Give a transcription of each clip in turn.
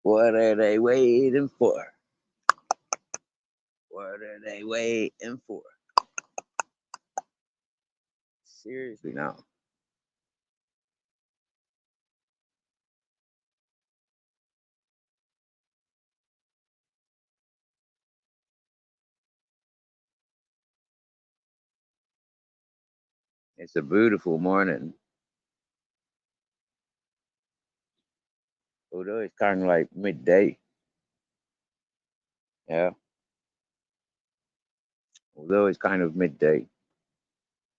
What are they waiting for? What are they waiting for? Seriously, now. It's a beautiful morning, although it's kind of like midday. Yeah, although it's kind of midday,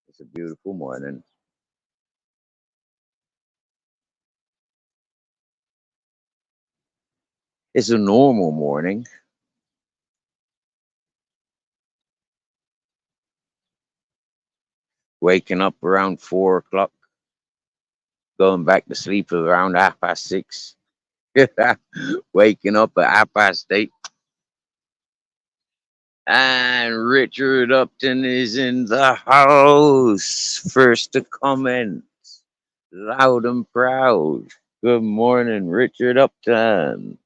it's a beautiful morning. It's a normal morning. Waking up around 4 o'clock, going back to sleep around 6:30. Waking up at 8:30. And Richard Upton is in the house. First to comment, loud and proud. Good morning, Richard Upton.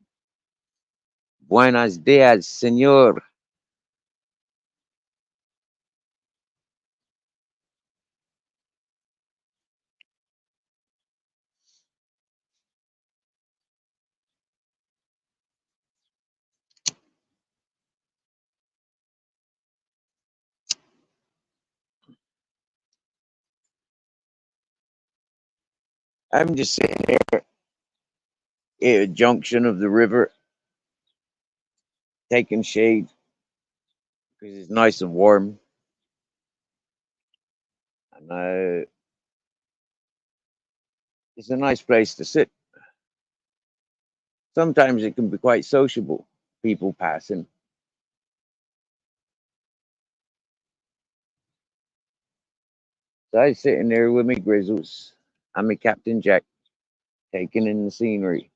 Buenos dias, senor. I'm just sitting here at a junction of the river, taking shade because it's nice and warm. And it's a nice place to sit. Sometimes it can be quite sociable, people passing. So I'm sitting there with my grizzles. I'm a Captain Jack, taking in the scenery.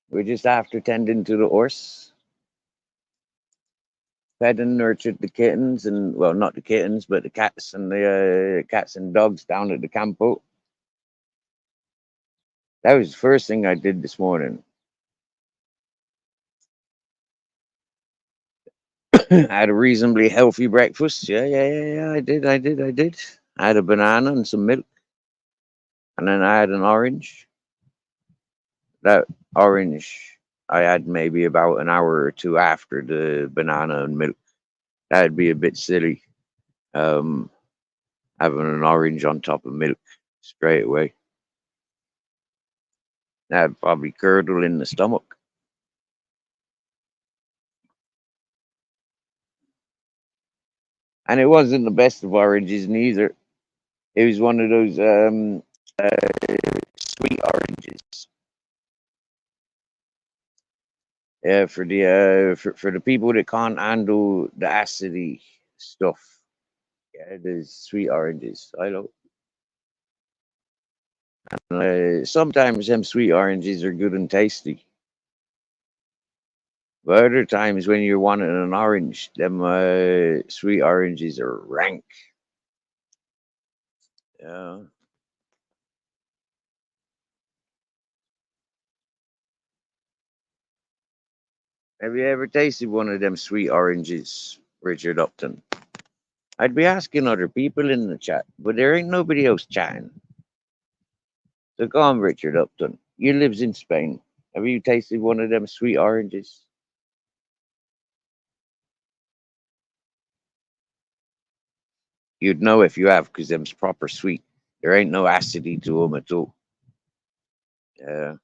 We're just after tending to the horse, fed and nurtured the kittens, and well, not the kittens, but the cats and dogs down at the campo. That was the first thing I did this morning. I had a reasonably healthy breakfast. Yeah. I did. I had a banana and some milk, and then I had an orange. That orange I had maybe about an hour or two after the banana and milk. That'd be a bit silly. Um, Having an orange on top of milk straight away. That'd probably curdle in the stomach. And it wasn't the best of oranges neither. It was one of those sweet oranges. Yeah, for the people that can't handle the acidy stuff. Yeah, there's sweet oranges. I know. Sometimes them sweet oranges are good and tasty. But other times when you're wanting an orange, them sweet oranges are rank. Yeah. Have you ever tasted one of them sweet oranges, Richard Upton? I'd be asking other people in the chat, but there ain't nobody else chatting. So go on, Richard Upton. You lives in Spain. Have you tasted one of them sweet oranges? You'd know if you have, because them's proper sweet. There ain't no acidity to them at all. Yeah.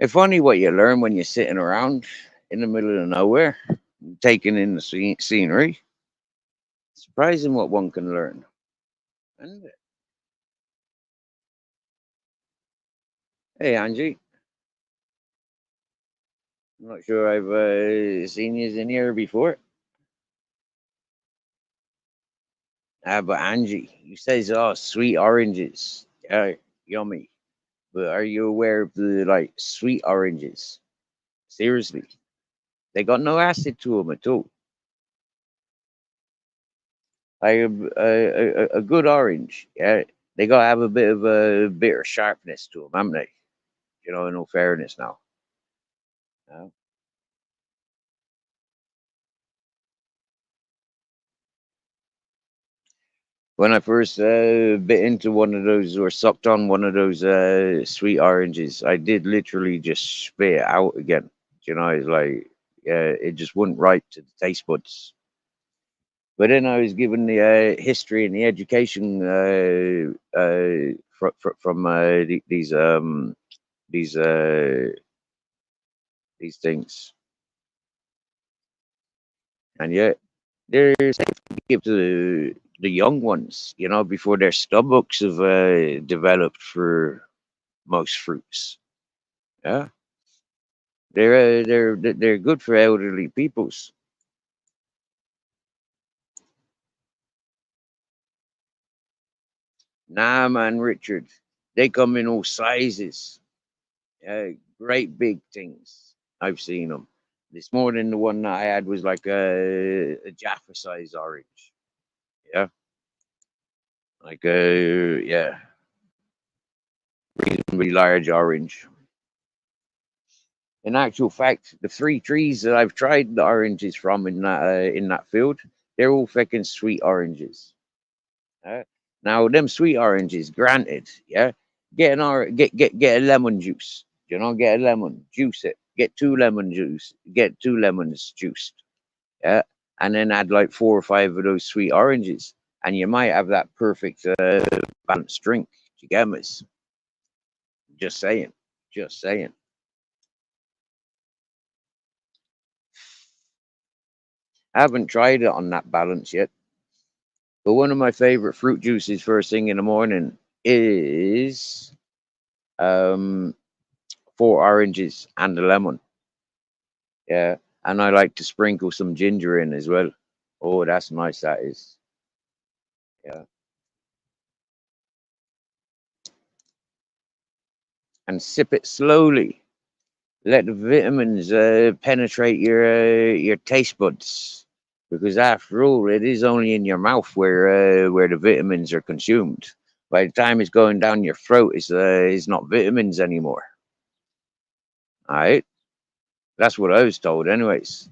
It's funny what you learn when you're sitting around in the middle of nowhere, taking in the scenery. Surprising what one can learn. And hey, Angie, I'm not sure I've seen you in here before. But Angie, you says, oh, sweet oranges. Yeah, yummy. But are you aware of the like sweet oranges? Seriously, they got no acid to them at all. Like a good orange, yeah, they got to have a bit of a bitter sharpness to them, haven't they? You know, in all fairness now. Yeah. When I first bit into one of those or sucked on one of those sweet oranges, I did literally just spit it out again. You know, it's like it just wasn't right to the taste buds. But then I was given the history and the education from these these things, and yet they're safe to give to the young ones, you know, before their stomachs have developed for most fruits. Yeah, they're good for elderly peoples. Nah, man, Richard, they come in all sizes. Yeah, great big things. I've seen them. This morning, the one that I had was like a Jaffa size orange. Yeah, like a yeah, reasonably large orange. In actual fact, the three trees that I've tried the oranges from in that field, they're all fucking sweet oranges. Uh, Now, them sweet oranges, granted, yeah, get a lemon juice. You know, get a lemon, juice it. Get two lemons juiced. Yeah, and then add like four or five of those sweet oranges, and you might have that perfect balanced drink. You get me? Just saying, just saying. I haven't tried it on that balance yet, but one of my favorite fruit juices first thing in the morning is um, four oranges and a lemon. Yeah, and I like to sprinkle some ginger in as well. Oh, that's nice. That is. Yeah, and sip it slowly. Let the vitamins penetrate your taste buds, because after all, it is only in your mouth where the vitamins are consumed. By the time it's going down your throat, it's not vitamins anymore. All right, that's what I was told, anyways.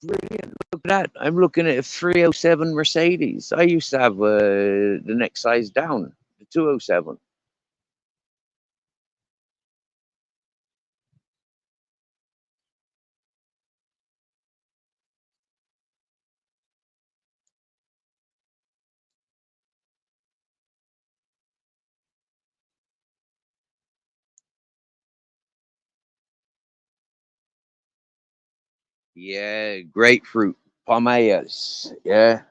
Brilliant. Look at that. I'm looking at a 307 Mercedes. I used to have the next size down, the 207. Yeah, grapefruit, pomayas. Yeah,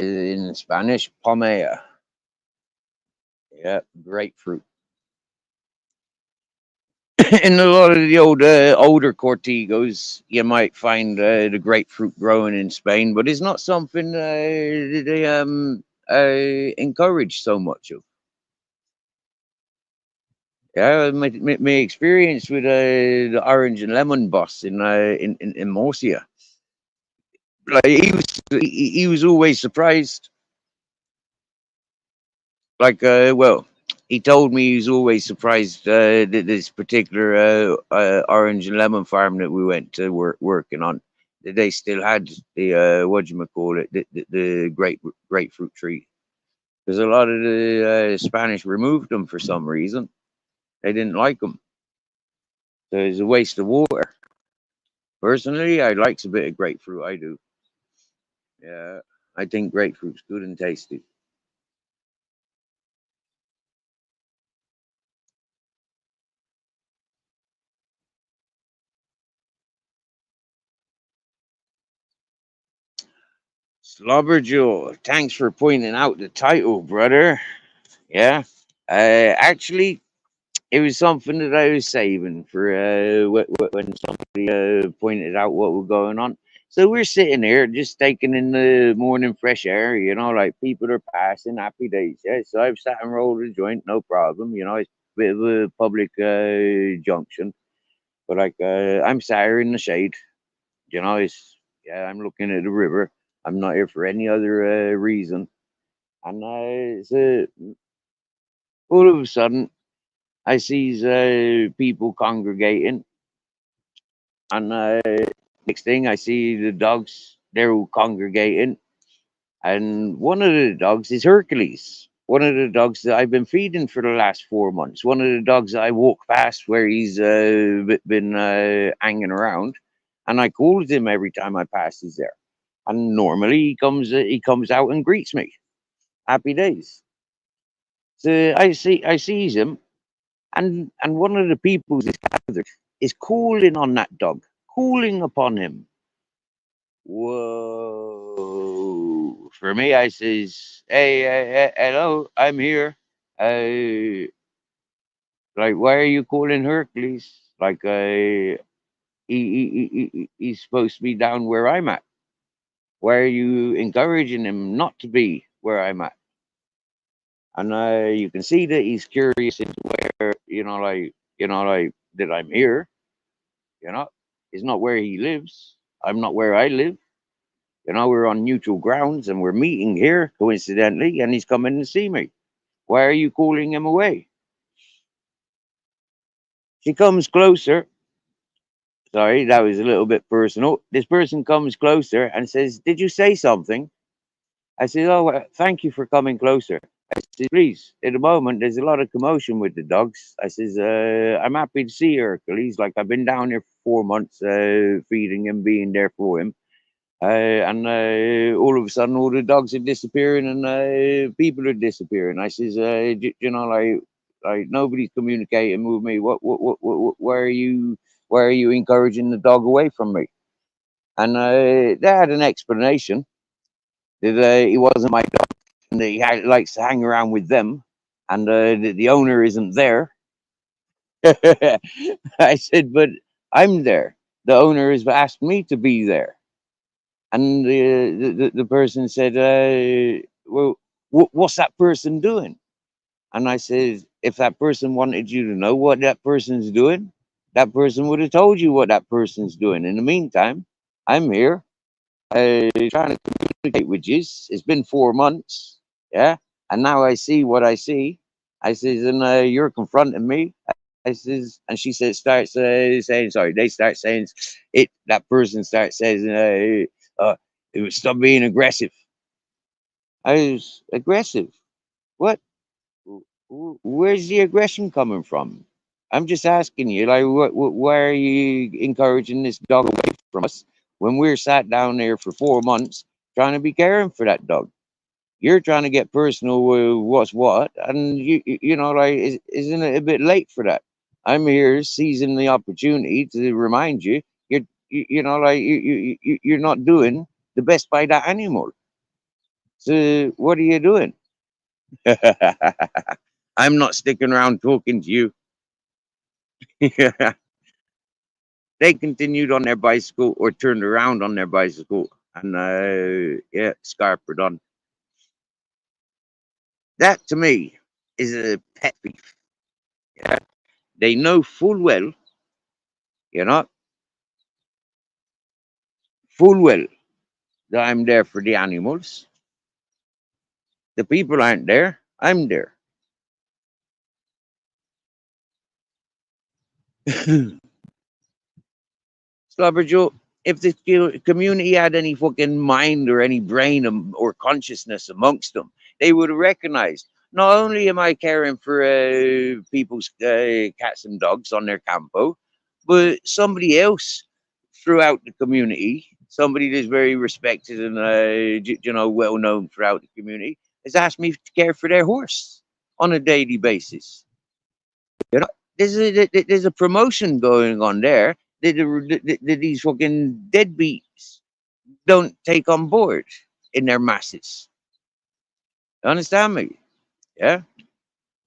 in Spanish, pomaya. Yeah, grapefruit. In a lot of the older Cortigos, you might find the grapefruit growing in Spain, but it's not something they encourage so much of. Yeah, my experience with the orange and lemon boss in Murcia, like he was always surprised. Like, well, he told me he was always surprised that this particular orange and lemon farm that we went to working on, that they still had the what you call it, the grapefruit tree, because a lot of the Spanish removed them for some reason. They didn't like them, so it's a waste of water. Personally, I likes a bit of grapefruit. I do. Yeah, I think grapefruit's good and tasty. Slobberjoe, thanks for pointing out the title, brother. Yeah. Actually, it was something that I was saving for when somebody pointed out what was going on. So we're sitting here just taking in the morning fresh air, like people are passing, happy days. Yeah. So I've sat and rolled a joint, no problem. It's a bit of a public junction. But like I'm sat here in the shade, yeah, I'm looking at the river. I'm not here for any other reason. And so all of a sudden, I sees people congregating, and next thing I see the dogs. They're all congregating, and one of the dogs is Hercules. One of the dogs that I've been feeding for the last 4 months. One of the dogs that I walk past where he's been hanging around, and I calls him every time I pass. He's there, and normally he comes out and greets me. Happy days. So I sees him, and one of the peoples is gathered is calling on that dog, calling upon him. Whoa! For me, I says, "Hey, hello, I'm here. Uh, like, why are you calling Hercules? Like, he's supposed to be down where I'm at. Why are you encouraging him not to be where I'm at?" And you can see that he's curious into where, like that I'm here. You know, it's not where he lives. I'm not where I live. We're on neutral grounds and we're meeting here coincidentally, and he's coming to see me. Why are you calling him away? She comes closer. Sorry, that was a little bit personal. This person comes closer and says, "Did you say something?" I said, "Oh, well, thank you for coming closer." I said, "Please, at the moment, there's a lot of commotion with the dogs." I says, "I'm happy to see Hercules. Like, I've been down here for 4 months, feeding him, being there for him. And all of a sudden, all the dogs are disappearing and people are disappearing." I says, like nobody's communicating with me. Why are you encouraging the dog away from me?" And they had an explanation that he wasn't my dog and that likes to hang around with them, and that the owner isn't there. I said, "But I'm there. The owner has asked me to be there." And the person said, "Well, what's that person doing?" And I said, "If that person wanted you to know what that person's doing, that person would have told you what that person's doing. In the meantime, I'm here trying to communicate with you. It's been 4 months, yeah, and now I see what I see." I says, "And you're confronting me." I says, and she says, starts saying, sorry, they start saying it. That person starts saying, "It was stop being aggressive." I was aggressive. What? Where's the aggression coming from? I'm just asking you, like, why are you encouraging this dog away from us when we're sat down there for 4 months trying to be caring for that dog? You're trying to get personal with what's what, and like, isn't it a bit late for that? I'm here seizing the opportunity to remind you, like, you're not doing the best by that animal. So what are you doing? I'm not sticking around talking to you. They continued on their bicycle or turned around on their bicycle and yeah, scarpered on. That to me is a pet peeve. Yeah. They know you know, full well that I'm there for the animals. The people aren't there. I'm there. Slobber Joe, if the community had any fucking mind or any brain or consciousness amongst them, they would have recognized not only am I caring for people's cats and dogs on their campo, but somebody else throughout the community, somebody that's very respected and well known throughout the community, has asked me to care for their horse on a daily basis. You know, there's a promotion going on there that these fucking deadbeats don't take on board. in their masses. You understand me? Yeah.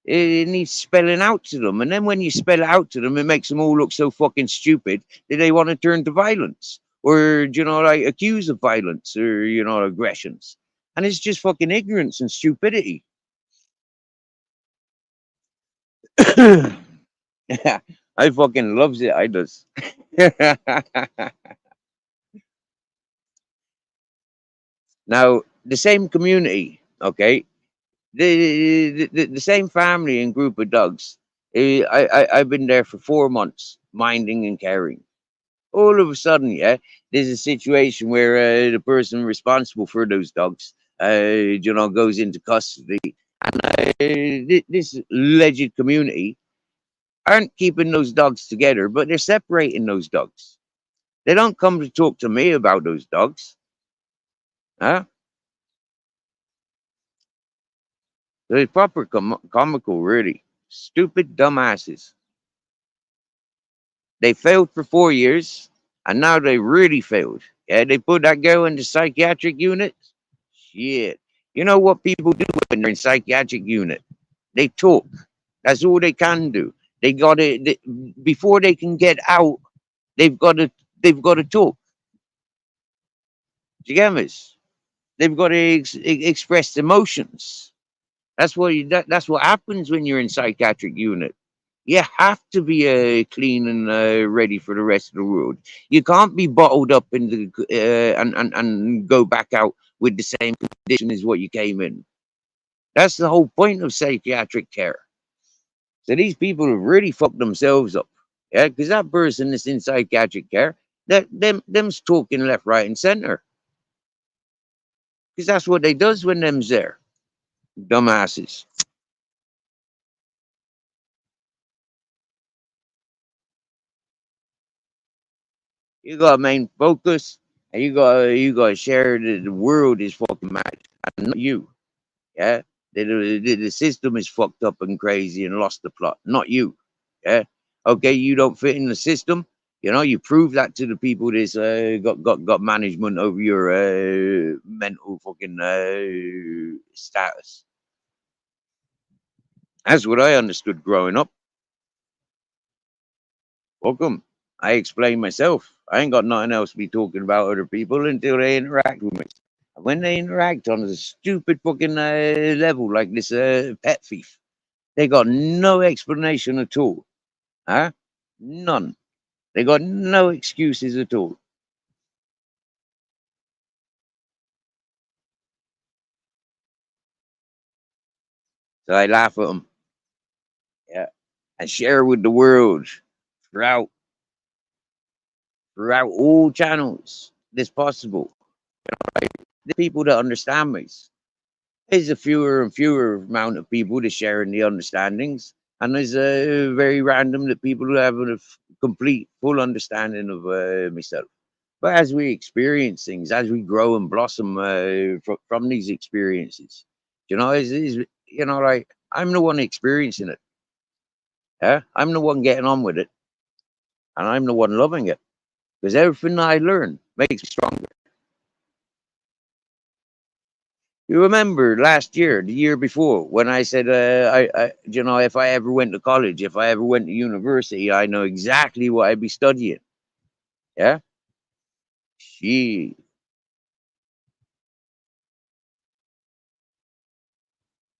It needs spelling out to them, and then when you spell it out to them, it makes them all look so fucking stupid that they want to turn to violence, or like accuse of violence, or aggressions, and it's just fucking ignorance and stupidity. Yeah, I fucking loves it. I does. Now the same community, okay, the same family and group of dogs. I've been there for 4 months, minding and caring. All of a sudden, yeah, there's a situation where the person responsible for those dogs, goes into custody, and this alleged community aren't keeping those dogs together, but they're separating those dogs. They don't come to talk to me about those dogs, huh? They're proper comical, really. Stupid dumbasses. They failed for 4 years, and now they really failed. Yeah, they put that girl in the psychiatric unit. Shit. You know what people do when they're in psychiatric unit? They talk. That's all they can do. They got to before they can get out. They've got to talk. Do you get me? They've got to express emotions. That's what happens when you're in psychiatric unit. You have to be clean and ready for the rest of the world. You can't be bottled up in the and go back out with the same condition as what you came in. That's the whole point of psychiatric care. So these people have really fucked themselves up. Yeah, because that person that's in psychiatric care, them's talking left, right, and center. Because that's what they does when them's there. Dumbasses. You got main focus, and you got to share the world is fucking mad, and not you. Yeah, the system is fucked up and crazy and lost the plot, not you. Yeah, okay, you don't fit in the system. You prove that to the people that's got management over your mental fucking status. That's what I understood growing up. Welcome. I explain myself. I ain't got nothing else to be talking about other people until they interact with me. And when they interact on a stupid fucking level like this pet thief, they got no explanation at all. Huh? None. They got no excuses at all. So I laugh at them. Yeah. And share with the world throughout throughout all channels that's possible. Right? The people that understand me. There's a fewer and fewer amount of people that sharing the understandings, and there's a very random that people who have a complete full understanding of myself. But as we experience things, as we grow and blossom from these experiences, like I'm the one experiencing it. Yeah, I'm the one getting on with it, and I'm the one loving it because everything I learn makes me stronger. You remember last year, the year before, when I said, if I ever went to college, if I ever went to university, I know exactly what I'd be studying. Yeah, she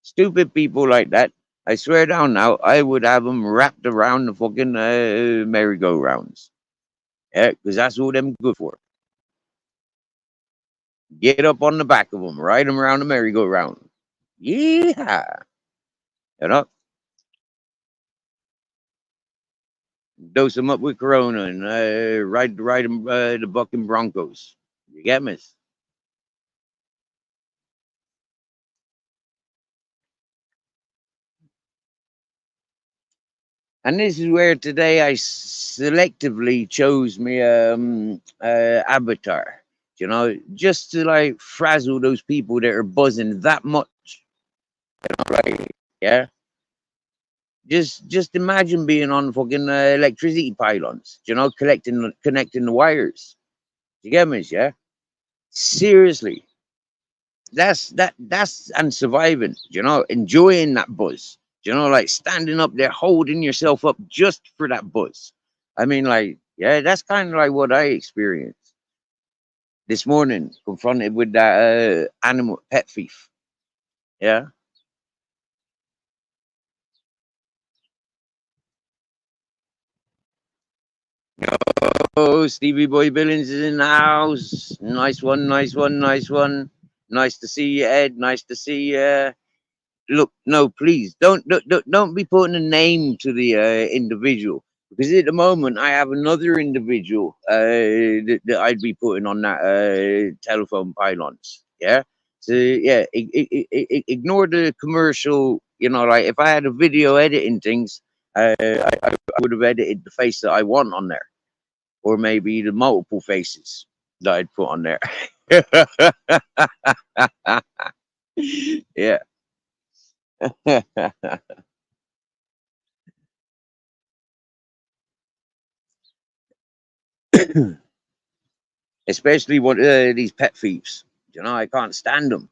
stupid people like that. I swear down now, I would have them wrapped around the fucking merry-go-rounds. Yeah, because that's what them good for. Get up on the back of them, ride them around the merry-go-round. Yeah, you know, dose them up with Corona and ride them the bucking Broncos. You get me? And this is where today I selectively chose me avatar. Just to like frazzle those people that are buzzing that much. Right? Yeah. Just imagine being on fucking electricity pylons. Connecting the wires. You get me? Yeah. Seriously. that's and surviving, enjoying that buzz, like standing up there holding yourself up just for that buzz. I mean, like, yeah, that's kind of like what I experienced this morning, confronted with that animal pet thief. Yeah. Oh, Stevie Boy Billings is in the house. Nice one, nice one, nice one. Nice to see you, Ed. Nice to see you. Look, no, please don't be putting a name to the individual, because at the moment I have another individual that I'd be putting on that telephone pylons. Yeah, so yeah, ignore the commercial. Like if I had a video editing things, I would have edited the face that I want on there, or maybe the multiple faces that I'd put on there. Yeah. Especially what these pet thieves. I can't stand them.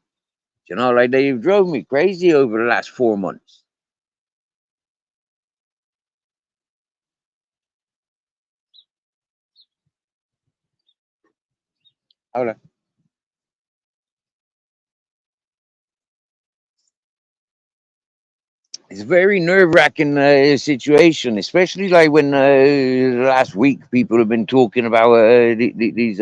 Like they've drove me crazy over the last 4 months. Hold on. It's a very nerve-wracking situation, especially like when last week people have been talking about these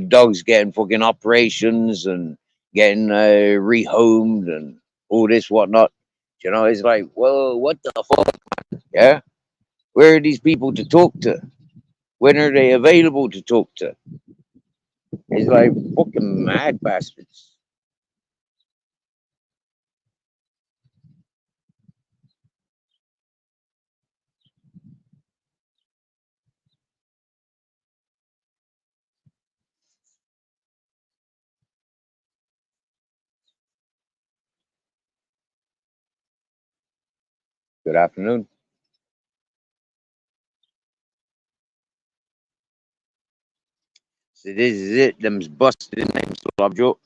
dogs getting fucking operations and getting rehomed and all this whatnot. It's like, well, what the fuck? Yeah, where are these people to talk to? When are they available to talk to? It's like fucking mad bastards. Good afternoon. So this is it. Them's busted names, Joe.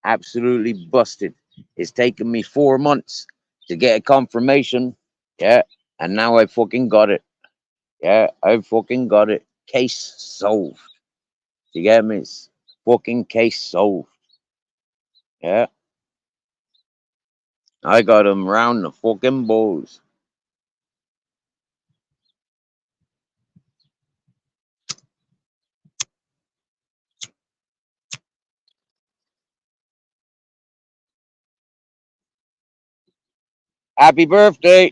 Absolutely busted. It's taken me 4 months to get a confirmation. Yeah. And now I fucking got it. Yeah, I fucking got it. Case solved. You get me? It's fucking case solved. Yeah. I got him round the fucking balls. Happy birthday.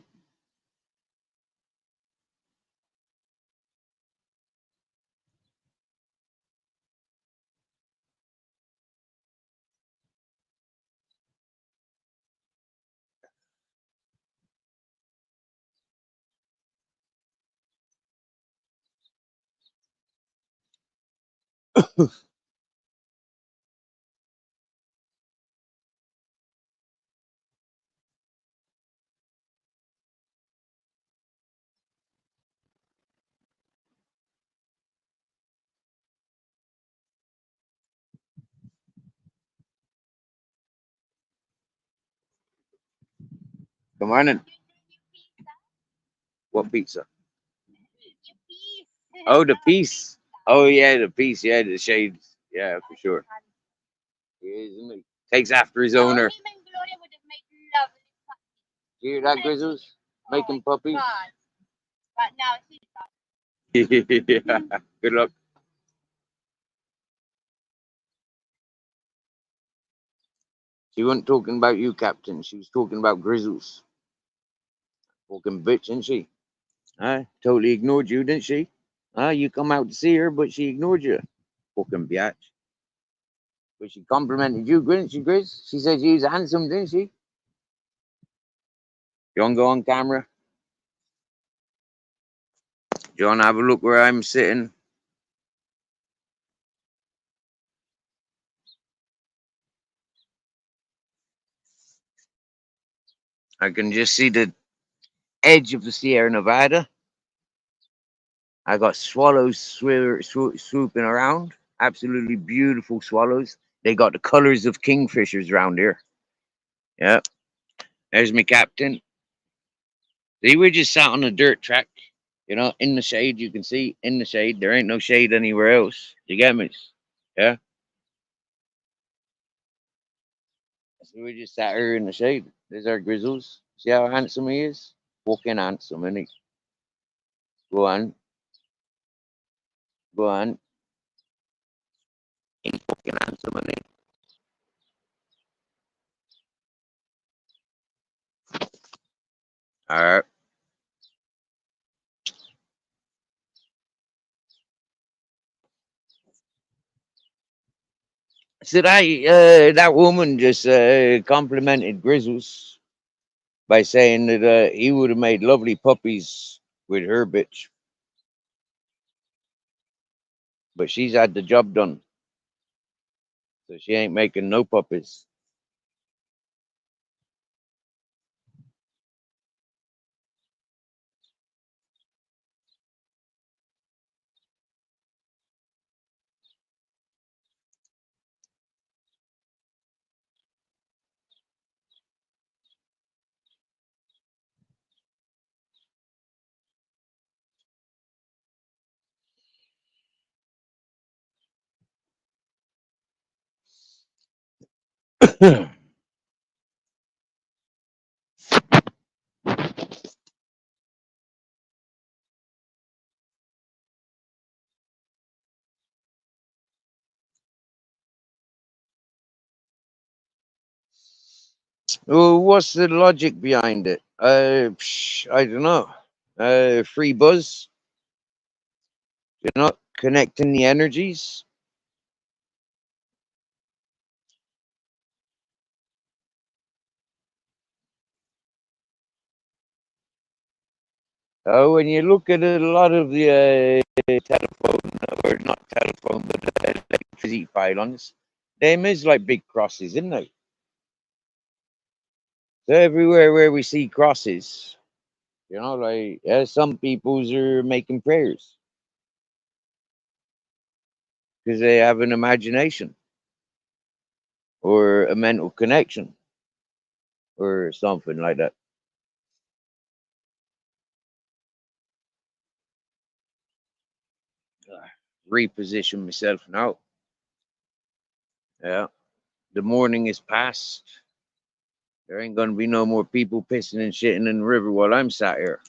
Good morning. What pizza? Oh, the piece. Oh yeah, the piece. Yeah, the shades. Yeah, for sure. He is, isn't he? Takes after his owner. You hear that, Grizzles? Making puppies. Yeah. Good luck. She wasn't talking about you, Captain. She was talking about Grizzles. Fucking bitch, isn't she? Totally ignored you, didn't she? You come out to see her, but she ignored you. Fucking biatch. But she complimented you, didn't she, Grizz? She said you was handsome, didn't she? You want to go on camera? Do you want to have a look where I'm sitting? I can just see the edge of the Sierra Nevada. I got swallows swooping around. Absolutely beautiful swallows. They got the colors of kingfishers round here. Yeah, there's my captain. See, we're just sat on a dirt track, in the shade. You can see in the shade. There ain't no shade anywhere else. You get me? Yeah. So we just sat here in the shade. There's our grizzles. See how handsome he is? Fucking handsome, isn't he? Go on, go on. He's fucking handsome, isn't he? All right. So that woman just complimented Grizzles by saying that he would have made lovely puppies with her bitch, but she's had the job done, so she ain't making no puppies. Well, what's the logic behind it? I don't know. Free buzz, connecting the energies. When you look at a lot of the telephone, or not telephone, but electricity pylons, them is like big crosses, isn't they? So everywhere where we see crosses, like some peoples are making prayers because they have an imagination or a mental connection or something like that. Reposition myself now. Yeah, the morning is past. There ain't gonna be no more people pissing and shitting in the river while I'm sat here.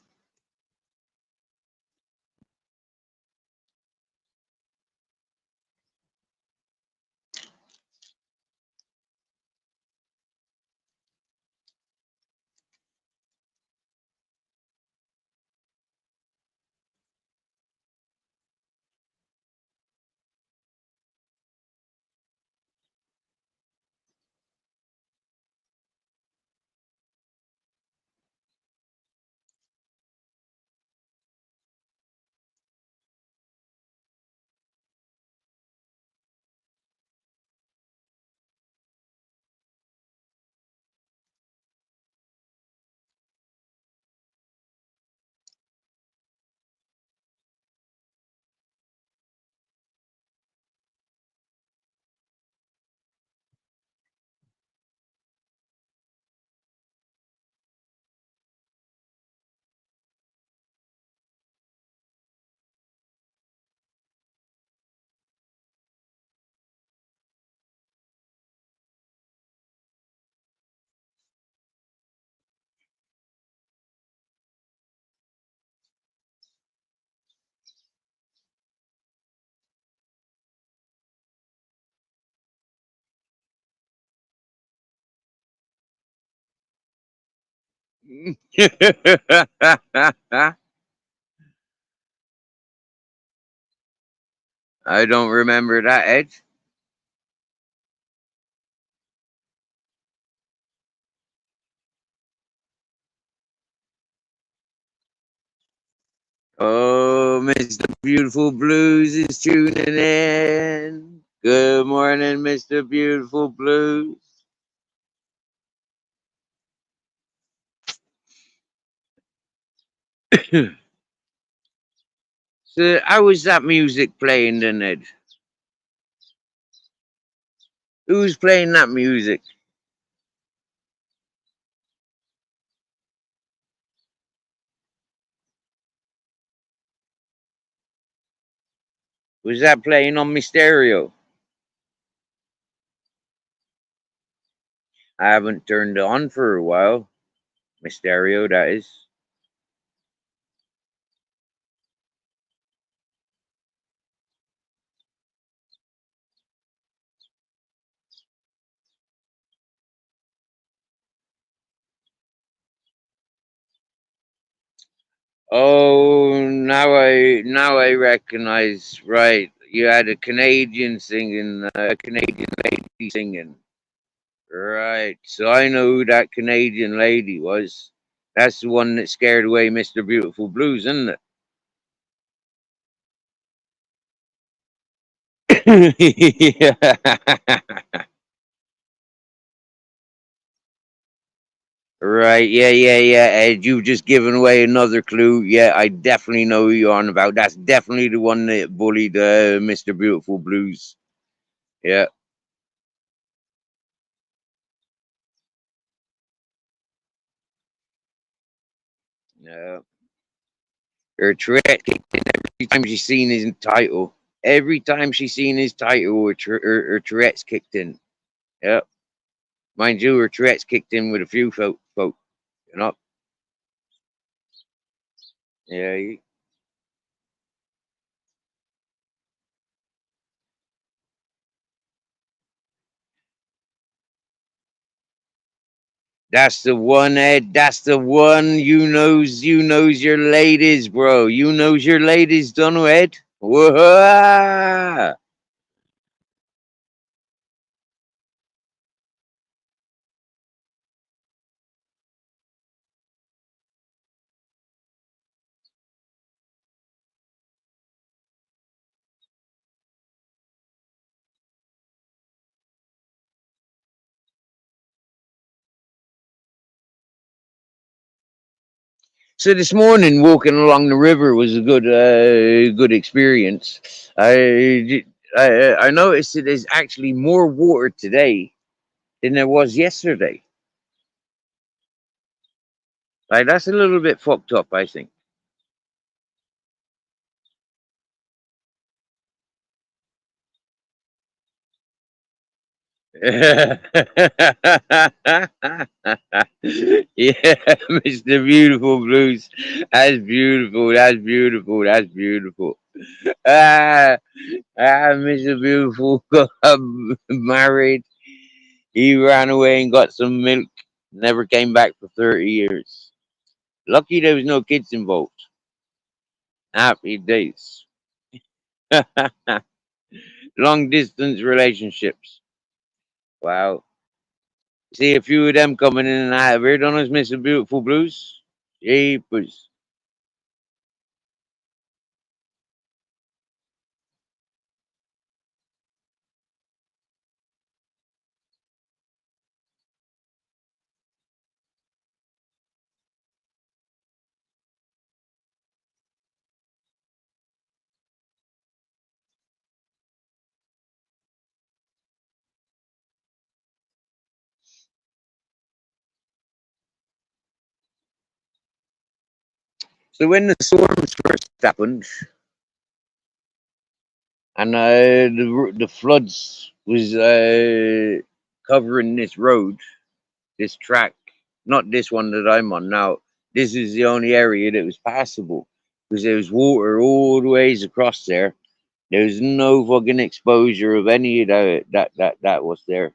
I don't remember that, Ed. Oh, Mr. Beautiful Blues is tuning in. Good morning, Mr. Beautiful Blues. So, how was that music playing then, Ed? Who's playing that music? Was that playing on my stereo? I haven't turned it on for a while. My stereo, that is. Oh, now I recognize. Right, you had a Canadian singing, a Canadian lady singing. Right, so I know who that Canadian lady was. That's the one that scared away Mr. Beautiful Blues, isn't it? Right, yeah, yeah, yeah. Ed, you've just given away another clue. Yeah, I definitely know who you're on about. That's definitely the one that bullied Mr. Beautiful Blues. Yeah, yeah. Her Tourette kicked in every time she seen his title. Every time she seen his title, her Tourette's kicked in. Yeah, mind you, her Tourette's kicked in with a few folk. You know. Yeah, that's the one, Ed. That's the one. You knows your ladies, bro. You knows your ladies, don't know, Ed. Whoa. So this morning, walking along the river was a good experience. I noticed that there's actually more water today than there was yesterday. Like that's a little bit fucked up, I think. Yeah, Mr. Beautiful Blues. That's beautiful. That's beautiful. That's beautiful. Ah, Mr. Beautiful got married. He ran away and got some milk. Never came back for 30 years. Lucky there was no kids involved. Happy days. Long distance relationships. Wow. See a few of them coming in and out of here. Don't know, Mr. Beautiful Blues. Jeepers. So when the storms first happened and the floods was covering this road, this track, not this one that I'm on now. This is the only area that was passable because there was water all the ways across there. There was no fucking exposure of any of that was there.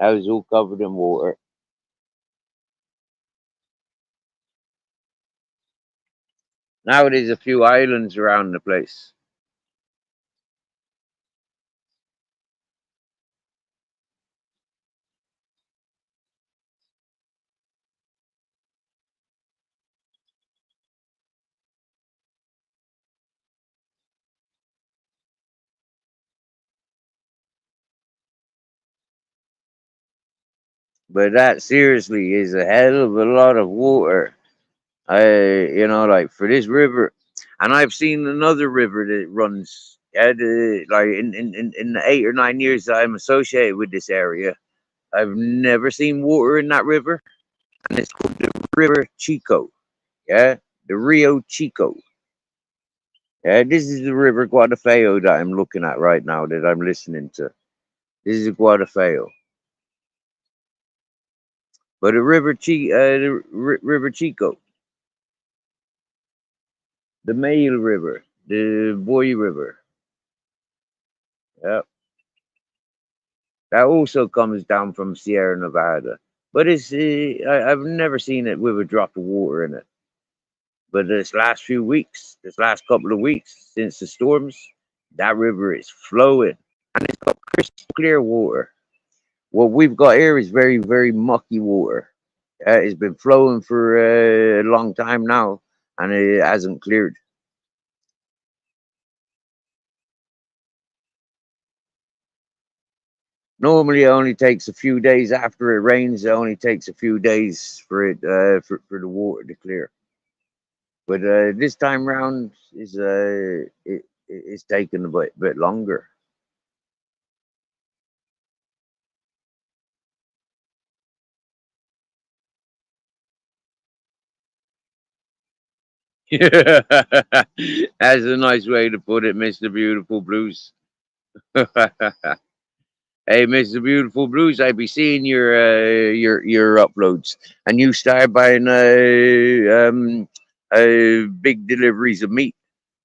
That was all covered in water. Now there's a few islands around the place. But that seriously is a hell of a lot of water. Like for this river, and I've seen another river that runs. Yeah, like in the 8 or 9 years that I'm associated with this area, I've never seen water in that river, and it's called the River Chico. Yeah, the Rio Chico. Yeah, this is the River Guadalfeo that I'm looking at right now, that I'm listening to. This is Guadalfeo, but the River Chico, the Male River, the Boy River. Yeah, that also comes down from Sierra Nevada, but I've never seen it with a drop of water in it. But this last couple of weeks since the storms, that river is flowing and it's got crystal clear water. What we've got here is very, very mucky water. It's been flowing for a long time now, and it hasn't cleared. Normally, it only takes a few days after it rains. It only takes a few days for it for the water to clear. But this time round is it's taking a bit longer. That's a nice way to put it, Mr. Beautiful Blues. Hey, Mr. Beautiful Blues, I be seeing your uploads, and you start buying big deliveries of meat.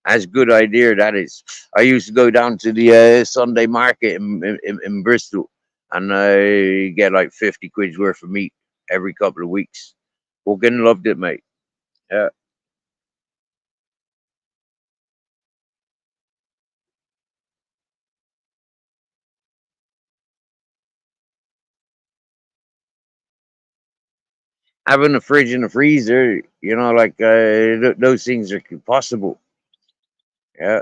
That's a good idea. That is. I used to go down to the Sunday market in Bristol, and I get like 50 quid's worth of meat every couple of weeks. Fucking loved it, mate. Yeah. Having a fridge and a freezer, like those things are possible. Yeah,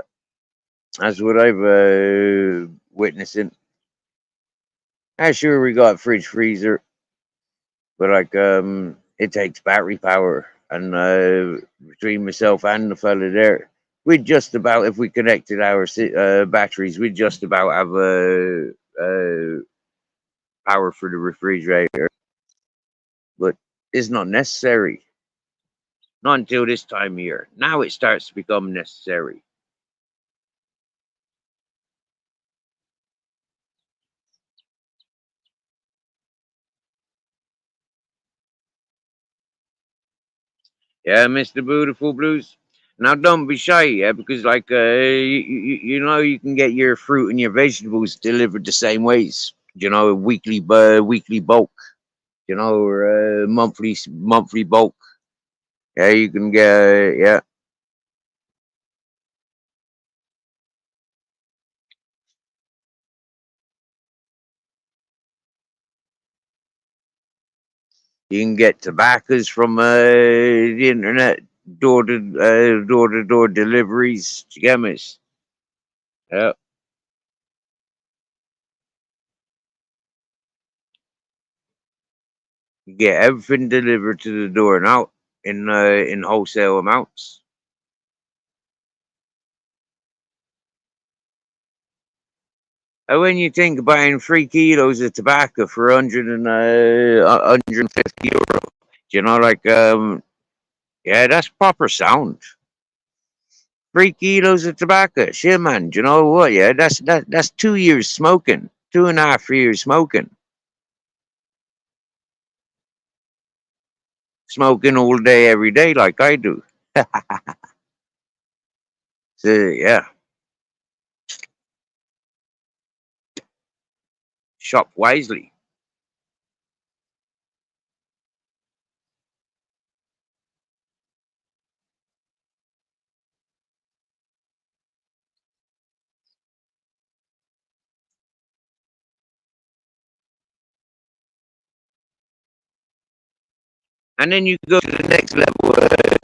that's what I've witnessing. Yeah, sure, we got fridge freezer, but like it takes battery power, and between myself and the fella there, we'd just about, if we connected our batteries, we'd just about have power for the refrigerator, but it's not necessary. Not until this time of year. Now it starts to become necessary. Yeah, Mr. Beautiful Blues. Now don't be shy, yeah, because like you can get your fruit and your vegetables delivered the same ways. Weekly bulk. Or monthly bulk. Yeah, you can get yeah, you can get tobaccos from the internet, door to door deliveries. You get me? Yeah, you get everything delivered to the door now in wholesale amounts. And when you think buying 3 kilos of tobacco for 150 euro, like yeah, that's proper sound. 3 kilos of tobacco, shit, man. Do you know what? Yeah, that's 2 years smoking, 2.5 years smoking, smoking all day, every day, like I do. So yeah, shop wisely. And then you go to the next level,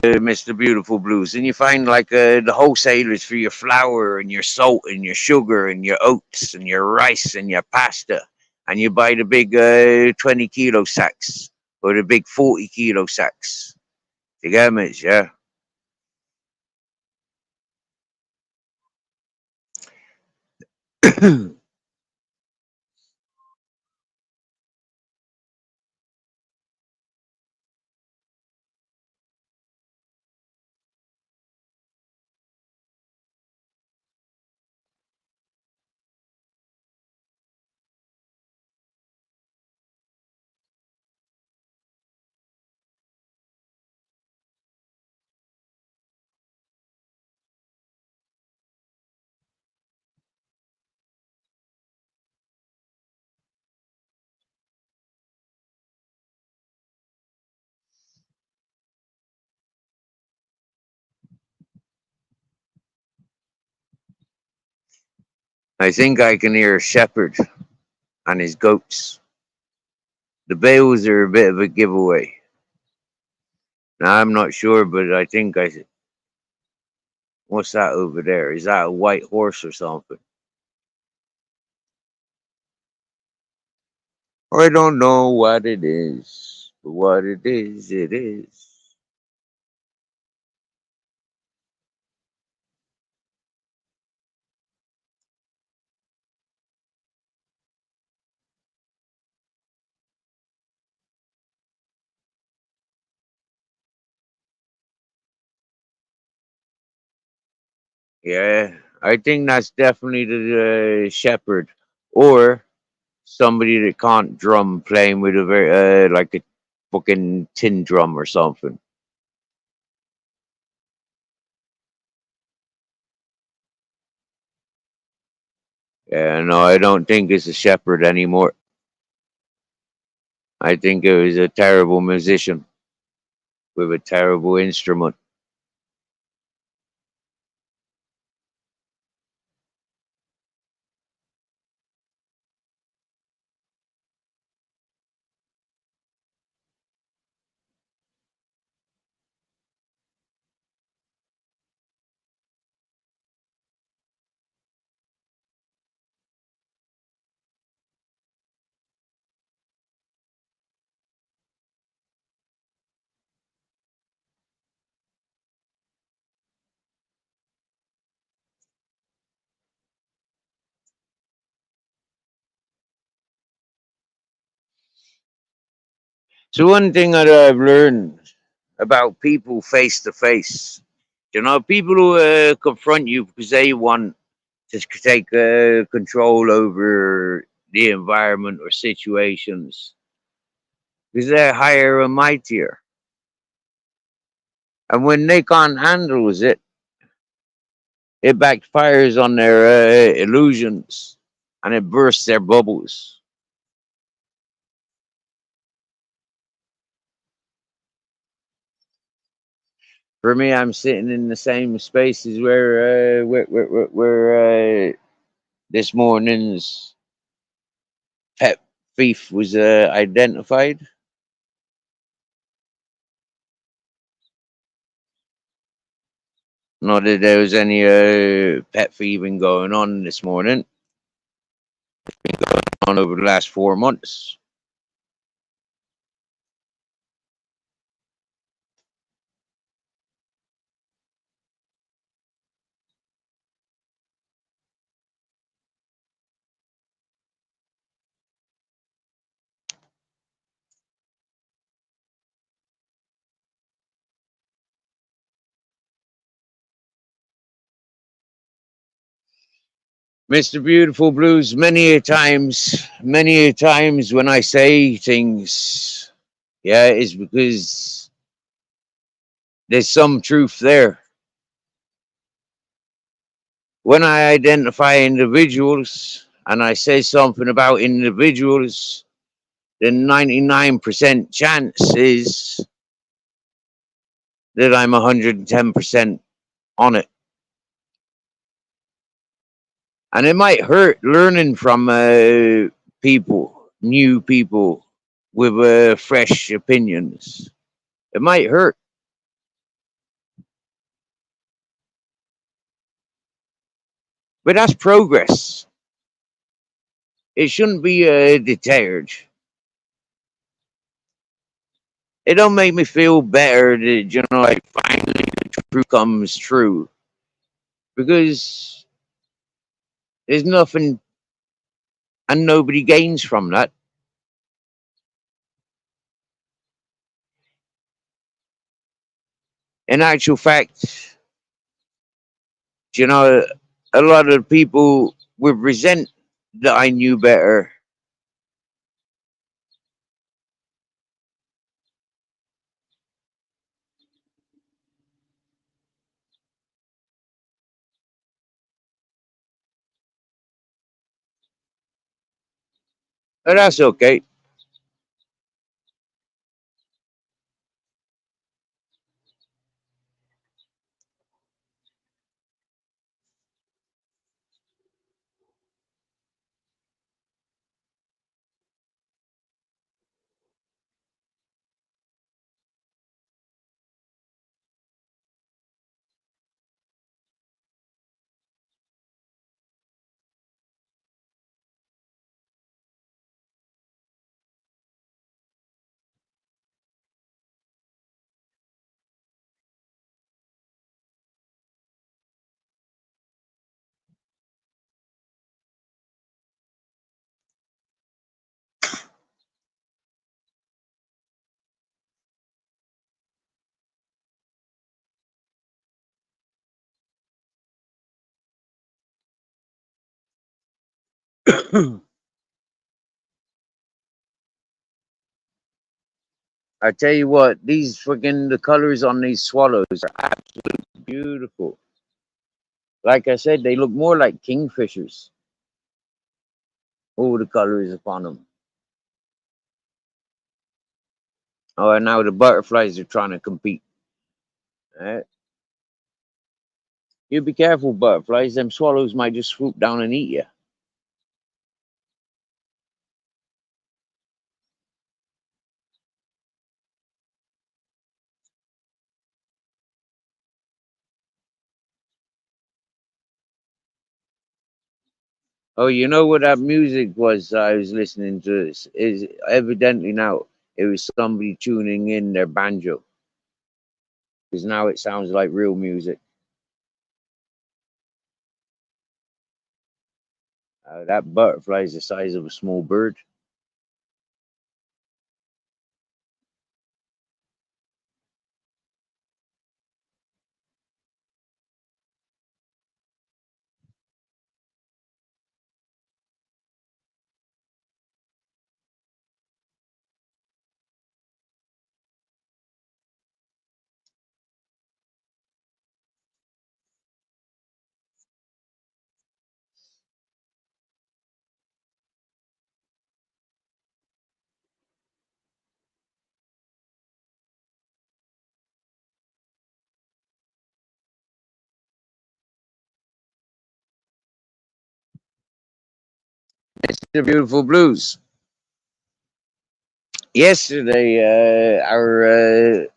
Mr. Beautiful Blues, and you find like the wholesalers for your flour and your salt and your sugar and your oats and your rice and your pasta. And you buy the big 20 kilo sacks or the big 40 kilo sacks. You get me? Yeah. I think I can hear a shepherd and his goats. The bales are a bit of a giveaway. Now I'm not sure, but I think I. What's that over there? Is that a white horse or something? I don't know what it is, but what it is, it is. Yeah, I think that's definitely the shepherd, or somebody that can't drum playing with a very like a fucking tin drum or something. Yeah, no, I don't think it's a shepherd anymore. I think it was a terrible musician with a terrible instrument. So one thing that I've learned about people face to face, people who confront you because they want to take control over the environment or situations because they're higher and mightier. And when they can't handle it backfires on their illusions and it bursts their bubbles. For me, I'm sitting in the same spaces where this morning's pet thief was identified. Not that there was any pet thieving going on this morning, on over the last 4 months. Mr. Beautiful Blues, many a times when I say things, yeah, it's because there's some truth there. When I identify individuals and I say something about individuals, the 99% chance is that I'm 110% on it. And it might hurt learning from new people with fresh opinions. It might hurt, but that's progress. It shouldn't be deterred. It don't make me feel better that like finally the truth comes true because There's nothing, and nobody gains from that. In actual fact, you know, a lot of people would resent that I knew better. But that's okay. I tell you what, these fucking the colors on these swallows are absolutely beautiful. Like I said, they look more like kingfishers. All the colors upon them. Oh, and now the butterflies are trying to compete. Right? You be careful, butterflies. Them swallows might just swoop down and eat you. Oh, you know what that music was I was listening to? Is evidently now it was somebody tuning in their banjo because now it sounds like real music. That butterfly is the size of a small bird. It's the beautiful blues. Yesterday, our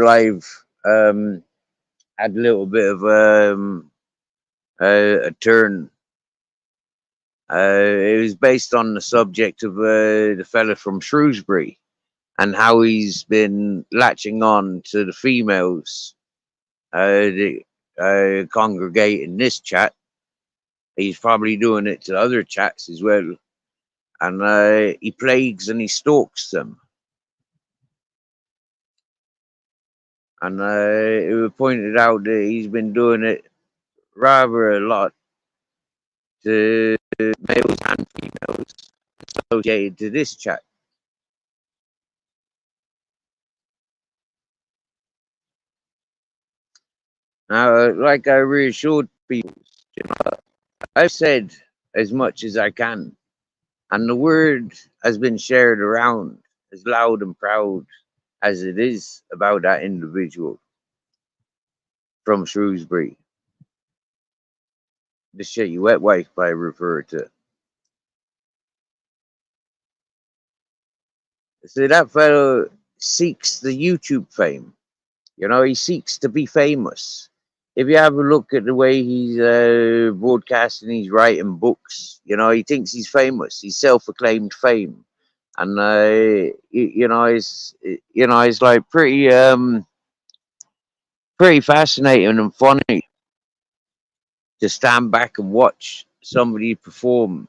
live had a little bit of a turn. It was based on the subject of the fella from Shrewsbury and how he's been latching on to the females that congregate in this chat. He's probably doing it to other chats as well, and he plagues and he stalks them. And it was pointed out that he's been doing it rather a lot to males and females associated to this chat. Now, like I reassured people, you know, I've said as much as I can, and the word has been shared around as loud and proud as it is about that individual from Shrewsbury. The shit you wet wife I refer to. See, that fellow seeks the YouTube fame. You know, he seeks to be famous. If you have a look at the way he's broadcasting, he's writing books. You know, he thinks he's famous. He's self-acclaimed fame, and it's like pretty fascinating and funny to stand back and watch somebody perform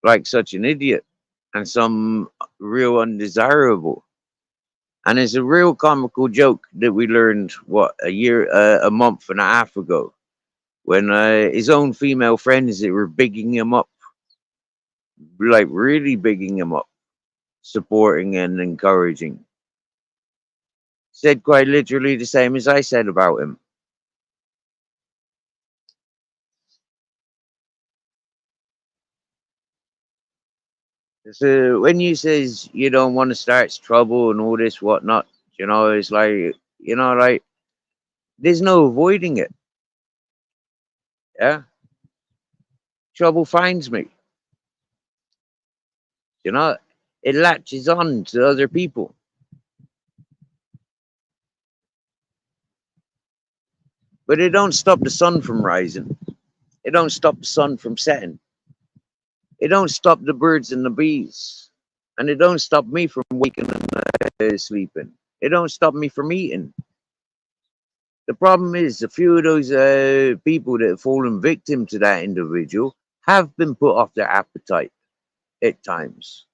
like such an idiot and some real undesirable. And it's a real comical joke that we learned what a month and a half ago, when his own female friends that were bigging him up, like really bigging him up, supporting and encouraging, said quite literally the same as I said about him. So when you says you don't want to start trouble and all this whatnot, it's like, like there's no avoiding it. Yeah, trouble finds me. You know, it latches on to other people, but it don't stop the sun from rising. It don't stop the sun from setting. It don't stop the birds and the bees, and it don't stop me from waking and sleeping. It don't stop me from eating. The problem is a few of those people that have fallen victim to that individual have been put off their appetite at times.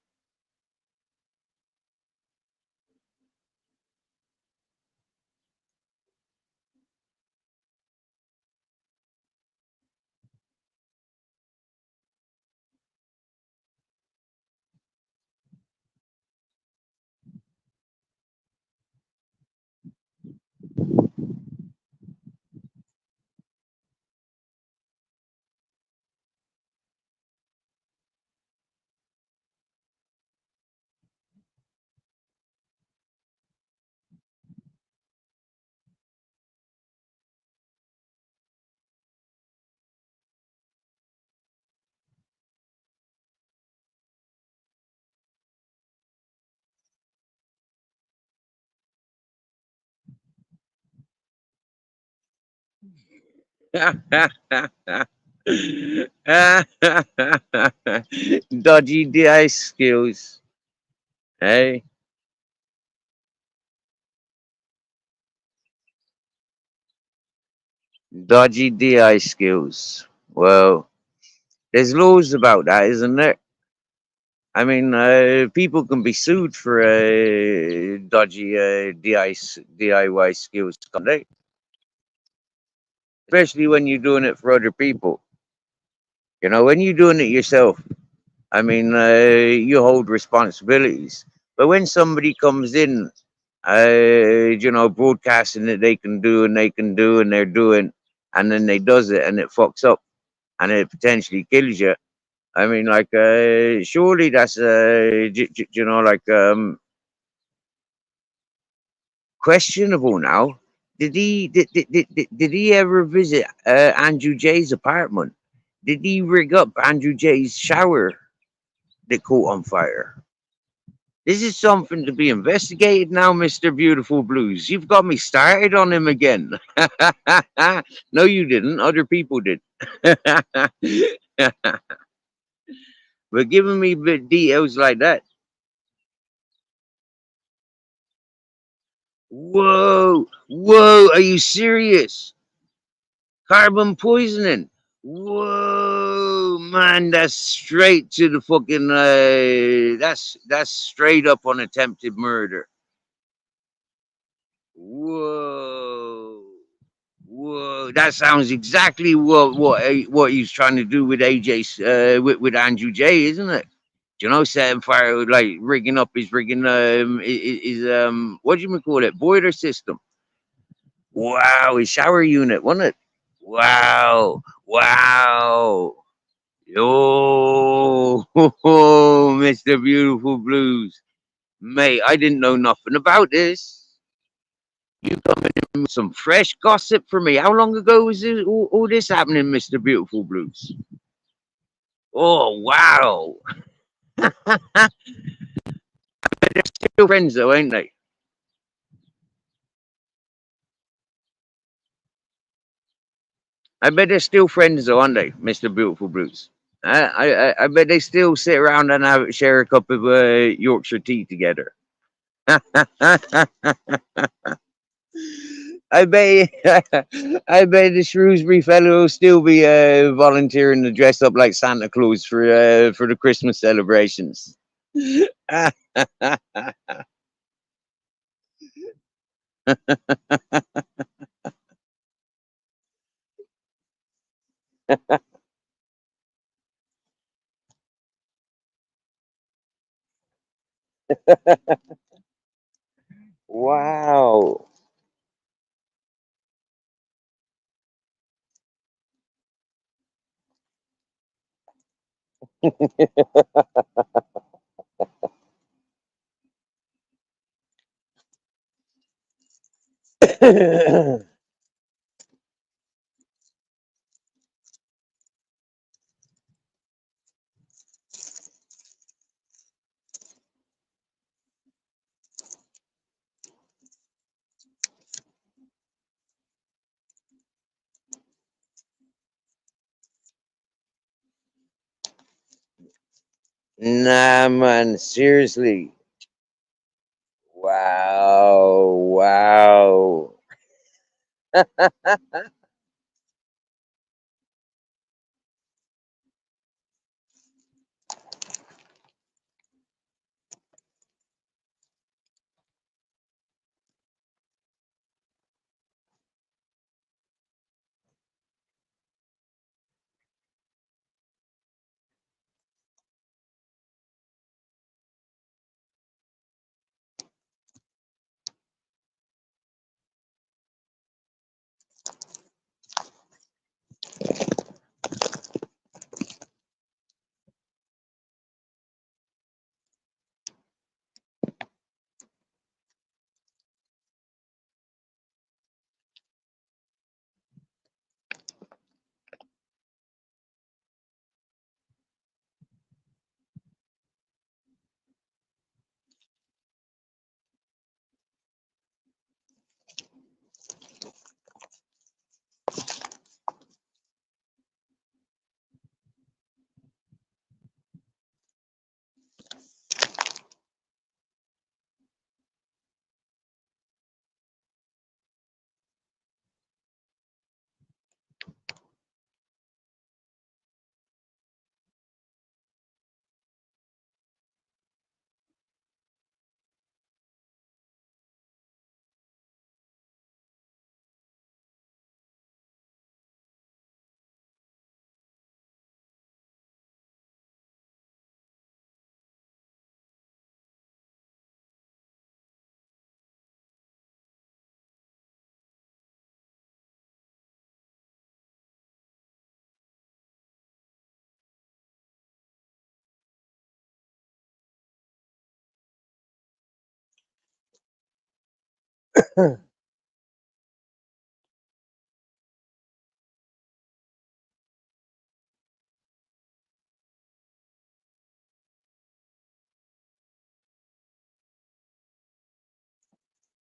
Dodgy DI skills. Hey, dodgy DI skills. Well, there's laws about that, isn't there? I mean, people can be sued for dodgy DIY skills, can't they? Especially when you're doing it for other people. When you're doing it yourself, I mean, you hold responsibilities. But when somebody comes in, broadcasting that they can do and they can do and they're doing, and then they does it and it fucks up and it potentially kills you. I mean, like, surely that's, questionable now. Did he ever visit Andrew Jay's apartment? Did he rig up Andrew Jay's shower that caught on fire? This is something to be investigated now, Mr. Beautiful Blues. You've got me started on him again. No, you didn't. Other people did. But giving me details like that. Whoa, whoa, are you serious? Carbon poisoning. Whoa, man, that's straight to the fucking. That's straight up on attempted murder. Whoa, whoa, that sounds exactly what he's trying to do with AJ, with Andrew J, isn't it? Setting fire, like rigging up his what do you call it, boiler system. Wow, his shower unit, wasn't it? Wow, wow. Yo, Mr. Beautiful Blues. Mate, I didn't know nothing about this. You coming in with some fresh gossip for me. How long ago was all this happening, Mr. Beautiful Blues? Oh, wow. They're still friends, though, ain't they? I bet they're still friends, though, aren't they, Mr. Beautiful Blues? I bet they still sit around and share a cup of Yorkshire tea together. I bet I bet the Shrewsbury fellow will still be volunteering to dress up like Santa Claus for the Christmas celebrations. Wow. Nah, man, seriously. Wow, wow.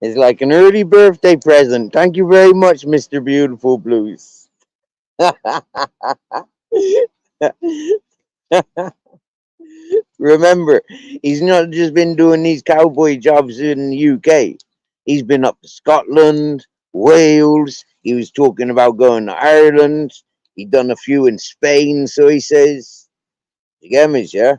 It's like an early birthday present. Thank you very much, Mr. Beautiful Blues. Remember, he's not just been doing these cowboy jobs in the UK. He's been up to Scotland, Wales. He was talking about going to Ireland. He done a few in Spain, so he says. You get me, yeah?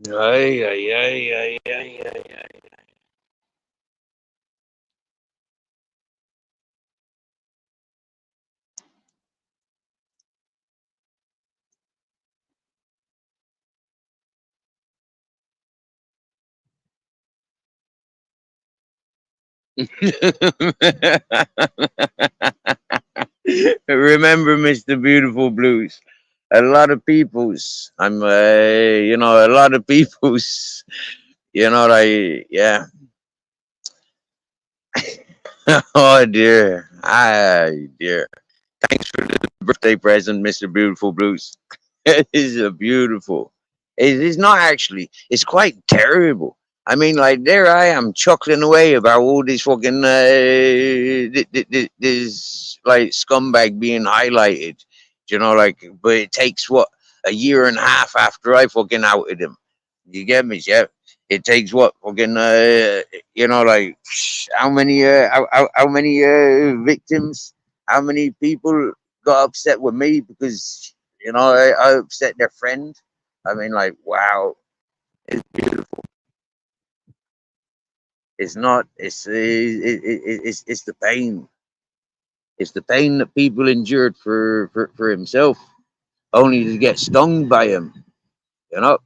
Ay, ay, ay, ay, ay, ay, ay. Remember, Mr. Beautiful Blues. A lot of people's. A lot of people's. Like, yeah. Oh dear. Ah, dear. Thanks for the birthday present, Mr. Beautiful Blues. It is a beautiful. It is not actually. It's quite terrible. I mean, like there I am chuckling away about all this fucking this like scumbag being highlighted. Like, but it takes what, a year and a half after I fucking outed him. You get me, yeah? It takes what fucking like how many victims, how many people got upset with me because I upset their friend. I mean, like, wow, it's beautiful. It's not. It's the pain. It's the pain that people endured for himself, only to get stung by him. You know.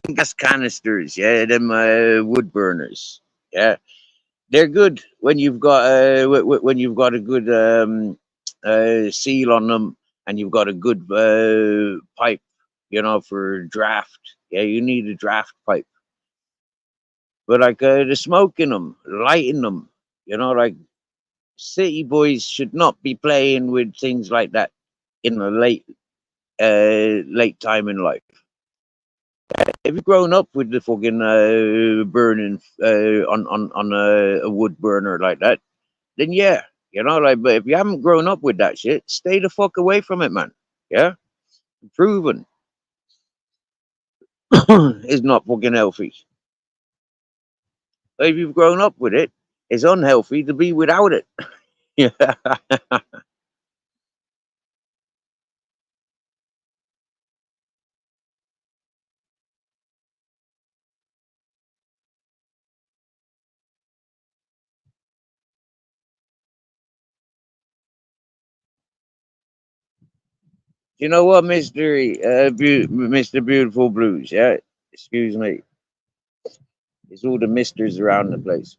Gas canisters, yeah, them wood burners, yeah, they're good when you've got when you've got a good seal on them, and you've got a good pipe, for draft. Yeah, you need a draft pipe. But like the smoke in them, lighting them, like city boys should not be playing with things like that in the late time in life. If you've grown up with the fucking burning on a wood burner like that, then yeah, like. But if you haven't grown up with that shit, stay the fuck away from it, man. Yeah, proven is not fucking healthy. But if you've grown up with it, it's unhealthy to be without it. Yeah. You know what, Mister Beautiful Blues? Yeah, excuse me. It's all the misters around the place.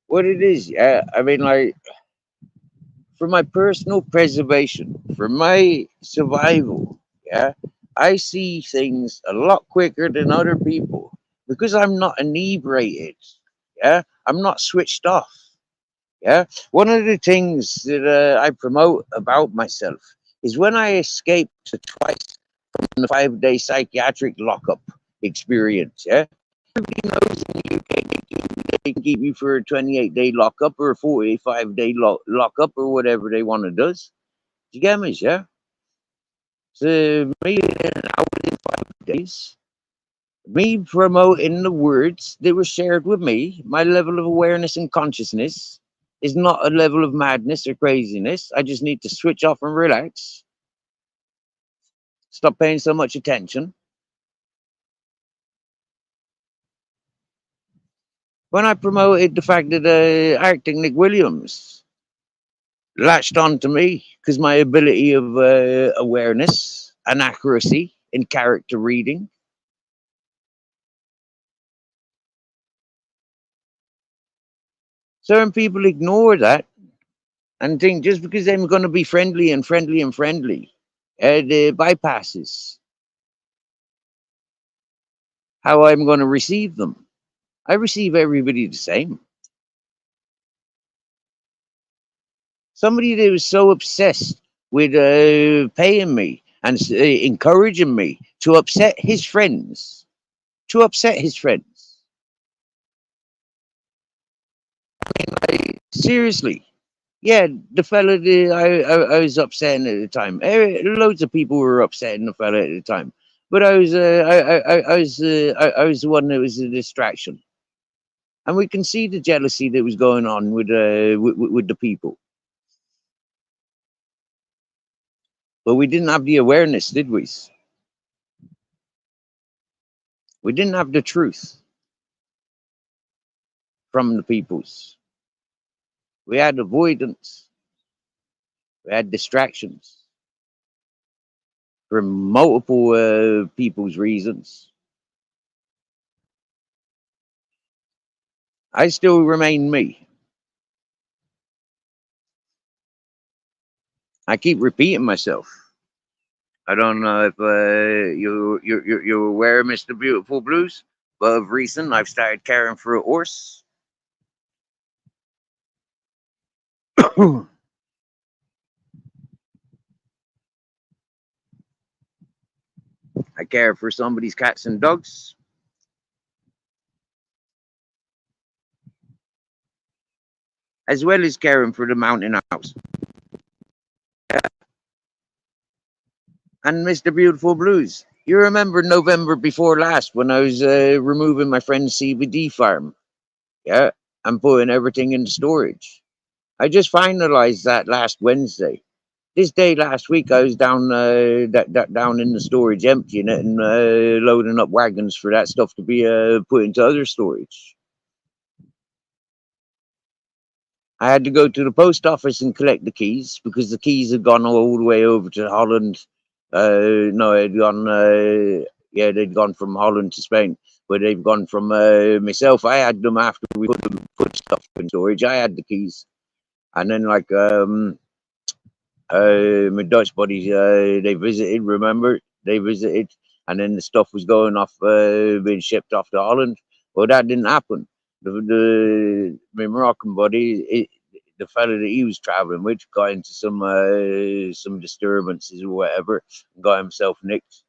What it is? Yeah, I mean, like, for my personal preservation, for my survival, yeah, I see things a lot quicker than other people because I'm not inebriated. Yeah, I'm not switched off. Yeah, one of the things that I promote about myself is when I escaped twice from the 5-day psychiatric lockup experience. Yeah, everybody knows in the UK they can keep you for a 28-day lockup or a 45-day lockup or whatever they want to do. You get me, yeah? So me out within 5 days, me promoting the words that were shared with me, my level of awareness and consciousness is not a level of madness or craziness. I just need to switch off and relax, stop paying so much attention. When I promoted the fact that acting Nick Williams latched on to me because my ability of awareness and accuracy in character reading. Certain people ignore that and think just because I'm going to be friendly and friendly and friendly, it bypasses how I'm going to receive them. I receive everybody the same. Somebody that was so obsessed with paying me and encouraging me to upset his friends, to upset his friends. Seriously. Yeah, the fella that I was upsetting at the time. Loads of people were upsetting the fella at the time, but I was the one that was a distraction, and we can see the jealousy that was going on with the people, but we didn't have the awareness, did we? We didn't have the truth from the peoples. We had avoidance. We had distractions for multiple people's reasons. I still remain me. I keep repeating myself. I don't know if you're aware, Mr. Beautiful Blues, but of recent I've started caring for a horse. I care for somebody's cats and dogs, as well as caring for the mountain house. And Mr. Beautiful Blues, you remember November before last when I was removing my friend's CBD farm, yeah, and putting everything into storage. I just finalized that last Wednesday. This day last week, I was down down in the storage, emptying it and loading up wagons for that stuff to be put into other storage. I had to go to the post office and collect the keys because the keys had gone all the way over to Holland. No, they'd gone. Yeah, they'd gone from Holland to Spain, but they've gone from myself. I had them after we put stuff in storage. I had the keys, and then like my Dutch buddies, they visited. Remember, they visited, and then the stuff was going off, being shipped off to Holland. Well, that didn't happen. My Moroccan buddy, the fella that he was traveling with, got into some disturbances or whatever, and got himself nicked.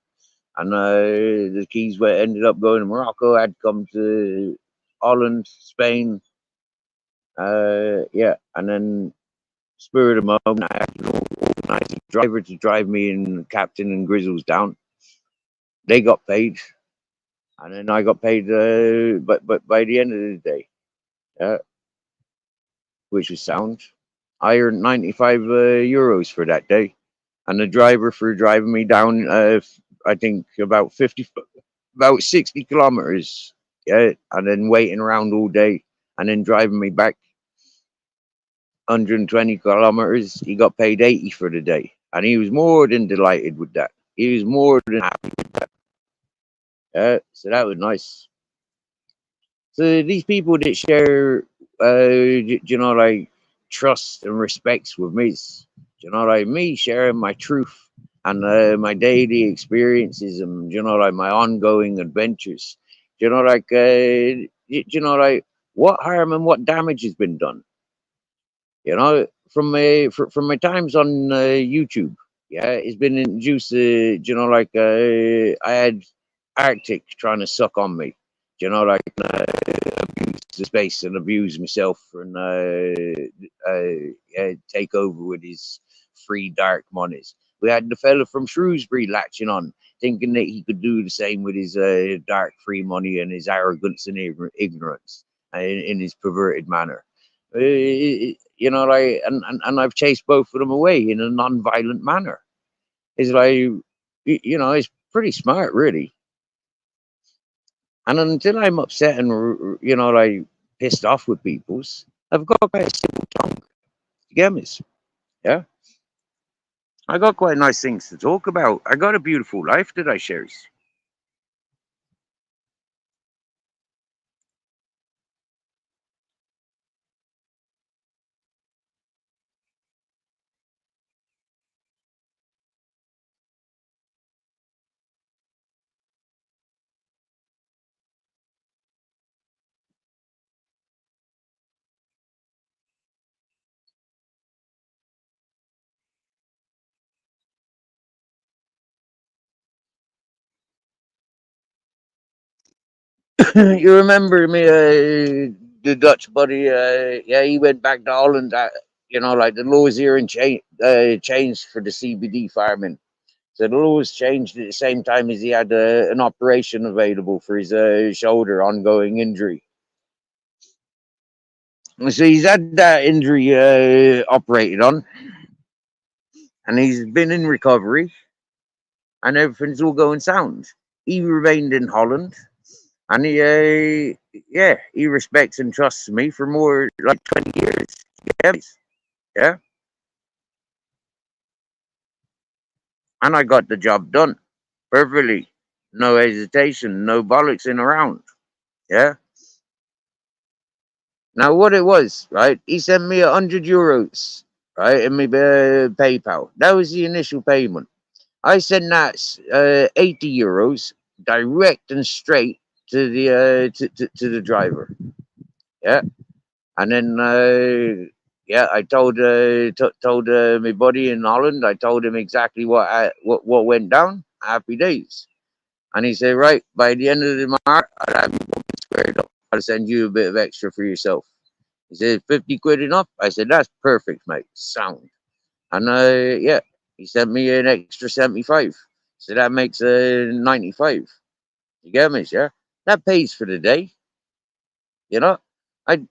And the keys were ended up going to Morocco. Had come to Holland, Spain. Yeah, and then spirit of the moment, I had to organize a driver to drive me and Captain and Grizzles down. They got paid, and then I got paid. But by the end of the day, uh, which was sound, I earned 95 euros for that day, and the driver for driving me down, I think about 50, about 60 kilometers, yeah, and then waiting around all day, and then driving me back 120 kilometers. He got paid 80 for the day, and he was more than delighted with that. He was more than happy with that. So that was nice. So these people that share, you know, like trust and respects with me, you know, like me sharing my truth and my daily experiences and you know, like my ongoing adventures. You know, like you know, like what harm and what damage has been done. You know, from my times on YouTube, yeah, it's been induced. You know, like I had Arctic trying to suck on me. You know, like abuse the space and abuse myself and yeah, take over with his free dark monies. We had the fella from Shrewsbury latching on, thinking that he could do the same with his dark free money and his arrogance and ignorance in his perverted manner. You know, like, and I've chased both of them away in a non-violent manner. It's like, you know, it's pretty smart, really. And until I'm upset and, you know, like pissed off with people's, I've got quite a simple tongue. You get me? Yeah, I got quite nice things to talk about. I got a beautiful life that I shares. You remember me, the Dutch buddy? Yeah, he went back to Holland. Like the laws here and changed for the CBD farming. So the laws changed at the same time as he had an operation available for his shoulder ongoing injury. So he's had that injury operated on, and he's been in recovery, and everything's all going sound. He remained in Holland, and yeah, he respects and trusts me for more like 20 years. Yeah, yeah, and I got the job done perfectly, no hesitation, no bollocksing around. Yeah. Now what it was, right? He sent me €100, right, in my PayPal. That was the initial payment. I sent that €80 direct and straight to the to the driver. Yeah, and then yeah, I told my buddy in Holland. I told him exactly what went down. Happy days. And he said, right, by the end of the month, I'll have you squared up. I'll send you a bit of extra for yourself. He said, 50 quid enough? I said, that's perfect, mate. Sound. And yeah, he sent me an extra 75. So that makes 95. You get me, yeah? That pays for the day, you know?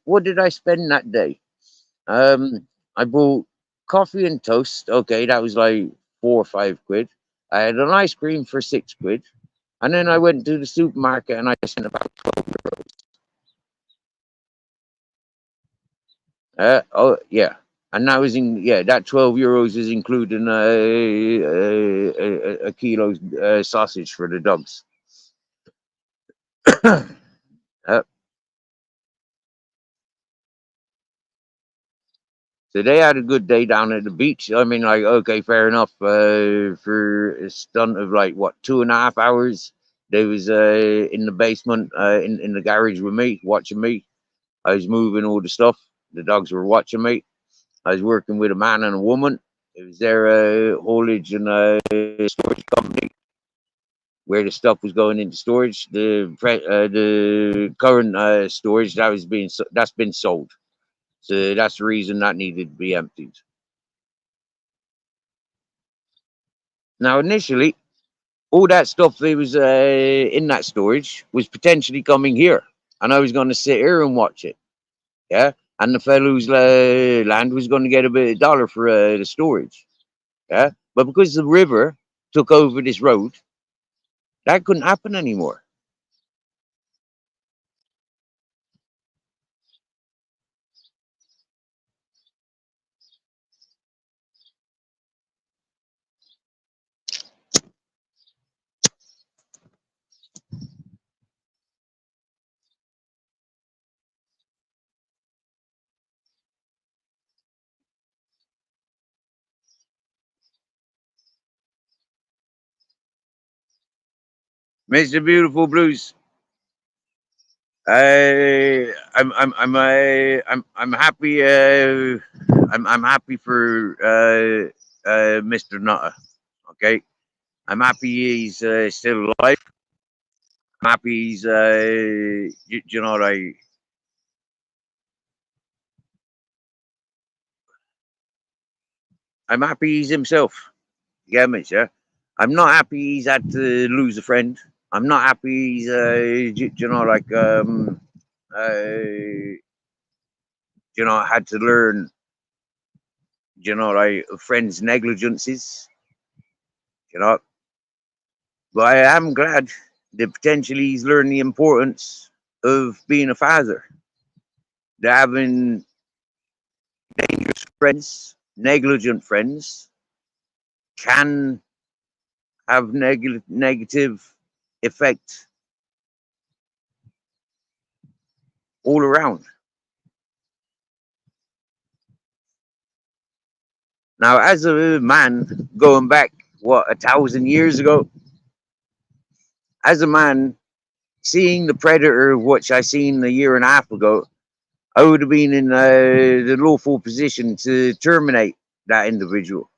What did I spend that day? I bought coffee and toast. Okay, that was like 4 or 5 quid. I had an ice cream for 6 quid. And then I went to the supermarket and I spent about 12 euros. Oh yeah, and that was in yeah that €12 is including a kilo sausage for the dogs. uh, so they had a good day down at the beach. I mean, like okay, fair enough. For a stunt of like what 2.5 hours, they was in the basement in the garage with me watching me. I was moving all the stuff. The dogs were watching me. I was working with a man and a woman. It was their haulage and storage company where the stuff was going into storage. The current storage that's been sold. So that's the reason that needed to be emptied. Now initially, all that stuff that was in that storage was potentially coming here, and I was going to sit here and watch it. Yeah, and the fellow whose land was going to get a bit of dollar for the storage. Yeah, but because the river took over this road, that couldn't happen anymore. Mr. Beautiful Blues, I'm happy. I'm happy for Mr. Nutter. Okay, I'm happy he's still alive. I'm happy he's you know like I'm happy he's himself. You get me, yeah? I'm not happy he's had to lose a friend. I'm not happy he's like had to learn like friends' negligences. You know, but I am glad that potentially he's learned the importance of being a father, that having dangerous friends negligent friends can have negative effect all around. Now, as a man, going back, what, 1,000 years ago, as a man, seeing the predator, which I seen a year and a half ago, I would have been in the lawful position to terminate that individual.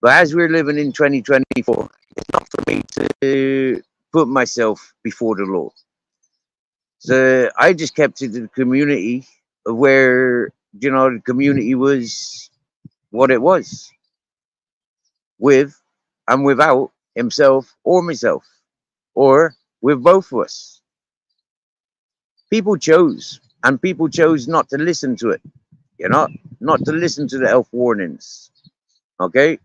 But as we're living in 2024, it's not for me to put myself before the law. So I just kept it to the community where, the community was what it was, with and without himself or myself, or with both of us. People chose, and people chose not to listen to it, you know, not to listen to the health warnings. Okay?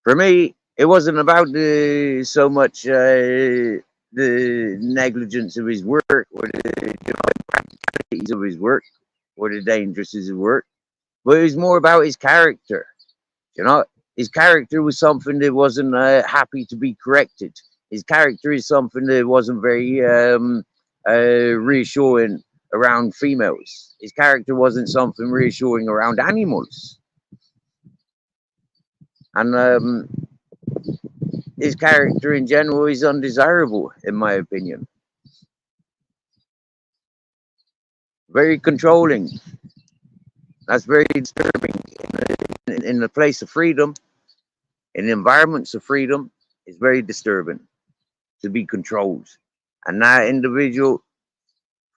For me, it wasn't about so much the negligence of his work, or the impracticalities of his work, or the dangers of his work, but it was more about his character. You know, his character was something that wasn't happy to be corrected. His character is something that wasn't very reassuring around females. His character wasn't something reassuring around animals, and his character in general is undesirable, in my opinion. Very controlling. That's very disturbing. In the place of freedom, in environments of freedom, it's very disturbing to be controlled. And that individual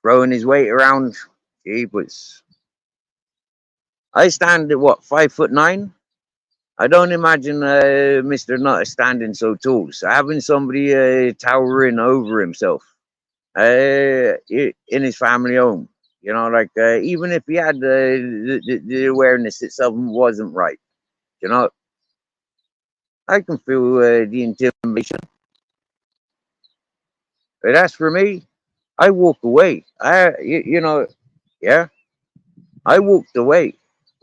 throwing his weight around, jeepers. I stand at what, 5'9"? I don't imagine Mr. Nutter standing so tall. So having somebody towering over himself in his family home, like even if he had the awareness that something wasn't right, you know, I can feel the intimidation. But as for me, I walk away. Yeah, I walked away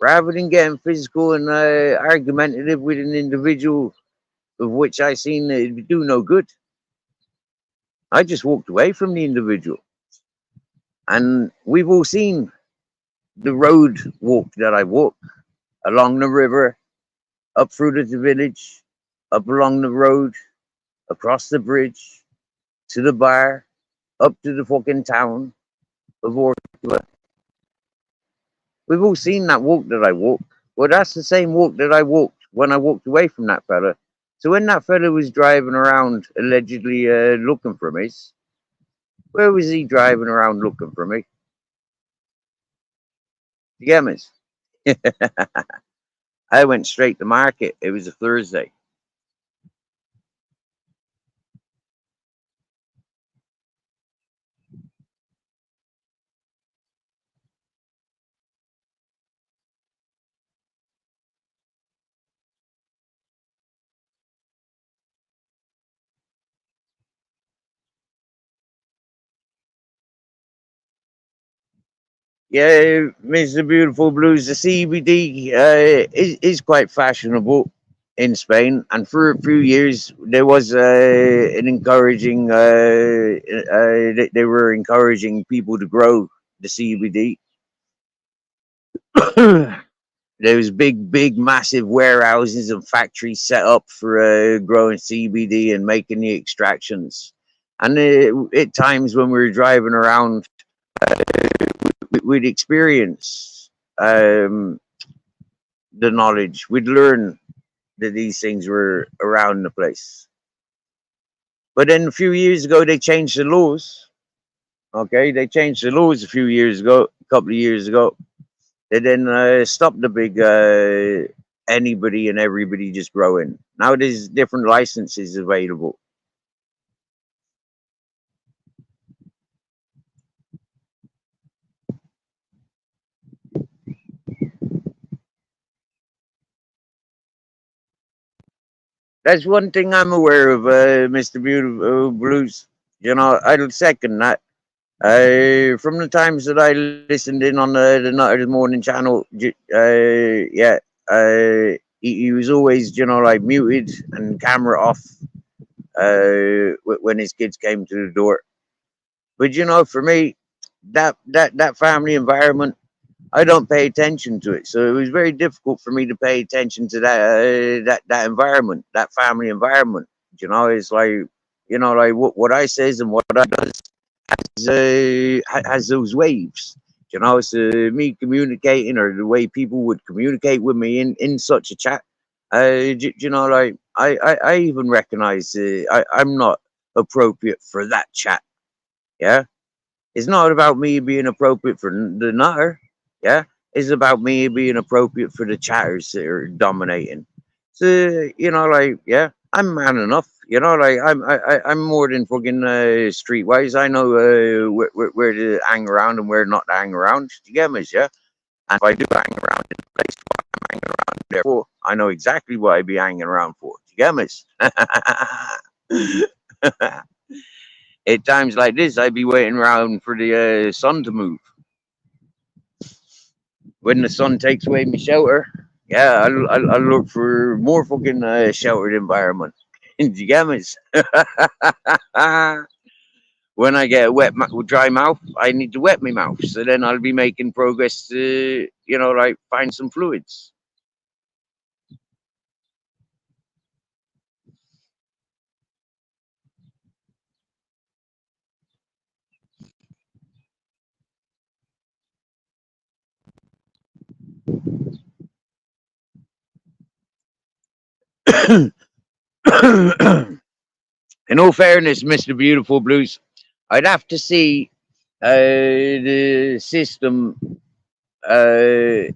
rather than getting physical and argumentative with an individual of which I seen it do no good. I just walked away from the individual. And we've all seen the road walk that I walk along the river, up through the village, up along the road, across the bridge, to the bar, up to the fucking town of Orkla. We've all seen that walk that I walk. Well, that's the same walk that I walked when I walked away from that fella. So when that fella was driving around allegedly looking for me, where was he driving around looking for me? You get me? I went straight to market. It was a Thursday. Yeah, Mr. Beautiful Blues, the CBD is quite fashionable in Spain, and for a few years there was an encouraging. They were encouraging people to grow the CBD. There was big, massive warehouses and factories set up for growing CBD and making the extractions. And at times when we were driving around, we'd experience the knowledge. We'd learn that these things were around the place. But then a few years ago, they changed the laws. Okay, they changed the laws a few years ago, a couple of years ago. They then stopped the big anybody and everybody just growing. Now there's different licenses available. That's one thing I'm aware of, Mr. Beautiful Blues. I'll second that. From the times that I listened in on the Night of the Morning channel, yeah, he was always, like muted and camera off when his kids came to the door. But for me, that family environment, I don't pay attention to it. So it was very difficult for me to pay attention to that environment, that family environment. It's like like what I says and what I does has those waves. It's me communicating or the way people would communicate with me in such a chat. Like I even recognize I'm not appropriate for that chat. Yeah, it's not about me being appropriate for the nutter. Yeah, it's about me being appropriate for the chatters that are dominating. So like I'm man enough. Like I'm more than fucking streetwise. I know where to hang around and where not to hang around. You get me? Yeah. And if I do hang around in a place I'm hanging around there for, I know exactly what I'd be hanging around for. You get me? At times like this, I'd be waiting around for the sun to move. When the sun takes away my shelter, yeah, I'll look for more fucking sheltered environment. You get me? When I get a dry mouth, I need to wet my mouth. So then I'll be making progress to, like find some fluids. In all fairness, Mr. Beautiful Blues, I'd have to see the system, but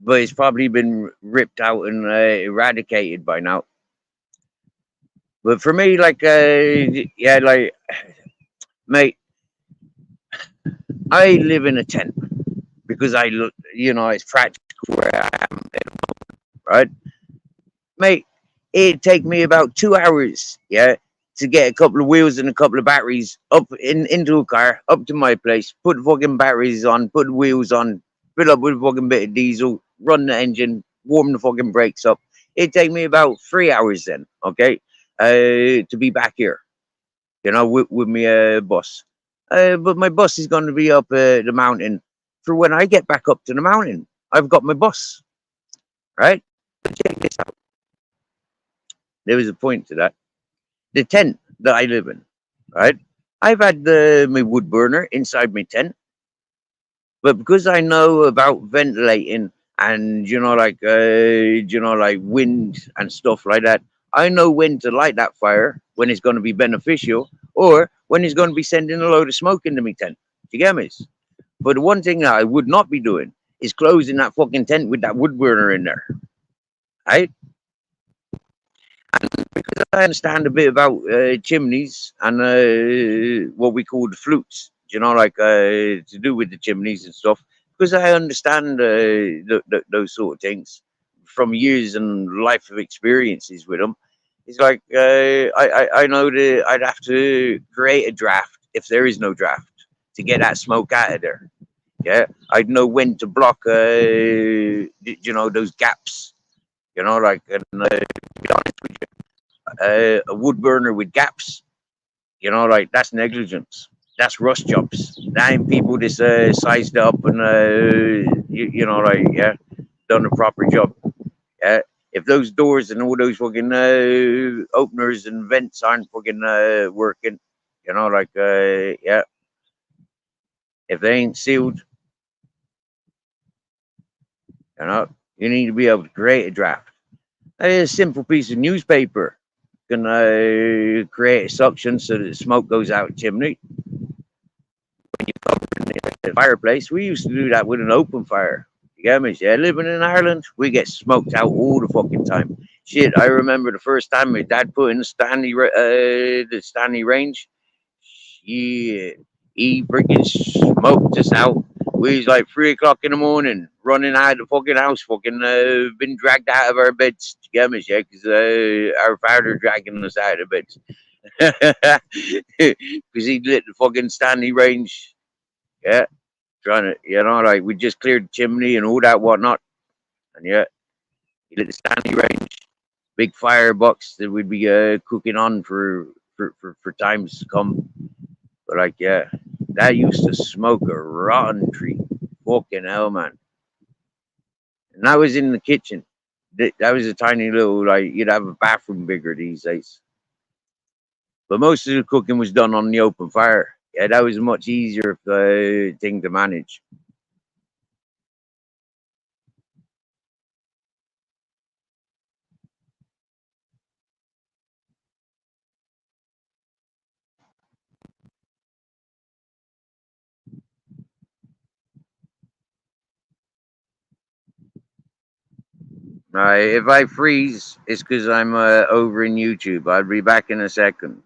it's probably been ripped out and eradicated by now. But for me, like, yeah, like, mate, I live in a tent because I look, it's practical where I am, right? Mate, it'd take me about 2 hours, yeah, to get a couple of wheels and a couple of batteries up into a car, up to my place, put the fucking batteries on, put the wheels on, fill up with a fucking bit of diesel, run the engine, warm the fucking brakes up. It'd take me about 3 hours then, okay, to be back here, with my bus. But my bus is going to be up the mountain. For when I get back up to the mountain, I've got my bus, right? But check this out. There was a point to that. The tent that I live in, right? I've had my wood burner inside my tent, but because I know about ventilating and like wind and stuff like that, I know when to light that fire, when it's going to be beneficial, or when it's going to be sending a load of smoke into my tent. Do you get me? But the one thing that I would not be doing is closing that fucking tent with that wood burner in there, right? Because I understand a bit about chimneys and what we call the flutes, like to do with the chimneys and stuff. Because I understand those sort of things from years and life of experiences with them. It's like I know that I'd have to create a draft if there is no draft to get that smoke out of there. Yeah, I'd know when to block, those gaps. Like, and, to be honest with you, a wood burner with gaps, like that's negligence. That's rust jobs. That ain't people just sized up and like done a proper job. Yeah. If those doors and all those fucking openers and vents aren't fucking working, like if they ain't sealed, you need to be able to create a draft. A simple piece of newspaper can create a suction so that the smoke goes out the chimney. When you cover the fireplace, we used to do that with an open fire. You get me? Yeah, living in Ireland, we get smoked out all the fucking time. Shit, I remember the first time my dad put in the Stanley range. Shit, he freaking smoked us out. We was like 3 o'clock in the morning, running out of the fucking house, fucking been dragged out of our beds. You get me? Yeah, because our father dragging us out of beds because he lit the fucking Stanley range. Yeah, trying to, like we just cleared the chimney and all that whatnot. And yeah, you lit the Stanley range, big firebox that we'd be cooking on for times to come. But like, yeah, that used to smoke a rotten tree. Fucking hell, man. And that was in the kitchen. That was a tiny little, like, you'd have a bathroom bigger these days. But most of the cooking was done on the open fire. Yeah, that was a much easier thing to manage. If I freeze, it's because I'm over in YouTube. I'll be back in a second.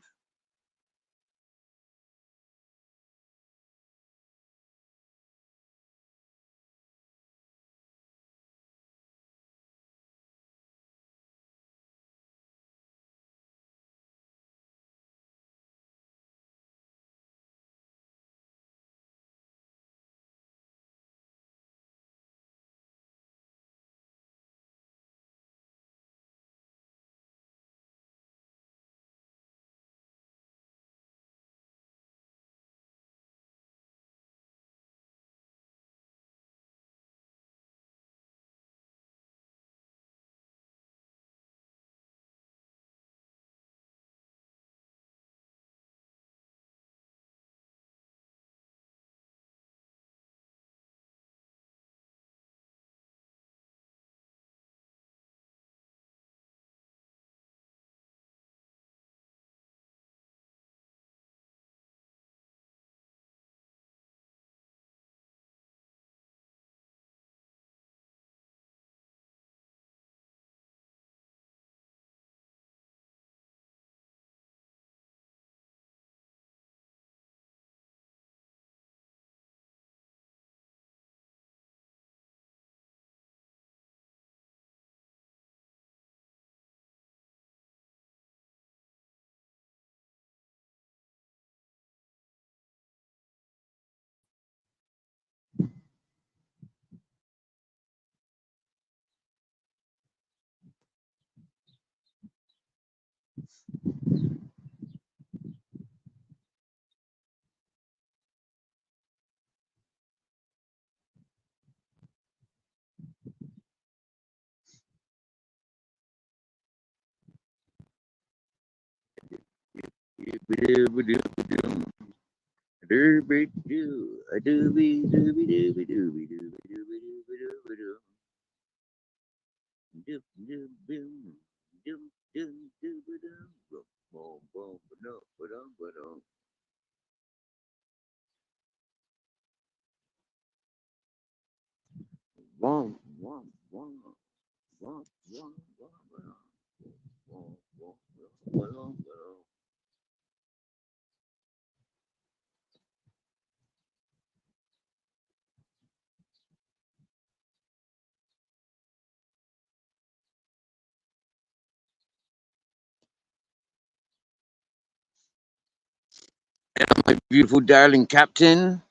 My beautiful darling captain.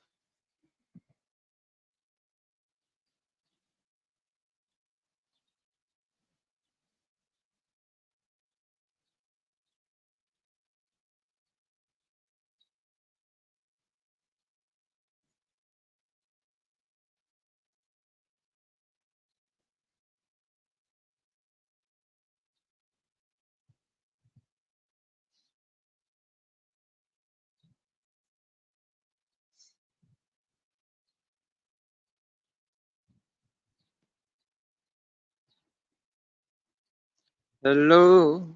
Hello,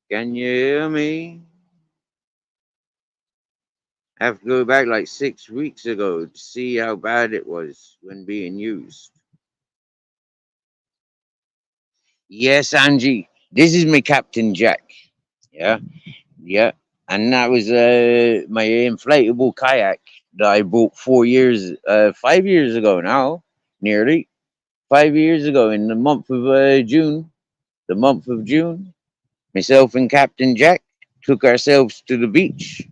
can you hear me? I have to go back like 6 weeks ago to see how bad it was when being used. Yes, Angie, this is my Captain Jack. Yeah, yeah. And that was my inflatable kayak that I bought 4 years, 5 years ago now, nearly 5 years ago in the month of June. The month of June, myself and Captain Jack took ourselves to the beach,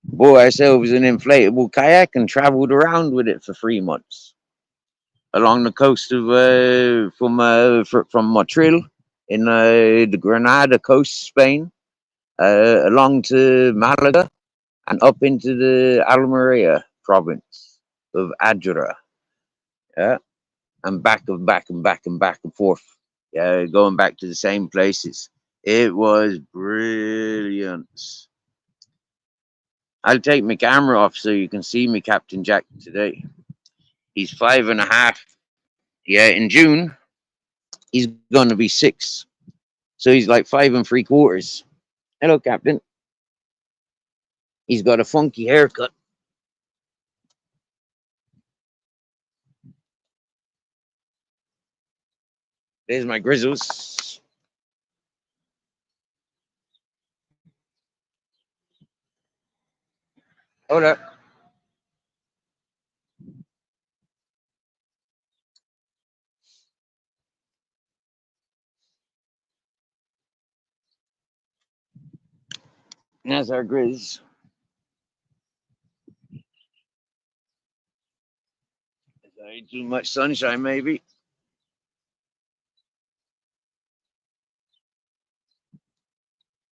bought ourselves an inflatable kayak, and traveled around with it for 3 months. along the coast of from Motril in the Granada coast, Spain, along to Malaga and up into the Almeria province of Adra. Yeah, and back and forth. Yeah, going back to the same places. It was brilliant. I'll take my camera off so you can see me, Captain Jack, today. He's 5.5. Yeah, in June he's going to be 6. So he's like 5 3/4. Hello, Captain. He's got a funky haircut. There's my grizzles. Hold up. That's our grizz. Too much sunshine, maybe.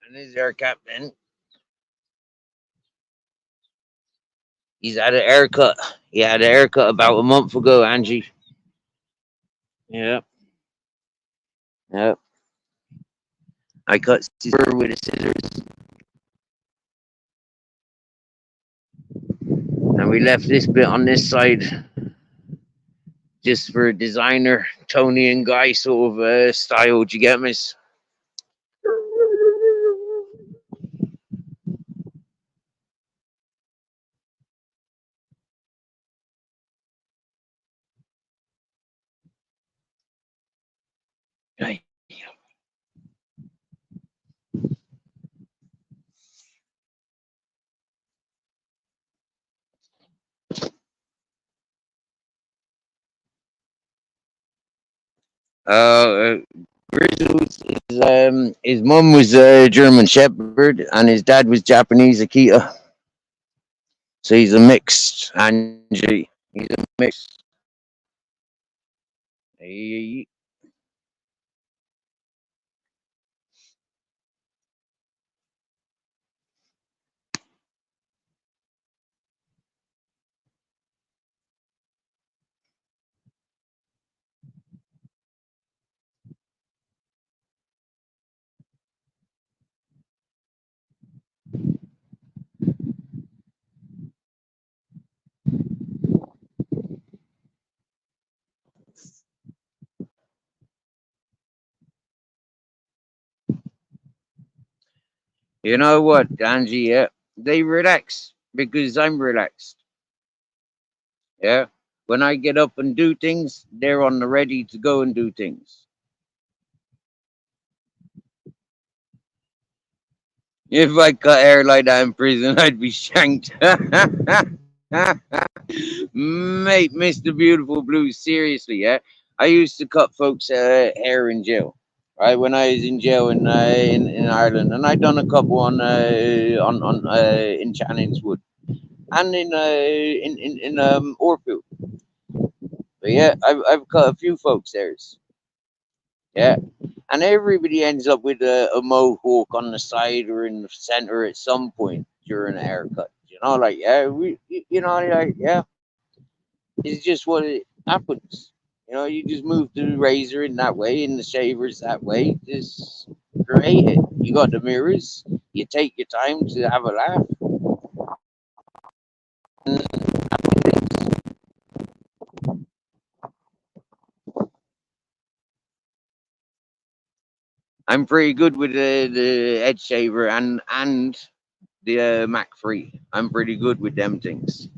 And there's our captain. He's had a haircut. He had a haircut about a month ago, Angie. Yeah, yeah. I cut his fur with a scissors, and we left this bit on this side just for designer Tony and Guy sort of style. Do you get me? Right. Uh, Grizzles, his mum was a German Shepherd and his dad was Japanese Akita. So he's a mixed, Angie. He's a mixed. He- you know what, Angie? Yeah, they relax because I'm relaxed. Yeah, when I get up and do things, they're on the ready to go and do things. If I cut hair like that in prison, I'd be shanked. Mate, Mr. Beautiful Blue, seriously, yeah. I used to cut folks' hair in jail, right? When I was in jail in Ireland, and I done a couple in Channings Wood and in Orfield. But yeah, I've cut a few folks' hairs, yeah. And everybody ends up with a mohawk on the side or in the center at some point during a haircut. You know, like yeah, you know, like yeah, it's just what it happens. You know, you just move the razor in that way and the shavers that way. Just create it. You got the mirrors. You take your time to have a laugh. I'm pretty good with the edge shaver and the Mac 3. I'm pretty good with them things.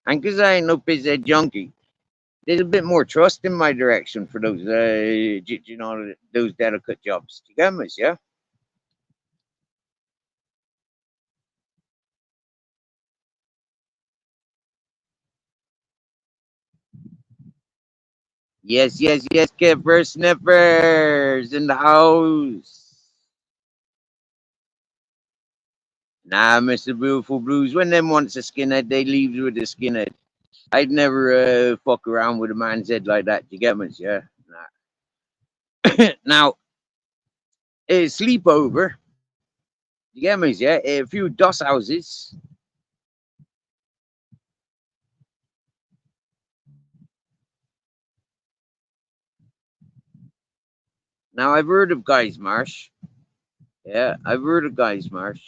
And because I ain't no pisshead junkie, there's a bit more trust in my direction for those, you know, those delicate jobs. You get me, yeah? Yes, yes, yes, Kipper Snippers in the house. Nah, Mr. Beautiful Blues. When them wants a skinhead, they leaves with a skinhead. I'd never fuck around with a man's head like that. You get me? Yeah. Nah. Now, a sleepover. You get me? Yeah. A few doss houses. Now, I've heard of Guys Marsh. Yeah, I've heard of Guys Marsh.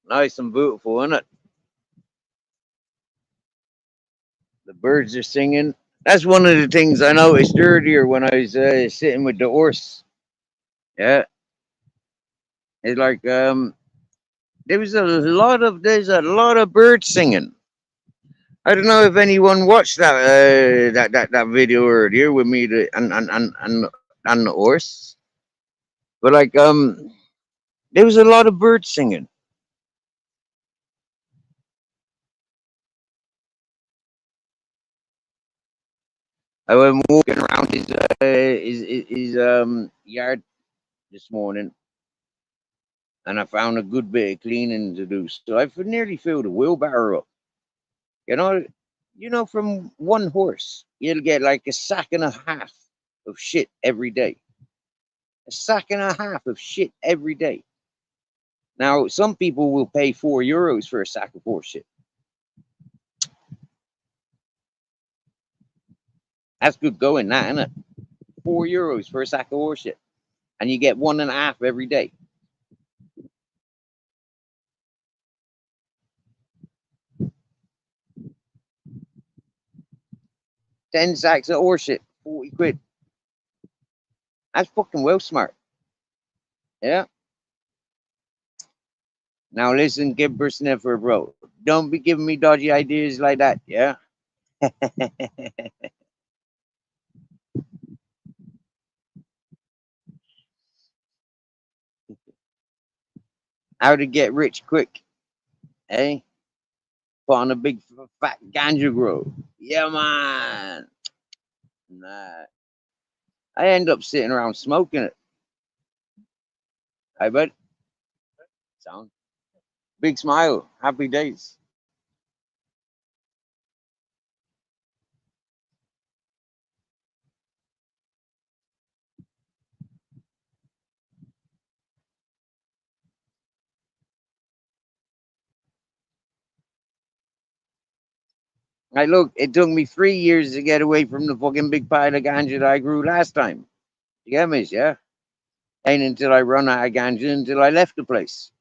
Nice and beautiful, isn't it? The birds are singing. That's one of the things I noticed earlier when I was sitting with the horse. Yeah, it's like there's a lot of birds singing. I don't know if anyone watched that video earlier with me and the horse, but like there was a lot of birds singing. I went walking around his yard this morning, and I found a good bit of cleaning to do. So I've nearly filled a wheelbarrow up. You know, from one horse, you'll get like a sack and a half of shit every day. A sack and a half of shit every day. Now, some people will pay €4 for a sack of horse shit. That's good going, that, isn't it? €4 for a sack of horse shit. And you get one and a half every day. 10 sacks of horse shit, 40 quid. That's fucking well smart. Yeah. Now listen, Gibber Sniffer, bro. Don't be giving me dodgy ideas like that, yeah? How to get rich quick, eh? Put on a big fat ganja grow. Yeah, man. Nah. I end up sitting around smoking it. I bet. Sound. Big smile. Happy days. I look, it took me 3 years to get away from the fucking big pile of ganja that I grew last time. You get me? Yeah? Ain't until I run out of ganja until I left the place.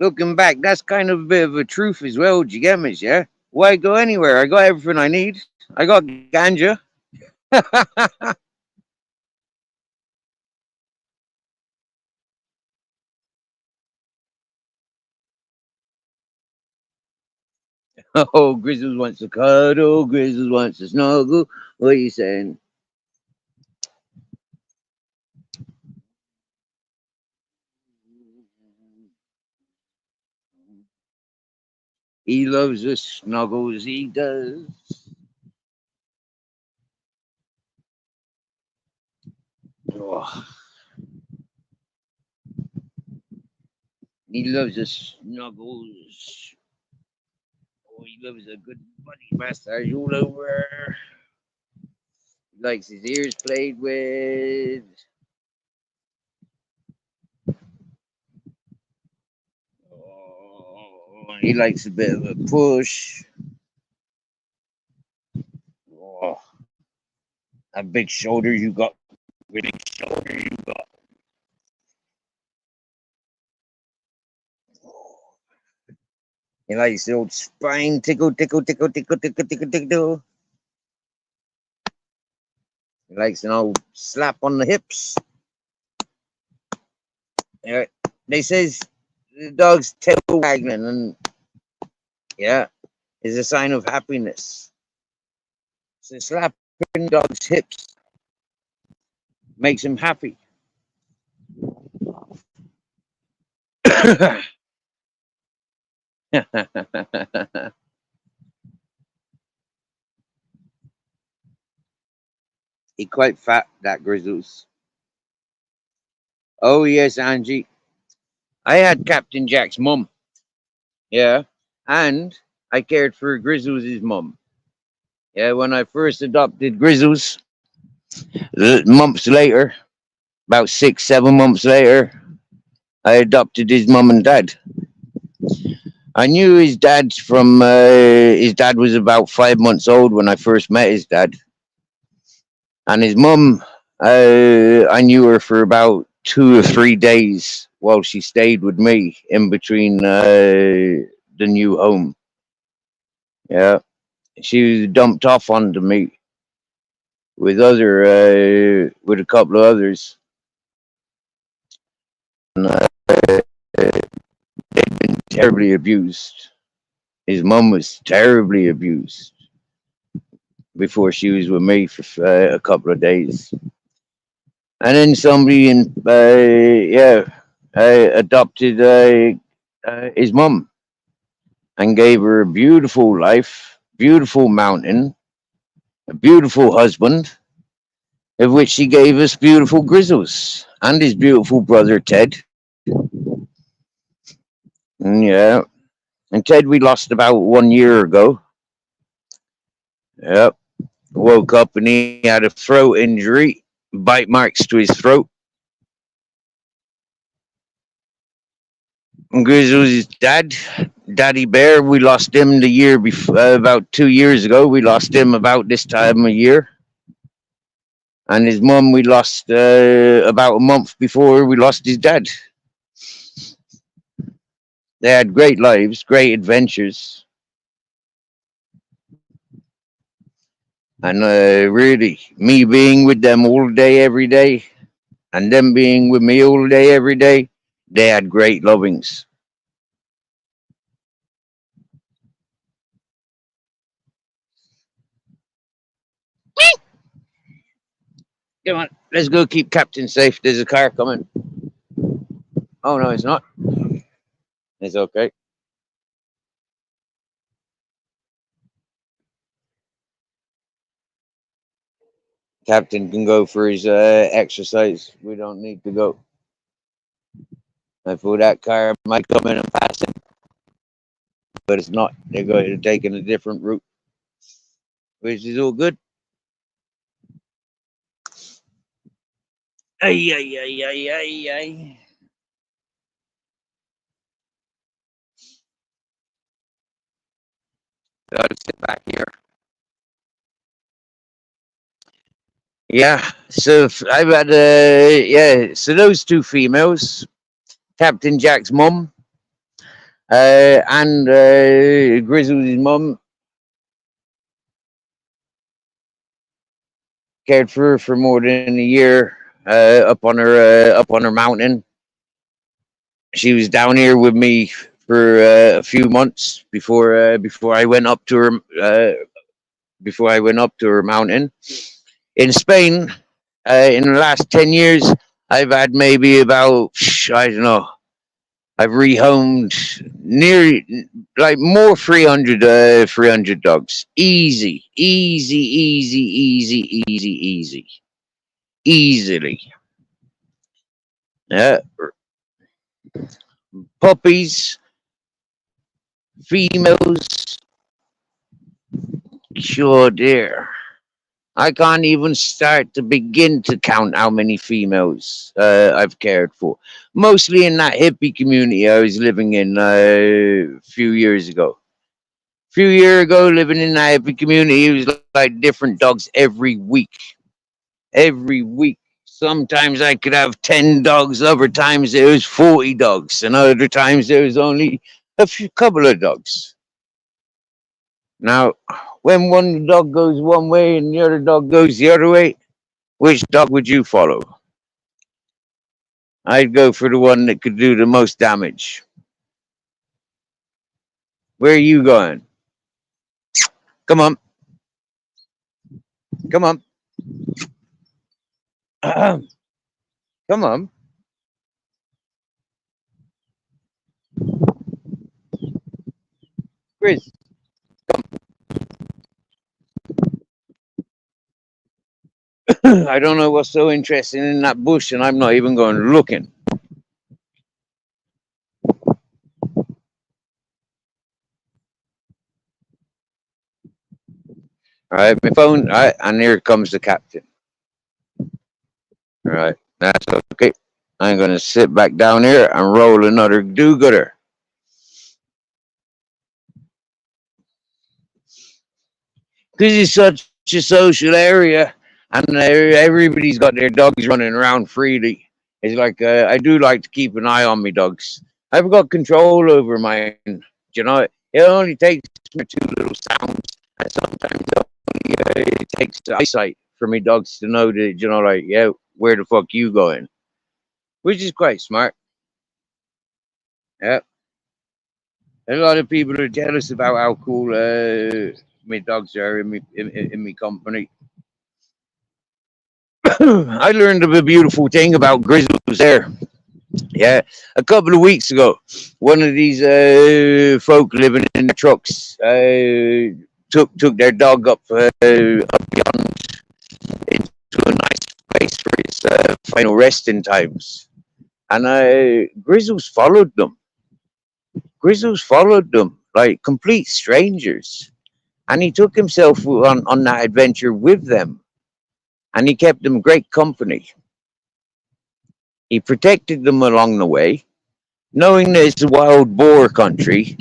Looking back, that's kind of a bit of a truth as well. Do you get me? Yeah? Why go anywhere? I got everything I need. I got ganja. Oh, Grizzles wants to cuddle. Grizzles wants to snuggle. What are you saying? He loves the snuggles. He does. Oh, he loves the snuggles. Oh, he loves a good buddy massage all over. He likes his ears played with. Oh, he likes a bit of a push. Oh, a big shoulder you got. Really shoulder you got. He likes the old spine tickle, tickle, tickle, tickle, tickle, tickle, tickle. He likes an old slap on the hips. Yeah, they says the dog's tail wagging, and yeah, is a sign of happiness. So slapping dog's hips makes him happy. He quite fat, that Grizzles. Oh yes, Angie. I had Captain Jack's mum. Yeah, and I cared for Grizzles' mum. Yeah, when I first adopted Grizzles, months later, about 6, 7 months later, I adopted his mum and dad. I knew his dad from his dad was about 5 months old when I first met his dad, and his mum. I knew her for about 2 or 3 days while she stayed with me in between the new home. Yeah, she was dumped off onto me with a couple of others, and they'd been terribly abused. His mum was terribly abused before she was with me for a couple of days. And then somebody in yeah adopted his mum and gave her a beautiful life, beautiful mountain, a beautiful husband, of which he gave us beautiful Grizzles and his beautiful brother Ted. Yeah, and Ted we lost about 1 year ago. Yep, woke up and he had a throat injury, bite marks to his throat. Grizzly's dad, Daddy Bear, we lost him the year before, about 2 years ago. We lost him about this time of year. And his mum, we lost about a month before we lost his dad. They had great lives, great adventures. And really, me being with them all day, every day, and them being with me all day, every day, they had great lovings. Come on, let's go keep Captain safe. There's a car coming. Oh, no, it's not. It's okay. Captain can go for his exercise. We don't need to go. I thought that car might come in and pass him, but it's not. They're taking a different route, which is all good. Ay, ay, ay, ay, ay, ay. I'll sit back here. Yeah, so I've had, yeah, so those two females, Captain Jack's mum and Grizzly's mum, cared for her for more than a year up on her mountain. She was down here with me for a few months before I went up to her before I went up to her mountain in Spain. In the last 10 years, I've had maybe about I don't know. I've rehomed near like more 300 dogs. Easy, easy, easy, easy, easy, easy, easily. Yeah, puppies, females. Sure, dear. I can't even start to begin to count how many females I've cared for. Mostly in that hippie community I was living in a few years ago. A few years ago, living in that hippie community, it was like different dogs every week. Every week. Sometimes I could have 10 dogs, other times there was 40 dogs, and other times there was only a few couple of dogs. Now, when one dog goes one way and the other dog goes the other way, which dog would you follow? I'd go for the one that could do the most damage. Where are you going? Come on, come on, come on. Chris, I don't know what's so interesting in that bush, and I'm not even going looking. All right, my phone. All right, and here comes the captain. All right, that's okay. I'm going to sit back down here and roll another do-gooder. Because it's such a social area, and everybody's got their dogs running around freely. It's like I do like to keep an eye on my dogs. I've got control over mine. You know, it only takes me two little sounds, and sometimes it takes eyesight for me dogs to know that like yeah, where the fuck you going, which is quite smart. Yeah, a lot of people are jealous about how cool my dogs are in my company. I learned of a beautiful thing about grizzlies there. Yeah, a couple of weeks ago, one of these folk living in the trucks took their dog up beyond into a nice place for his final resting times, and grizzlies followed them. Grizzlies followed them like complete strangers, and he took himself on that adventure with them, and he kept them great company. He protected them along the way, knowing that it's a wild boar country.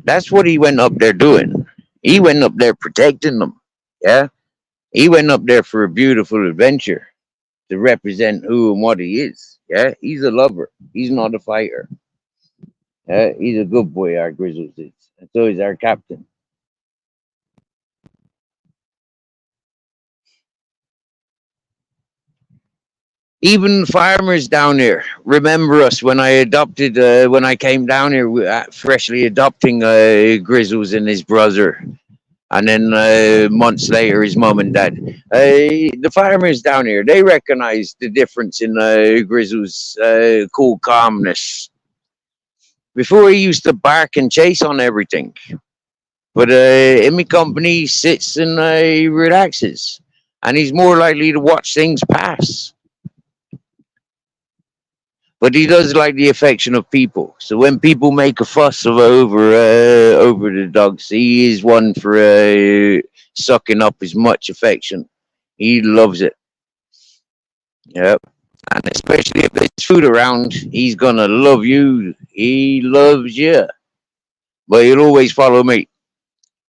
That's what he went up there doing. He went up there protecting them. Yeah. He went up there for a beautiful adventure to represent who and what he is. Yeah. He's a lover. He's not a fighter. Yeah. He's a good boy, our Grizzlies is. And so is our captain. Even farmers down here remember us when I came down here, freshly adopting Grizzles and his brother, and then months later his mom and dad. The farmers down here, they recognize the difference in Grizzle's cool calmness. Before he used to bark and chase on everything, but in my company he sits and he relaxes, and he's more likely to watch things pass. But he does like the affection of people. So when people make a fuss over the dogs, he is one for sucking up as much affection. He loves it. Yep. And especially if there's food around, he's gonna love you. He loves you, but he'll always follow me.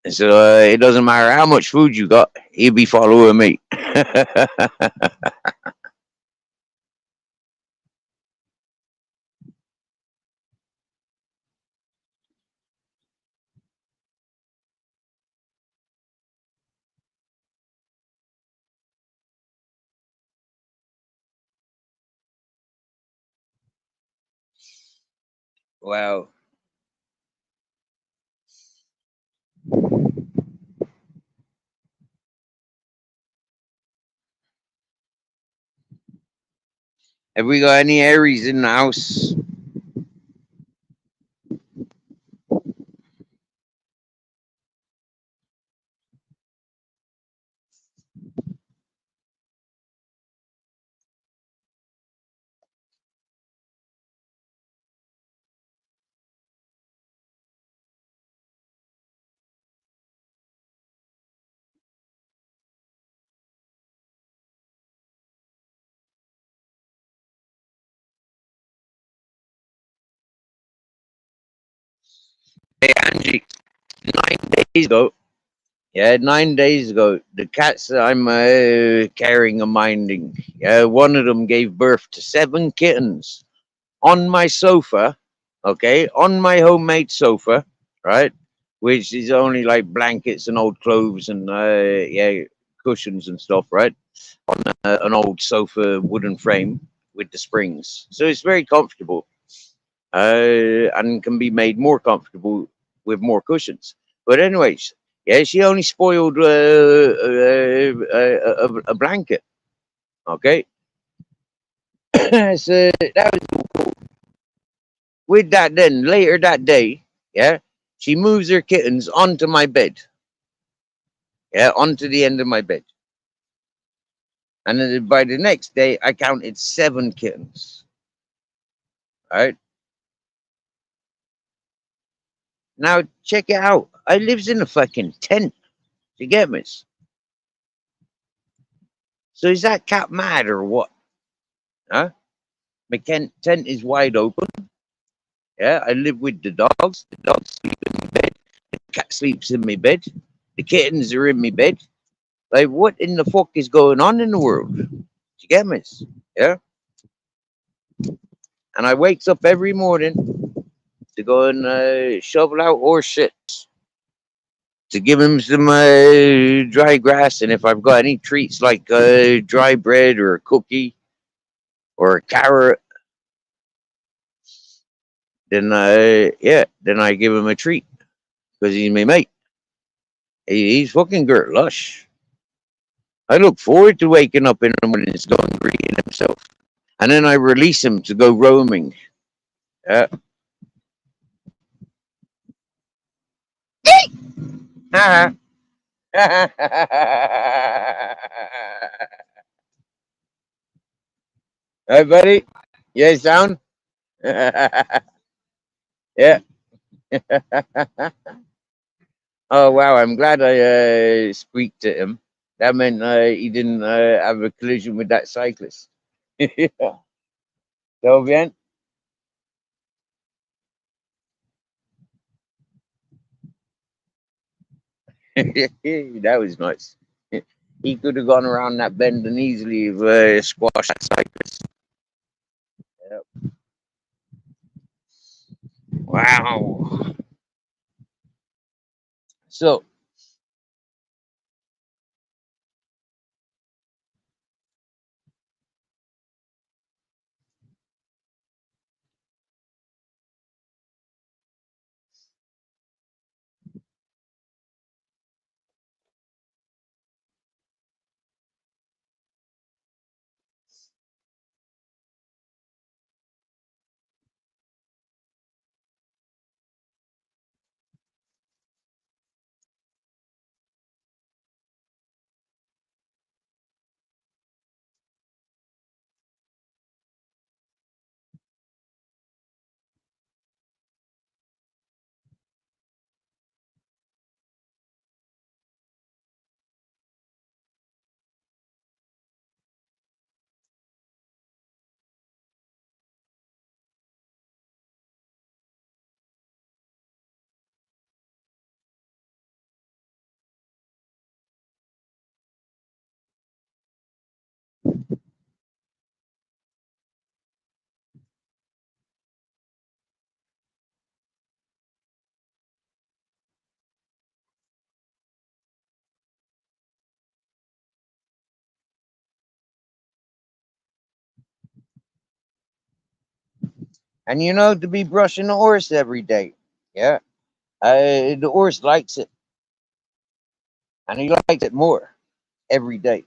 So it doesn't matter how much food you got, he'll be following me. Wow. Have we got any Aries in the house? Hey Angie, 9 days ago. Yeah, 9 days ago, the cats that I'm carrying and minding, one of them gave birth to seven kittens on my sofa, okay, on my homemade sofa, right, which is only like blankets and old clothes and yeah, cushions and stuff, right, on an old sofa wooden frame. with the springs, so it's very comfortable, and can be made more comfortable with more cushions. But anyways, yeah, she only spoiled a blanket. Okay, so that was with that. Then later that day, yeah, she moves her kittens onto my bed, yeah, onto the end of my bed, and then by the next day, I counted 7 kittens. Right now, check it out. I lives in a fucking tent. You get me? So is that cat mad or what? Huh? My tent is wide open. Yeah, I live with the dogs. The dogs sleep in my bed. The cat sleeps in my bed. The kittens are in my bed. Like, what in the fuck is going on in the world? You get me? Yeah. And I wakes up every morning to go and shovel out horse shit, to give him some dry grass, and if I've got any treats like dry bread or a cookie or a carrot, then yeah, then I give him a treat because he's my mate. He's fucking Gert Lush. I look forward to waking up in the morning and going green himself. And then I release him to go roaming. Uh, hi, buddy. Yeah, sound? Yeah. Oh, wow. I'm glad I squeaked at him. That meant he didn't have a collision with that cyclist. Yeah. Todo bien? That was nice. He could have gone around that bend and easily squashed that cyclist. Yep. Wow. So, and you know, to be brushing the horse every day. Yeah. The horse likes it, and he likes it more every day.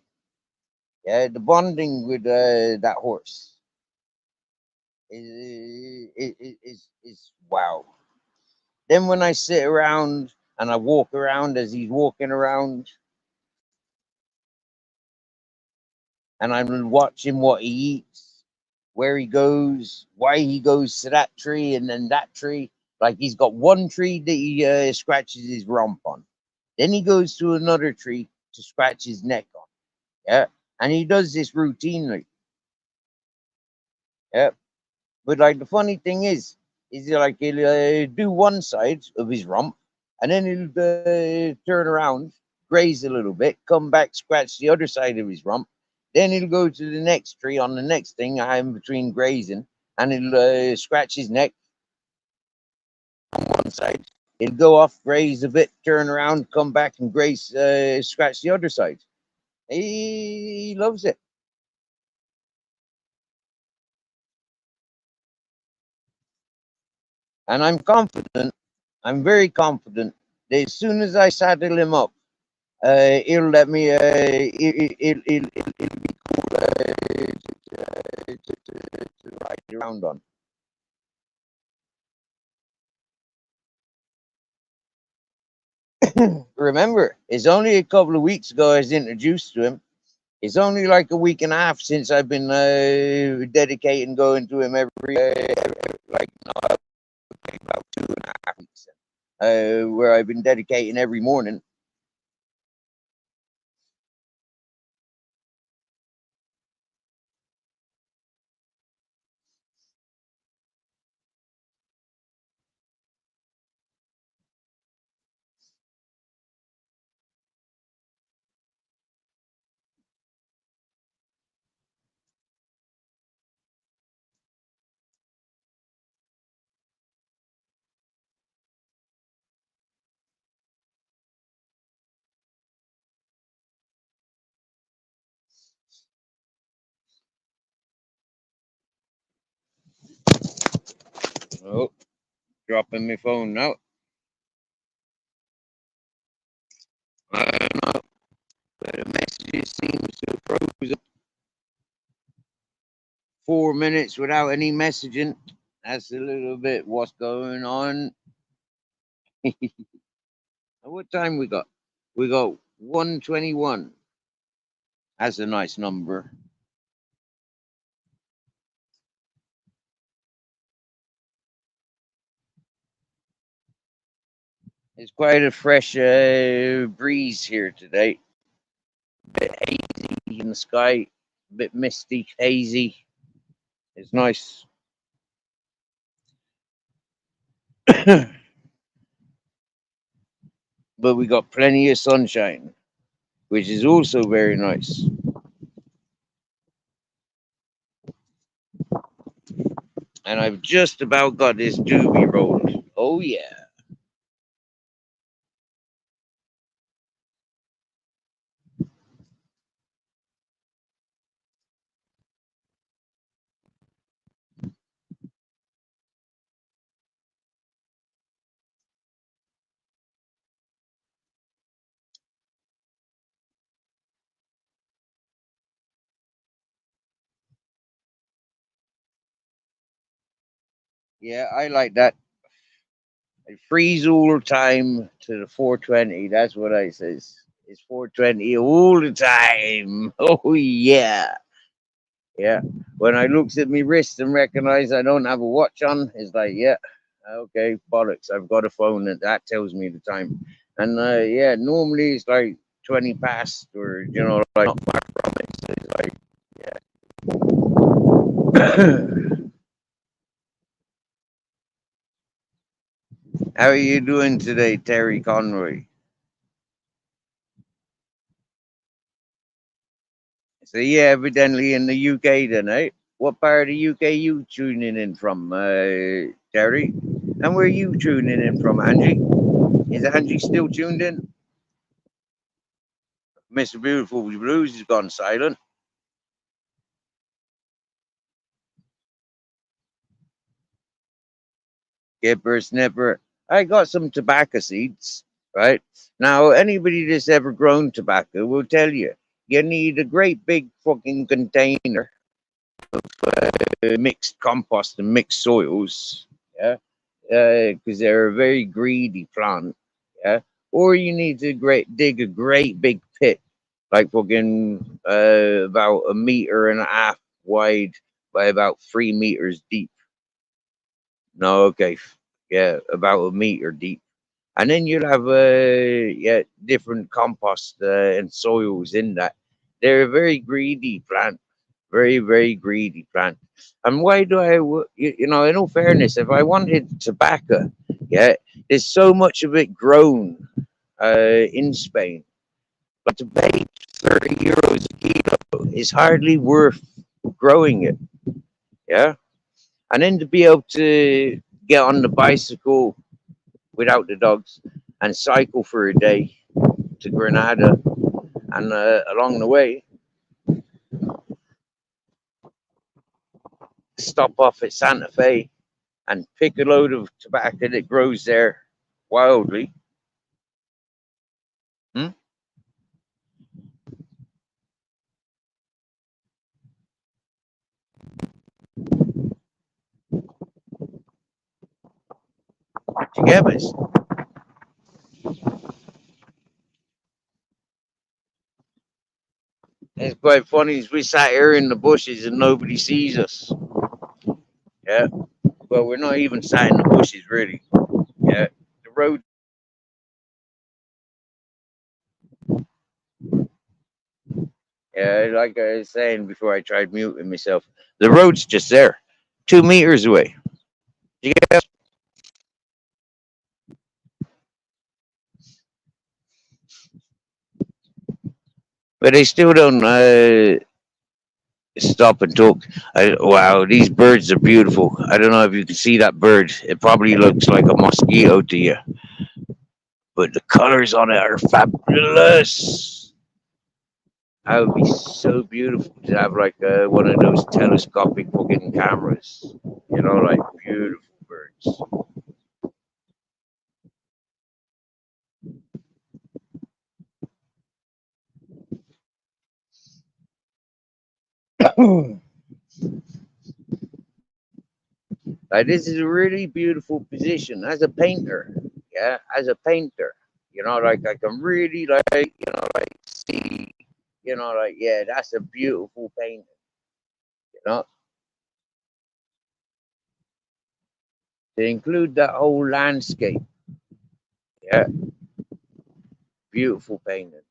Yeah. The bonding with that horse is wow. Then when I sit around and I walk around as he's walking around, and I'm watching what he eats, where he goes, why he goes to that tree and then that tree. Like he's got one tree that he scratches his rump on. Then he goes to another tree to scratch his neck on. Yeah. And he does this routinely. Yeah. But like the funny thing is like he'll do one side of his rump and then he'll turn around, graze a little bit, come back, scratch the other side of his rump. Then he'll go to the next tree on the next thing I'm between grazing and he'll scratch his neck on one side. He'll go off, graze a bit, turn around, come back and graze, scratch the other side. He loves it. And I'm confident, I'm very confident that as soon as I saddle him up, he'll let me, it'll be cool to ride around on. Remember, it's only a couple of weeks ago I was introduced to him. It's only like a week and a half since I've been dedicating going to him like no, about 2.5 weeks, where I've been dedicating every morning. Oh, dropping my phone now. I don't know, but the messages seems to have frozen 4 minutes without any messaging. That's a little bit what's going on. What time we got? We got 121. That's a nice number. It's quite a fresh breeze here today. A bit hazy in the sky, a bit misty, hazy. It's nice. But we got plenty of sunshine, which is also very nice. And I've just about got this doobie rolled. Oh yeah. Yeah, I like that. I freeze all the time to the 420. That's what I says. It's 420 all the time. Oh yeah. Yeah. When I looks at my wrist and recognize I don't have a watch on, it's like, yeah, okay, bollocks. I've got a phone that tells me the time. And yeah, normally it's like 20 past or like not far from it. So it's like, yeah. How are you doing today, Terry Conroy? So yeah, evidently in the UK then, eh? What part of the UK you tuning in from, Terry? And where you tuning in from, Angie? Is Angie still tuned in? Mr. Beautiful Blues has gone silent. Skipper, snipper. I got some tobacco seeds, right? Now, anybody that's ever grown tobacco will tell you you need a great big fucking container mixed compost and mixed soils, yeah, because they're a very greedy plant, yeah. Or you need to dig a great big pit, like fucking about 1.5 meters wide by about 3 meters deep. No, okay, yeah, about 1 meter deep, and then you'll have yeah, different compost and soils in that. They're a very greedy plant, very greedy plant. And why do in all fairness, if I wanted tobacco, yeah, there's so much of it grown in Spain. But to pay 30 euros a kilo is hardly worth growing it, yeah. And then to be able to get on the bicycle without the dogs and cycle for a day to Granada, and along the way stop off at Santa Fe and pick a load of tobacco that grows there wildly. Hmm? Together. It's quite funny. We sat here in the bushes and nobody sees us. Yeah. Well, we're not even sat in the bushes, really. Yeah. The road. Yeah, like I was saying before I tried muting myself, the road's just there, 2 meters away. You get, but they still don't stop and talk. Wow, these birds are beautiful. I don't know if you can see that bird. It probably looks like a mosquito to you, but the colors on it are fabulous. That would be so beautiful to have like one of those telescopic fucking cameras. You know, like beautiful birds. Like this is a really beautiful position as a painter. Yeah, as a painter, like I can really like see, like yeah, that's a beautiful painting. You know, to include that whole landscape. Yeah, beautiful painting.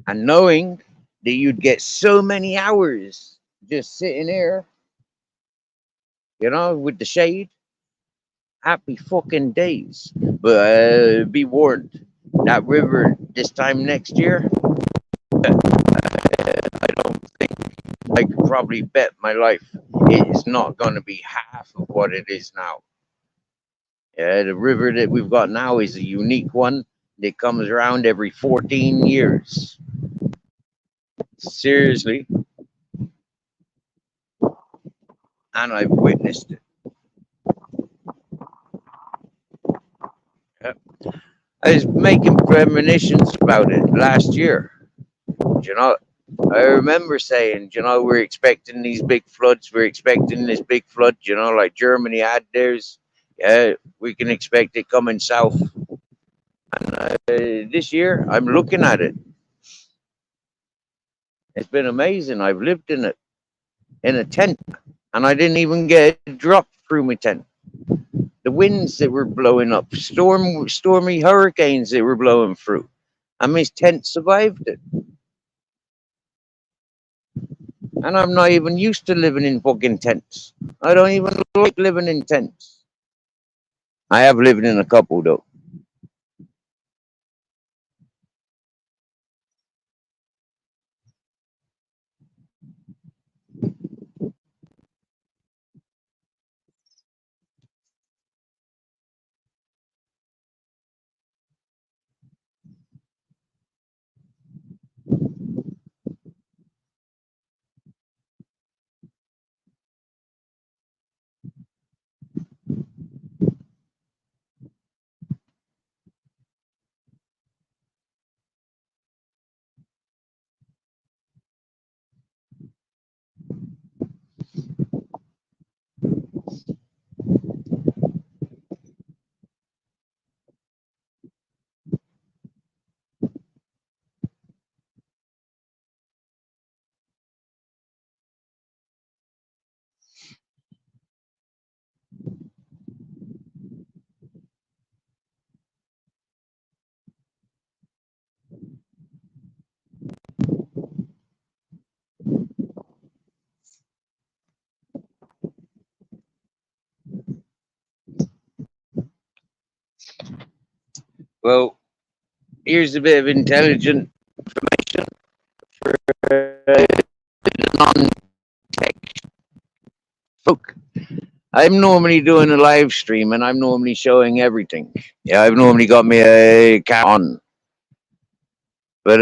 And knowing that you'd get so many hours just sitting here, with the shade, happy fucking days. But be warned, that river this time next year, I don't think I could probably bet my life it is not going to be half of what it is now. Yeah, the river that we've got now is a unique one that comes around every 14 years. Seriously, and I've witnessed it. Yeah. I was making premonitions about it last year. You know, I remember saying, we're expecting these big floods. We're expecting this big flood. Like Germany had theirs. Yeah, we can expect it coming south. And this year, I'm looking at it. It's been amazing. I've lived in a tent, and I didn't even get a drop through my tent. The winds that were blowing up, stormy hurricanes that were blowing through, and my tent survived it. And I'm not even used to living in fucking tents. I don't even like living in tents. I have lived in a couple though. Well, here's a bit of intelligent information for non-tech folk. I'm normally doing a live stream and I'm normally showing everything. Yeah, I've normally got me a cat on, but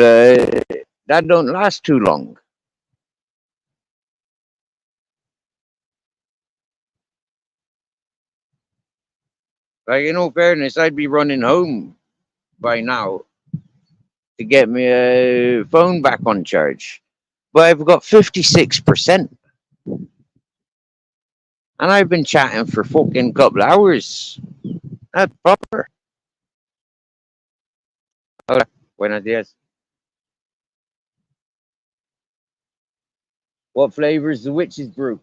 that don't last too long. Like in all fairness, I'd be running home by now to get me a phone back on charge, but I've got 56%, and I've been chatting for fucking couple hours. That's proper. Hola, buenos días. What flavor is the witch's brew?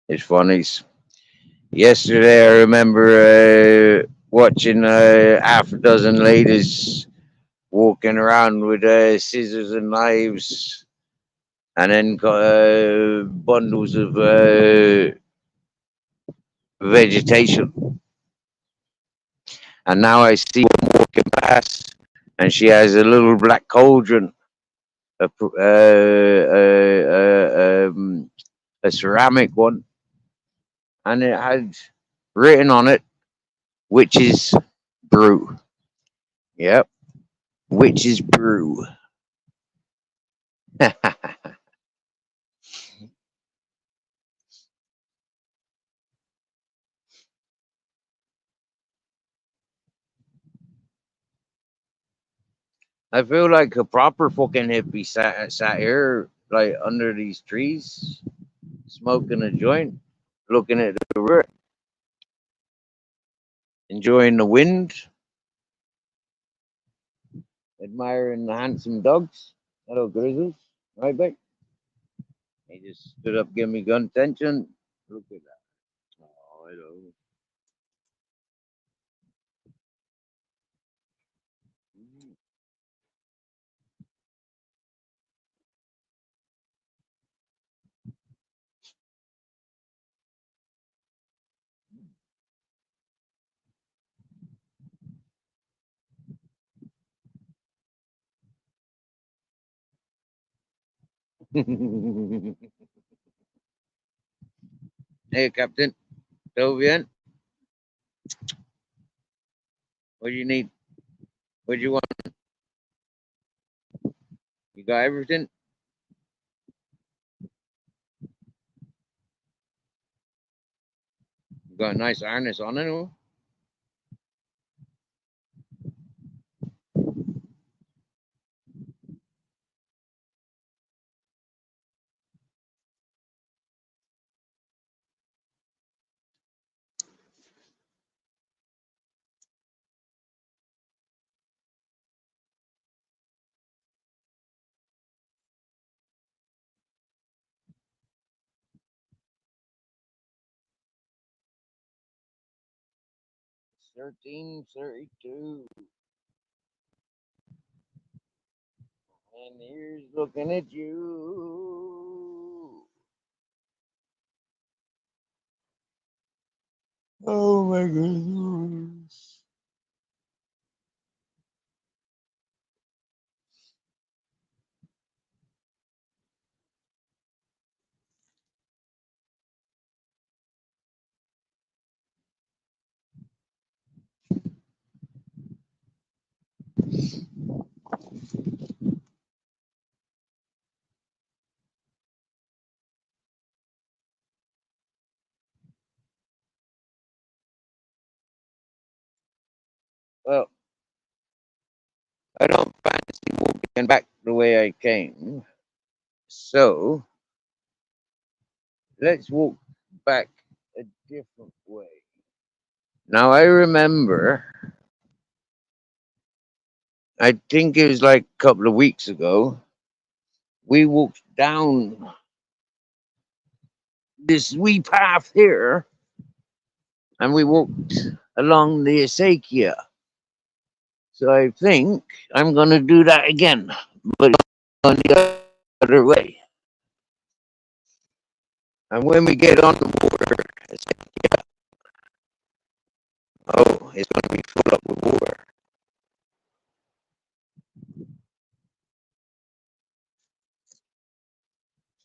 It's funny. Yesterday, I remember watching half a dozen ladies walking around with scissors and knives, and then bundles of vegetation. And now I see one walking past, and she has a little black cauldron, a ceramic one, and it had written on it "Witch's Brew." Yep, Witch's Brew. I feel like a proper fucking hippie sat here, like under these trees, smoking a joint, looking at the river, enjoying the wind, admiring the handsome dogs. Hello, Grizzles. Right back. He just stood up, giving me gun attention. Look at that. Oh, hello. Hey, Captain. Todo bien? What do you need? What do you want? You got everything? You got a nice harness on it? Oh? 1332. And here's looking at you. Oh my goodness. Well, I don't fancy walking back the way I came. So let's walk back a different way. Now I remember, I think it was like a couple of weeks ago, we walked down this wee path here and we walked along the acequia. So I think I'm going to do that again, but on the other way. And when we get on the water, oh, it's going to be full up with water.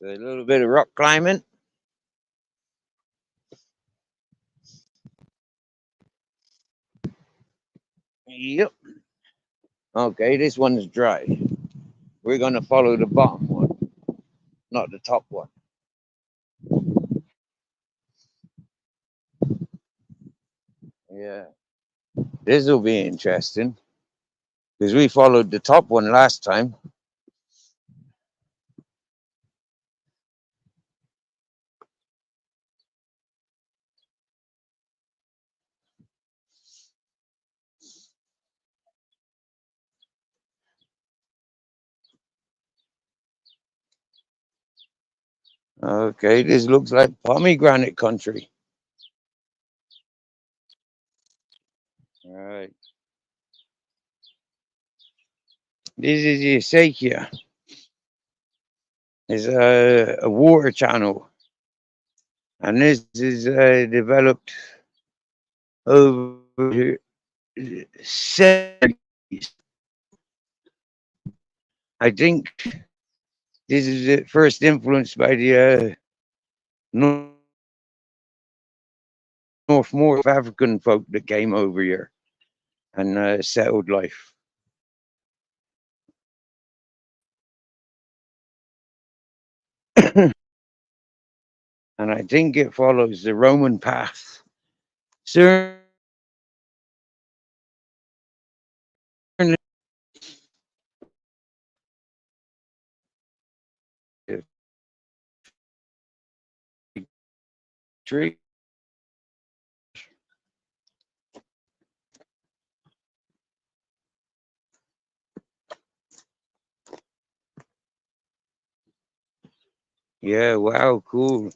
So a little bit of rock climbing. Yep. Okay, this one's dry. We're gonna follow the bottom one, not the top one. Yeah. This will be interesting because we followed the top one last time. Okay, this looks like pomegranate country. All right. This is the Acequia. It's a water channel, and this is developed over centuries. I think this is at first influenced by the North more African folk that came over here and settled life. And I think it follows the Roman path. Certainly, tree. Yeah, wow, cool.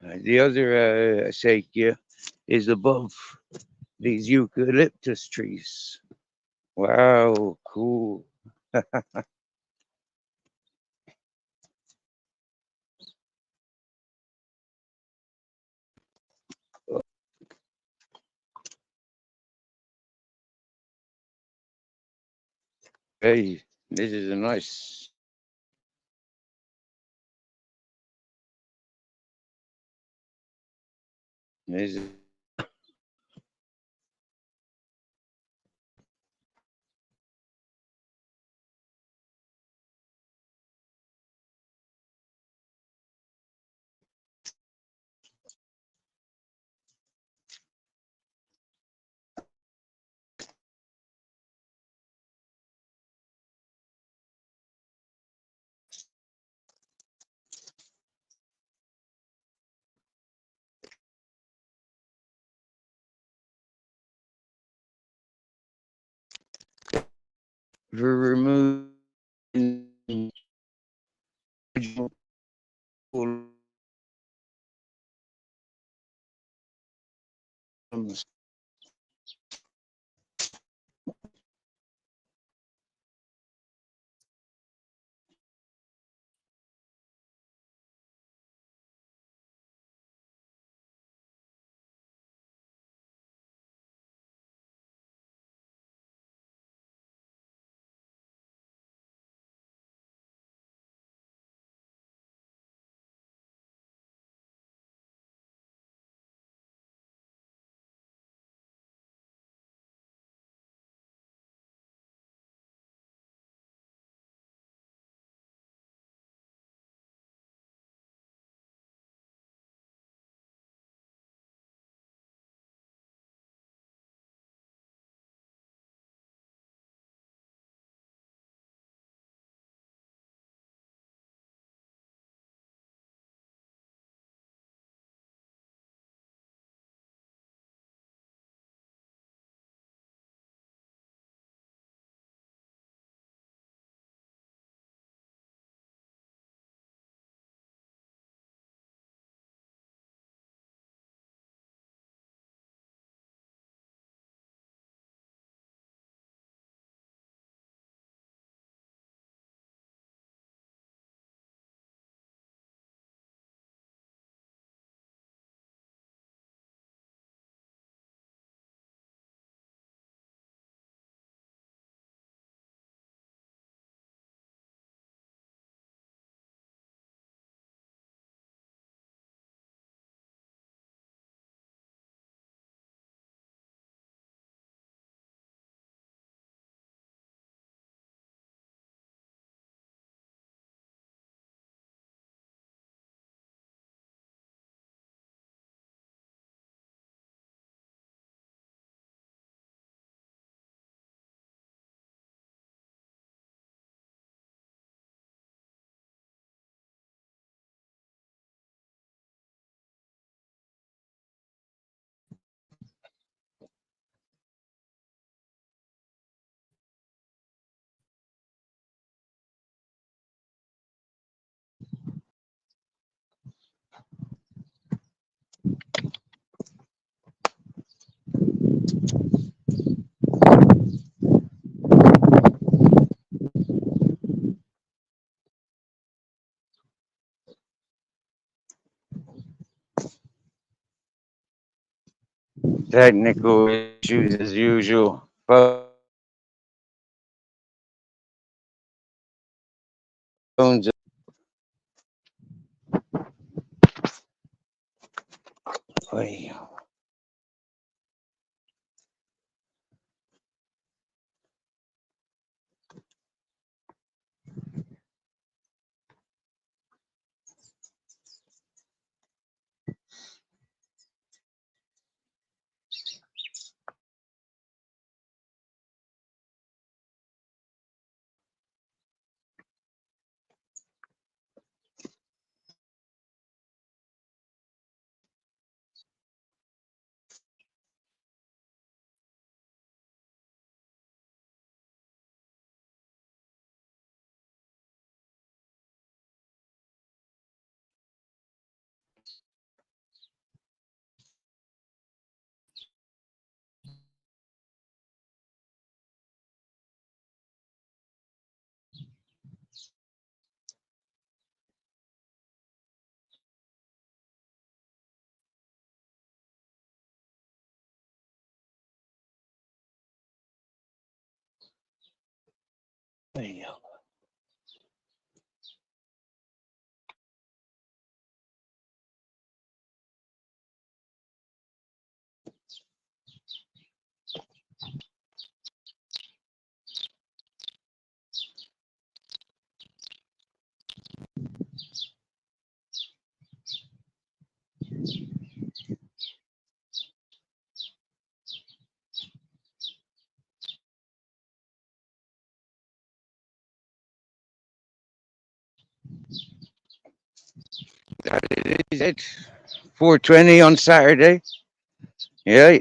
The other acequia is above these eucalyptus trees. Wow, cool. Hey, this is a nice. This is for removing problems. technical issues as usual. Phones. Oy. That is it. 4:20 on Saturday. Yeah.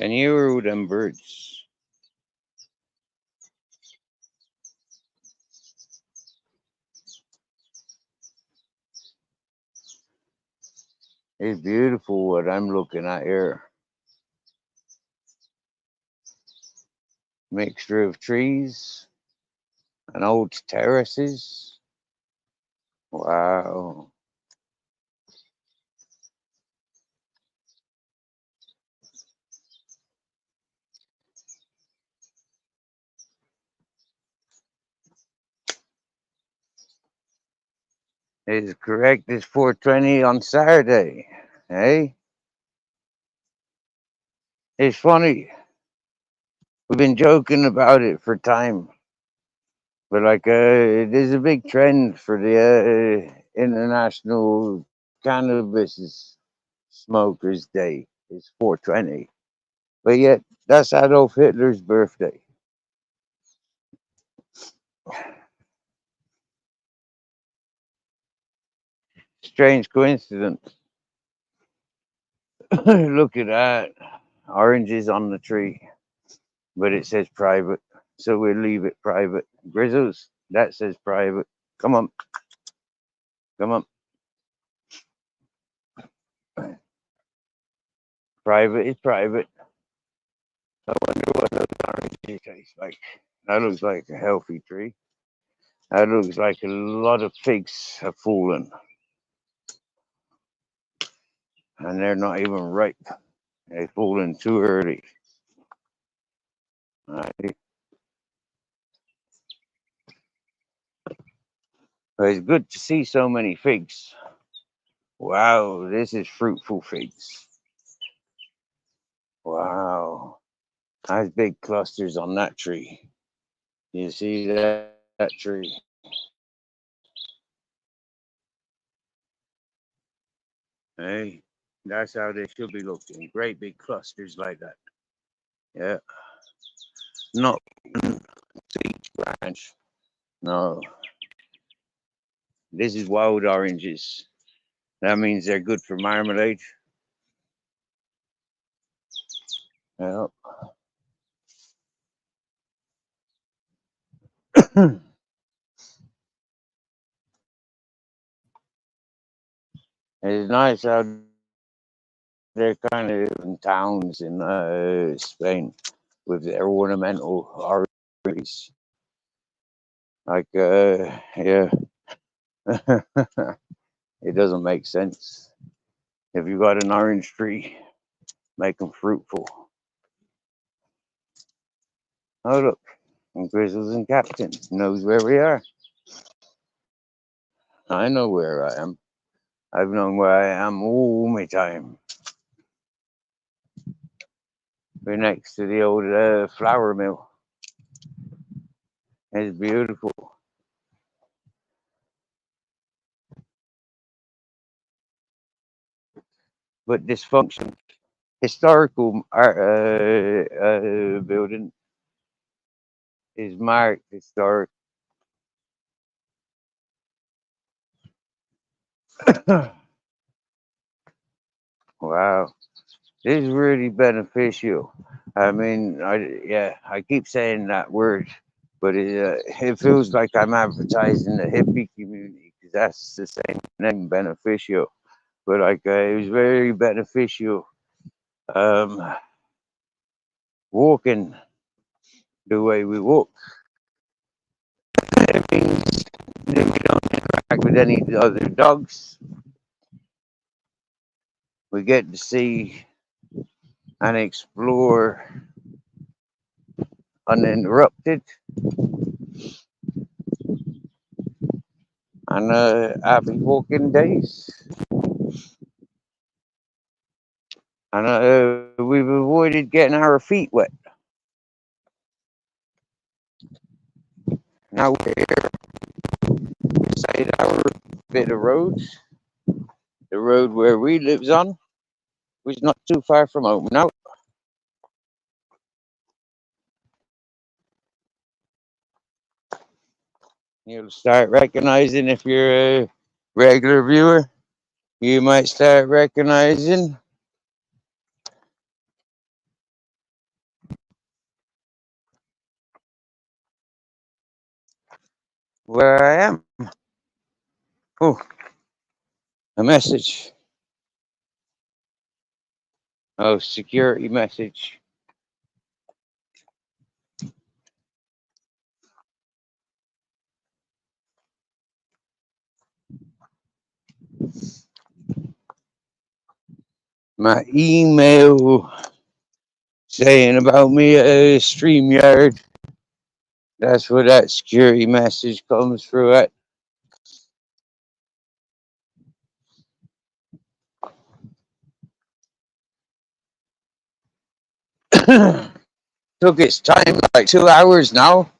Can you hear them birds? It's beautiful what I'm looking at here. Mixture of trees and old terraces. Wow. It's correct. It's 4:20 on Saturday. Hey, it's funny. We've been joking about it for time, but it is a big trend for the International Cannabis Smokers Day. It's 4:20, but yet that's Adolf Hitler's birthday. Strange coincidence. Look at that. Oranges on the tree, but it says private, so we'll leave it private. Grizzles, that says private. Come on, come on. Private is private. I wonder what those oranges taste like. That looks like a healthy tree. That looks like a lot of figs have fallen, and they're not even ripe. They've fallen too early. Right. But it's good to see so many figs. Wow, this is fruitful figs. Wow, nice big clusters on that tree. You see that tree? Hey, that's how they should be looking. Great big clusters like that. Yeah, not each branch. No, this is wild oranges. That means they're good for marmalade. Yeah. It's nice how they're kind of in towns in Spain with their ornamental oranges. Yeah, it doesn't make sense. If you got an orange tree, make them fruitful. Oh, look, and Grizzles and Captain knows where we are. I know where I am. I've known where I am all my time. We're next to the old flour mill. It's beautiful, but dysfunction. Historical art, building is marked historic. Wow, this is really beneficial. I mean, I keep saying that word, but it feels like I'm advertising the hippie community because that's the same name, beneficial. But it was very beneficial. Um, Walking the way we walk, it means that we don't interact with any other dogs. We get to see and explore uninterrupted and happy walking days. And we've avoided getting our feet wet. Now we're here beside our bit of road, the road where we lives on, which is not too far from home now. You'll start recognizing if you're a regular viewer. You might start recognizing where I am. Oh, a message. Oh, security message. My email saying about me at a StreamYard. That's where that security message comes through at. Took its time, like 2 hours now.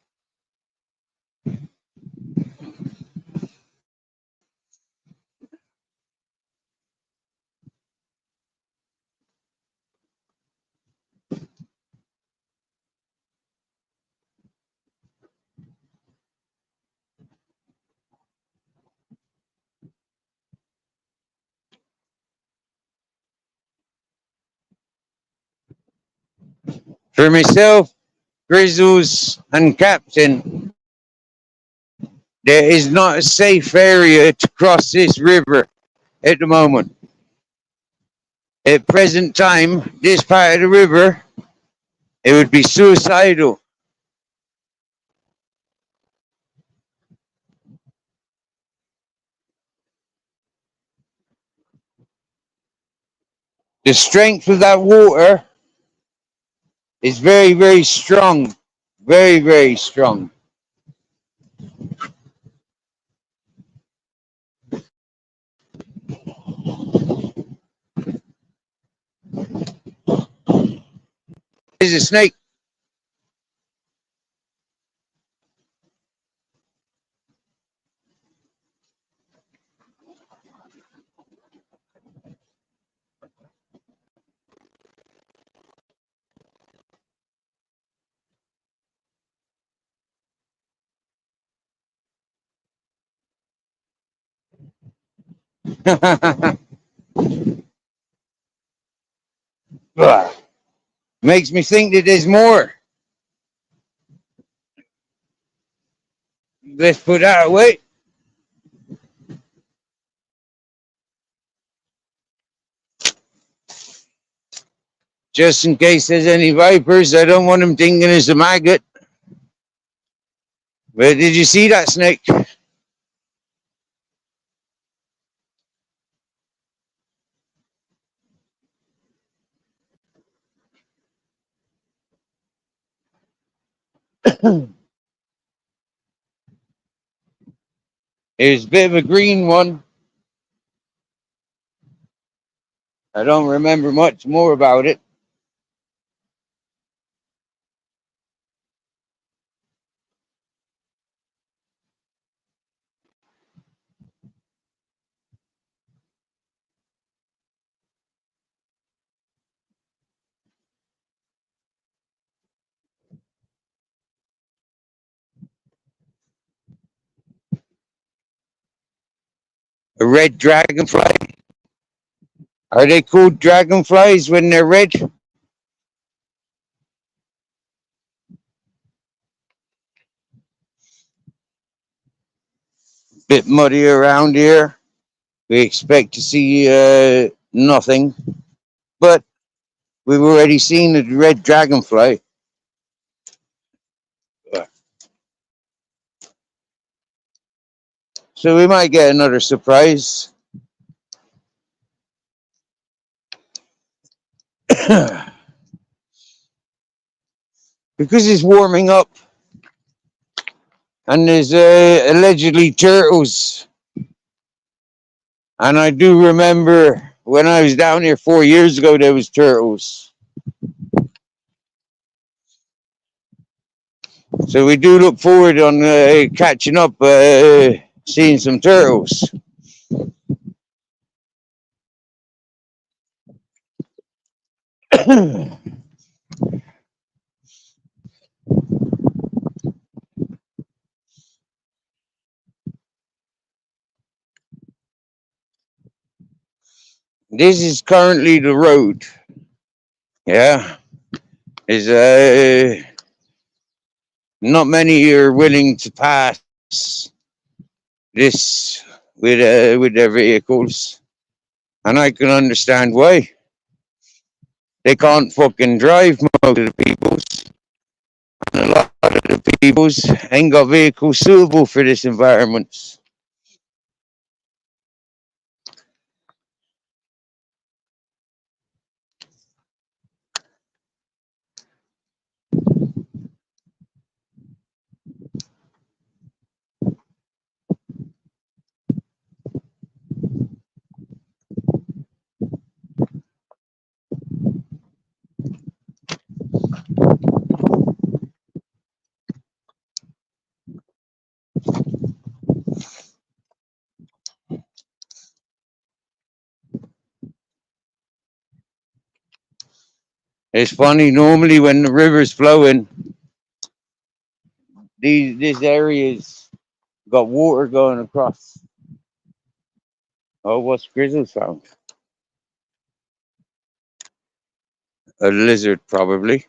For myself, Grizzles, and Captain, there is not a safe area to cross this river at the moment. At present time, this part of the river, it would be suicidal. The strength of that water is very, very strong. Very, very strong. There's a snake. Makes me think that there's more. Let's put that away. Just in case there's any vipers, I don't want them thinking it's a maggot. But did you see that snake? It's a bit of a green one. I don't remember much more about it. A red dragonfly. Are they called dragonflies when they're red? Bit muddy around here. We expect to see nothing, but we've already seen a red dragonfly. So we might get another surprise. Because it's warming up and there's allegedly turtles. And I do remember when I was down here 4 years ago, there was turtles. So we do look forward on catching up, seeing some turtles. This is currently the road. Yeah. Is not many are willing to pass this with their vehicles, and I can understand why. They can't fucking drive most of the peoples, and a lot of the peoples ain't got vehicles suitable for this environment. It's funny. Normally, when the river's flowing, this area's got water going across. Oh, what's Grizzle sound? A lizard, probably.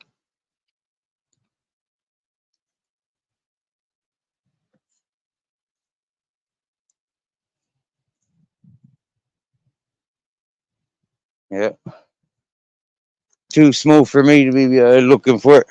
Yeah, too small for me to be looking for it.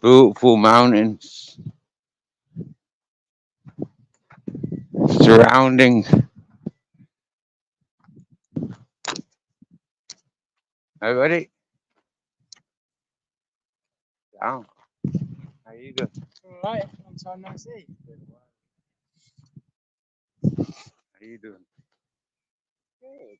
Beautiful mountains surrounding. Everybody down. How you doing? All right, long time no see. How you doing? Good.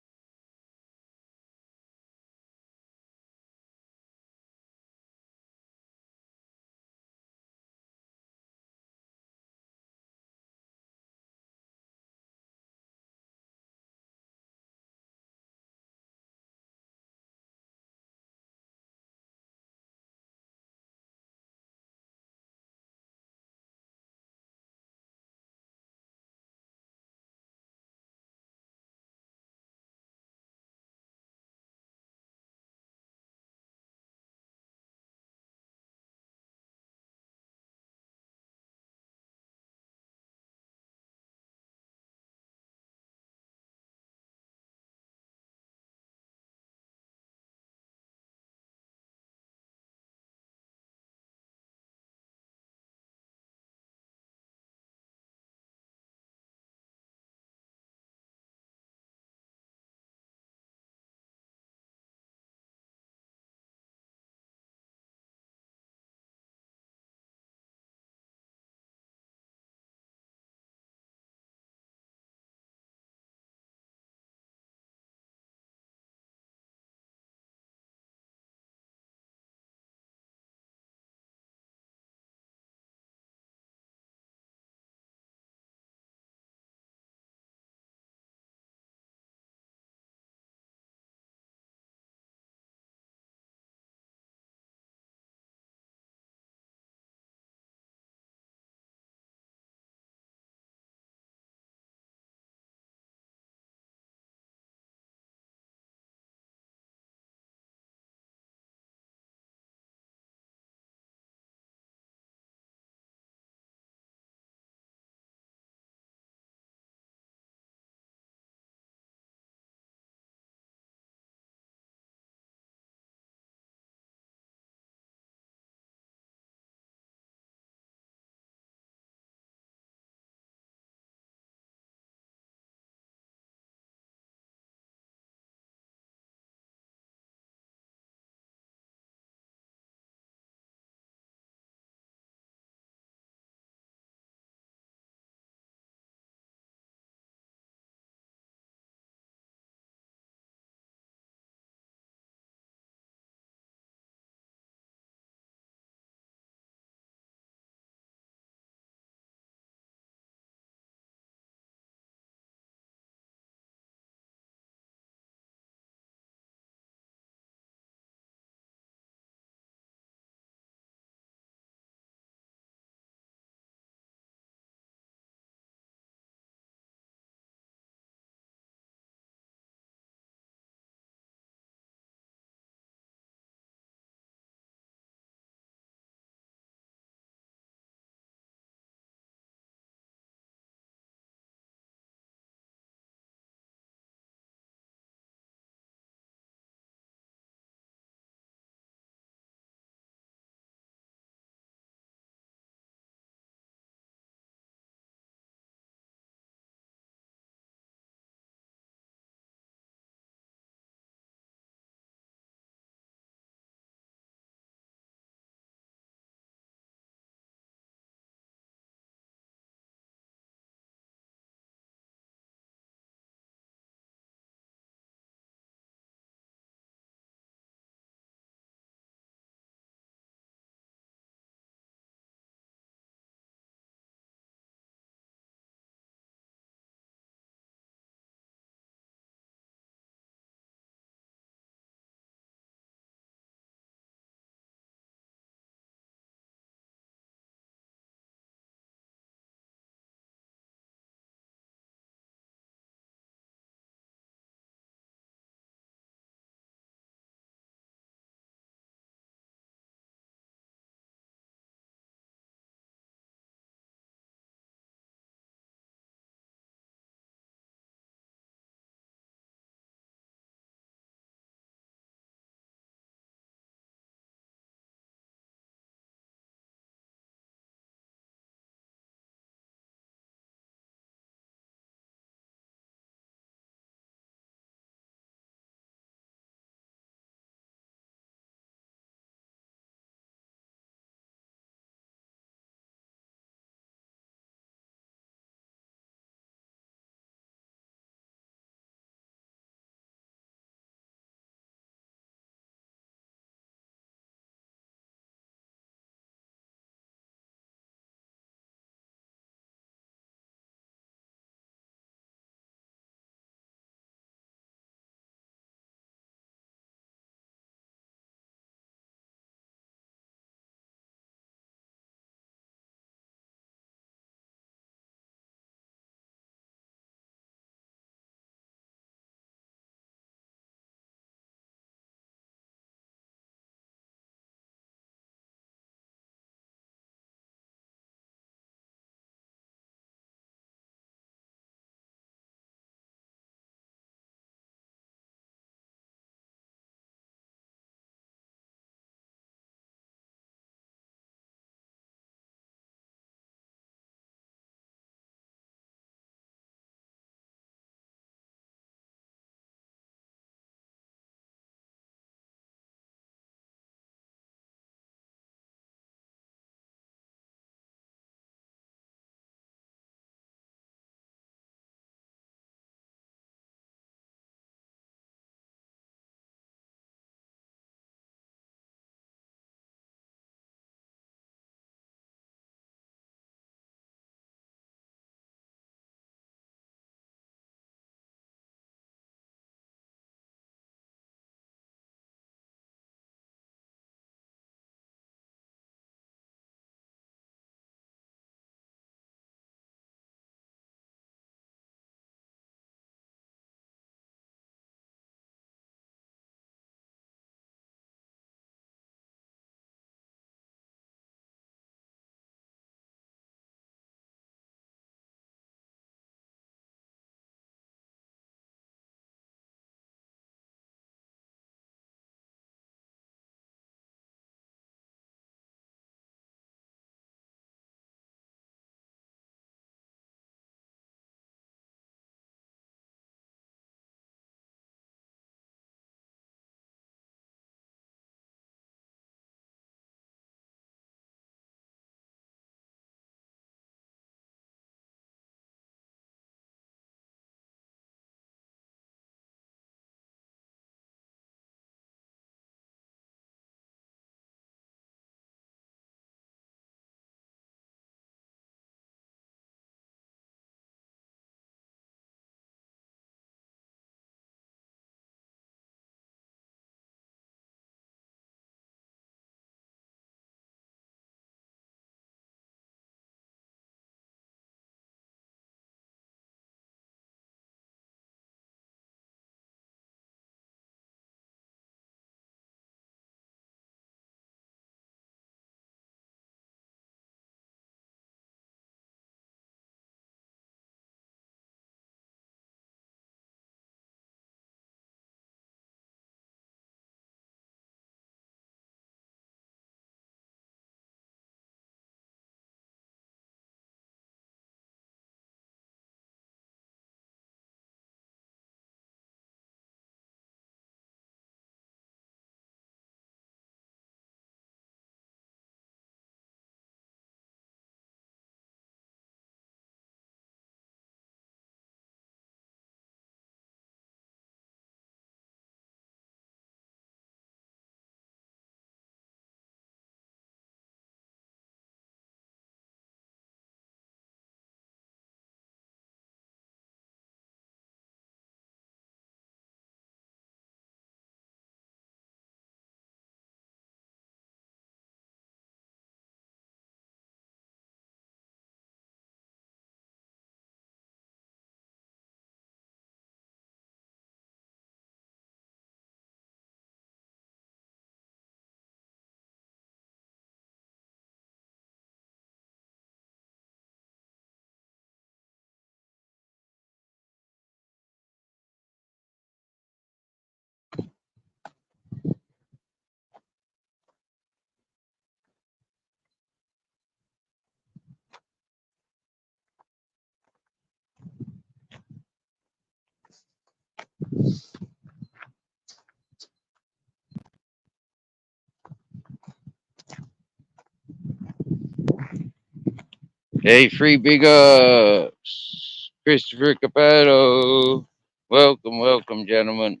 Hey, free big ups. Christopher Capello. Welcome, welcome, gentlemen.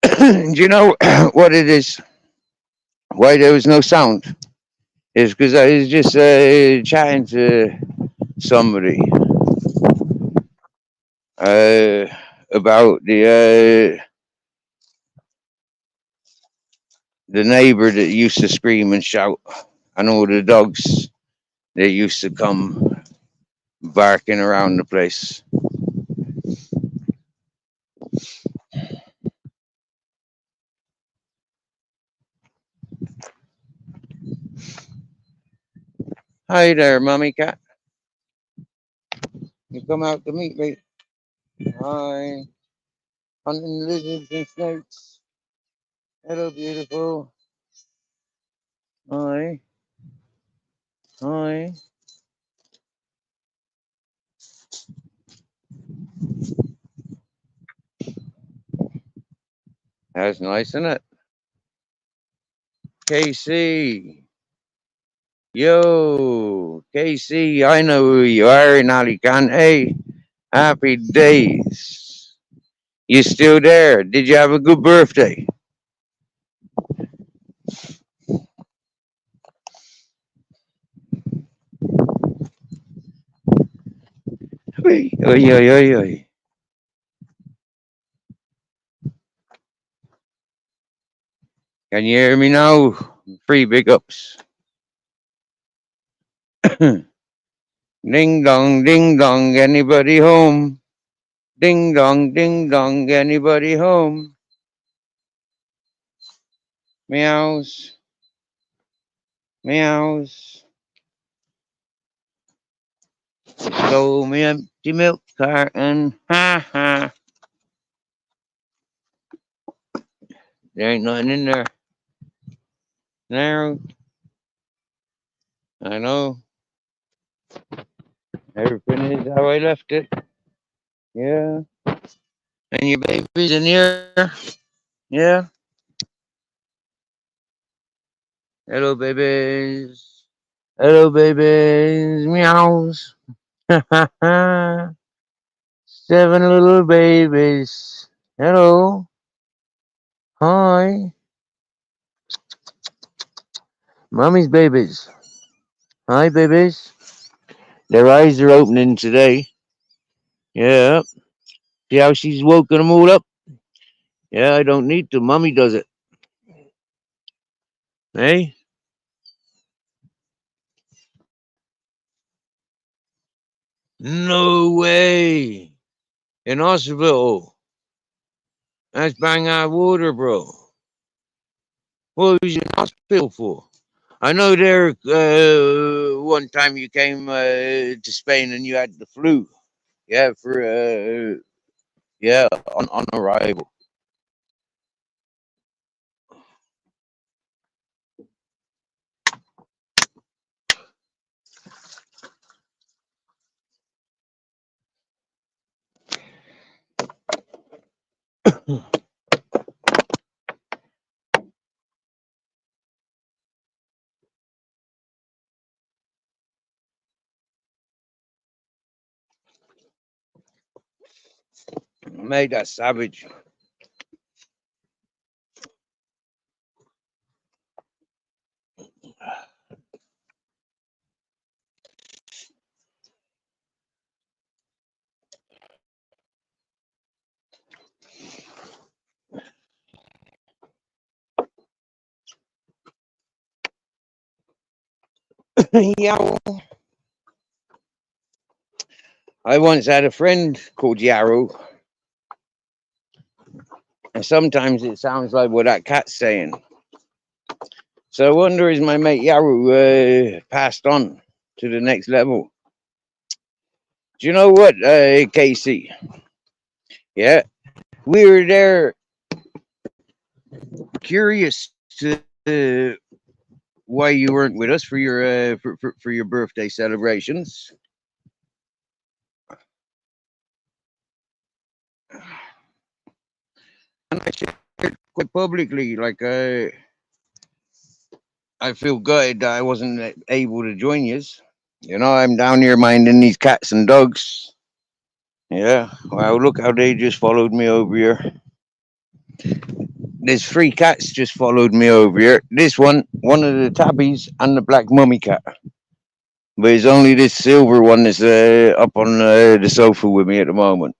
Do you know what it is? Why there was no sound? It's because I was just chatting to somebody uh, about the neighbor that used to scream and shout, and all the dogs that used to come barking around the place. Hi there, mummy cat. You come out to meet me. Hi. Hunting lizards and snakes. Hello, beautiful. Hi. Hi. That's nice, isn't it? KC. Yo, KC, I know who you are in Alicante. Happy days. You still there? Did you have a good birthday? Oi, oi, oi, oi, oi. Can you hear me now? Free big ups. Ding dong, anybody home? Ding dong, anybody home? Meows, meows. Stole me empty milk carton. Ha ha. There ain't nothing in there. Now, I know. Everything is how I left it. Yeah. And your baby's in here. Yeah. Hello, babies. Hello, babies. Meows. Seven little babies. Hello. Hi. Mommy's babies. Hi, babies. Their eyes are opening today. Yeah. See how she's woken them all up? Yeah, I don't need to. Mommy does it. Hey? No way. In hospital. That's bang out water, bro. What was you in hospital for? I know there one time you came to Spain and you had the flu. Yeah, for yeah, on arrival. Made that savage. Yeah. I once had a friend called Yarrow, and sometimes it sounds like what that cat's saying. So I wonder is my mate Yarrow passed on to the next level? Do you know what, Casey? Yeah, we were there curious to why you weren't with us for your for your birthday celebrations. And I shared quite publicly, like I feel gutted that I wasn't able to join you. I'm down here minding these cats and dogs. Yeah. Wow, look how they just followed me over here. There's three cats just followed me over here. This one of the tabbies, and the black mummy cat. But it's only this silver one that's up on the sofa with me at the moment.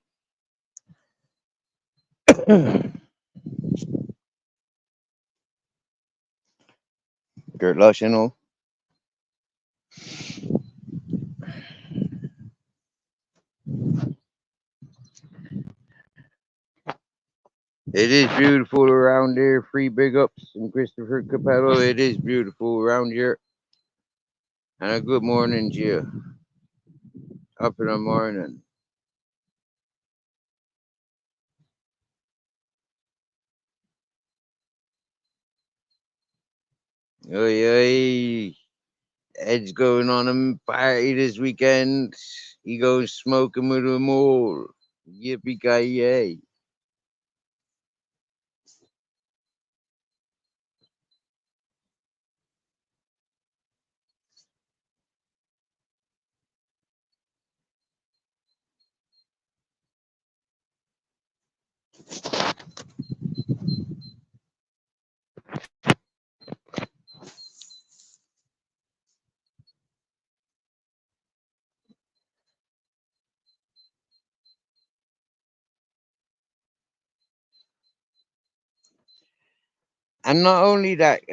Kurt Lush, you know. It is beautiful around here. Free big ups and Christopher Capello. It is beautiful around here. And a good morning to you. Up in the morning. Oi, oi. Ed's going on a party this weekend. He goes smoking with them all. Yippee ki yay. And not only that,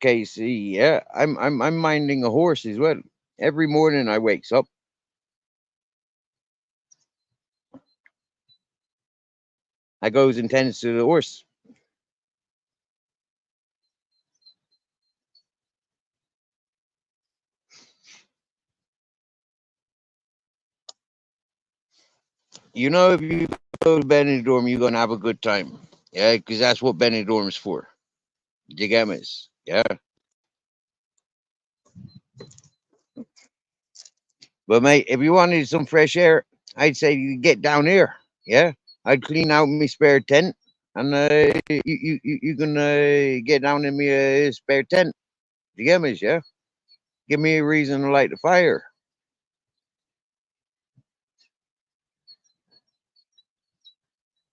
Casey, yeah, I'm minding a horse as well. Every morning I wakes up, I goes and tends to the horse. If you go to Benidorm, you're gonna have a good time. Yeah, because that's what Benidorm's for. You get me? Yeah. But mate, if you wanted some fresh air, I'd say you get down here. Yeah, I'd clean out my spare tent, and you can get down in my spare tent. You get me? Yeah. Give me a reason to light the fire.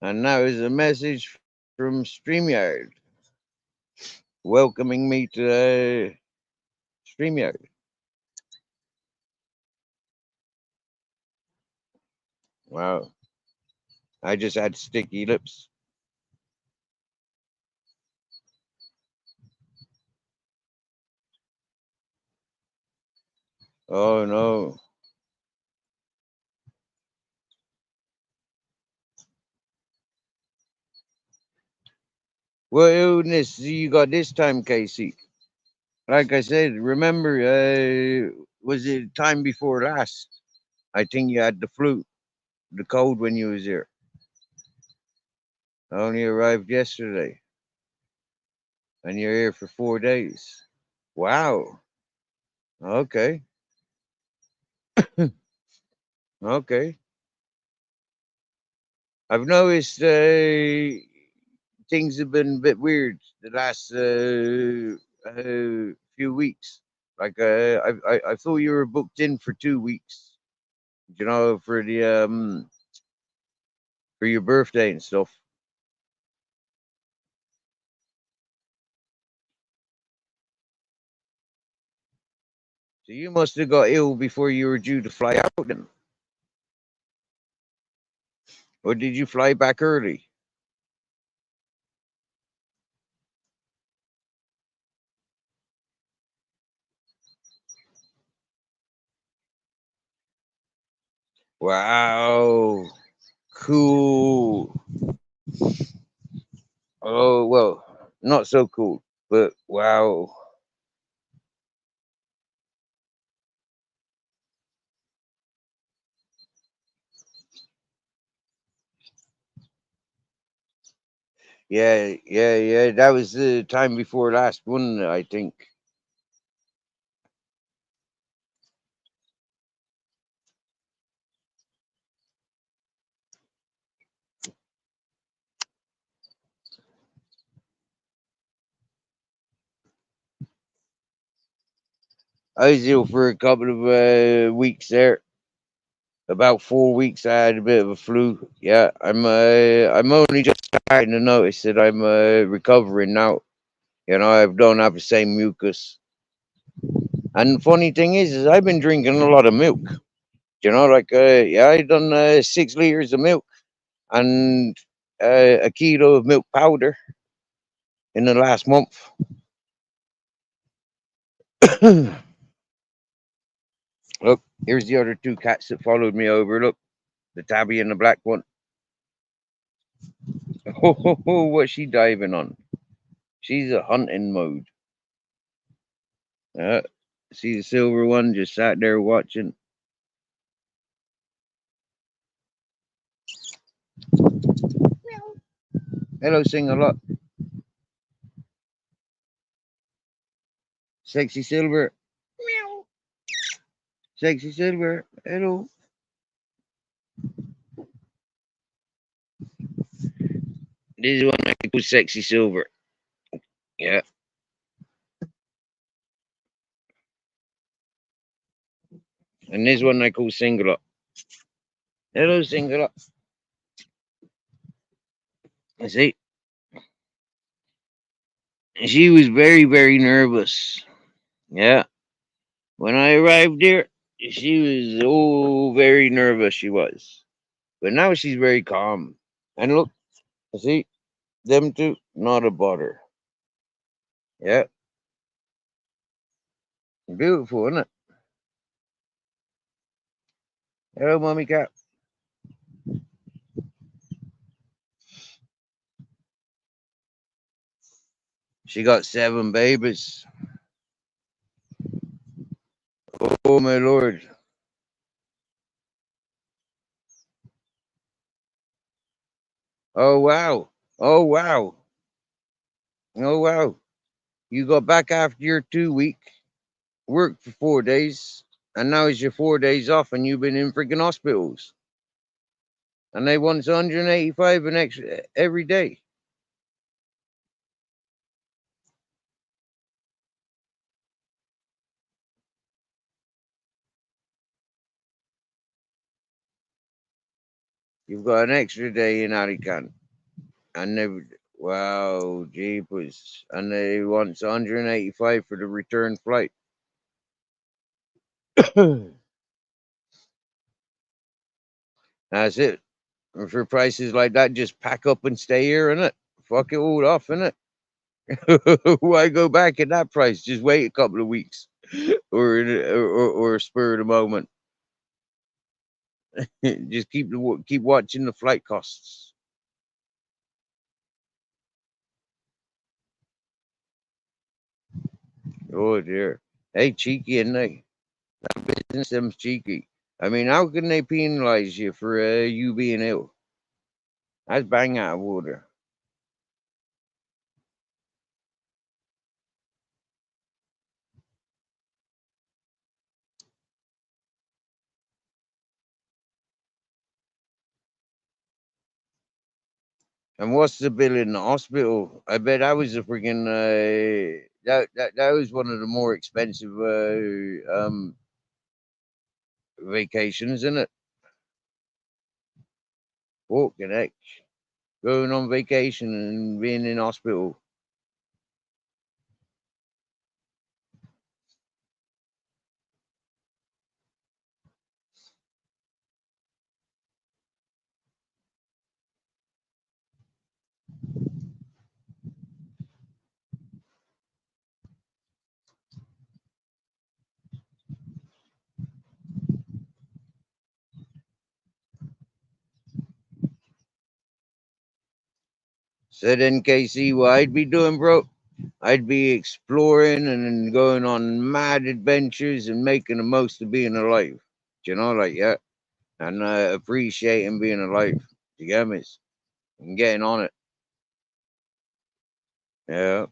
And now is a message from StreamYard welcoming me to StreamYard. Wow, I just had sticky lips. Oh no. What illness you got this time, Casey? Like I said, remember, was it time before last? I think you had the flu, the cold when you was here. I only arrived yesterday, and you're here for 4 days. Wow. Okay. Okay. I've noticed things have been a bit weird the last few weeks. Like I thought you were booked in for 2 weeks. For your birthday and stuff. So you must have got ill before you were due to fly out then, or did you fly back early? Wow, cool. Oh well, not so cool, but wow. Yeah, yeah, yeah. That was the time before last one, I think. I was ill for a couple of weeks there. About 4 weeks, I had a bit of a flu. Yeah, I'm only just starting to notice that I'm recovering now. You know, I don't have the same mucus. And the funny thing is I've been drinking a lot of milk. You know, like yeah, I done 6 liters of milk and a kilo of milk powder in the last month. Look, here's the other two cats that followed me over. Look, the tabby and the black one. Oh, what's she diving on? She's a hunting mode. Uh, see the silver one just sat there watching. Hello, sing a lot. Sexy silver. Sexy silver. Hello. This is one I call sexy silver. Yeah. And this one I call single up. Hello, single up. I see. She was very, very nervous. Yeah. When I arrived here, she was very nervous. She was, but now she's very calm. And look, see them two, not a bother. Yeah, beautiful, isn't it? Hello, mommy cat. She got 7 babies. Oh my lord. Oh wow. Oh wow. Oh wow. You got back after your 2 week, worked for 4 days, and now it's your 4 days off, and you've been in freaking hospitals. And they want 185 an extra every day. You've got an extra day in Alicante. And they, wow, jeepers. And they want 185 for the return flight. That's it. And for prices like that, just pack up and stay here, innit? Fuck it all off, innit? Why go back at that price? Just wait a couple of weeks, or spur of the moment. Just keep watching the flight costs. Oh dear, hey, cheeky, and they business them's cheeky. I mean, how can they penalize you for you being ill? That's bang out of order. And what's the bill in the hospital? I bet that was a freaking that was one of the more expensive vacations, isn't it? Walking heck, going on vacation and being in hospital. So then, KC, what I'd be doing, bro? I'd be exploring and going on mad adventures and making the most of being alive. You know, like yeah, and appreciating being alive. You get me? And getting on it. Yeah.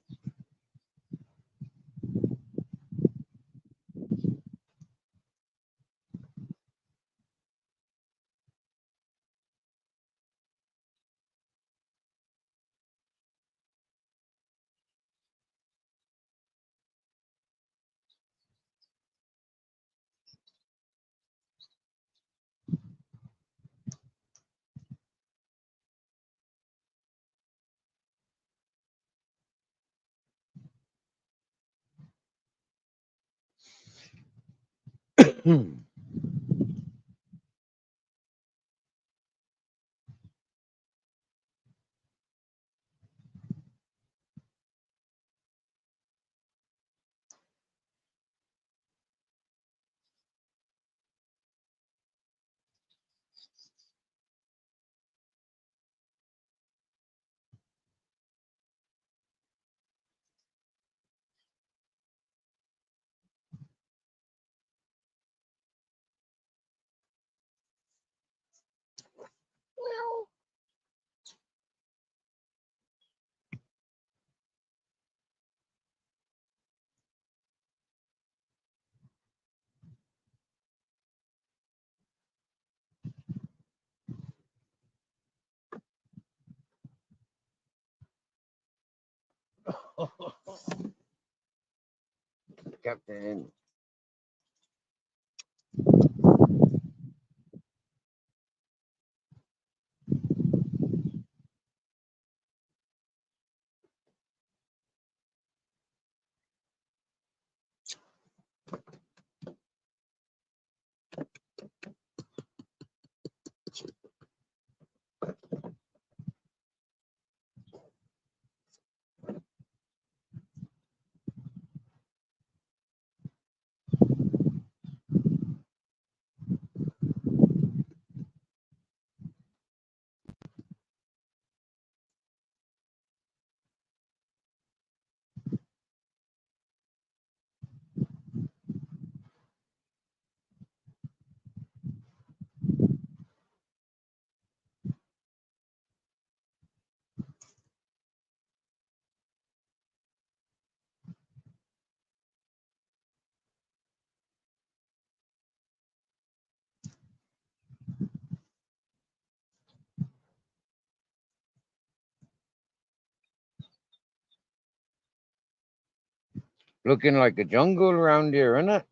Captain. Looking like a jungle around here, isn't it?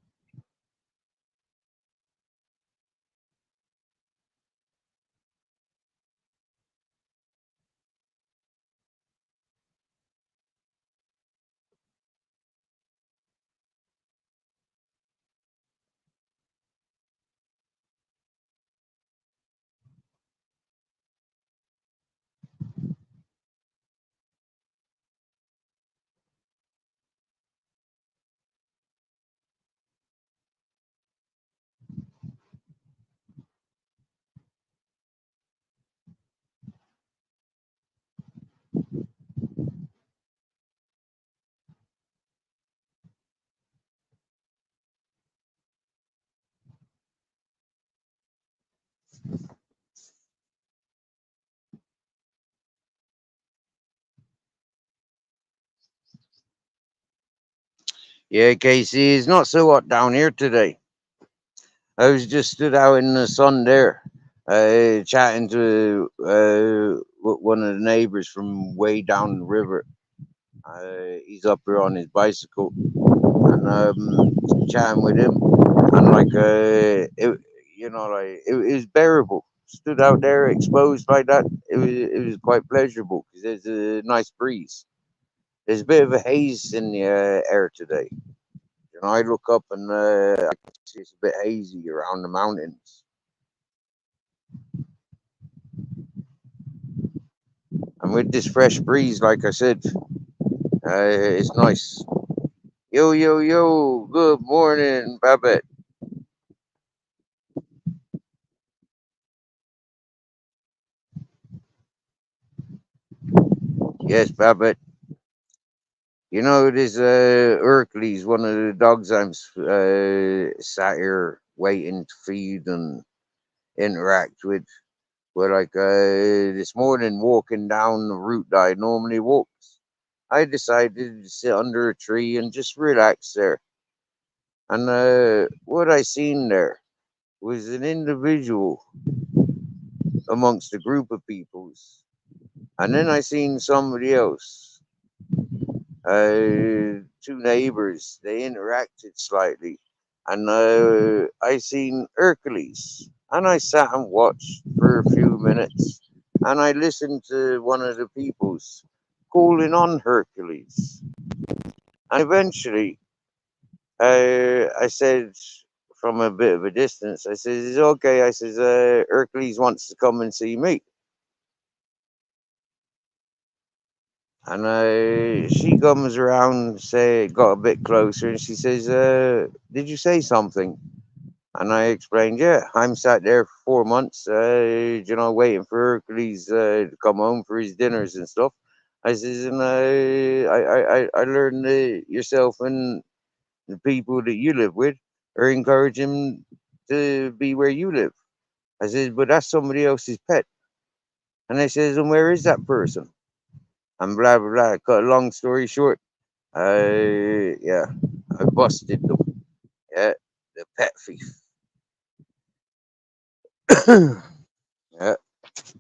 Yeah, Casey, it's not so hot down here today. I was just stood out in the sun there, chatting to one of the neighbors from way down the river. He's up here on his bicycle, and chatting with him, and it was bearable. Stood out there exposed like that. It was quite pleasurable because there's a nice breeze. There's a bit of a haze in the air today. I look up and I can see it's a bit hazy around the mountains. And with this fresh breeze, like I said, it's nice. Yo, yo, yo, good morning, Babette. Yes, Babette. This Hercules, one of the dogs I'm sat here waiting to feed and interact with. But this morning, walking down the route that I normally walk, I decided to sit under a tree and just relax there. And what I seen there was an individual amongst a group of peoples. And then I seen somebody else, two neighbors. They interacted slightly, and I seen Hercules. And I sat and watched for a few minutes, and I listened to one of the peoples calling on Hercules. And eventually, I said, from a bit of a distance. I says, "It's okay." I says, "Hercules wants to come and see me." And she comes around, say, got a bit closer, and she says, "Did you say something?" And I explained, "Yeah, I'm sat there for 4 months, waiting for Hercules to come home for his dinners and stuff." I says, "And I learned yourself and the people that you live with are encouraging to be where you live." I says, "But that's somebody else's pet." And I says, "And where is that person?" And blah blah blah. Cut a long story short, yeah, I busted them. Yeah, the pet thief. Yeah,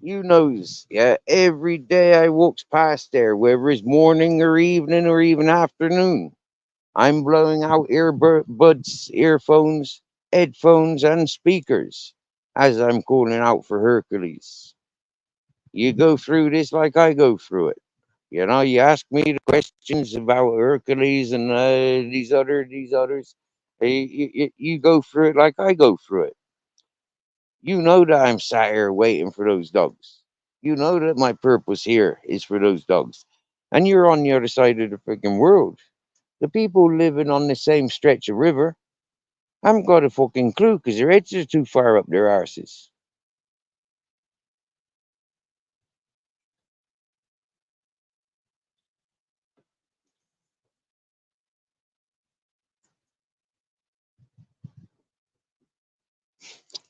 you knows. Yeah, every day I walks past there, whether it's morning or evening or even afternoon, I'm blowing out earbuds, earphones, headphones, and speakers as I'm calling out for Hercules. You go through this like I go through it. You ask me the questions about Hercules and these others. You go through it like I go through it. You know that I'm sat here waiting for those dogs. You know that my purpose here is for those dogs. And you're on the other side of the freaking world. The people living on the same stretch of river haven't got a fucking clue because their heads are too far up their arses.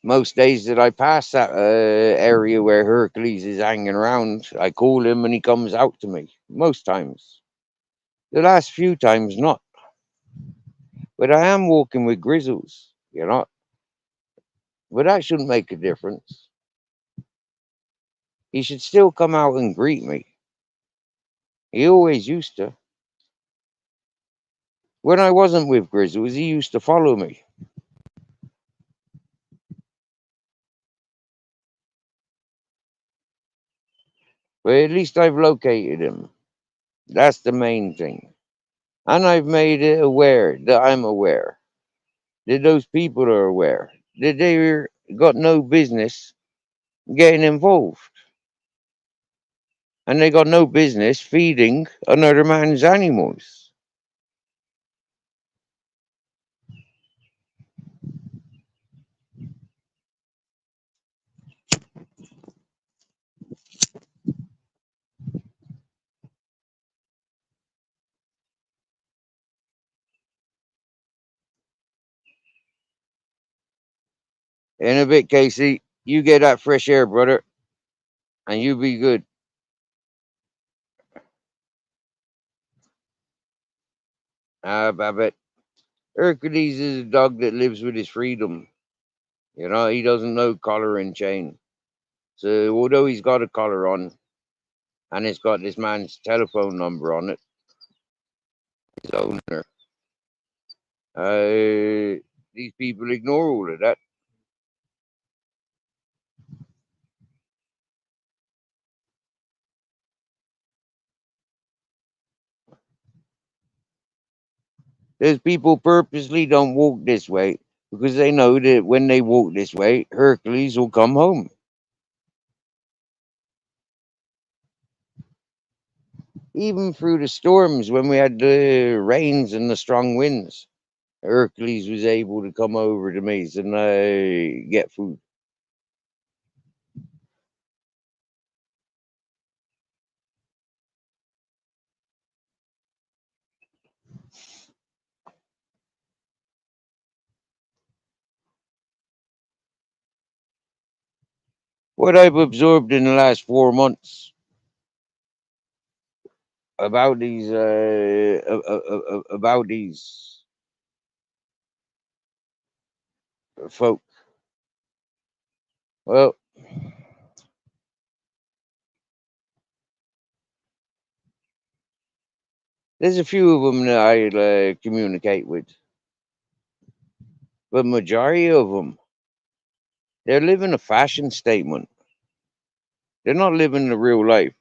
Most days that I pass that area where Hercules is hanging around, I call him and he comes out to me. Most times. The last few times, not. But I am walking with Grizzles. But that shouldn't make a difference. He should still come out and greet me. He always used to. When I wasn't with Grizzles, he used to follow me. But at least I've located him. That's the main thing. And I've made it aware that I'm aware. That those people are aware. That they got no business getting involved. And they got no business feeding another man's animals. In a bit, Casey, you get that fresh air, brother, and you be good. I bet. Hercules is a dog that lives with his freedom. He doesn't know collar and chain. So although he's got a collar on and it's got this man's telephone number on it, his owner, these people ignore all of that. Those people purposely don't walk this way because they know that when they walk this way, Hercules will come home. Even through the storms when we had the rains and the strong winds, Hercules was able to come over to me and get food. What I've absorbed in the last 4 months about these folk. Well, there's a few of them that I communicate with, but majority of them they're living a fashion statement. They're not living the real life.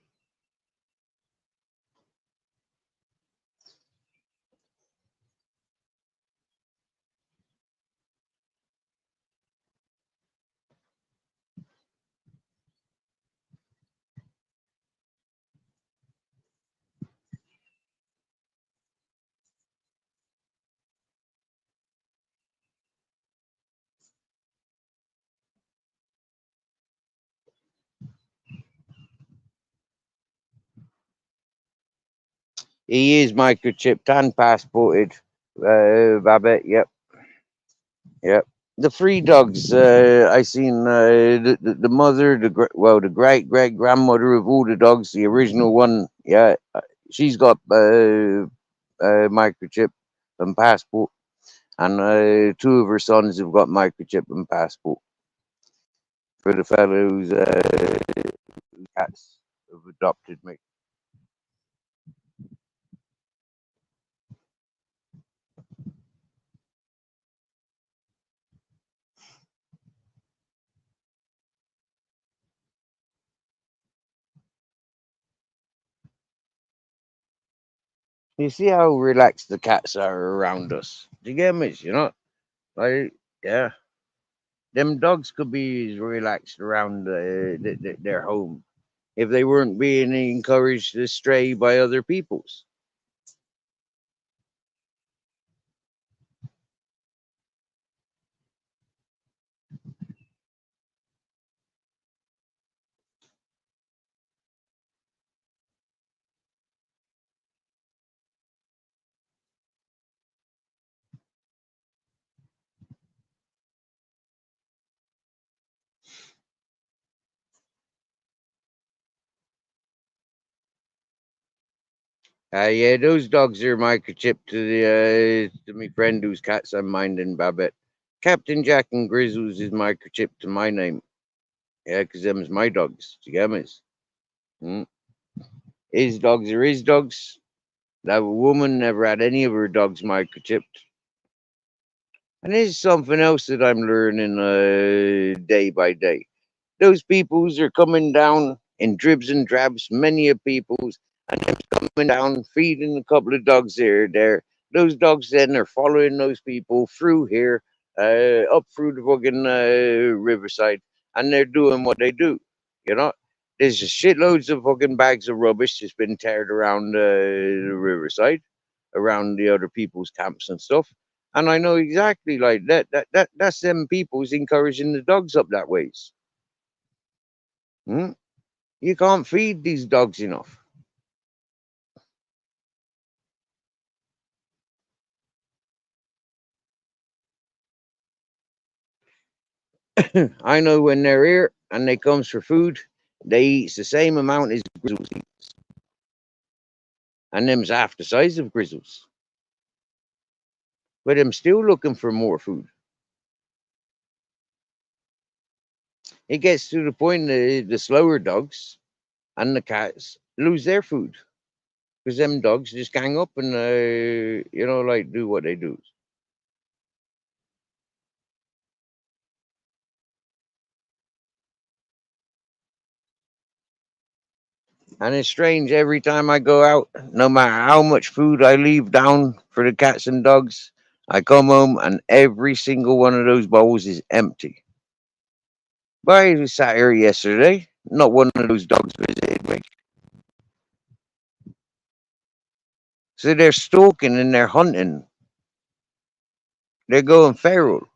He is microchipped and passported. Babbitt, yep, yep. The three dogs, I seen the mother, the great great grandmother of all the dogs, the original one. Yeah, she's got microchip and passport, and two of her sons have got microchip and passport. For the fellows cats have adopted me. You see how relaxed the cats are around us. Do you get me? You know, like yeah, them dogs could be as relaxed around their home if they weren't being encouraged to stray by other people's. Yeah, those dogs are microchipped to the to my friend whose cats I'm minding, Babbitt. Captain Jack and Grizzles is microchipped to my name. Yeah, 'cause them's my dogs. Do you get me? Mm. His dogs are his dogs. That woman never had any of her dogs microchipped. And here's something else that I'm learning day by day. Those peoples are coming down in dribs and drabs, many of peoples, and them coming down, feeding a couple of dogs here, there. Those dogs then are following those people through here, up through the fucking riverside, and they're doing what they do. You know, there's just shitloads of fucking bags of rubbish that's been teared around the riverside, around the other people's camps and stuff. And I know exactly like that's them people's encouraging the dogs up that ways. Hmm? You can't feed these dogs enough. I know when they're here and they comes for food, they eats the same amount as grizzles eat, and them's half the size of grizzles. But I'm still looking for more food. It gets to the point that the slower dogs and the cats lose their food because them dogs just gang up and like do what they do. And it's strange every time I go out, no matter how much food I leave down for the cats and dogs, I come home and every single one of those bowls is empty. But I was sat here yesterday, not one of those dogs visited me. So they're stalking and they're hunting. They're going feral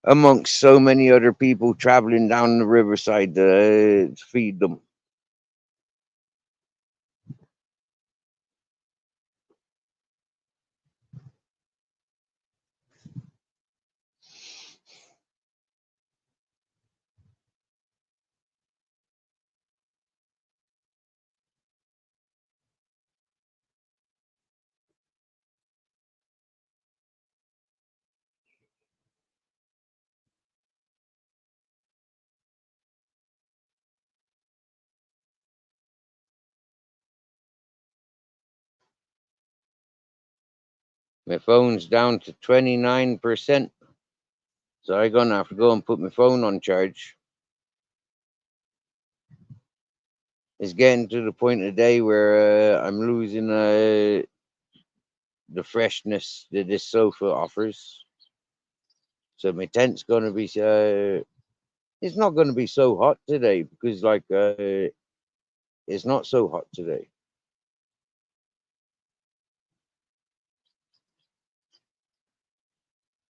amongst so many other people traveling down the riverside to feed them. My phone's down to 29%. So I'm going to have to go and put my phone on charge. It's getting to the point of the day where I'm losing the freshness that this sofa offers. So my tent's going to be, it's not going to be so hot today because, it's not so hot today.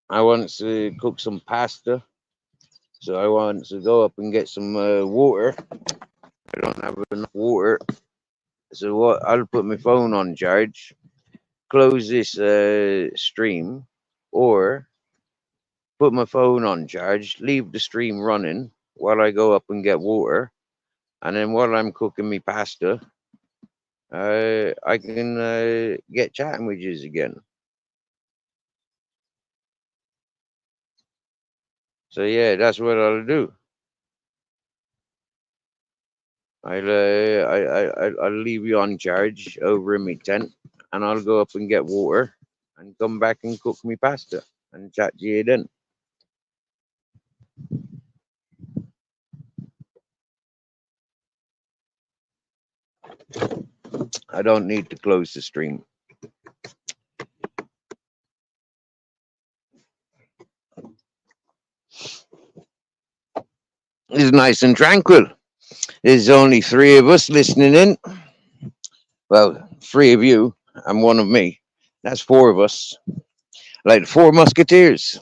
I want to cook some pasta, So I want to go up and get some water. I don't have enough water. So what? I'll put my phone on charge, close this stream, or put my phone on charge, leave the stream running while I go up and get water, and then while I'm cooking me pasta, I can get chatting with you again. So yeah, that's what I'll do. I'll leave you on charge over in my tent, and I'll go up and get water, and come back and cook me pasta and chat to you then. I don't need to close the stream. It's nice and tranquil. There's only three of us listening in. Well, three of you and one of me. That's four of us. Like the four musketeers.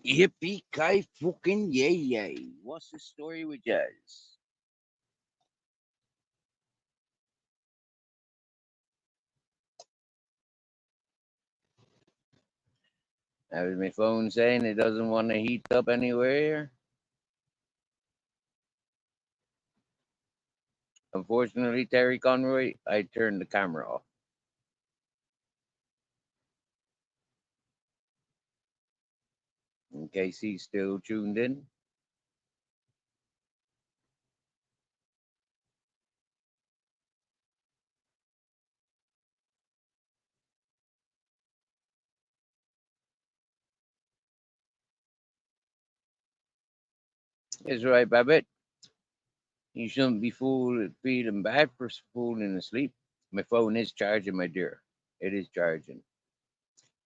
Yippee ki fucking yay yay! What's the story with Jazz? That was my phone saying it doesn't want to heat up anywhere. Unfortunately, Terry Conroy, I turned the camera off in case he's still tuned in. It's right, Babbitt. You shouldn't be feeling bad for falling asleep. My phone is charging, my dear. It is charging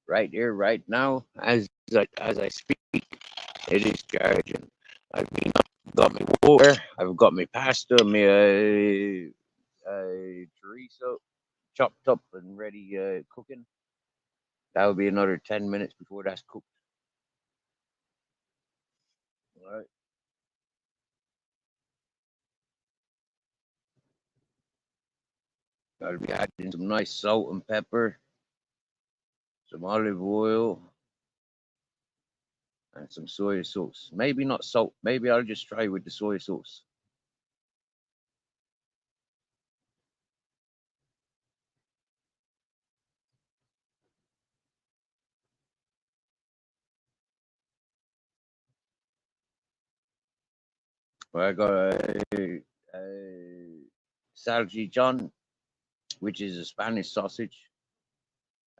right here, right now, as I speak. It is charging. I've been up, got my water. I've got my pasta, my chorizo chopped up and ready cooking. That will be another 10 minutes before that's cooked. All right. I'll be adding some nice salt and pepper, some olive oil, and some soy sauce. Maybe not salt. Maybe I'll just try with the soy sauce. But I got a salchichon, which is a Spanish sausage.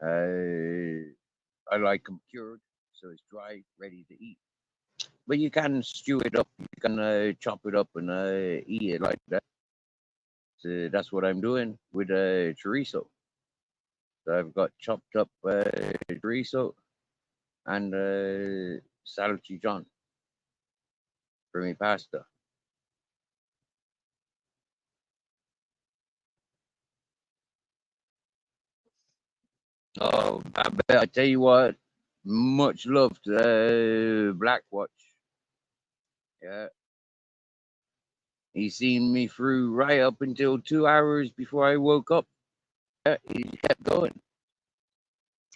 I like them cured, so it's dry, ready to eat. But you can stew it up. You can chop it up and eat it like that. So that's what I'm doing with chorizo. So I've got chopped up chorizo and salchichon for me pasta. Oh, I tell you what, much loved Black Watch. Yeah, he seen me through right up until 2 hours before I woke up. Yeah, he kept going.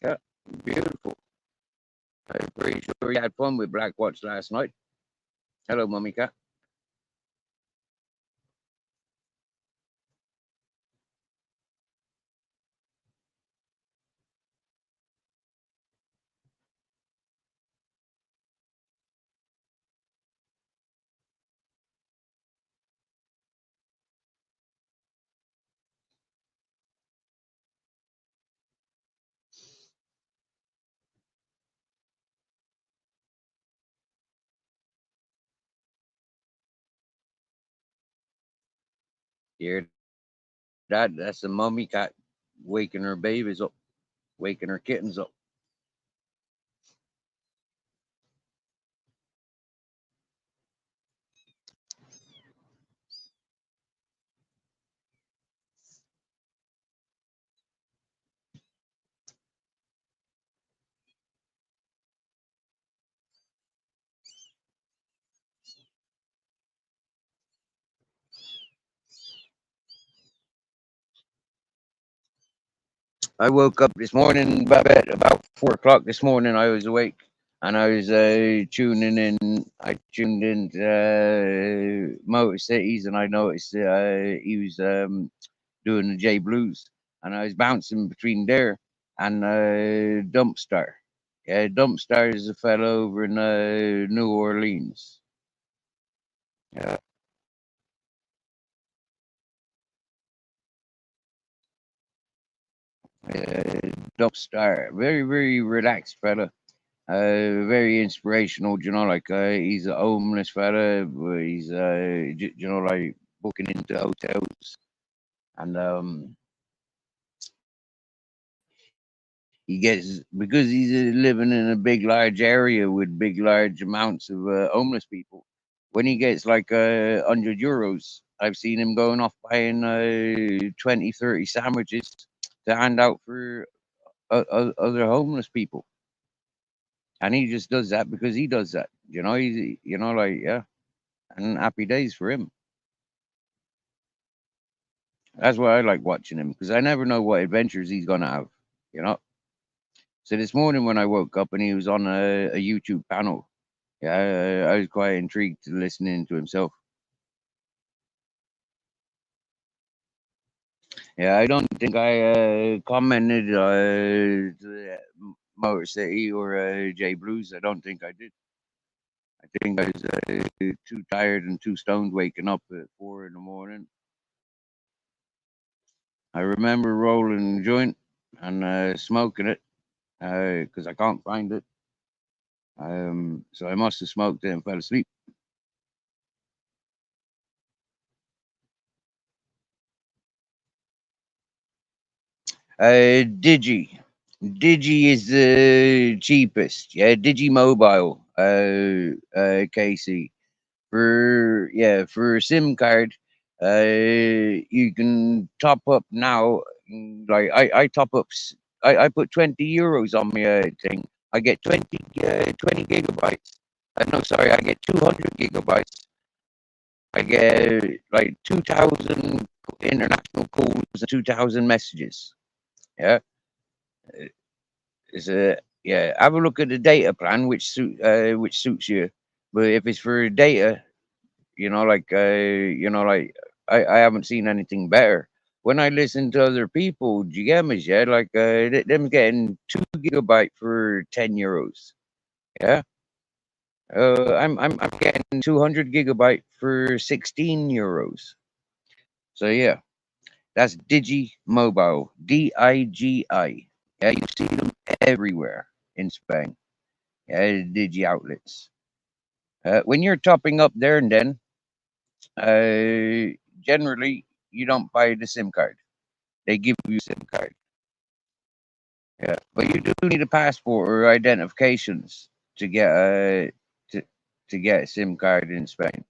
Yeah, beautiful. I'm pretty sure he had fun with Black Watch last night. Hello, Mummy Cat. Here, that's the Mummy Cat waking her babies up, waking her kittens up. I woke up this morning about 4 o'clock this morning. I was awake and I was tuning in. I tuned in to Motor Cities and I noticed he was doing the J Blues and I was bouncing between there and Dumpstar. Yeah, Dumpstar is a fellow over in New Orleans. Yeah, Dumpstar, very very relaxed fella. Very inspirational. You know, like he's a homeless fella. But he's you know, like booking into hotels, and he gets because he's living in a big large area with big large amounts of homeless people. When he gets like €100, I've seen him going off buying 20, 30 sandwiches to hand out for other homeless people, and he just does that because he does that. He's like, yeah, and happy days for him. That's why I like watching him, because I never know what adventures he's gonna have. You know. So this morning when I woke up and he was on a YouTube panel, yeah, I was quite intrigued to listening to himself. Yeah, I don't think I commented to Motor City or J Blues. I don't think I did. I think I was too tired and too stoned waking up at 4 in the morning. I remember rolling a joint and smoking it because I can't find it. So I must have smoked it and fell asleep. Digi. Digi is the cheapest. Yeah, Digi Mobile. Casey. For a SIM card, you can top up now. Like I top up. I put 20 euros on my thing. I get 20 gigabytes. No, sorry, I get 200 gigabytes. I get like 2,000 international calls and 2,000 messages. Yeah, it's a yeah. Have a look at the data plan, which suits you. But if it's for data, I haven't seen anything better. When I listen to other people, do you get me? Yeah, like them getting 2 gigabyte for 10 euros. Yeah, I'm getting 200 gigabyte for 16 euros. So yeah, that's Digi Mobile, Digi. Yeah, you see them everywhere in Spain. Yeah, Digi outlets. When you're topping up there and then, generally you don't buy the SIM card. They give you a SIM card. Yeah, but you do need a passport or identifications to get to to get a SIM card in Spain.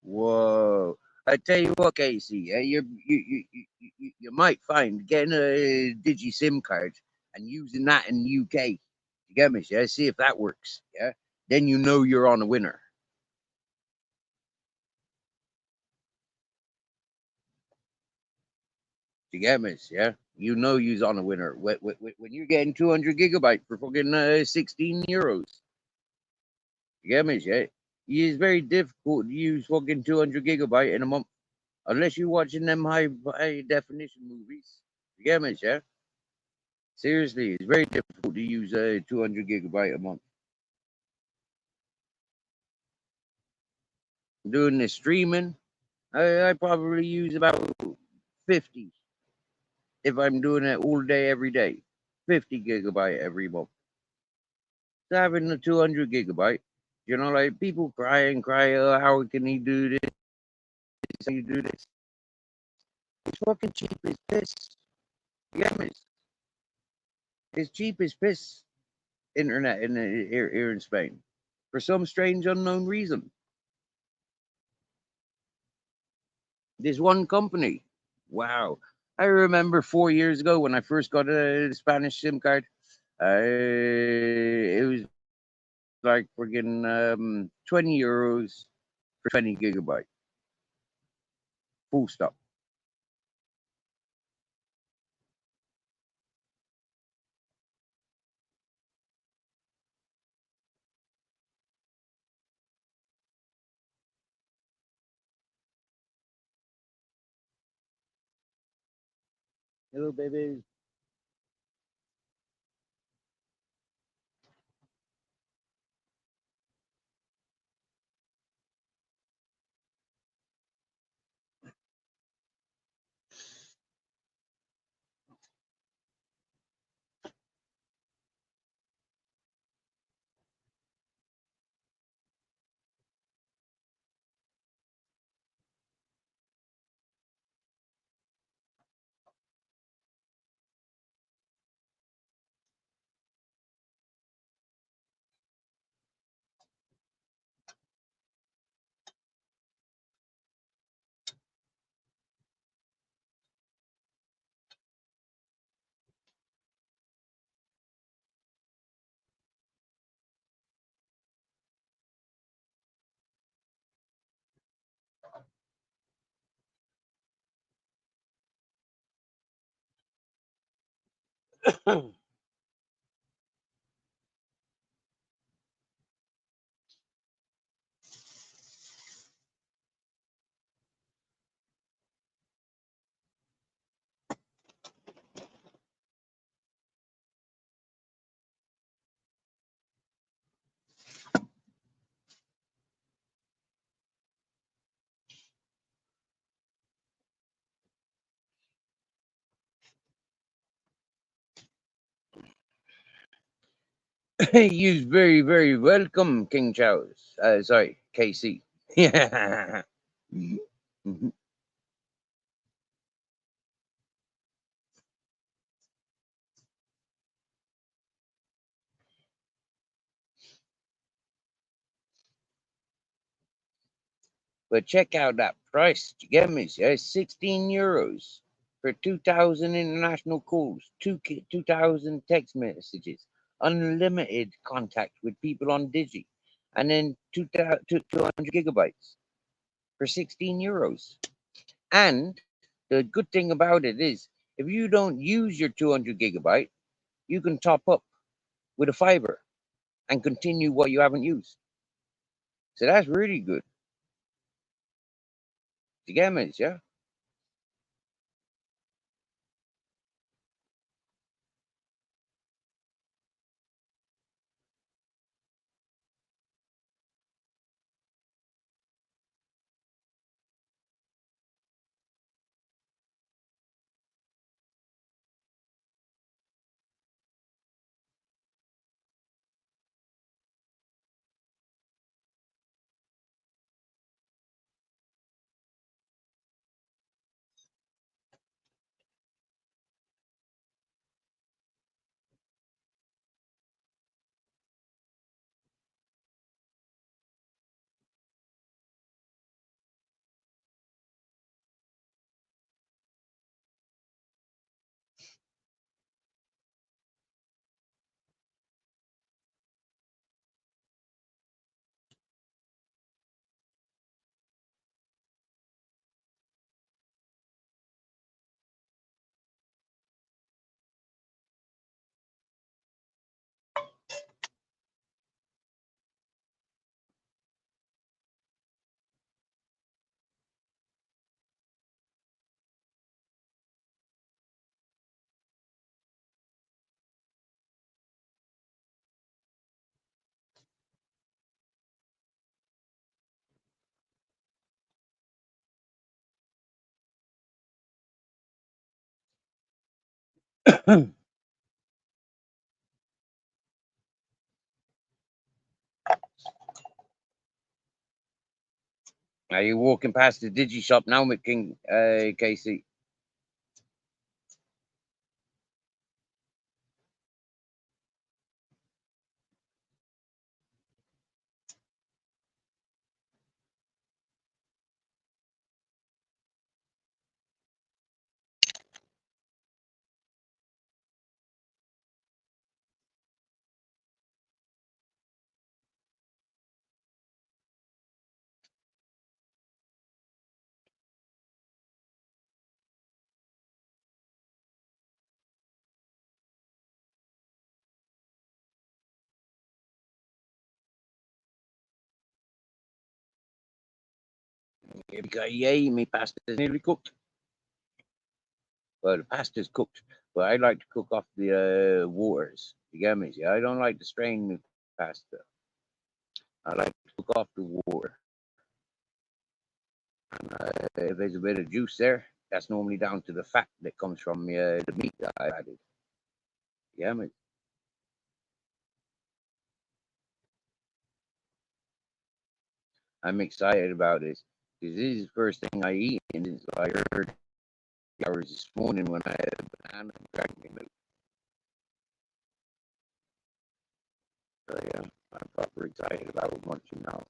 Whoa! I tell you what, Casey, you might find getting a Digi SIM card and using that in the UK. You get me? Yeah, see if that works. Yeah, then you know you're on a winner. You get me? Yeah, you know you're on a winner when you're getting 200 gigabyte for fucking 16 euros. You get me? Yeah, it's very difficult to use fucking 200 gigabyte in a month unless you're watching them high definition movies. You get me? Yeah. Seriously, it's very difficult to use 200 gigabyte a month. Doing the streaming, I probably use about 50 if I'm doing it all day, every day. 50 gigabyte every month. So having the 200 gigabyte, like people cry and cry, oh, how can he do this? how you do this. It's fucking cheap as piss. You get me? It's cheap as piss. Internet here in Spain, for some strange unknown reason. This one company. Wow. I remember 4 years ago when I first got a Spanish SIM card. It was like friggin' 20 euros for 20 gigabyte. Full stop. Hello, babies. You're very, very welcome, King Charles. Sorry, KC. Yeah. Mhm. But check out that price. You get me? Yeah, 16 euros for 2,000 international calls, 2,000 text messages, unlimited contact with people on Digi, and then 200 gigabytes for 16 euros. And the good thing about it is, if you don't use your 200 gigabyte, you can top up with a fiber and continue what you haven't used. So that's really good. You get me? Yeah. Are you walking past the digi shop now, McKing, Casey? Yay, my pasta's nearly cooked. Well, the pasta's cooked, but I like to cook off the waters. You get me? See, I don't like to strain my pasta. I like to cook off the water. And if there's a bit of juice there, that's normally down to the fat that comes from the meat that I added. Yeah, mate. I'm excited about this because this is the first thing I eat, and it's like I heard hours this morning when I had a banana and drank my milk. So yeah, I'm proper excited about munching now.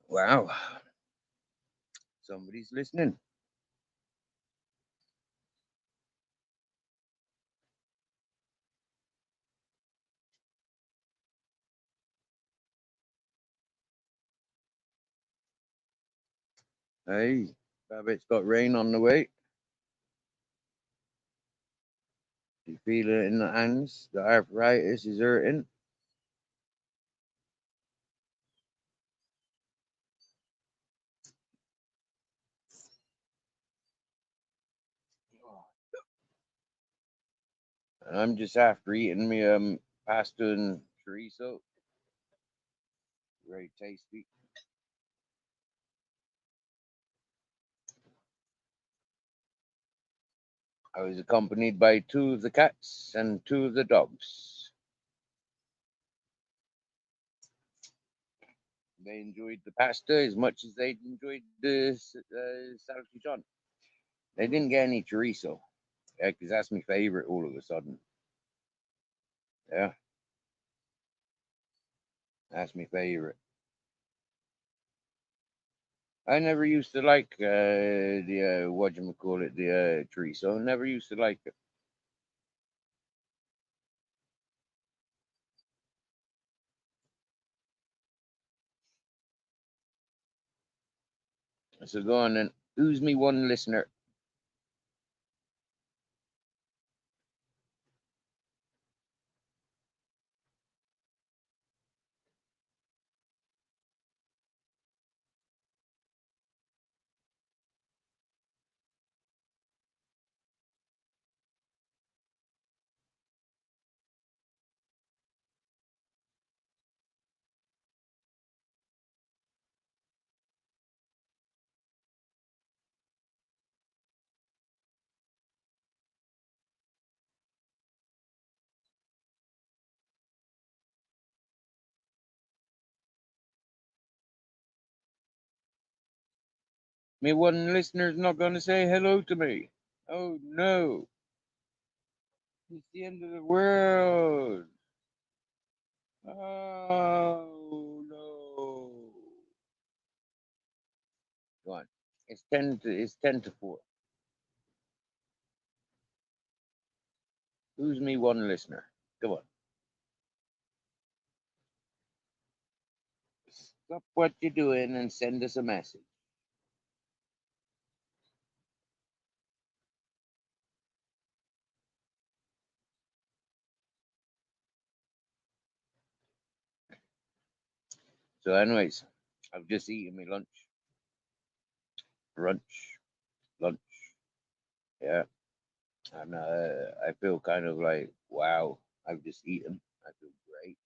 Wow, somebody's listening. Hey, Babbitt's got rain on the way. You feel it in the hands. The arthritis is hurting. And I'm just after eating me pasta and chorizo. Very tasty. I was accompanied by two of the cats and two of the dogs. They enjoyed the pasta as much as they enjoyed the salchichon. They didn't get any chorizo, yeah, because that's my favorite all of a sudden. Yeah, that's my favorite. I never used to like the what you call it, the chorizo. Never used to like it. So go on then. Who's me one listener? Me one listener's not going to say hello to me. Oh no, it's the end of the world. Oh no. Go on. It's 10 to 4. Who's me one listener? Go on. Stop what you're doing and send us a message. So, anyways, I've just eaten my lunch. Brunch. Lunch. Yeah. And I feel kind of like, wow, I've just eaten. I feel great.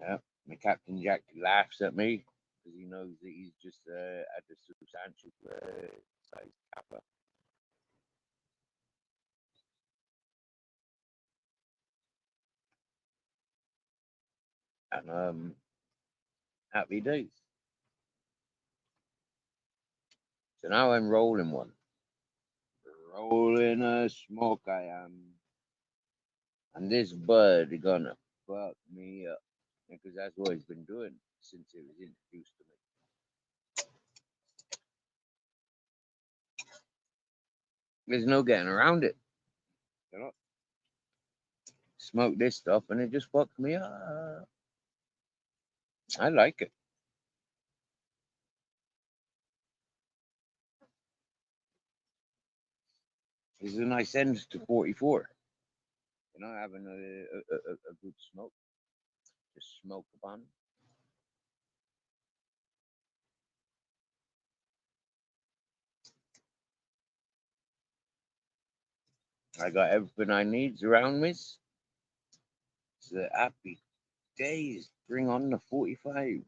Yeah. My Captain Jack laughs at me because he knows that he's just at a substantial size kappa. And happy days. So now I'm rolling one. Rolling a smoke I am. And this bud gonna fuck me up. Because that's what he's been doing since it was introduced to me. There's no getting around it. You know? Smoke this stuff and it just fucks me up. I like it. It's a nice end to 44. You know, having a good smoke. Just smoke upon. I got everything I needs around me. So happy days. Bring on the 45.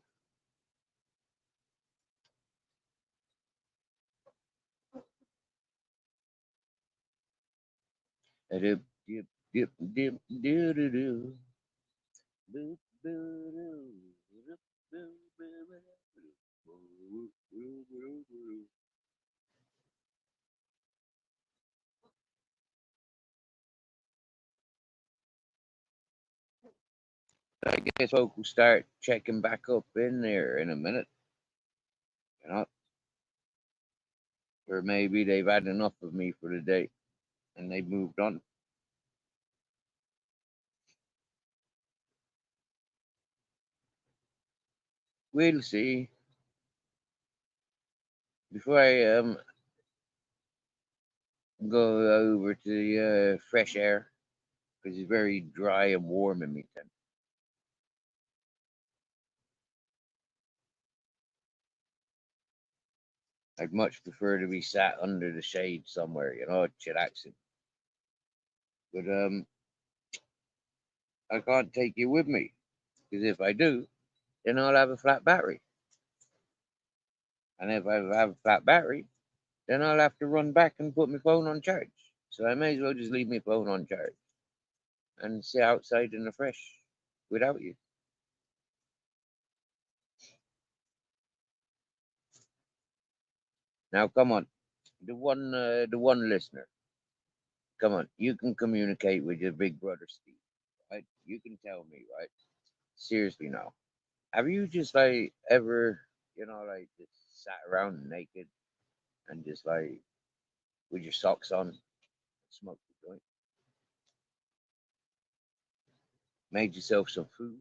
Dip, dip, dip, dip, do, do, do. Boop, boo, doo. Boop, boo, boo, boo, boo, boo, boo, boo, boo. I guess folk will start checking back up in there in a minute, you know, or maybe they've had enough of me for the day and they've moved on. We'll see. Before I go over to the fresh air, because it's very dry and warm in me tent. I'd much prefer to be sat under the shade somewhere, chillaxing. But I can't take you with me because if I do, then I'll have a flat battery, and if I have a flat battery, then I'll have to run back and put my phone on charge. So I may as well just leave my phone on charge and sit outside in the fresh without you. Now, come on, the one listener. Come on, you can communicate with your big brother Steve, right? You can tell me, right? Seriously now. Have you just like ever, like just sat around naked and just like with your socks on, smoked a joint, made yourself some food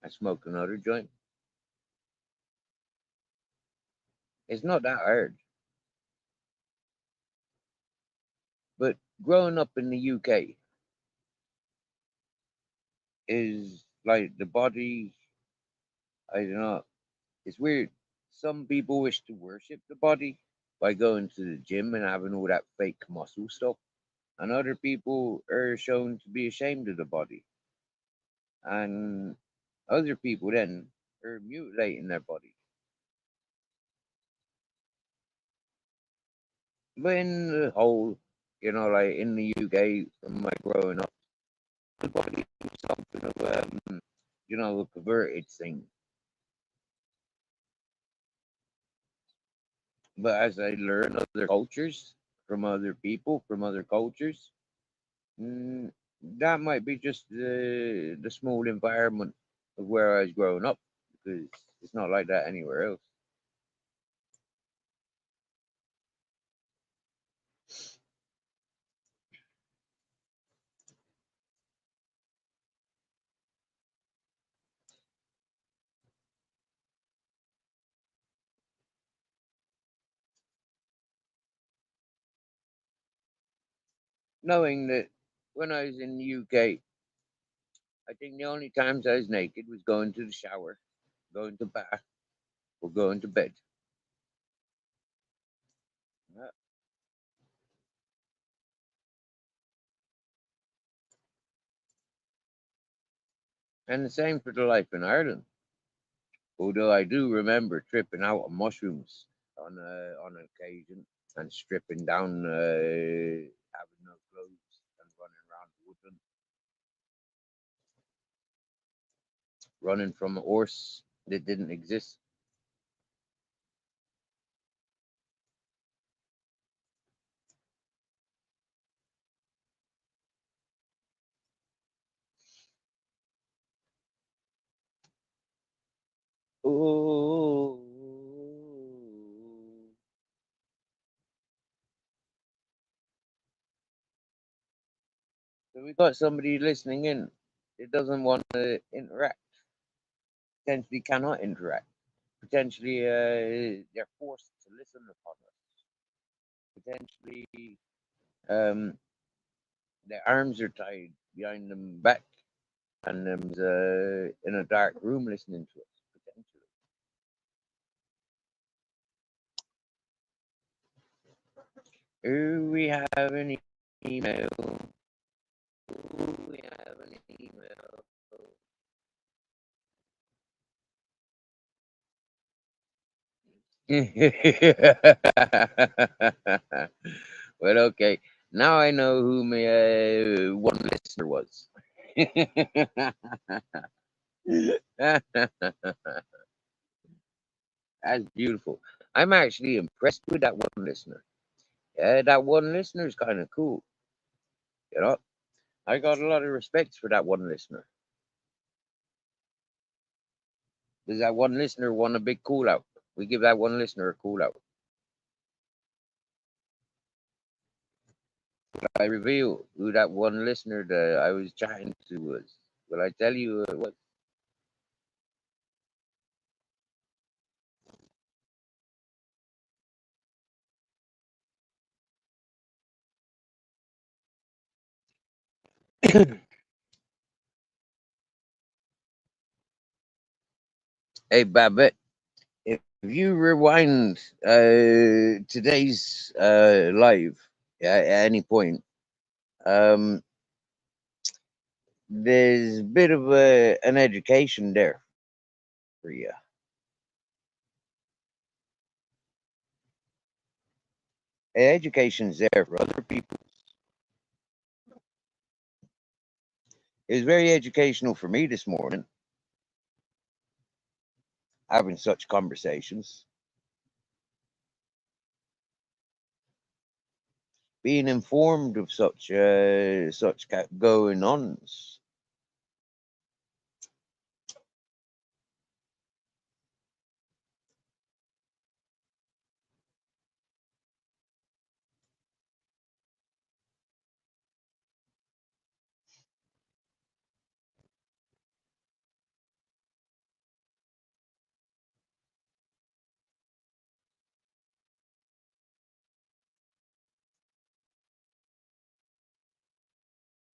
and smoked another joint? It's not that hard. But growing up in the UK is like the body, I don't know, it's weird. Some people wish to worship the body by going to the gym and having all that fake muscle stuff. And other people are shown to be ashamed of the body. And other people then are mutilating their body. But in the whole, like in the UK, from my growing up, the body is something of a perverted thing. But as I learn other cultures from other people from other cultures, mm, that might be just the small environment of where I was growing up because it's not like that anywhere else. Knowing that when I was in the UK, I think the only times I was naked was going to the shower, going to bath, or going to bed. Yeah. And the same for the life in Ireland. Although I do remember tripping out on mushrooms on an occasion and stripping down, having no clothes and running around the woodland, running from a horse that didn't exist. Oh, so we got somebody listening in that doesn't want to interact, potentially cannot interact, potentially they're forced to listen upon us, potentially um, their arms are tied behind them back and them's in a dark room listening to us, potentially. We have an email. We have an email. Well, okay. Now I know who my one listener was. That's beautiful. I'm actually impressed with that one listener. Yeah, that one listener is kind of cool. You know, I got a lot of respect for that one listener. Does that one listener want a big call out? We give that one listener a call out. I reveal who that one listener that I was chatting to was. Will I tell you what? Hey, Babette, if you rewind today's live at any point, um, there's a bit of an education there for you. Education's there for other people. It was very educational for me this morning, having such conversations, being informed of such going ons.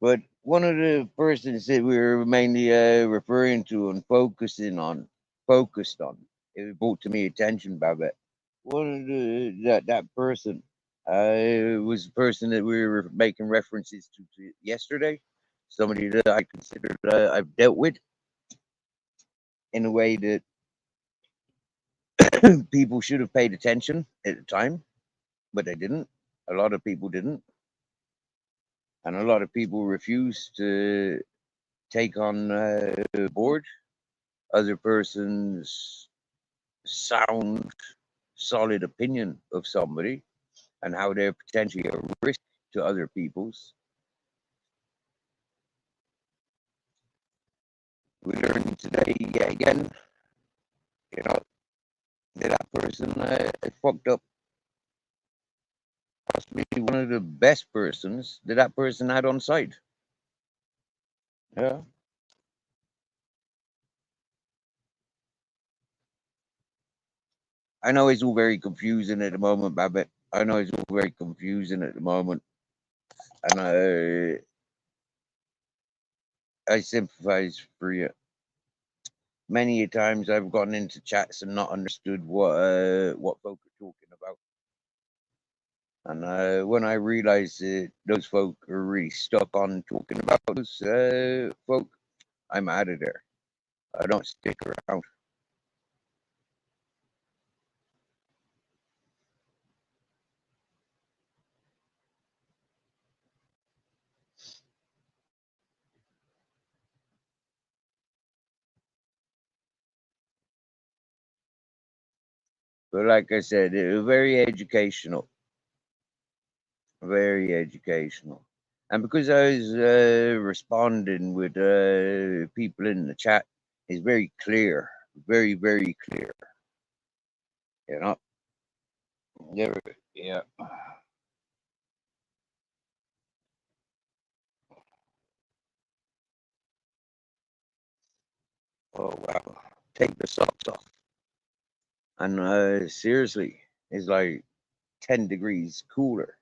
But one of the persons that we were mainly referring to and focused on, it brought to me attention, Babette. One of that person was the person that we were making references to yesterday. Somebody that I consider I've dealt with in a way that people should have paid attention at the time, but they didn't. A lot of people didn't, and a lot of people refused to take on board other person's sound, solid opinion of somebody and how they're potentially a risk to other people's. We learned today yet again, you know, that that person fucked up possibly one of the best persons that that person had on site. Yeah. I know it's all very confusing at the moment, Babette. I know it's all very confusing at the moment. And I sympathize for you. Many a times I've gone into chats and not understood what folk are talking about. And when I realize that those folk are really stuck on talking about those folk, I'm out of there. I don't stick around. But like I said, it was very educational. And because I was responding with people in the chat, it's very clear, very, very clear. You know, yeah, yeah. Oh wow, take the socks off. And seriously, it's like 10 degrees cooler.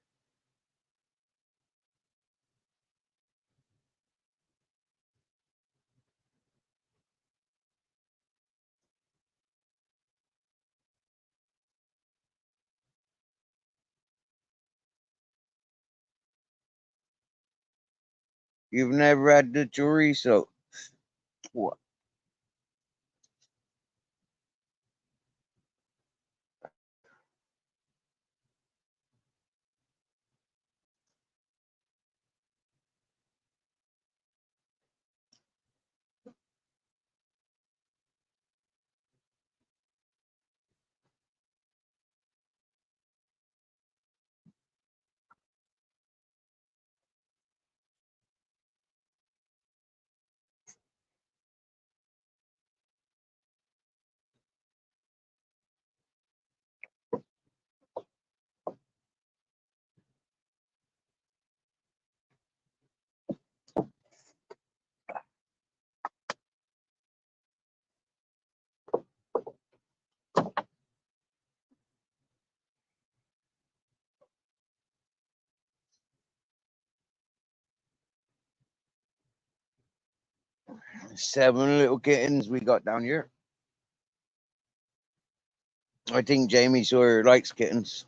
You've never had the chorizo. What? 7 little kittens we got down here. I think Jamie Sawyer likes kittens.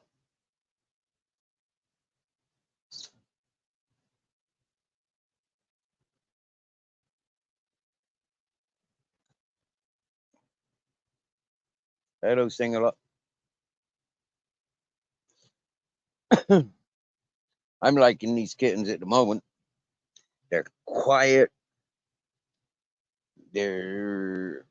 Hello, sing a lot. I'm liking these kittens at the moment. They're quiet. They're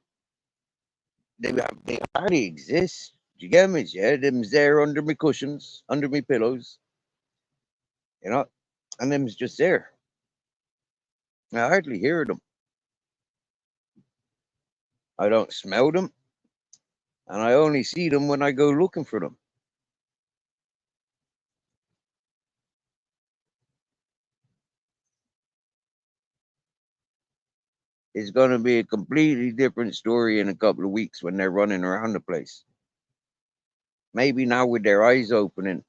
they hardly exist. Do you get me? Yeah, them's there under my cushions, under my pillows, you know, and them's just there. I hardly hear them. I don't smell them, and I only see them when I go looking for them. It's going to be a completely different story in a couple of weeks when they're running around the place. Maybe now with their eyes opening,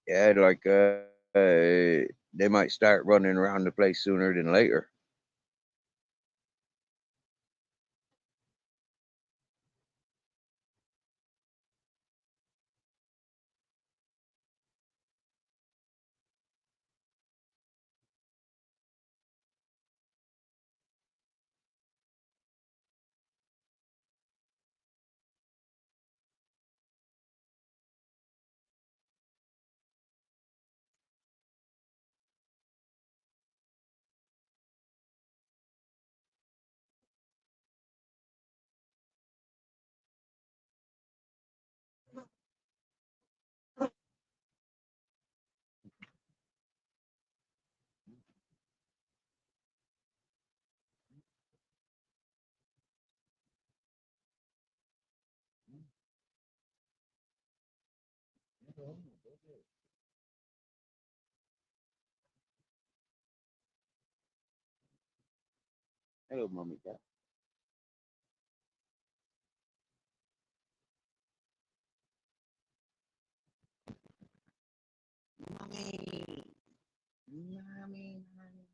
yeah, like they might start running around the place sooner than later. Hello, mommy cat. Mommy, mommy, mommy.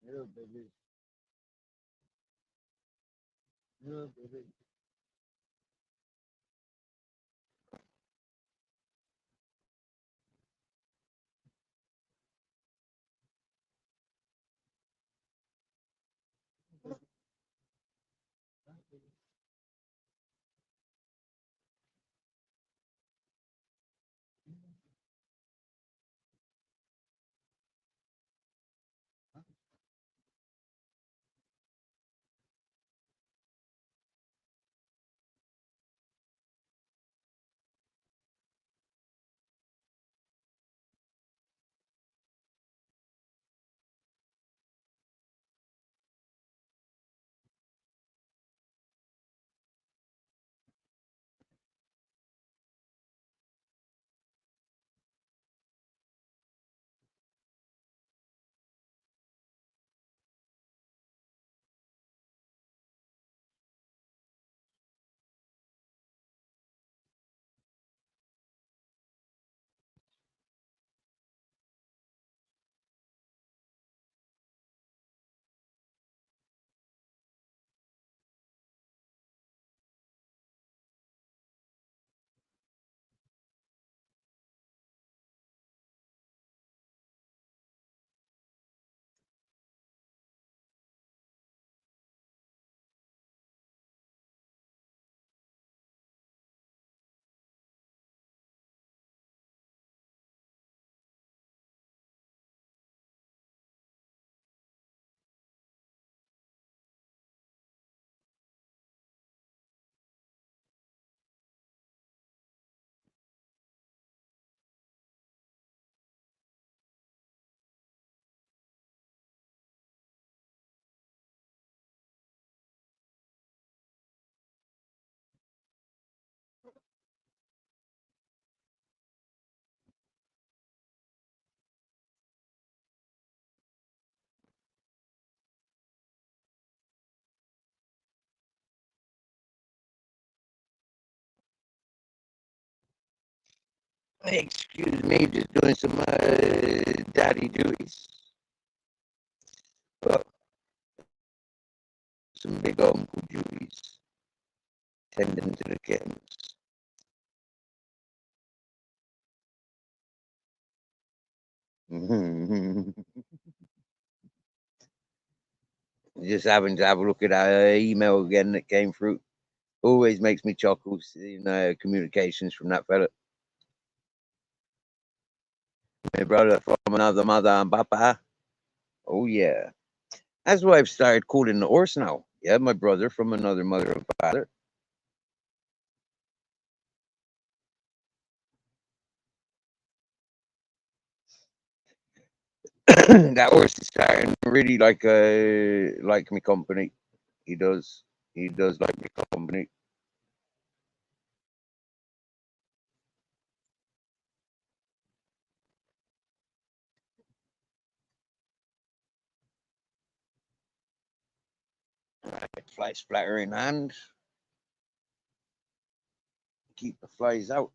Hello, baby. Hello, baby. Excuse me, just doing some daddy duties. Well, some big uncle duties, tending to the kittens. Just having to have a look at our email again that came through. Always makes me chuckle seeing communications from that fella. My brother from another mother and papa. Oh yeah. That's why I've started calling the horse now. Yeah, my brother from another mother and father. That horse is starting to really like me company. He does. He does like me company. Fly splatter in hand. Keep the flies out.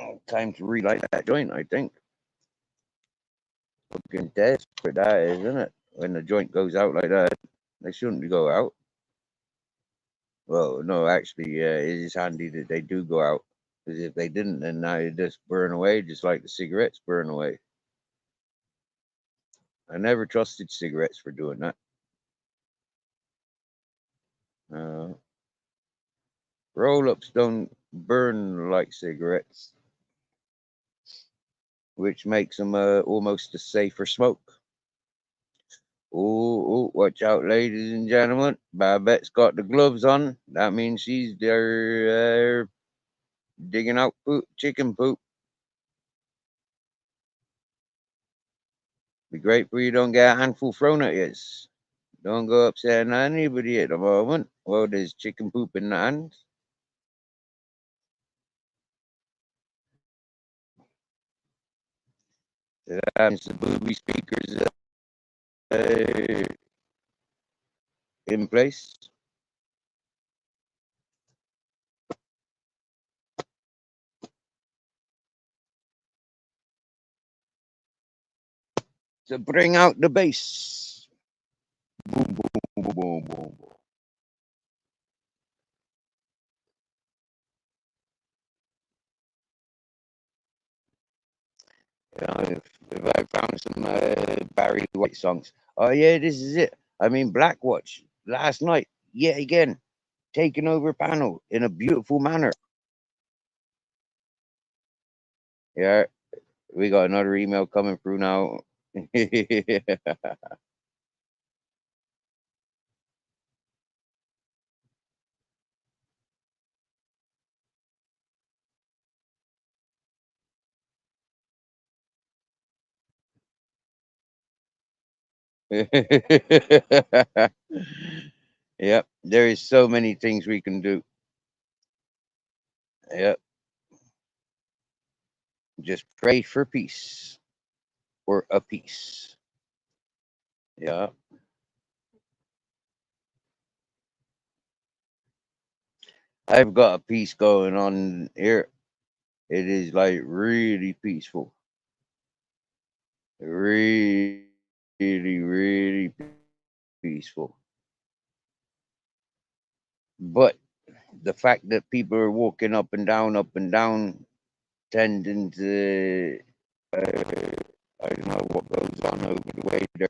Oh, time to relight that joint, I think. Fucking desperate that is, isn't it? When the joint goes out like that, they shouldn't go out. Well, no, actually, it is handy that they do go out. Because if they didn't, then now they just burn away, just like the cigarettes burn away. I never trusted cigarettes for doing that. Uh, Roll ups don't burn like cigarettes, which makes them almost a safer smoke. Oh, watch out, ladies and gentlemen. Babette's got the gloves on. That means she's there digging out poop, chicken poop. Be grateful you don't get a handful thrown at you. Don't go upsetting anybody at the moment. Well, there's chicken poop in the hand. So that means the booby speakers uh, in place to bring out the bass. Boom, boom, boom, boom, boom, boom. If I found some Barry White songs. Oh yeah, this is it. I mean, Black Watch last night, yet again, taking over panel in a beautiful manner. Yeah, we got another email coming through now. Yep, there is so many things we can do. Yep, just pray for peace or a peace. Yeah, I've got a piece going on here. It is like really peaceful, really, really peaceful. But the fact that people are walking up and down, tending to, I don't know what goes on over the way there.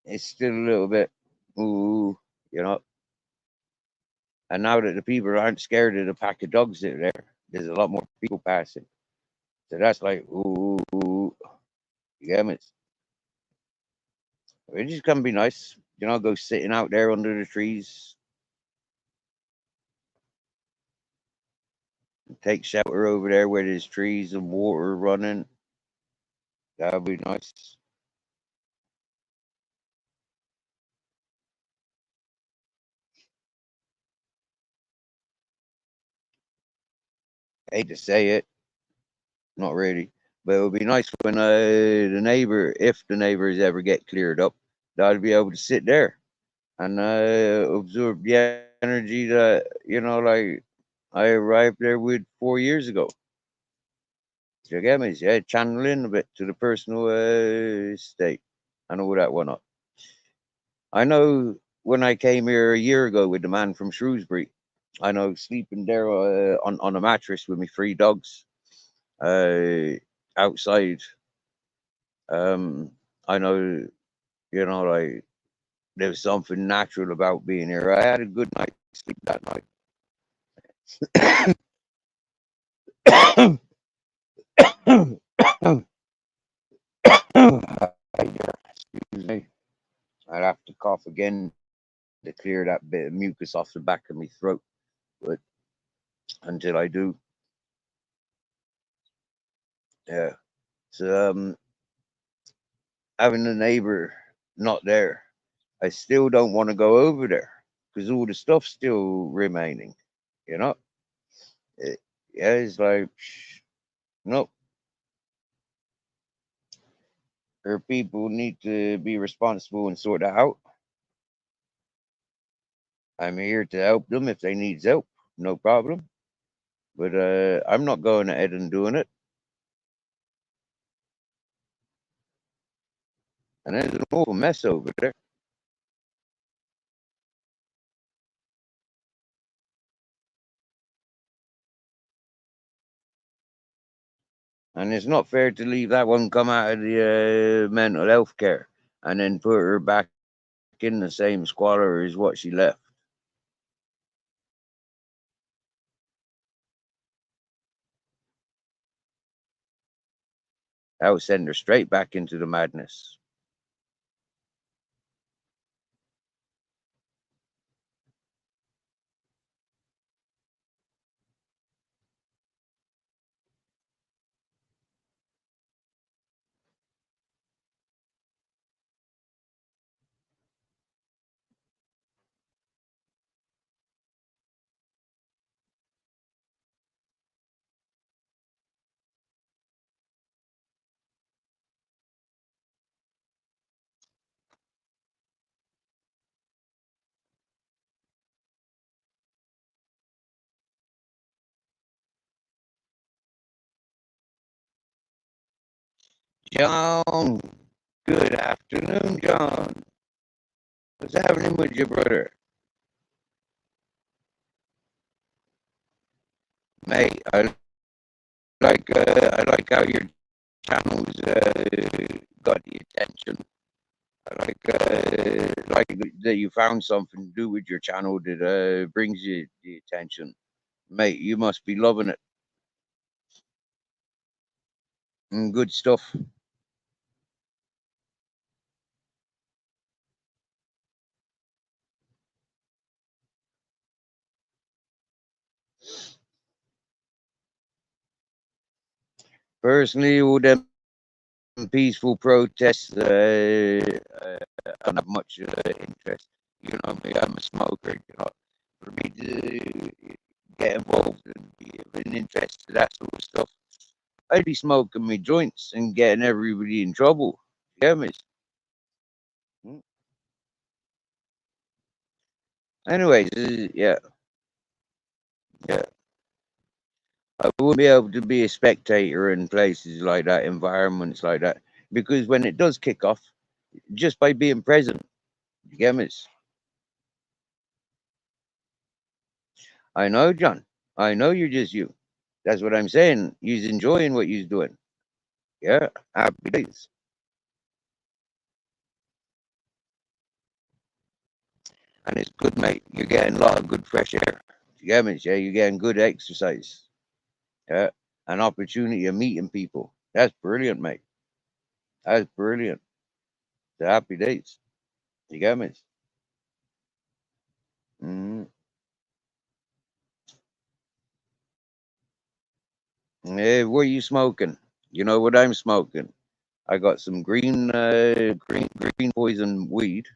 It's still a little bit, ooh, you know. And now that the people aren't scared of the pack of dogs that are there, there's a lot more people passing. So that's like, ooh, yeah, it just can be nice, you know, go sitting out there under the trees, take shelter over there where there's trees and water running. That'd be nice. hate to say it, not really, but it would be nice when the neighbor, if the neighbors ever get cleared up, that I'd be able to sit there and absorb the energy that like I arrived there with 4 years ago. You get me? Yeah, channel in a bit to the personal state and all that whatnot. I know when I came here a year ago with the man from Shrewsbury, I know sleeping there on a mattress with me three dogs uh, outside. Um, I know, like there's something natural about being here. I had a good night's sleep that night. Excuse me. I'd have to cough again to clear that bit of mucus off the back of my throat. But until I do, yeah. So having a neighbor not there, I still don't want to go over there because all the stuff's still remaining. You know, It- yeah, it's like, nope. Her people need to be responsible and sort that out. I'm here to help them if they need help, no problem. But I'm not going ahead and doing it. And there's an awful mess over there. And it's not fair to leave that one come out of the mental health care and then put her back in the same squalor as what she left. That would send her straight back into the madness. John, good afternoon, John. What's happening with your brother? Mate, I like how your channels got the attention. I like that you found something to do with your channel that brings you the attention. Mate, you must be loving it. Good stuff. Personally, all them peaceful protests, I don't have much interest. You know me, I'm a smoker. For me to get involved and be of an interest to that sort of stuff, I'd be smoking my joints and getting everybody in trouble. You get me? Mm. Anyways, yeah. I wouldn't be able to be a spectator in places like that, environments like that, because when it does kick off, just by being present, you get me? I know, John. I know you're just you. That's what I'm saying. You's enjoying what you's doing. Yeah, happy days. And it's good, mate. You're getting a lot of good fresh air. You get me? Yeah, you're getting good exercise. Yeah, an opportunity of meeting people. That's brilliant, mate. That's brilliant. The happy days. You get me? Mm-hmm. Hey, what are you smoking? You know what I'm smoking? I got some green poison weed.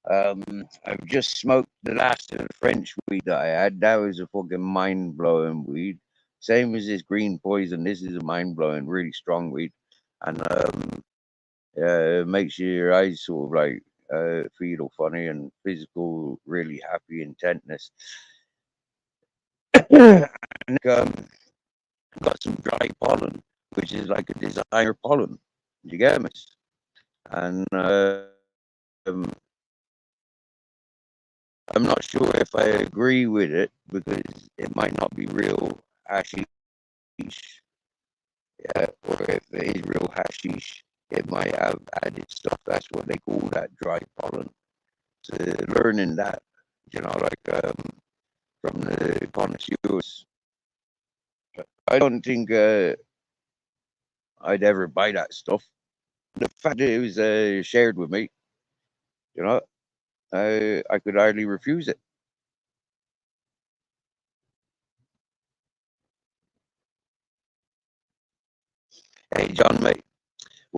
I've just smoked the last of the French weed that I had. That was a fucking mind blowing weed. Same as this green poison. This is a mind blowing, really strong weed, and makes your eyes sort of like feel all funny and physical, really happy intentness. And got some dry pollen, which is like a designer pollen. You get me? And I'm not sure if I agree with it because it might not be real hashish, yeah, or if it is real hashish, it might have added stuff. That's what they call that dry pollen. So learning that, from the connoisseurs, I don't think I'd ever buy that stuff. The fact that it was shared with me, you know, I could hardly refuse it. Hey, John, mate,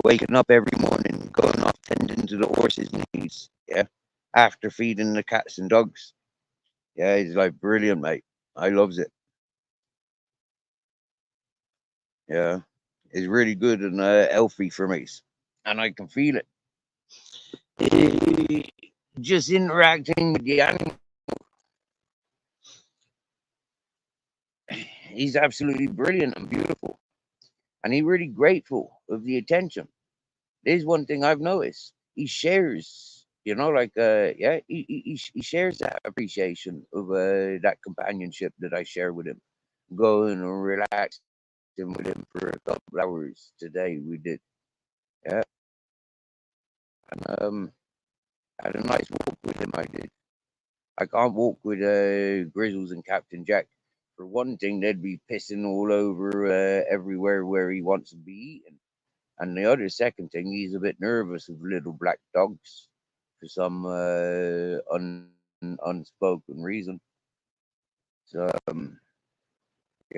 waking up every morning, going off tending to the horses' needs, yeah, after feeding the cats and dogs. Yeah, he's like brilliant, mate. I loves it. Yeah, it's really good and healthy for me, and I can feel it. Eh, Just interacting with the animal, he's absolutely brilliant and beautiful, and he's really grateful of the attention. There's one thing I've noticed. He shares, yeah, he shares that appreciation of that companionship that I share with him. Going and relaxing with him for a couple hours today, we did, yeah, and had a nice walk with him. I did. I can't walk with Grizzles and Captain Jack. For one thing, they'd be pissing all over everywhere where he wants to be eaten. And the other second thing, he's a bit nervous of little black dogs for some unspoken reason. So,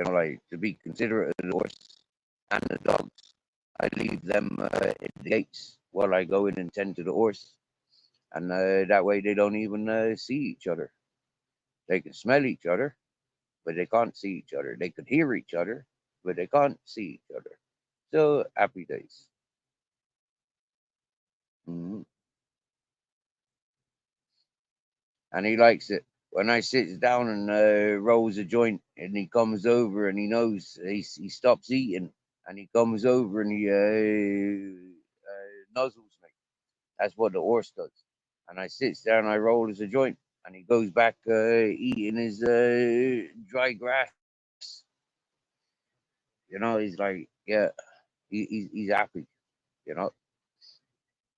like to be considerate of the horse and the dogs, I leave them at the gates while I go in and tend to the horse. And that way they don't even see each other. They can smell each other, but they can't see each other. They can hear each other, but they can't see each other. So happy days. Hmm. And he likes it. When I sits down and rolls a joint, and he comes over and he knows he stops eating, and he comes over and he nuzzles me. That's what the horse does. And I sits down, I roll as a joint, and he goes back eating his dry grass. He's like, yeah, he's happy. You know,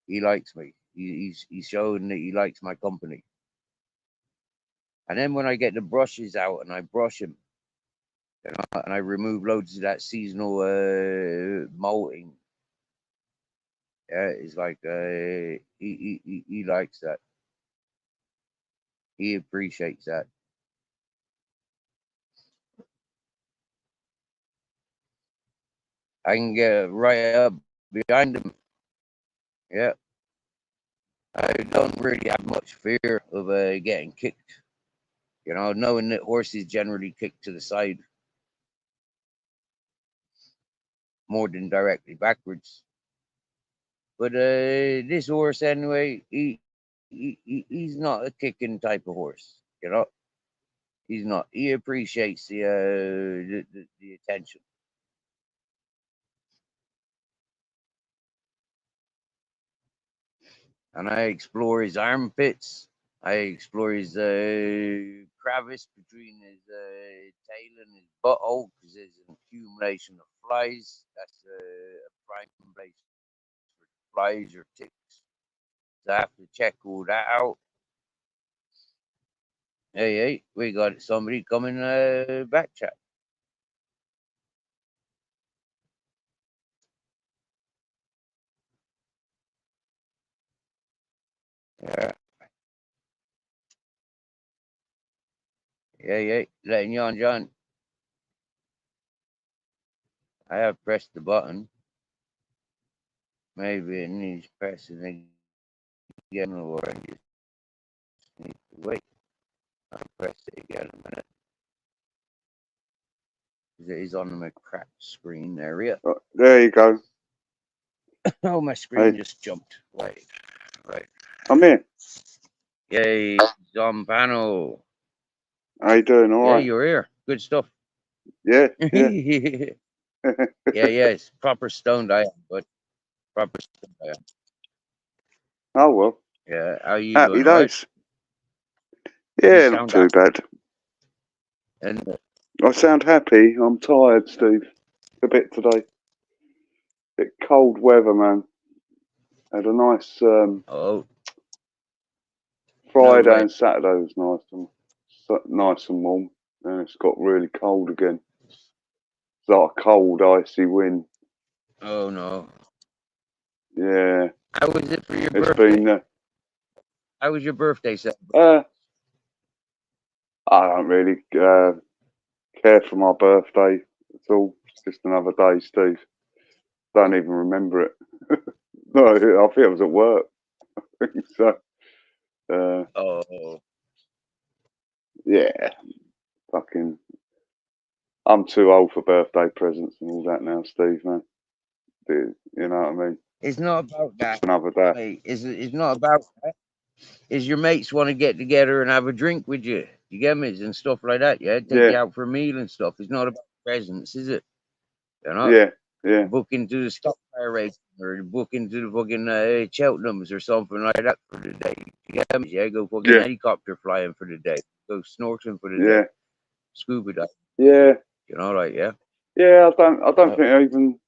he likes me. He's showing that he likes my company. And then when I get the brushes out and I brush him, and I remove loads of that seasonal molting. Yeah, it's like he likes that. He appreciates that. I can get right up behind him. Yeah, I don't really have much fear of getting kicked. Knowing that horses generally kick to the side more than directly backwards. But this horse, anyway, he's not a kicking type of horse. He's not. He appreciates the attention, and I explore his armpits. I explore his crevice between his tail and his butthole because there's an accumulation of flies. That's a prime place for flies or ticks. So I have to check all that out. Hey, hey, we got somebody coming back chat. Yeah, yeah, yeah. Letting you on, John. I have pressed the button. Maybe it needs pressing again, or I just need to wait. I'll press it again in a minute. It is on my cracked screen area. There you go. Oh, my Hey, screen just jumped. Right, right. I'm here. Yay, Zombano. How you doing? All Yeah, right. you're here. Good stuff. Yeah, yeah. Yeah, yeah. It's proper stoned I am, but proper stoned I am. Oh well. Yeah, how you Happy doing? All right? days. You Yeah, not sound too happy. bad. And I sound happy. I'm tired, Steve. A bit today. Bit cold weather, man. Had a nice oh, no, Friday right. and Saturday was nice and warm. And it's got really cold again. It's like a cold, icy wind. Oh no. Yeah, How was it for your it's birthday? been. How was your birthday celebration? Uh, I don't really care for my birthday at all. Just another day, Steve. Don't even remember it. No, I think I was at work. So, uh, Oh, yeah, fucking. I'm too old for birthday presents and all that now, Steve, man. Dude, you know what I mean? it's not about that, Another day. mate. It's not about that. Is your mates want to get together and have a drink with you? You get me and stuff like that. Yeah, take Yeah, you out for a meal and stuff. It's not about presents, is it? You know, yeah, yeah, book into the stock car race or book into the fucking Cheltenhams or something like that for the day. You get me? Yeah, go fucking yeah, helicopter flying for the day. Go snorkeling for the day. yeah, Scuba dive. yeah, You know, like yeah. yeah. I don't Uh, think I even.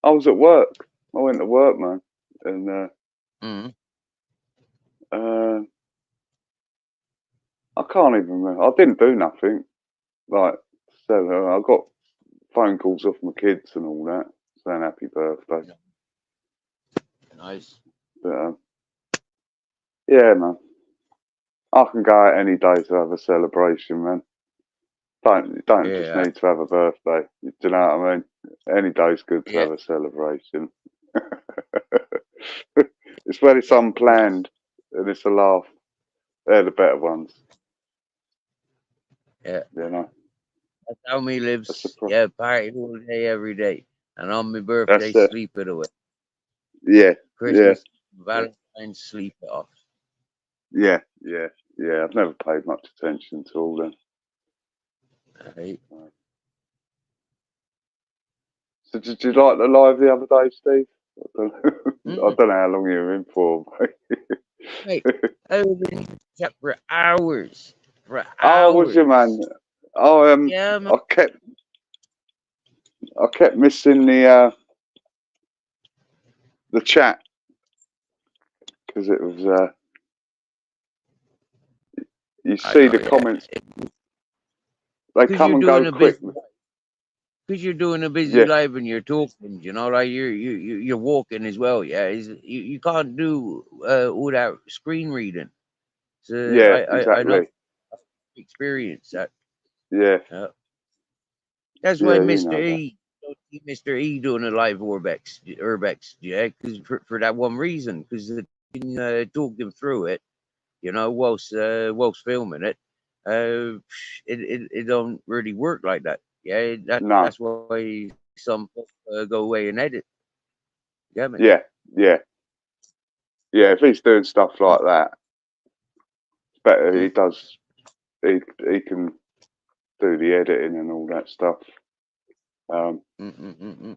I was at work. I went to work, man, and mm, uh, I can't even remember. I didn't do nothing. Like, so I got phone calls off my kids and all that, saying happy birthday. nice. But yeah, man, I can go out any day to have a celebration, man. Don't just Yeah, need to have a birthday. Do you know what I mean? Any day's good to yeah, have a celebration. It's when it's yeah. unplanned and it's a laugh. They're the better ones, Yeah. you know. That's how me That's the lives. Yeah, party all day, every day. And on my birthday, that's it. sleep it away. Yeah, yeah, Christmas, Valentine's, sleep it off. yeah, yeah, yeah. I've never paid much attention to all them. Right? So did you like the live the other day, Steve? I Mm, don't know how long you were in for. right. I was in chat for hours. For Oh, was you, man? hours. Oh, Yeah, man. I kept missing the chat because it was you I see know, the yeah. comments, they Because come you're and go doing a quick. busy because you're doing a busy Yeah, life and you're talking, you know, like you're walking as well, yeah. You can't do all that screen reading. So yeah, I know exactly. experience that. Yeah, Uh, that's why yeah, you Mr. know that. E, don't see Mr. E doing a live urbex, yeah, because for that one reason, because they can talk them through it, you know, whilst filming it. It don't really work like that. Yeah, No, that's why some go away and edit. You get me? yeah, yeah, yeah. If he's doing stuff Mm, like that, it's better. He mm, does. He can do the editing and all that stuff. Um, mm, mm, mm, mm.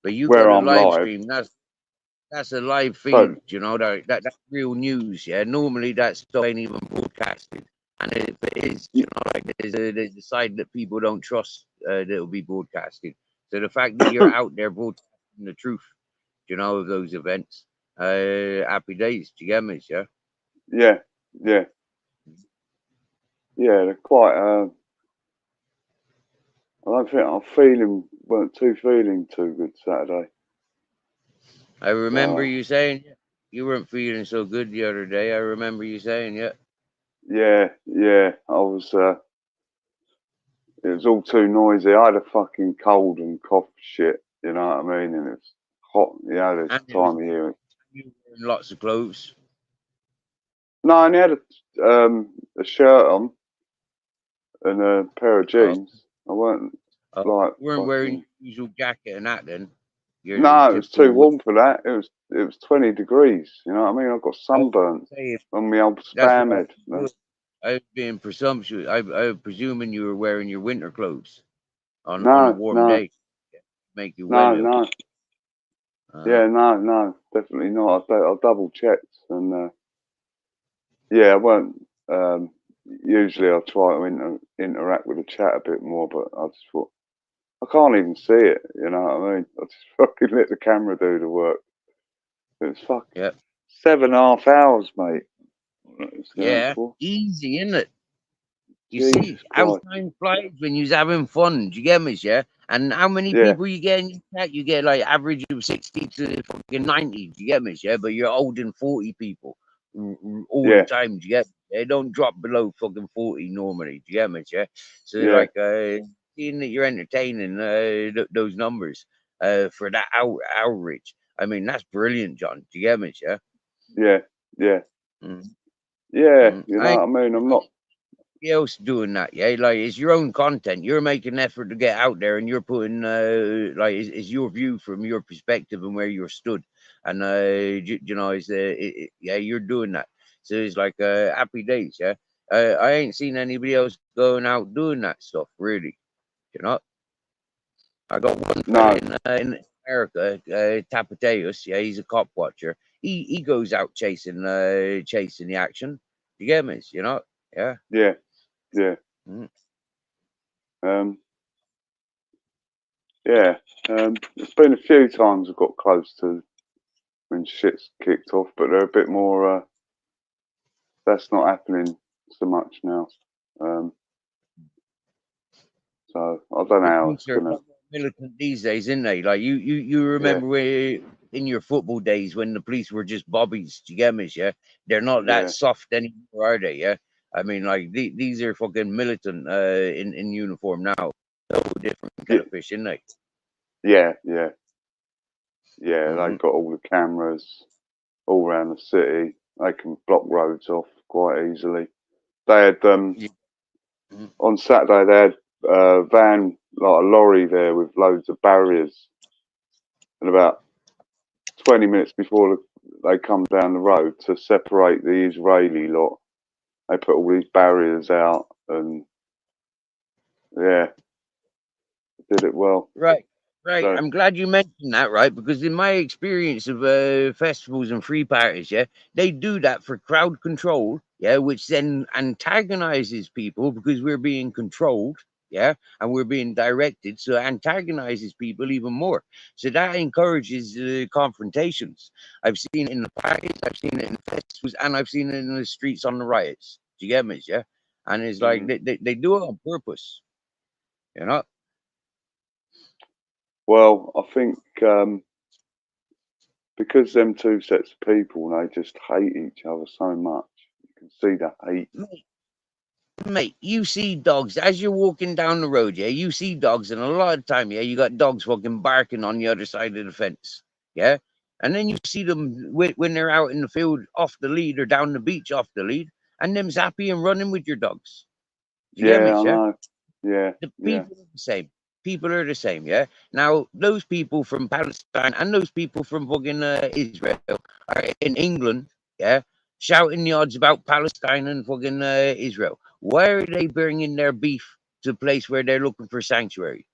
But you got where a I'm live live, stream. That's a live so feed, you know, that's real news, yeah. Normally that stuff ain't even broadcasted. And if it is, you know, like there's a side that people don't trust that'll be broadcasted. So the fact that you're out there broadcasting the truth, you know, of those events, happy days, do you get me, yeah? yeah, yeah, yeah. They're quite. I don't think I'm feeling weren't too feeling too good Saturday. I remember So you saying you weren't feeling so good the other day. I remember you saying, yeah. yeah, yeah. I was. It was all too noisy. I had a fucking cold and cough shit. You know what I mean? And it's hot. Yeah, this And it was time of year. you wearing lots of clothes. No, I only had a shirt on and a pair of Oh, jeans. I weren't oh, like you weren't wearing fucking. your usual jacket and that then. Your No, it was too typical. warm for that. It was 20 degrees. You know what I mean? I got I sunburnt say on my old that's spam what head. No, I was being presumptuous. I was presuming you were wearing your winter clothes on a no, warm no, day, make you well no, ill. no. Uh, Yeah, no, no, definitely not. I double checked, and yeah, I won't. Um, Usually, I try to interact with the chat a bit more, but I just thought I can't even see it. You know what I mean? I just fucking let the camera do the work. It was fucking yeah, 7.5 hours, mate. What was going yeah, for? easy, isn't it? You see Jesus how Christ! time flies when you're having fun. Do you get me, yeah? And how many Yeah, people you get in your chat? You get like average of 60 to fucking 90. Do you get me, yeah? But you're holding 40 people all the yeah, time. Do you get me? They don't drop below fucking 40 normally. Do you get me, yeah? So yeah, like seeing that you're entertaining those numbers for that outreach. I mean, that's brilliant, John. Do you get me, yeah? yeah, yeah, Mm, yeah. mm. You know what I mean? I'm not. Else doing that, yeah. Like it's your own content. You're making an effort to get out there, and you're putting like it's your view from your perspective and where you're stood, and you know, yeah, you're doing that. So it's like happy days, yeah. I ain't seen anybody else going out doing that stuff, really. You know, I got one fella No, in America, Tapateus. Yeah, he's a cop watcher. He goes out chasing the action. You get me? You know, yeah. yeah, yeah, Mm. um, yeah. It's been a few times I've got close to when shit's kicked off, but they're a bit more. That's not happening so much now. Um, so I don't know The how police it's are a gonna. lot more militant these days, isn't they? Like you Yeah, remember where in your football days when the police were just bobbies, do you get me? Yeah, they're not that yeah, soft anymore, are they? Yeah, I mean, like these are fucking militant in uniform now. So different yeah, kettle fish, isn't they? yeah, yeah, yeah. Mm-hmm. They've got all the cameras all around the city. They can block roads off quite easily. They had Mm-hmm. on Saturday they had a van, like a lorry there with loads of barriers, and about 20 minutes before they come down the road to separate the Israeli lot, they put all these barriers out, and yeah, did it well. Right, right. So I'm glad you mentioned that, right? Because in my experience of festivals and free parties, yeah, they do that for crowd control, yeah, which then antagonizes people because we're being controlled, yeah, and we're being directed, so antagonizes people even more. So that encourages confrontations. I've seen it in the parties, I've seen it in festivals, and I've seen it in the streets on the riots. Do you get me? Yeah, and it's like mm, they do it on purpose, you know. well, I think because them two sets of people, they just hate each other so much. You can see that hate. Mate, you see dogs as you're walking down the road, yeah. You see dogs, and a lot of time, yeah, you got dogs fucking barking on the other side of the fence, yeah. And then you see them when they're out in the field off the lead or down the beach off the lead, and them's happy and running with your dogs. Do you get me, Yeah, I yeah? know. Yeah, The yeah, people are the same. People are the same, yeah. Now those people from Palestine and those people from fucking Israel are in England, yeah, shouting the odds about Palestine and fucking Israel. Why are they bringing their beef to a place where they're looking for sanctuary?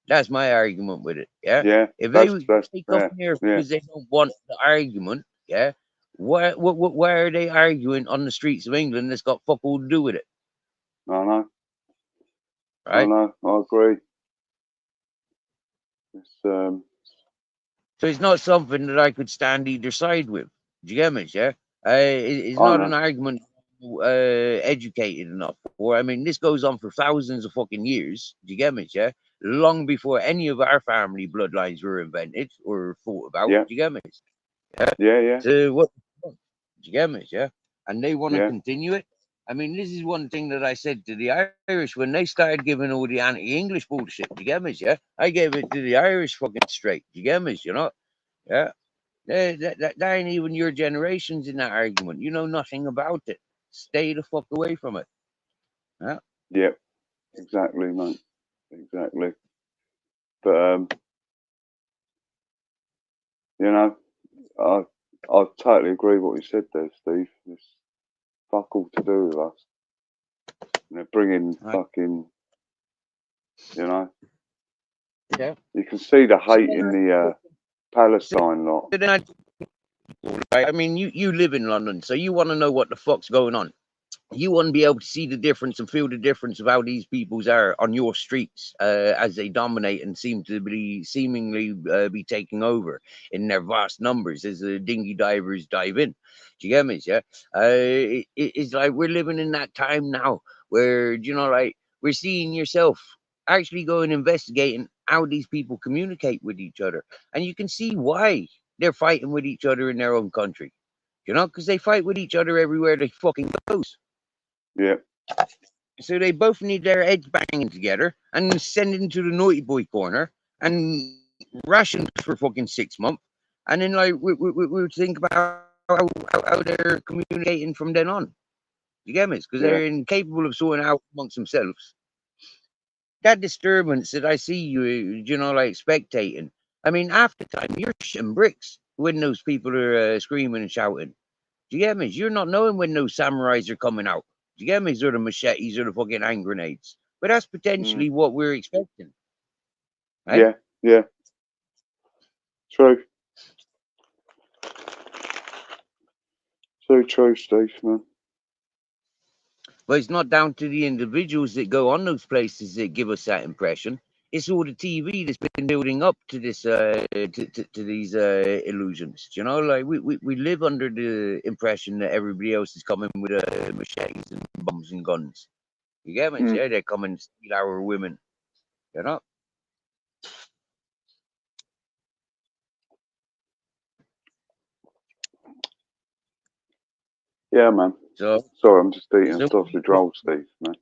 That's my argument with it, yeah. yeah. If That's they come yeah, here yeah. because they don't want the argument, yeah, why are they arguing on the streets of England that's got fuck all to do with it, I know. I right? know. I agree. It's So it's not something that I could stand either side with. Do you get me? Yeah, it's I not know. an argument educated enough for. I mean, this goes on for thousands of fucking years. Do you get me? Yeah, long before any of our family bloodlines were invented or thought about. Yeah, Do you get me? Yeah. yeah, yeah, So what? Do you get me? Yeah, and they want to yeah. continue it. I mean, this is one thing that I said to the Irish when they started giving all the anti-English bullshit. Do you get me? Yeah, I gave it to the Irish fucking straight. Do you get me? You know? Yeah. That ain't even your generations in that argument. You know nothing about it. Stay the fuck away from it. Yeah. Yeah, exactly, mate. Exactly. But you know, I I totally agree with what you said there, Steve. It's fuck all to do with us. And they're bringing Right. fucking, you know, Yeah. you can see the So hate in the Palestine lot. then I mean, you live in London, so you want to know what the fuck's going on. You want to be able to see the difference and feel the difference of how these peoples are on your streets as they dominate and seem to be seemingly be taking over in their vast numbers as the dinghy divers dive in. Do you get me? Yeah, it's like we're living in that time now where like we're seeing yourself actually going investigating how these people communicate with each other, and you can see why they're fighting with each other in their own country. Because they fight with each other everywhere they fucking goes. Yeah, So they both need their heads banging together and send it into the naughty boy corner and rations for fucking 6 months. And then like we would think about how they're communicating from then on. You get me? Because yeah. they're incapable of sorting out amongst themselves. That disturbance that I see like spectating. I mean, half the time you're shitting bricks when those people are screaming and shouting. Do you get me? You're not knowing when those samurais are coming out. Do you get me? Or the machetes or the fucking hand grenades. But that's Mm. potentially what we're expecting, right? Yeah, yeah. True. So true, Steve, man. But it's not down to the individuals that go on those places that give us that impression. It's all the TV that's been building up to this, to these illusions. Like we live under the impression that everybody else is coming with machetes and bombs and guns. You get me? Mm. Yeah, they're coming to steal our women. You know. Yeah, man. So, Sorry, I'm just eating a so sausage roll, Steve, man.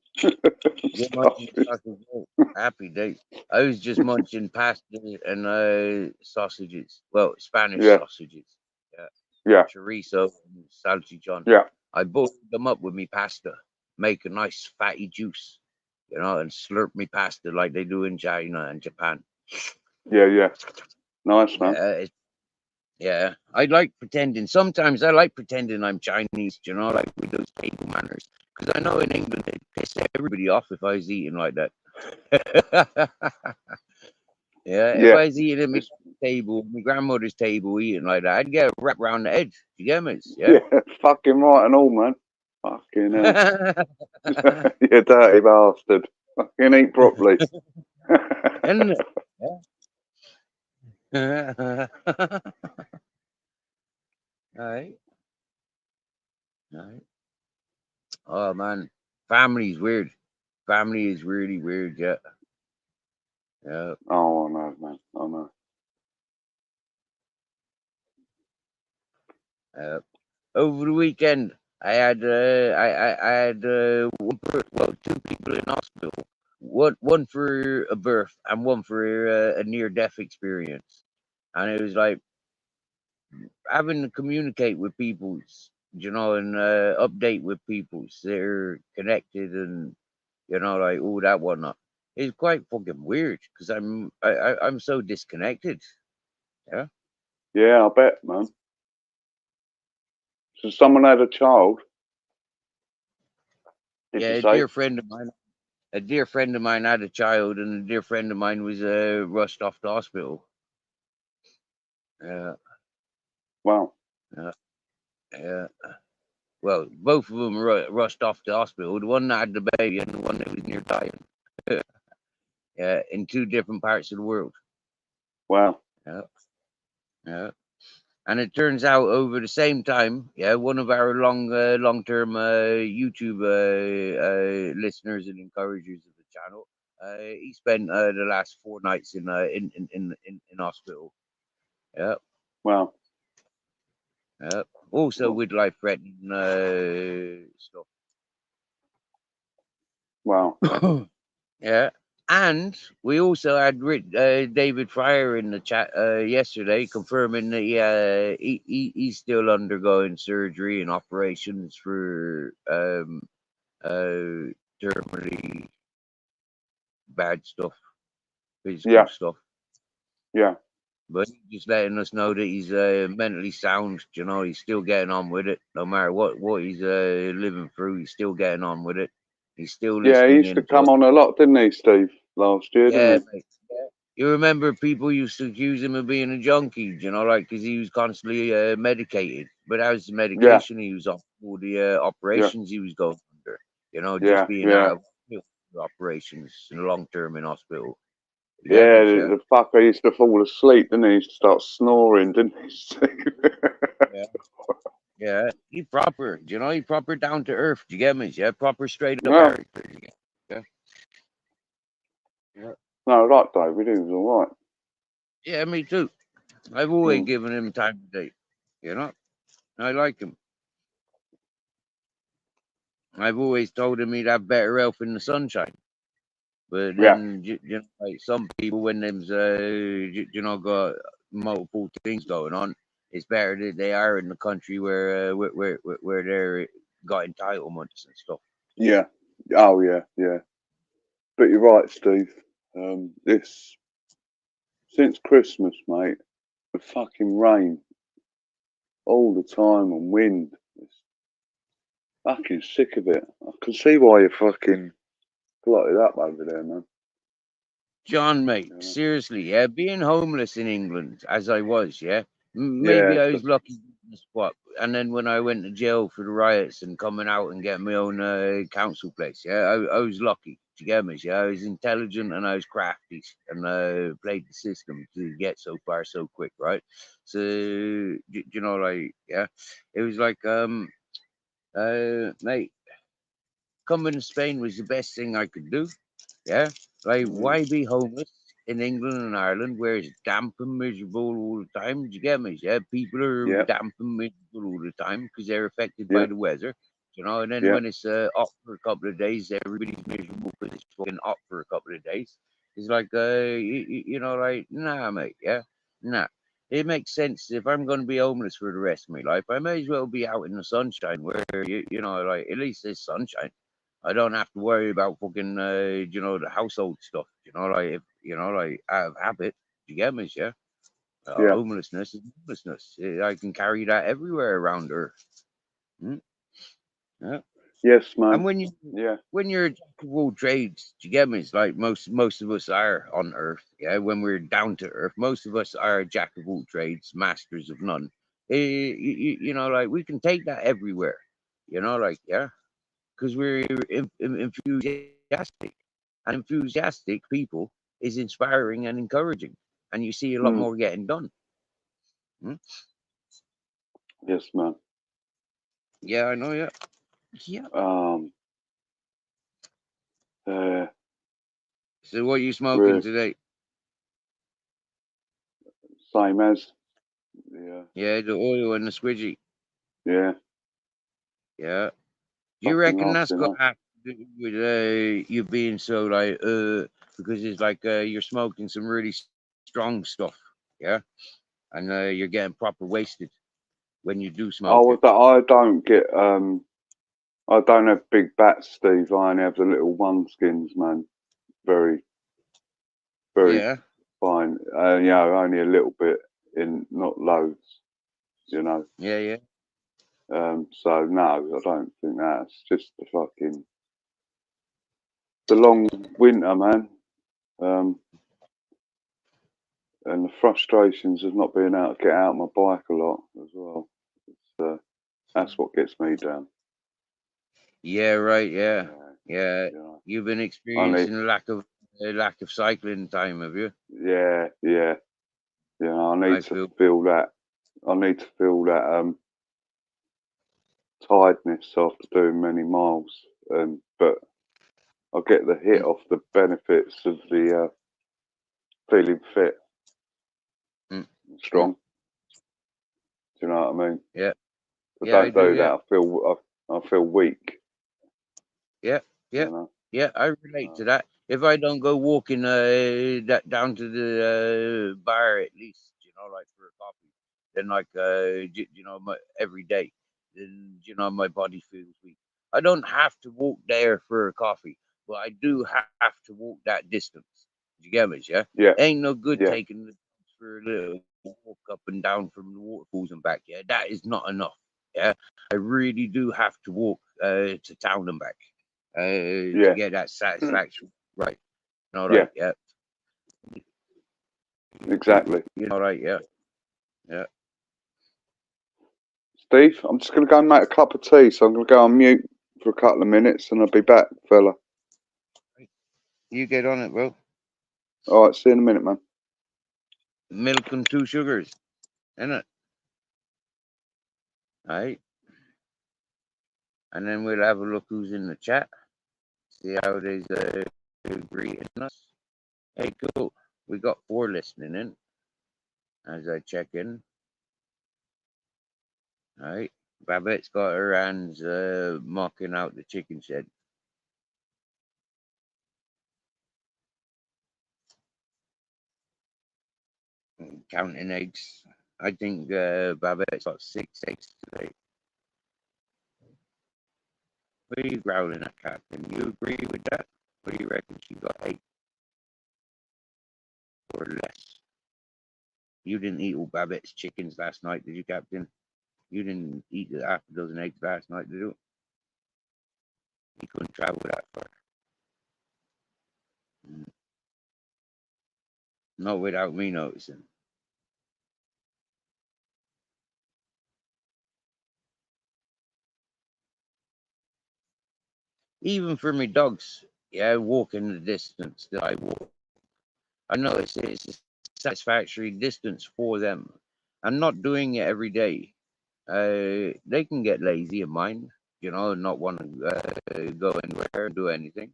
you're munching Starving. sausage roll. Happy day. I was just munching pasta and sausages. Well, Spanish Yeah, sausages. Yeah. yeah, Chorizo and salchichon. yeah, I boiled them up with me pasta. Make a nice fatty juice. And slurp me pasta like they do in China and Japan. yeah, yeah. Nice, man. Yeah, yeah. I like pretending. Sometimes I like pretending I'm Chinese, like with those table manners. Because I know in England they'd piss everybody off if I was eating like that. Yeah, if Yeah, I was eating at my it's, table, my grandmother's table, eating like that, I'd get wrapped around the head. You get me? Yeah. yeah, fucking right and all, man. Fucking hell. You dirty bastard. Fucking eat properly. Isn't it? Yeah. All right. All right. Oh man, family is weird. Family is really weird. Yeah. Yeah. Oh, I know, man. I know. Yeah. Over the weekend, I had two people in hospital. One for a birth and one for a near death experience, and it was like having to communicate with people's, and update with people's. They're connected and like all that whatnot. It's quite fucking weird because I'm so disconnected. Yeah. Yeah, I bet, man. So someone had a child, did Yeah, you say? a dear friend of mine had a child, and a dear friend of mine was rushed off to hospital. Yeah, Wow. yeah, yeah. Well, both of them rushed off to hospital. The one that had the baby and the one that was near dying. Yeah, in two different parts of the world. Wow. Yeah, yeah. And it turns out over the same time, yeah, one of our long term YouTube listeners and encouragers of the channel, he spent the last 4 nights in hospital. Yeah, Wow. yeah. Also Well, with life threatening stuff. wow. Yeah. And we also had David Fryer in the chat yesterday, confirming that he's still undergoing surgery and operations for terminally bad stuff, physical Yeah, stuff. yeah, But he's just letting us know that he's mentally sound. You know, he's still getting on with it, no matter what he's living through. He's still getting on with it. He's still yeah. He listening used to in to come us. on a lot, didn't he, Steve? Last year, Yeah, didn't mate. You remember people used to accuse him of being a junkie, you know, like because he was constantly medicated. But that was the he? Yeah, medication he was on, all the yeah, operations he was going under, you know, just yeah, being yeah. out of operations and long term in hospital. You get Yeah, me? Yeah. the fucker used to fall asleep, didn't he? He used to start snoring, didn't he? Yeah. Yeah. He proper, you know, he proper down to earth. Do you get me? Yeah. Proper straight up No, character. You get me? Yeah. Yeah. no, like David, he was all right. Yeah, me too. I've always Mm, given him time of day. You know, I like him. I've always told him he'd have better health in the sunshine. But yeah, then, you know, like some people, when them's, you know, got multiple things going on, it's better that they are in the country where they're got entitlements and stuff. yeah. Oh, yeah, yeah. But you're right, Steve. This since Christmas, mate, the fucking rain all the time and wind. It's fucking sick of it. I can see why you're fucking glotted up over there, man. John, mate, You know? seriously, yeah, being homeless in England as I was, yeah, Yeah, maybe I was lucky in the spot. And then when I went to jail for the riots and coming out and getting my own council place, yeah, I was lucky. Do you get me? Yeah, I was intelligent and I was crafty and played the system to get so far so quick, right? So, you know, like, yeah, it was like, mate, coming to Spain was the best thing I could do. Yeah, like mm, why be homeless in England and Ireland where it's damp and miserable all the time? Do you get me? Yeah, people are yeah, damp and miserable all the time because they're affected by yeah, the weather. You know, and then yeah, when it's hot for a couple of days, everybody's miserable because it's fucking hot for a couple of days. It's like, you know, like nah, mate, yeah, nah. It makes sense if I'm going to be homeless for the rest of my life. I may as well be out in the sunshine where you know, like at least there's sunshine. I don't have to worry about fucking, you know, the household stuff. You know, like if you know, like out of habit. You get me, yeah. yeah. Homelessness is homelessness. I can carry that everywhere around her. Mm, yeah. Yes, And man. Yeah, when you're a jack of all trades, do you get me? It's like most of us are on Earth. Yeah, when we're down to Earth, most of us are jack of all trades, masters of none. You know, like we can take that everywhere. You know, like yeah, because we're enthusiastic. And enthusiastic people is inspiring and encouraging. And you see a lot mm, more getting done. Hmm? yes, man. Yeah, I know, yeah. Yeah. Um, uh, So what are you smoking we're today? same as, yeah, Yeah, the oil and the squidgy. yeah, Yeah. Do you fucking reckon that's lasting got off. to have to do with you being so like because it's like you're smoking some really strong stuff, yeah, and you're getting proper wasted when you do smoke it. I don't get, I don't have big bats, Steve. I only have the little one skins, man. Very, very Yeah, fine. Only a little bit in, not loads, you know. yeah, yeah. So no, I don't think that's just the long winter, man. Um, and the frustrations of not being able to get out my bike a lot as well. That's what gets me down. Yeah, right. Yeah, Yeah, yeah. you know. You've been I need, experiencing a lack of cycling time, have you? yeah, yeah, you know. I need I to feel. feel that. I need to feel that tiredness after doing many miles. But I get the hit Mm, off the benefits of the feeling fit mm, and mm. strong. Do you know what I mean? Yeah, If I yeah, I don't do. do Yeah, that, I feel weak. yeah, yeah, You know. yeah. I relate to Uh, that. If I don't go walking that down to the bar at least, you know, like for a coffee, then like you know, every day, then you know my body feels weak. I don't have to walk there for a coffee. but I do have to walk that distance. You get me? Yeah. Yeah. Ain't no good Yeah. taking the dogs for a little walk up and down from the waterfalls and back. Yeah, that is not enough. Yeah, I really do have to walk to town and back to Yeah. get that satisfaction. Right. All Yeah. right. Yeah. Exactly. You know, right. Yeah. Yeah. Steve, I'm just going to go and make a cup of tea, so I'm going to go on mute for a couple of minutes, and I'll be back, fella. You get on it, bro. All right. See you in a minute, man. Milk and 2 sugars, isn't it? All right. And then we'll have a look who's in the chat. See how they's greeting us. Hey, cool. We got 4 listening in as I check in. All right. Babette's got her hands mocking out the chicken shed. Counting eggs. I think Babette's got 6 eggs today. What are you growling at, Captain? You agree with that? What do you reckon? She got 8 or less. You didn't eat all Babette's chickens last night, did you, Captain? You didn't eat the half a dozen eggs last night, did you? You couldn't travel that far. Not without me noticing. Even for me dogs, yeah, walking the distance that I walk, I know it's a satisfactory distance for them. I'm not doing it every day. They can get lazy in mind, you know, and not want to go anywhere and do anything.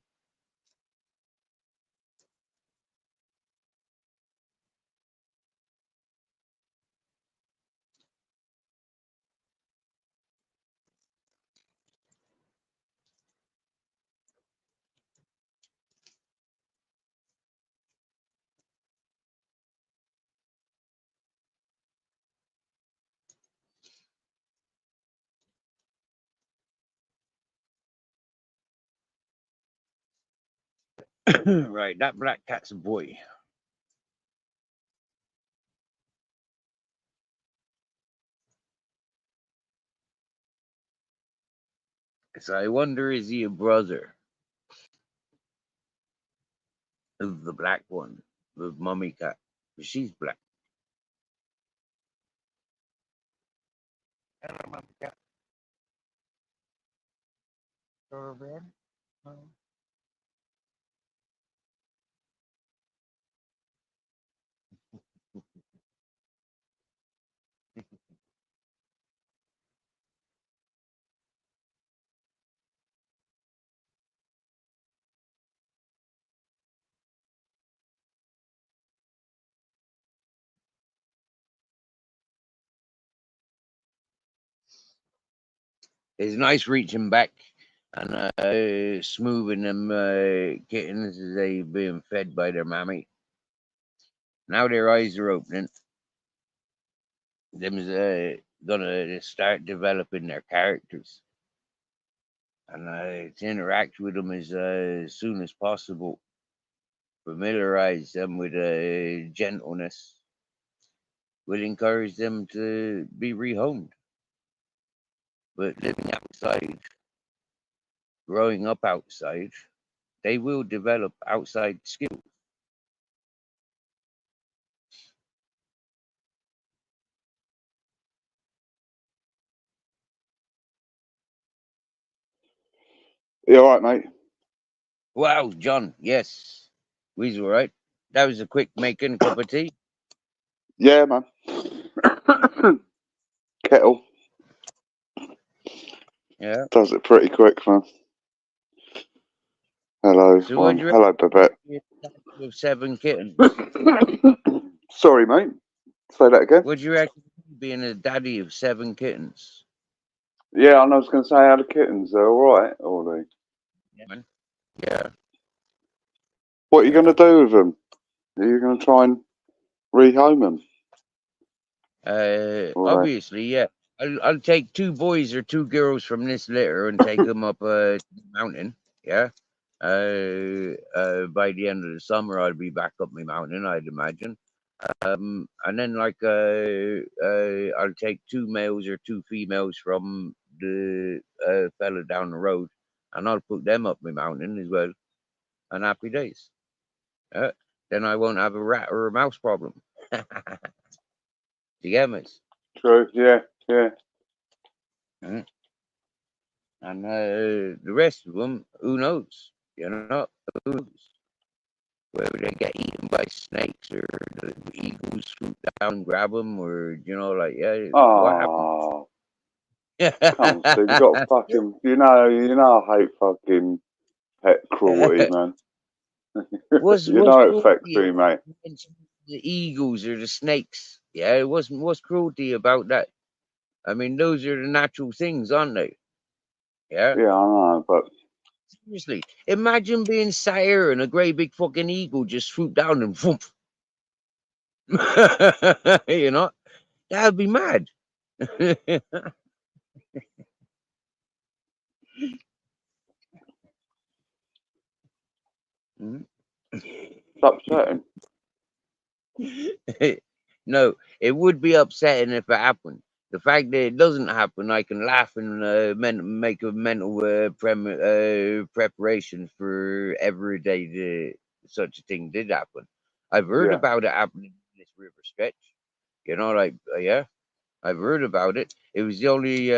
Right, that black cat's a boy. So I wonder, is he a brother of the black one, the mummy cat? She's black. Hello, mummy cat. Thoroughbred. It's nice reaching back and smoothing them kittens as they being fed by their mammy. Now their eyes are opening. Them's gonna start developing their characters, and to interact with them as soon as possible. Familiarize them with gentleness. Will encourage them to be rehomed. But living outside, growing up outside, they will develop outside skills. You all right, mate? Wow, John, yes. We's all right. That was a quick making a cup of tea. Yeah, man. Kettle Yeah. does it pretty quick, man. Hello, So what everyone. do you Hello, Babette. reckon with 7 kittens? Sorry, mate. Say that again. What do you reckon being a daddy of 7 kittens? Yeah, I was going to say how the kittens are all right, are they? Yeah, man. Yeah. What are you going to do with them? Are you going to try and rehome them? Right. Obviously, yeah. I'll take 2 boys or 2 girls from this litter and take them up the mountain. Yeah. By the end of the summer, I'll be back up my mountain, I'd imagine. And then like I'll take two males or two females from the fella down the road, and I'll put them up my mountain as well. And happy days. Uh, then I won't have a rat or a mouse problem. You get me? True. Yeah. Yeah. Mm. And the rest of them, who knows? You know, who knows? Whether they get eaten by snakes or the eagles swoop down and grab them, or like what happened? Oh, come on, Steve. You got fucking. You know. I hate fucking pet cruelty, man. You was know it affects cruelty me, mate. mentioned the eagles or the snakes? Yeah, it wasn't. What's cruelty about that? I mean, those are the natural things, aren't they? Yeah. Yeah, I know, but Seriously, imagine being sat here and a great big fucking eagle just swoop down and whoomp. That'd be mad. Mm. it's upsetting. No, it would be upsetting if it happened. The fact that it doesn't happen, I can laugh and make a mental preparation for every day that such a thing did happen. I've heard Yeah, about it happening in this river stretch. Yeah, I've heard about it. It was the only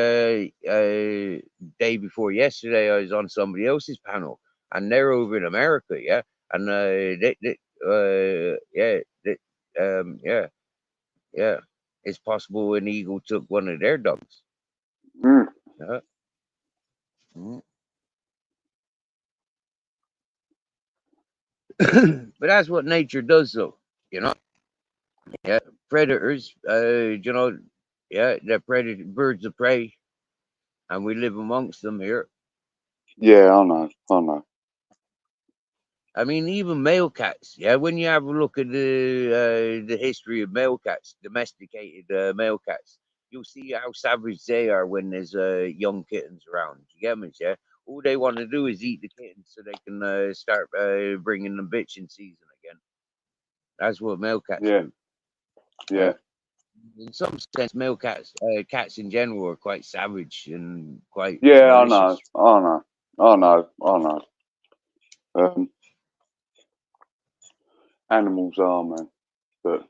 day before yesterday I was on somebody else's panel, and they're over in America, yeah, and yeah, yeah, it's possible an eagle took one of their dogs. mm, Yeah. Mm. But that's what nature does, though. You know, yeah, predators. Yeah, they're predator birds of prey, and we live amongst them here. yeah, I know. I mean, even male cats. Yeah, when you have a look at the history of male cats, domesticated male cats, you'll see how savage they are when there's young kittens around. You get me? Yeah. All they want to do is eat the kittens so they can start bringing them bitching season again. That's what male cats Yeah, do. yeah, Yeah. In some sense, male cats in general, are quite savage and quite yeah, I know, malicious. I know, I know, I know. Um, Animals are, man, but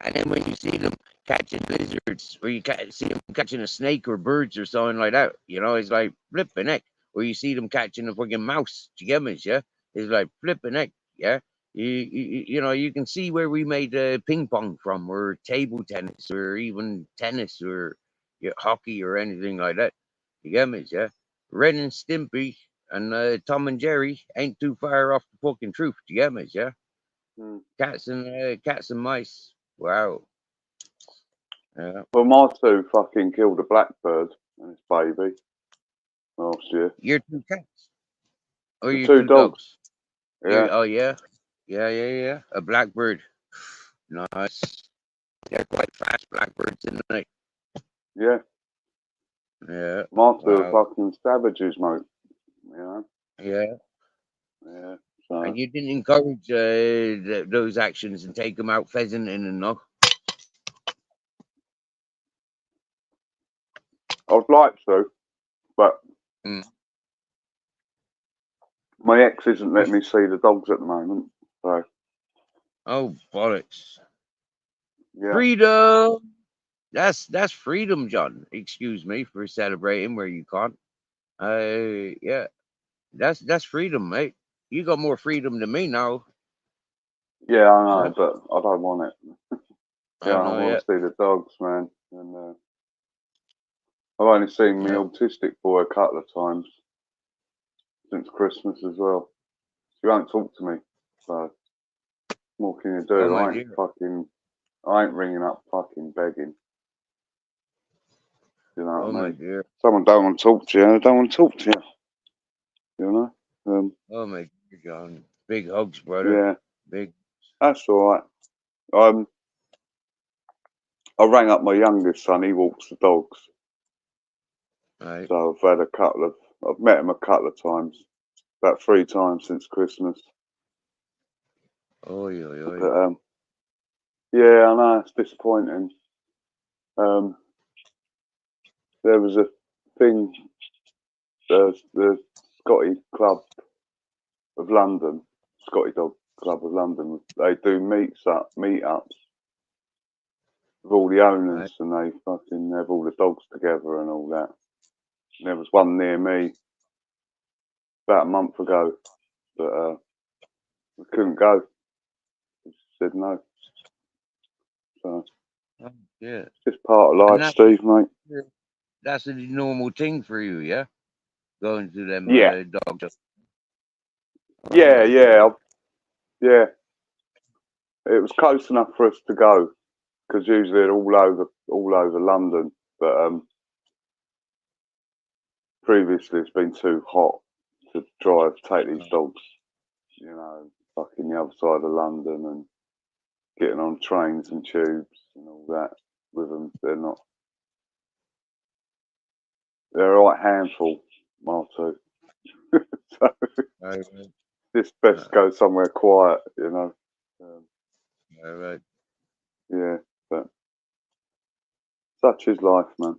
And then when you see them catching lizards, or see them catching a snake or birds or something like that, it's like flipping heck. Or you see them catching a fucking mouse. Do you get me? Yeah, it's like flipping heck. Yeah, you can see where we made ping pong from, or table tennis, or even tennis, or hockey, or anything like that. You get me? Yeah, Ren and Stimpy and Tom and Jerry ain't too far off the fucking truth. Do you get me? Yeah, mm. cats and mice. Wow. Yeah. Well, my two fucking killed a blackbird and its baby last year. Your two cats or The your two two dogs, dogs? yeah, Oh yeah, yeah. A blackbird. Nice. They're quite fast blackbirds, isn't they? yeah. Yeah. My two are Wow. fucking savages, mate. You know, Yeah. yeah. So And you didn't encourage those actions and take them out pheasanting and no. I'd like to, but Mm. my ex isn't letting me see the dogs at the moment. So Oh bollocks! yeah, Freedom. That's freedom, John. Excuse me for celebrating where you can't. Yeah. That's freedom, mate. You got more freedom than me now. yeah, I Yeah. know, but I don't want it. Yeah, Oh I no, want yeah. to see the dogs, man. And I've only seen my Yeah. autistic boy a couple of times since Christmas as well. She won't talk to me, so what can you Oh do? my dear. I ain't ringing up fucking begging. You know Oh what I my mean? dear. Someone don't want to talk to you. They don't want to talk to you. You know? Oh my dear, John. Big hugs, brother. Yeah, Big. that's all right. I rang up my youngest son. He walks the dogs, Right. so I've met him a couple of times. about 3 times since Christmas. Oi, oi, oi. But yeah, I know it's disappointing. Um, there was a thing, the Scotty Club of London, Scotty Dog Club of London. They do meetups with all the Right. owners, and they fucking have all the dogs together and all that. And there was one near me about a month ago, but we couldn't go. We said no. So Oh, yeah. it's just part of And life, Steve, mate. that's a normal thing for you, yeah? Going to them Yeah, dog shows. yeah, Oh, okay. yeah, yeah. It was close enough for us to go because usually they're all over London. But previously it's been too hot to take these dogs, fucking the other side of London and getting on trains and tubes and all that with them. They're a right handful, Marto. So All right. it's best Uh, to go somewhere quiet, Um, all right. yeah, but such is life, man.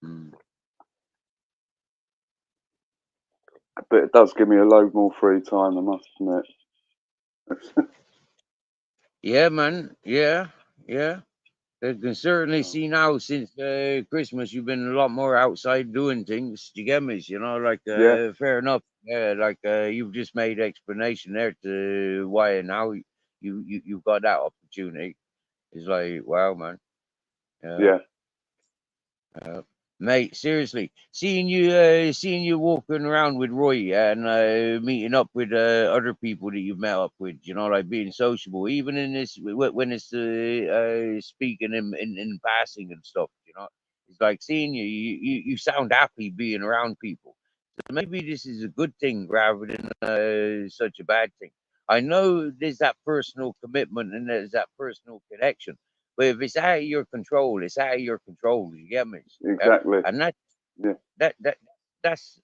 Mm. But it does give me a load more free time, I must admit. Yeah, man. Yeah. Yeah. I can certainly So, see now since Christmas you've been a lot more outside doing things. Do you get me? Like yeah, fair enough. Yeah, like you've just made explanation there to why now you've got that opportunity. It's like wow, man. Yeah. yeah, Mate, seriously, seeing you walking around with Roy and meeting up with other people that you've met up with, like being sociable, even in this when it's speaking in passing and stuff, it's like seeing you sound happy being around people. So maybe this is a good thing rather than such a bad thing. I know there's that personal commitment and there's that personal connection, but if it's out of your control, it's out of your control. You get me? Yeah? exactly. And Yeah, that's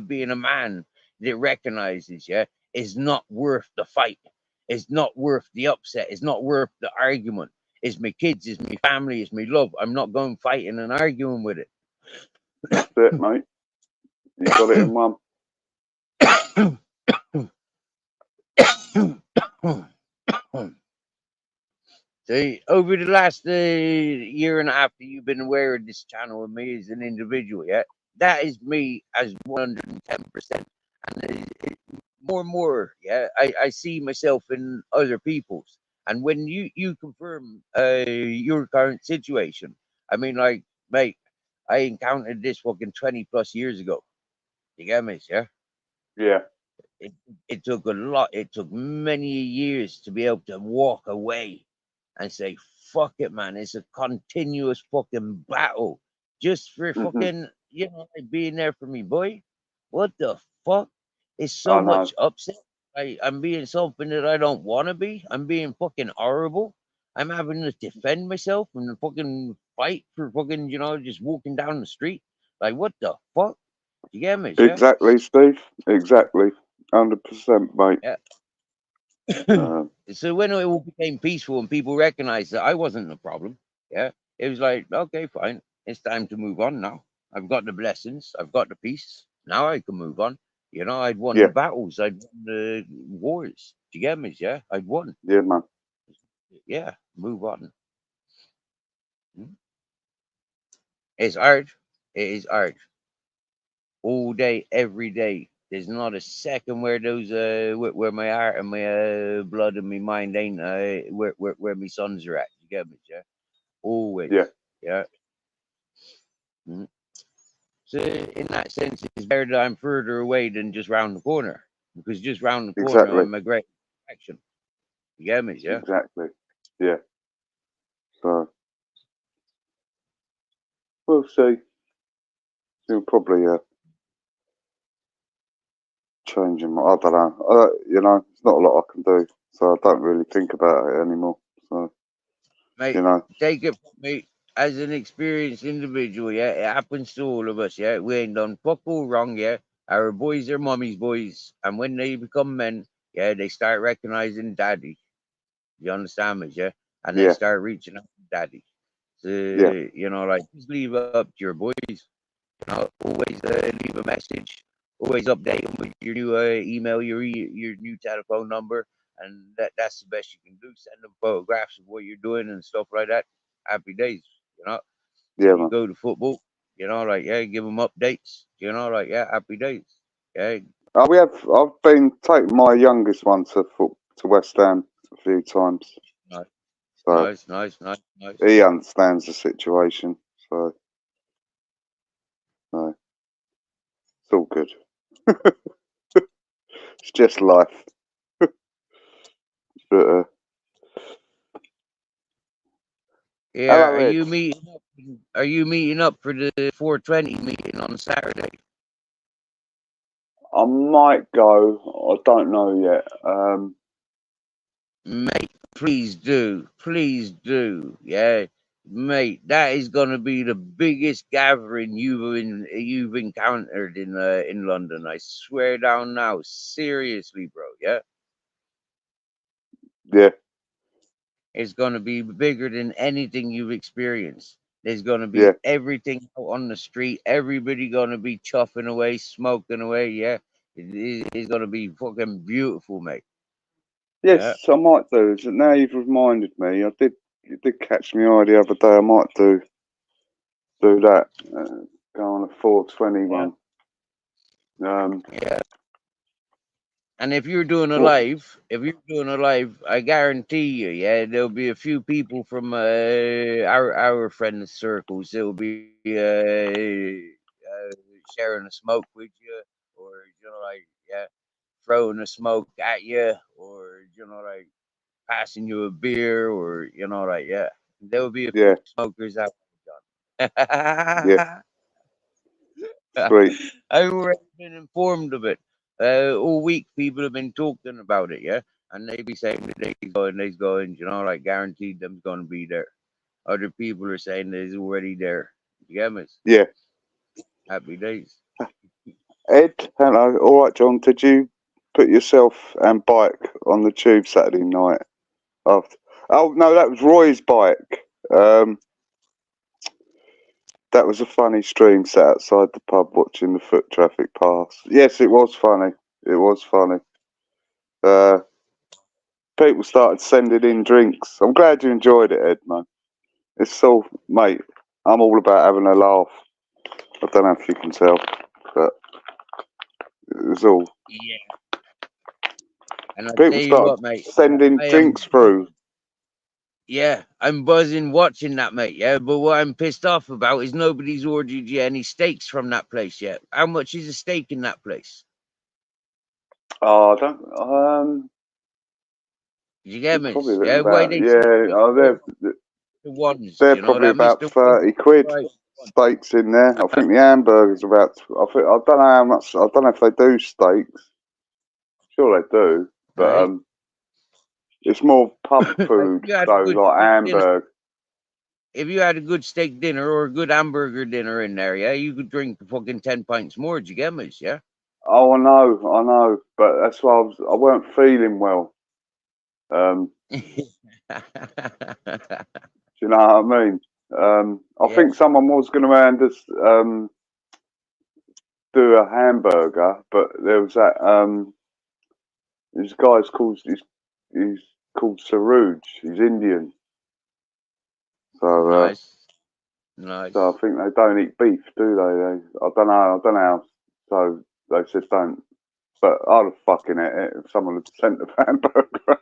being a man that recognizes, yeah, is not worth the fight. It's not worth the upset. It's not worth the argument. It's my kids, it's my family, it's my love. I'm not going fighting and arguing with it. that's it, mate. You got it in one. See, over the last year and a half that you've been aware of this channel and me as an individual, yeah, that is me as 110%. And more and more, yeah, I see myself in other people's. And when you confirm your current situation, I mean, like, mate, I encountered this fucking 20 plus years ago. You get me, yeah? Yeah, It, it took a lot, it took many years to be able to walk away and say, fuck it, man. It's a continuous fucking battle just for hmm, fucking, like being there for me, boy. What the fuck? It's so I know. much upset. I'm being something that I don't want to be. I'm being fucking horrible. I'm having to defend myself and fucking fight for fucking, just walking down the street. Like, what the fuck? You get me, yeah? Exactly, Steve. Exactly. 100%, mate. Yeah. Uh, So when it all became peaceful and people recognized that I wasn't the problem, yeah, it was like, okay, fine, it's time to move on now. I've got the blessings, I've got the peace. Now I can move on. I'd won the yeah, battles, I'd won the wars. Do you get me? Yeah, I'd won. yeah, man. Yeah, move on. Hmm? It's hard. It is hard. All day, every day. There's not a second where those where my heart and my blood and my mind ain't where my sons are at. You get me? Yeah. Yeah, Always. Yeah. Mhm. So in that sense, it's better that I'm further away than just round the corner, because just round the corner exactly. I'm a great action. You get me? Yeah. Exactly. Yeah. So, we'll see. He'll probably change him. I don't know. It's not a lot I can do. So I don't really think about it anymore. So, you Mate, know, take it from me as an experienced individual. Yeah, it happens to all of us. Yeah, we ain't done fuck all wrong. Yeah, Our boys are mummy's boys, and when they become men, yeah, they start recognizing daddy. You understand me, yeah? And they Yeah, start reaching out to daddy. So, yeah, like, just leave it up to your boys. Always leave a message. Always update them with your new email, your new telephone number, and that's the best you can do. Send them photographs of what you're doing and stuff like that. Happy days, you know. yeah, If you man. go to football, like yeah, give them updates. Like yeah, happy days. Yeah, We have. I've been taking my youngest one to West Ham a few times, nice, so nice, nice, nice, nice. he understands the situation. So no, it's all good. It's just life. But, Yeah, hello, Ed. Are you meeting up for the 420 meeting on Saturday? I might go. I don't know yet. Mate, please do. Please do. Yeah. Mate, that is gonna be the biggest gathering you've encountered in London. I swear down now. Seriously, bro. Yeah. Yeah, It's gonna be bigger than anything you've experienced. There's gonna yeah. be everything out on the street, everybody gonna be chuffing away, smoking away, yeah. It's gonna be fucking beautiful, mate. Yeah. Yes, I might do. So now you've reminded me. You did catch me eye the other day. I might do that. Go on a 420 Yeah. one. Um, Yeah. And if you're doing a what? live, I guarantee you, yeah, there'll be a few people from our friend circles. There'll be sharing a smoke with you, or like yeah, throwing a smoke at you, or like passing you a beer, or like yeah, there will be a Yeah, few smokers out yeah. there. Sweet. I've already been informed of it. All week people have been talking about it, yeah? And they be saying that they's going, like guaranteed them's going to be there. Other people are saying that it's already there. You get me? Yeah. Happy days. Ed, hello. All right, John. Did you put yourself and bike on the tube Saturday night after? Oh no, that was Roy's bike. Um, that was a funny stream. Sat outside the pub watching the foot traffic pass. Yes, it was funny. It was funny. Uh, people started sending in drinks. I'm glad you enjoyed it, Ed, man. It's so, mate. I'm all about having a laugh. I don't know if you can tell, but it was all. Yeah. And I People tell you started what, mate, sending I am drinks through. yeah, I'm buzzing watching that, mate. Yeah, but what I'm pissed off about is nobody's ordered you any steaks from that place yet. How much is a steak in that place? Oh, I don't. You get me? Probably Yeah, why about they yeah. separate Oh, the ones? they're probably That about Mr. Right 30 quid. right one. Steaks in there. I think the hamburgers about. I don't know how much. I don't know if they do steaks. Sure they do, but Right? it's more pub If food. you had So a good like steak dinner, hamburg. if you had a good steak dinner or a good hamburger dinner in there, yeah, you could drink fucking 10 pints more. Do you get me? Yeah. Oh, I know, but that's why I weren't feeling well. Um, do you know what I mean? I Yeah. think someone was going to hand us do a hamburger, but there was that this guy's called he's called Sarooj. He's Indian, so Nice. so Nice. I think they don't eat beef, do they? I don't know. I don't know. So they said don't. But I'd have fucking it if someone had sent a hamburger.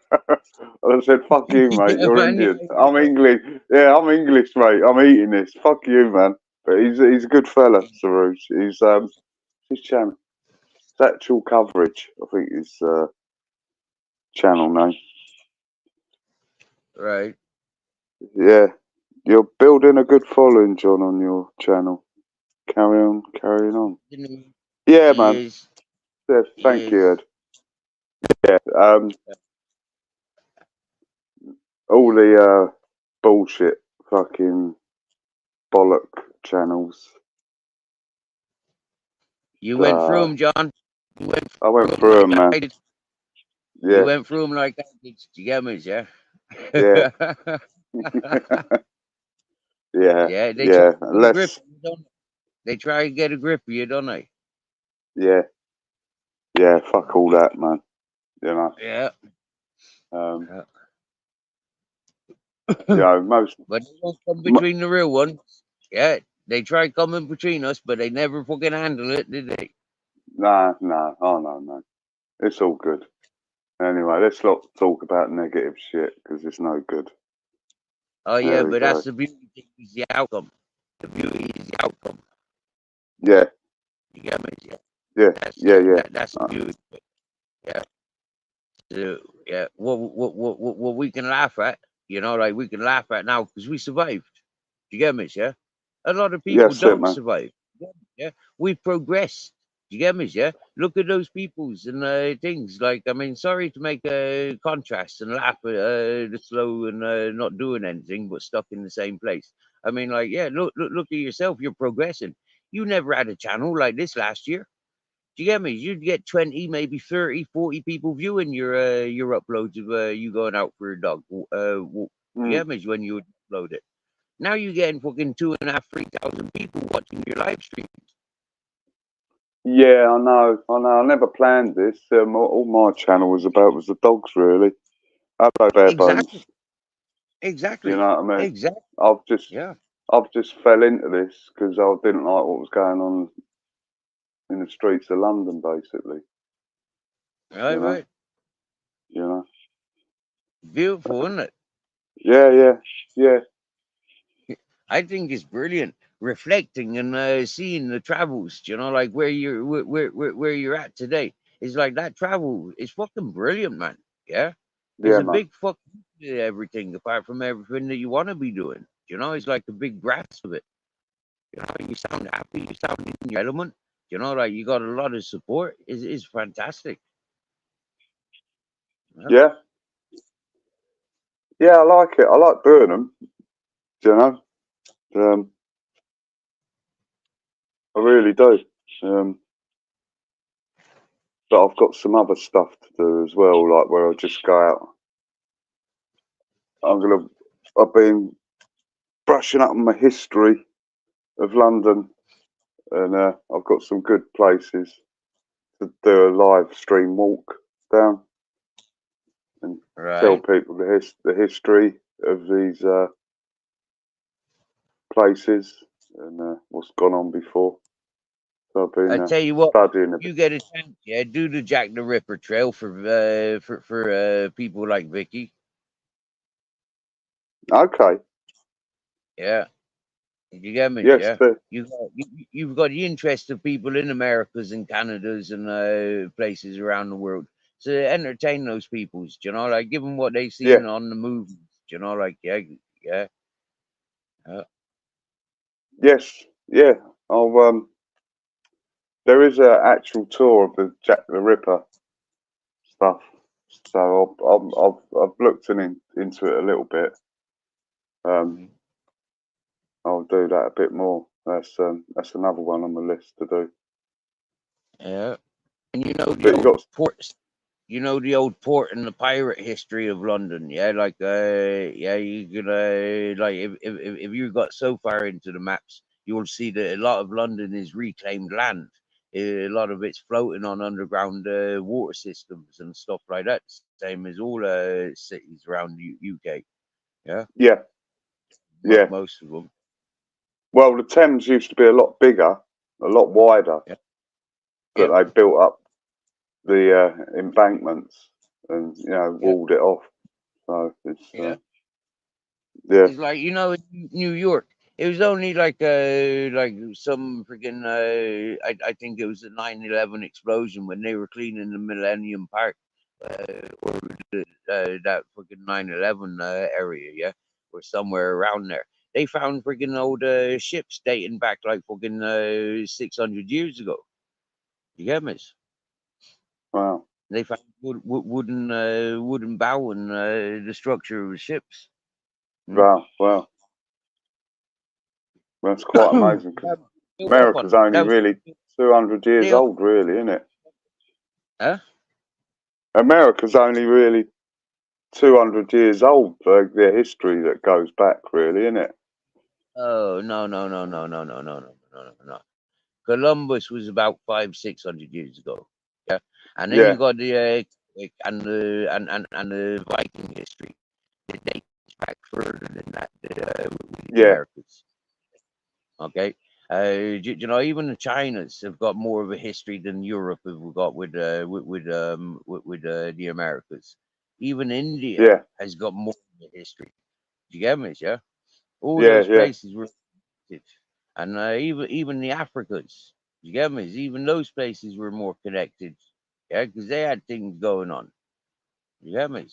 I'd have said, fuck you, mate, Yeah, you're man. Yeah, Indian. I'm English. Yeah, I'm English, mate. I'm eating this. Fuck you, man. But he's a good fella, Sarooj. He's his channel. It's actual coverage, I think his channel name. right. Yeah. You're building a good following, John, on your channel. Carry on, carrying on. Yeah, He man. is. Yeah, He thank you, is. Ed. Yeah. All the bullshit fucking bollock channels. You went through uh, them, John. You went I went through them through like them, I man. did. You Yeah, went through them like I did. You get me, yeah? yeah, yeah, Yeah, they try yeah. to get a grip Less, of you, don't they? They try to get a grip of you, don't they? yeah, yeah. Fuck all that, man. You know, Yeah. um, Yeah. most. But they won't come M- between the real ones. Yeah. They try coming between us, but they never fucking handle it, did they? nah, nah. Oh no, man. It's all good. Anyway, let's not talk about negative shit because it's no good. Oh yeah, There we but that's go. the beauty is the outcome. The beauty is the outcome. Yeah, You get me? Yeah. yeah, yeah, yeah. That's the Uh, beauty. Yeah. So, yeah. What we can laugh at, like we can laugh at now because we survived. You get me? Yeah. A lot of yeah, people shit, don't man. survive. Yeah. We've progressed. You get me? Yeah. Look at those peoples and things. Like, I mean, sorry to make a contrast and laugh at the slow and not doing anything but stuck in the same place. I mean, like, yeah, look at yourself. You're progressing. You never had a channel like this last year. Do you get me? You'd get 20, maybe 30, 40 people viewing your uploads of you going out for a dog walk. Do you Mm. get me? When you would upload it. Now you're getting fucking 2.5, 3,000 people watching your live stream. Yeah, I know, I know. I never planned this. All my channel was about was the dogs, really. Hello, bare bones. Exactly. You Exactly. know what I mean? Exactly. I've just, Yeah. I've just fell into this because I didn't like what was going on in the streets of London, basically. Right, You know, right. you know. Beautiful, isn't it? Yeah, yeah, yeah, I think it's brilliant. Reflecting and seeing the travels, like where you're at today. It's like that travel is fucking brilliant, man. Yeah. There's yeah, a man. big fuck to everything apart from everything that you want to be doing. It's like a big grasp of it. You sound happy, you sound in your element. Like you got a lot of support. It's fantastic. Yeah. Yeah, yeah. I like it. I like doing them. You know, um, I really do. Um, but I've got some other stuff to do as well, like where I just go out. I'm gonna. I've been brushing up on my history of London, and I've got some good places to do a live stream walk down and tell Right. people the history of these places and what's gone on before. So I've been I tell you what, studying a bit. you get a chance, yeah, do the Jack the Ripper trail for people like Vicky. Okay, Yeah. You get me? yes, Yeah. You've got the interest of people in Americas and Canadas and places around the world. So entertain those peoples, like give them what they yeah, seen on the movies, like yeah. Uh, yes, yeah. I'll there is a actual tour of the Jack the Ripper stuff, so I've looked into it a little bit. Um, mm, I'll do that a bit more. That's another one on the list to do. yeah. And the But you old got ports. The old port and the pirate history of London, yeah. Like, yeah, you could, like, if you got so far into the maps, you'll see that a lot of London is reclaimed land. A lot of it's floating on underground water systems and stuff like that. Same as all cities around the UK. Yeah, yeah, yeah. most of them. Well, the Thames used to be a lot bigger, a lot wider, Yeah, but yeah, they built up the embankments and yeah, walled it off. So it's yeah. yeah, It's like in New York. It was only like some freaking I think it was a 9/11 explosion when they were cleaning the Millennium Park or that freaking 9/11 area, yeah, or somewhere around there. They found freaking old ships dating back like fucking 600 years ago. You get me? wow, They found wooden bow and the structure of ships. Hmm? wow, wow. That's quite amazing because That was built up on America's them. only That was really 200 years They all, old, really, isn't it? huh? America's only really 200 years old, their history that goes back, really, isn't it? Oh no no no no no no no no no no no. Columbus was about 500-600 years ago. Yeah, and then you Yeah, got the and the Viking history. It dates back further than that. With the yeah, Americas. Okay. You know, even the Chinas have got more of a history than Europe have got with the Americas. Even India yeah, has got more of a history. Do you get me? Yeah, all yeah, those yeah, places were, and even the Africas. You get me? Even those places were more connected. Yeah, because they had things going on. You get me?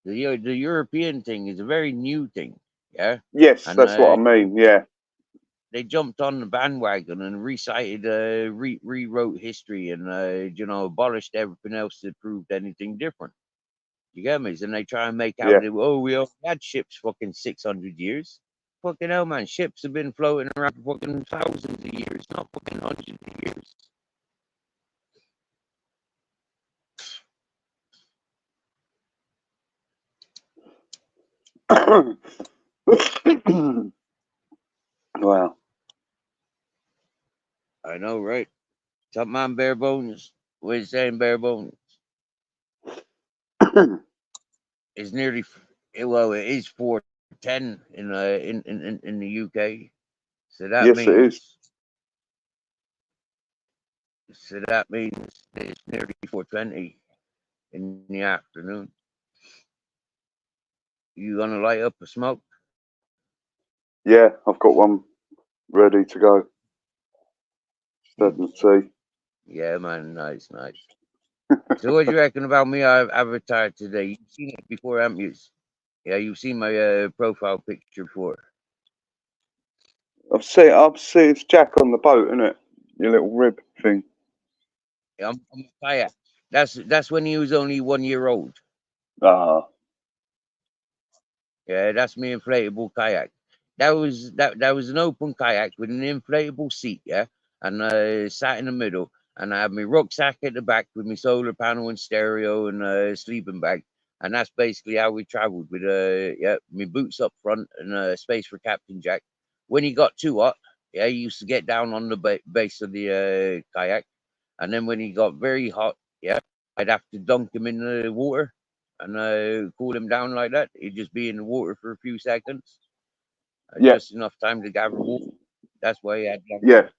The European thing is a very new thing. Yeah, yes, and that's what I mean. Yeah, they jumped on the bandwagon and rewrote history and you know, abolished everything else that proved anything different. You get me? And they try and make out yeah. that, oh, we only had ships fucking 600 years. Fucking hell, man, ships have been floating around for fucking thousands of years, not fucking hundreds of years. Wow. I know, right? Top man, bare bones. What are you saying, bare bones? It's nearly, well, it is 410 in the UK. So that Yes, it is. means it's nearly 4:20 in the afternoon. You gonna light up a smoke? Yeah, I've got one ready to go. You, Starting to see. yeah, man, nice, nice. So what do you reckon about me? I've avatar today. You've seen it before, haven't you? Yeah, you've seen my profile picture before. I've seen it's Jack on the boat, isn't it? Your little rib thing. Yeah, I'm a kayak. That's when he was only 1 year old. Ah, Yeah, that's my inflatable kayak. That was an open kayak with an inflatable seat, yeah, and sat in the middle, and I had my rucksack at the back with my solar panel and stereo and sleeping bag, and that's basically how we travelled with yeah, my boots up front and space for Captain Jack. When he got too hot, yeah, he used to get down on the base of the kayak, and then when he got very hot, yeah, I'd have to dunk him in the water and cool him down like that. He'd just be in the water for a few seconds, yeah, just enough time to gather water. That's why he had long yeah, hair,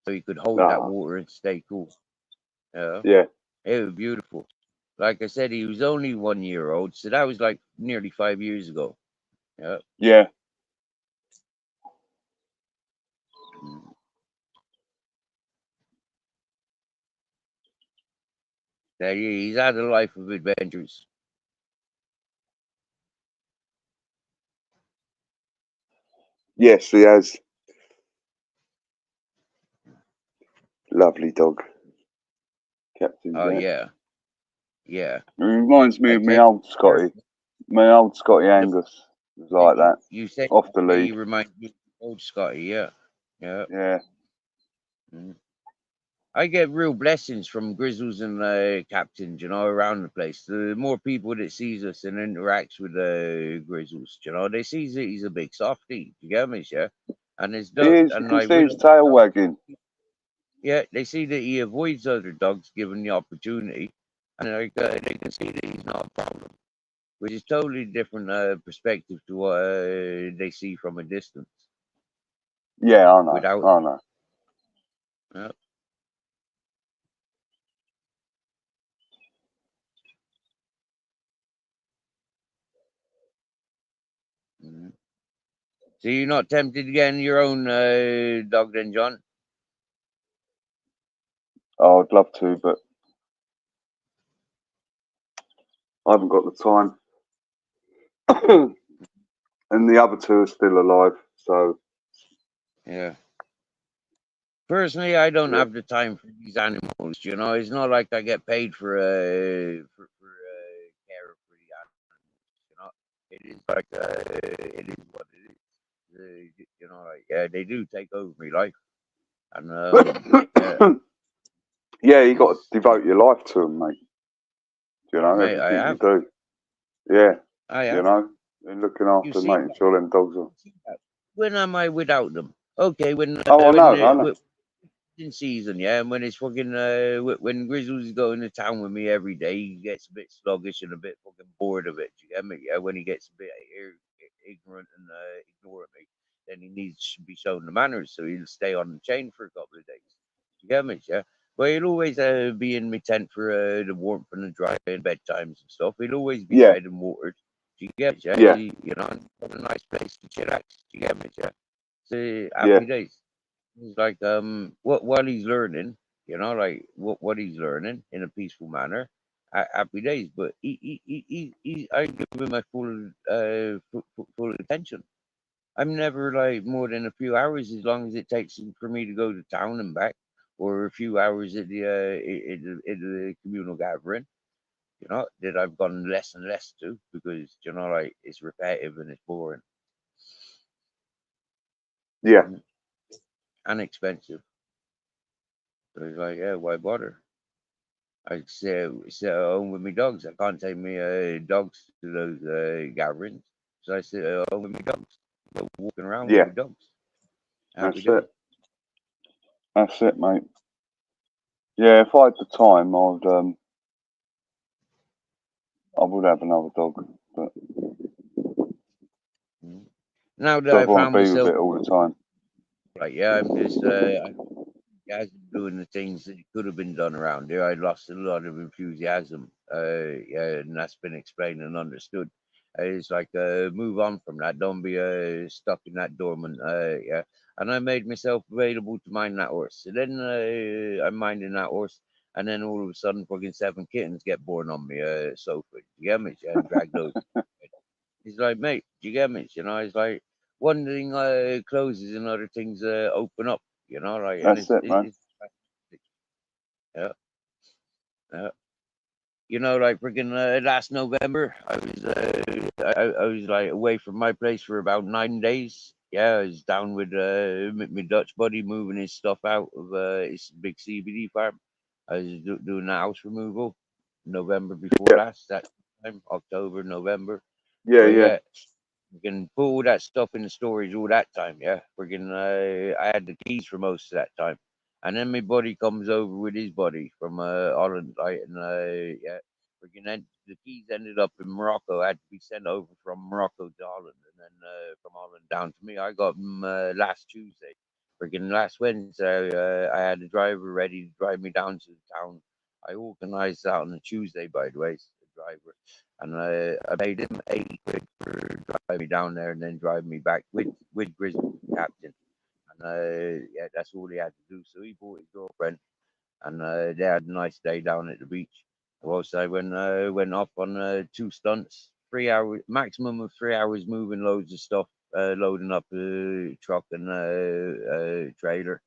so he could hold that ah, water and stay cool. Yeah, yeah, it was beautiful. Like I said, he was only 1 year old, so that was like nearly 5 years ago. Yeah. yeah, Mm. Yeah, he's had a life of adventures. yes, he has. Lovely dog, Captain Oh Jack. yeah, yeah. It reminds me I of my tell old you, Scotty. My old Scotty the, Angus was like that. you say Off the he lead. reminds me of old Scotty. Yeah, yeah. Yeah, Mm. I get real blessings from grizzles and captains, you know, around the place. The more people that sees us and interacts with grizzles, you know, they sees that he's a big softy. You get me, yeah? And it's he is. You and can like see with his tail wagging. yeah, they see that he avoids other dogs given the opportunity, and like they can see that he's not a problem, which is totally different perspective to what they see from a distance Yeah, I know. without. I know. Uh, mhm. So you're not tempted to get your own dog then, John? Oh, I'd love to, but I haven't got the time. And the other two are still alive, so Yeah. Personally, I don't yeah, have the time for these animals. You know, it's not like I get paid for care for the animals. You know, it is like it is what it is. You know, like yeah, they do take over my life, and yeah, Yeah, you got to it's devote your life to them, mate. You know, mate, I everything you have, do. Yeah, I you have. know, and looking You after, see making that? sure them dogs are. You see that? When am I without them? Okay, Oh, I know. in season, yeah, and when it's fucking when Grizzles going to town with me every day, he gets a bit sluggish and a bit fucking bored of it. You get me? Yeah, when he gets a bit ignorant and ignoring me, then he needs to be shown the manners, so he'll stay on the chain for a couple of days. You get me? Yeah. But he'll always be in my tent for the warmth and the dry and bedtimes and stuff. He'll always be Yeah, fed and watered. Do you get me? Yeah, yeah, you know, and have a nice place to chillax. Do you get me? Yeah. So yeah, happy days. He's like what while he's learning, you know, like what he's learning in a peaceful manner. Happy days, but I give him my full attention. I'm never like more than a few hours as long as it takes for me to go to town and back, or a few hours at the in the communal gathering. You know that I've gone less and less to because you know like it's repetitive and it's boring yeah. mm, and expensive. So it's like yeah, why bother? I sit at home with my dogs. I can't take my dogs to those gatherings, so I sit at home with my dogs, go walking around with Yeah, my dogs. Happy that's days. it. That's it, mate. Yeah, if I had the time, I would have another dog, but Mm. Now that I don't want found to be with myself it all the time. like, yeah, I'm just guys doing the things that could have been done around here. I lost a lot of enthusiasm. Yeah, and that's been explained and understood. It's like move on from that. Don't be stuck in that dormant. Yeah, and I made myself available to mind that horse. So then I'm minding that horse, and then all of a sudden, fucking 7 kittens get born on me sofa. You get me? Yeah, and dragged over. He's like, mate, do you get me? You know, it's like one thing closes and other things open up. You know, like, and That's it, man. it's yeah, yeah. You know, like freaking last November, I was like away from my place for about 9 days. Yeah, I was down with my Dutch buddy moving his stuff out of his big CBD farm. I was doing the house removal November before Yeah, last, that time, October, November. yeah, But yeah, yeah, we can put all that stuff in the storage all that time. Yeah, freaking I had the keys for most of that time, and then my buddy comes over with his buddy from Holland, right? And yeah, freaking the keys ended up in Morocco. Had to be sent over from Morocco to Holland, and then from Holland down to me. I got them last Tuesday. Freaking last Wednesday, I had a driver ready to drive me down to the town. I organised that on a Tuesday, by the way, the driver, and I paid him 80 quid for driving me down there and then driving me back with Grizzle Captain. And yeah, that's all he had to do. So he brought his girlfriend, and they had a nice day down at the beach. Also, I went off on 2 stunts, 3 hours maximum of 3 hours moving loads of stuff, loading up a truck and trailer,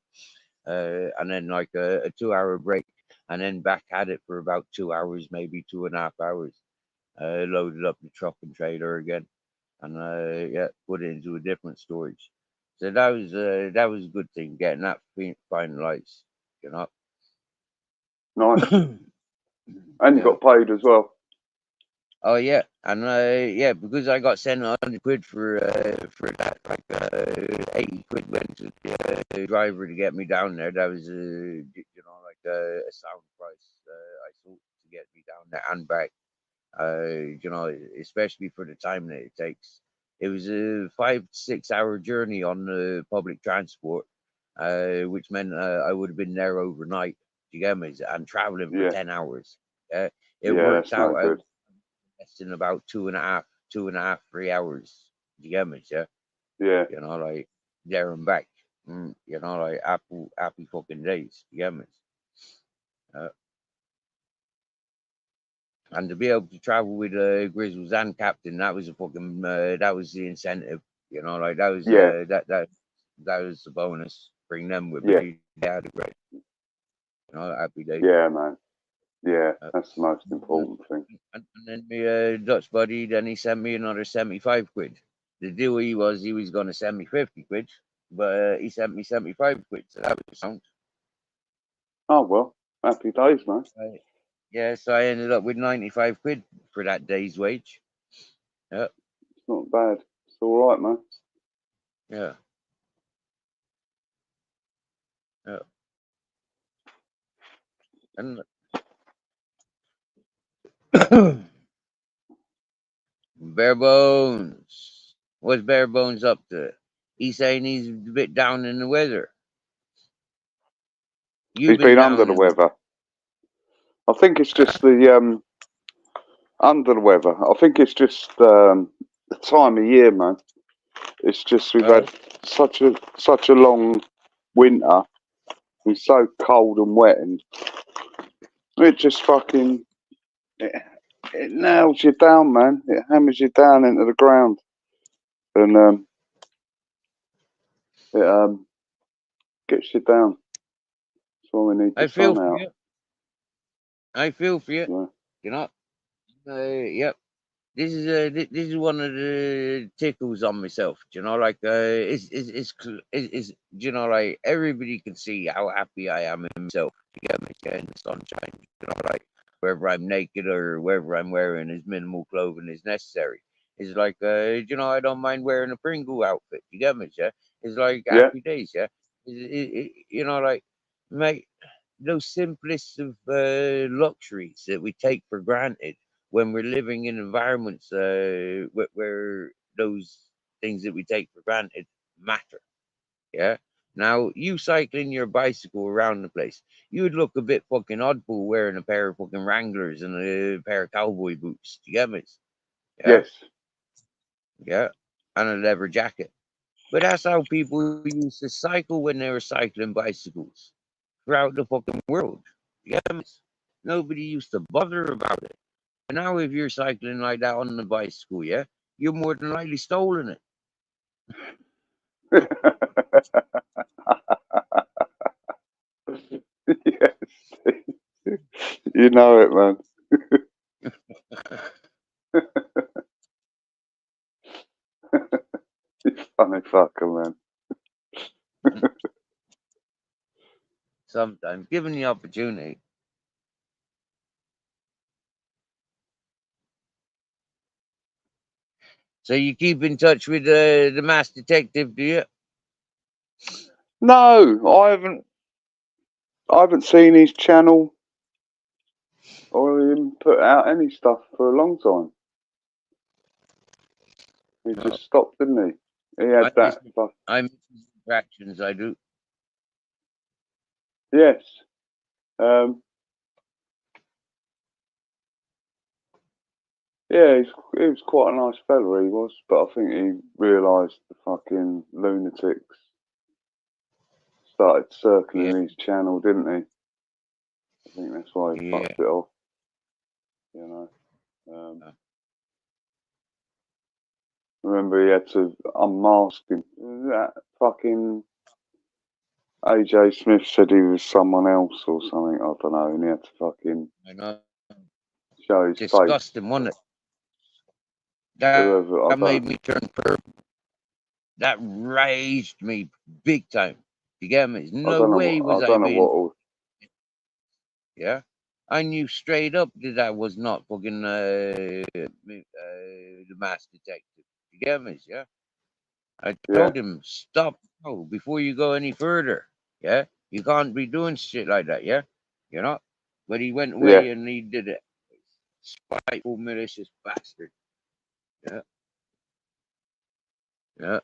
and then like a 2 hour break, and then back at it for about 2 hours, maybe 2.5 hours. Loaded up the truck and trailer again, and yeah, put it into a different storage. So that was a good thing, getting that finalized, you know. nice. And you Yeah. got paid as well. Oh yeah, and yeah, because I got sent 100 quid for that, like 80 quid went to the driver to get me down there. That was you know like a sound price I thought to get me down there and back. You know, especially for the time that it takes. It was a 5 to 6 hour journey on the public transport, which meant I would have been there overnight. Do you get me? And traveling for Yeah, 10 hours. Uh, it yeah, worked that's no out. I good. was less in about 2.5, 3 hours. Do you get me? Yeah, Yeah, you know, like there and back. You know, like happy fucking days. You get me? Uh, and to be able to travel with Grizzles and Captain, that was a fucking that was the incentive. You know, like that was yeah, that was the bonus. Bring them with yeah, me. They had a great, you know, happy days. yeah, man. Yeah, Uh, that's the most important thing. and then my Dutch buddy, then he sent me another 75 quid. the deal he was going to send me 50 quid, but he sent me 75 quid, so that was sound. Oh well, happy days, man. Yeah, so I ended up with 95 quid for that day's wage. Yeah, It's not bad. It's all right, man. yeah, yeah. And Bare Bones. What's Bare Bones up to? He's saying he's a bit down in the weather. You've He's been been under down the in the weather. I think it's just the under the weather. I think it's just the time of year, man. It's just we've well, had such a long winter. It's so cold and wet, and it just fucking it, it nails you down, man. It hammers you down into the ground, and it gets you down. That's why we need the I feel sun for out. you. I feel for you. So, You know. Yep. This is one of the tickles on myself. You know, like you know, like everybody can see how happy I am in myself. You get me? Yeah, in the sunshine. You know, like whether I'm naked or whether I'm wearing as minimal clothing as necessary. It's like you know, I don't mind wearing a Pringle outfit. You get me? Yeah. It's like yeah, happy days. Yeah. You know, like mate, those simplest of luxuries that we take for granted when we're living in environments where those things that we take for granted matter. Yeah. Now, you cycling your bicycle around the place, you would look a bit fucking oddball wearing a pair of fucking Wranglers and a pair of cowboy boots. Do you get me? Yeah. yes, Yeah. And a leather jacket. But that's how people used to cycle when they were cycling bicycles throughout the fucking world. You get me? Nobody used to bother about it. And now, if you're cycling like that on the bicycle, yeah, you're more than likely stolen it. yes. You know it, man. You funny fucker, man. Sometimes, given the opportunity. So you keep in touch with the mass detective, do you? No, I haven't seen his channel or him put out any stuff for a long time. He No, just stopped, didn't he? He had I miss that stuff. I miss his interactions. I do. Yes. Um, yeah, he was quite a nice fella, he was, but I think he realised the fucking lunatics started Yeah, circling his channel, didn't he? I think that's why he yeah. fucked it off, you know. Um, uh, remember he had to unmask him. That fucking AJ Smith said he was someone else or something, I don't know, and he had to fucking I know. show his face. Disgusting, wasn't it? That Whoever, made me turn purple. That raised me big time. You get me? No way was I I don't know being. what. Yeah. I knew straight up that I was not fucking the mass detective. You get me? Yeah. I Yeah, told him, stop now before you go any further. Yeah. You can't be doing shit like that. Yeah. You know? But he went yeah, away and he did it. Spiteful, malicious bastard. Yeah. Yeah.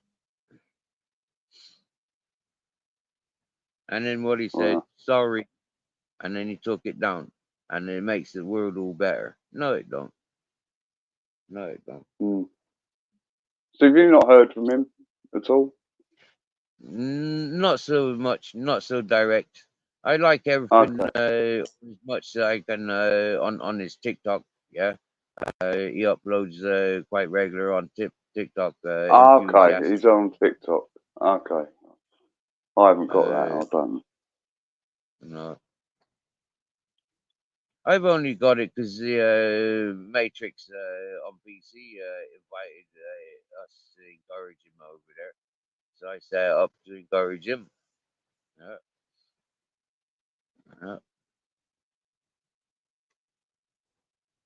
And then what he said, well, sorry. And then he took it down. And it makes the world all better. No, it don't. No, it don't. mm. So have you not heard from him at all? Not so much, not so direct. I like everything Okay. as much as I can on his TikTok. Yeah, he uploads quite regular on TikTok. Okay, Enthusiast. he's on TikTok. Okay. I haven't got that, Uh, I don't. no, I've only got it because the Matrix on PC invited us to encourage him over there. So I set it up to encourage him. Yeah, yeah.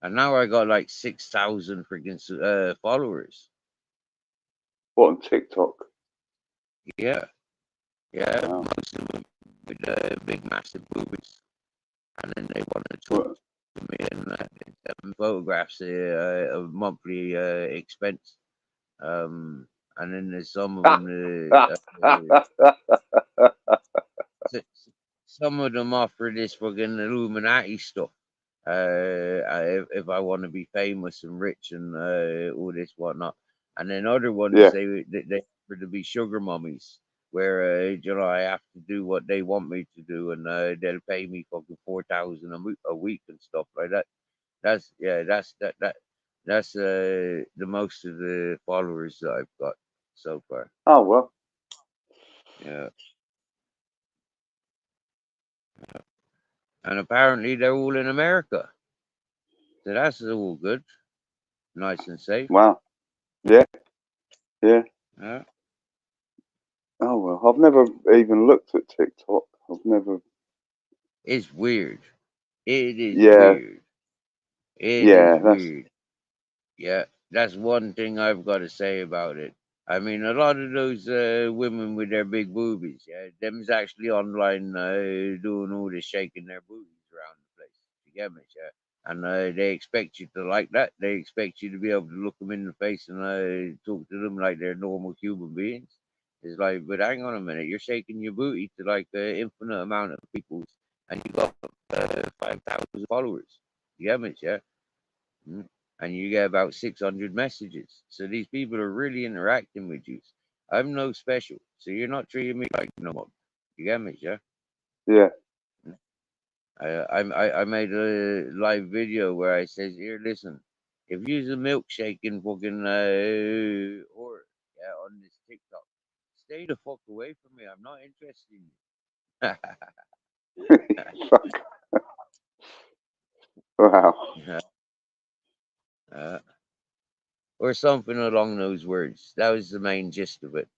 And now I got like 6,000 freaking followers. What, on TikTok? Yeah, yeah. Wow. Most of them with big, massive boobies. And then they want to talk What? to me and photographs of monthly expense. And then there's some of them. S- some of them offer this fucking Illuminati stuff. If I want to be famous and rich and all this whatnot, and then other ones Yeah. they offer to be sugar mummies, where I have to do what they want me to do, and they'll pay me fucking 4,000 a week and stuff like that. That's the most of the followers that I've got so far. Oh, well. Yeah. And apparently they're all in America. So that's all good. Nice and safe. Wow. Yeah. Yeah. Yeah. Oh, well. I've never even looked at TikTok. I've never. It's weird. It is Yeah. weird. It is Yeah. That's. weird. Yeah. That's one thing I've got to say about it. I mean, a lot of those women with their big boobies, yeah, them's actually online doing all this shaking their boobies around the place. You get me, yeah? And they expect you to like that. They expect you to be able to look them in the face and talk to them like they're normal human beings. It's like, but hang on a minute, you're shaking your booty to like an infinite amount of people, and you got 5,000 followers. You get me, yeah? Mm. And you get about 600 messages. So these people are really interacting with you. I'm no special, so you're not treating me like no mug. You get me, yeah? Yeah. I made a live video where I says, here, listen, if you's a milkshaking fucking or yeah on this TikTok, stay the fuck away from me. I'm not interested in Fuck. Wow. you. uh, or something along those words. That was the main gist of it.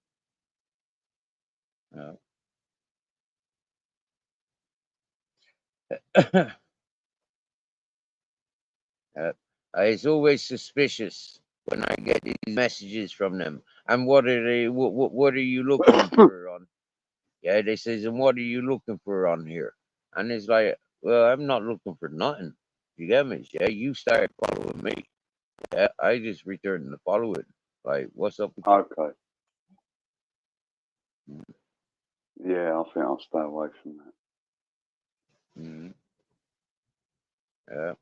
Uh, Uh, it's always suspicious when I get these messages from them. And what are they? What are you looking for on? Yeah, they says, and what are you looking for on here? And it's like, well, I'm not looking for nothing. You get me? Yeah, you started following me. Yeah, I just returned the following. Like, what's up with you? Okay. Yeah, I think I'll stay away from that. Mm-hmm. Yeah.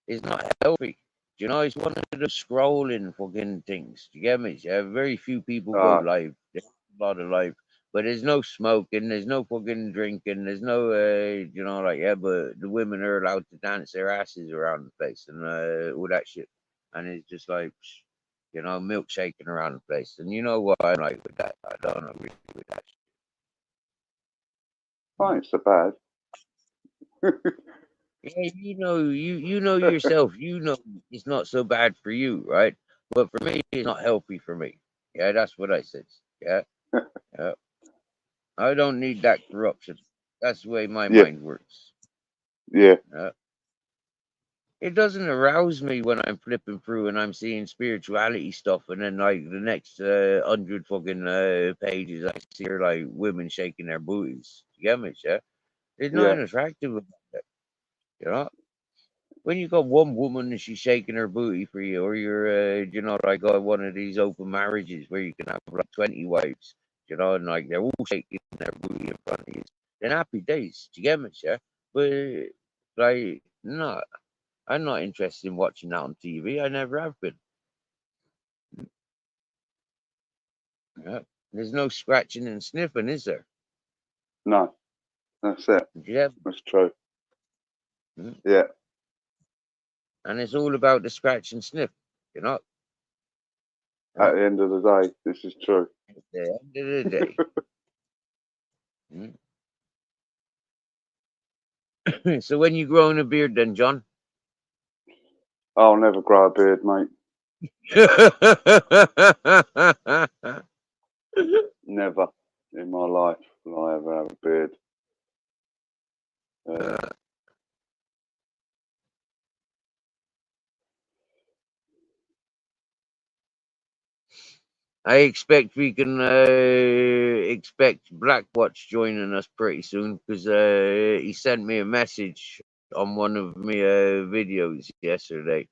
It's not healthy. You know, it's one of the scrolling fucking things. You get me? Yeah, very few people go Ah, live. There's a lot of live, but there's no smoking. There's no fucking drinking. There's no, like yeah, but the women are allowed to dance their asses around the place and all that shit. And it's just like, milkshaking around the place. And you know what I'm like with that? I don't agree with that oh, shit. ain't so bad. Yeah, you know yourself. You know it's not so bad for you, right? But for me, it's not healthy for me. Yeah, that's what I said. Yeah, yeah. I don't need that corruption. That's the way my Yeah. mind works. Yeah. Yeah. It doesn't arouse me when I'm flipping through and I'm seeing spirituality stuff, and then like the next 100 fucking pages, I see are like women shaking their booties. You get me? Yeah, there's Yeah. nothing attractive about that. You know. When you got one woman and she's shaking her booty for you, or you're, like one of these open marriages where you can have like 20 wives, and like they're all shaking their booty in front of you, then happy days. Do you get me, yeah? But like, no, I'm not interested in watching that on TV. I never have been. Yeah. There's no scratching and sniffing, is there? No, that's it. Yeah. That's true. Mm. Yeah. And it's all about the scratch and sniff, you know? At Yeah. the end of the day, this is true. At the end of the day. Mm. So when you growing a beard then, John? I'll never grow a beard, mate. Never in my life will I ever have a beard. Uh, I expect we can expect Blackwatch joining us pretty soon because he sent me a message on one of my videos yesterday.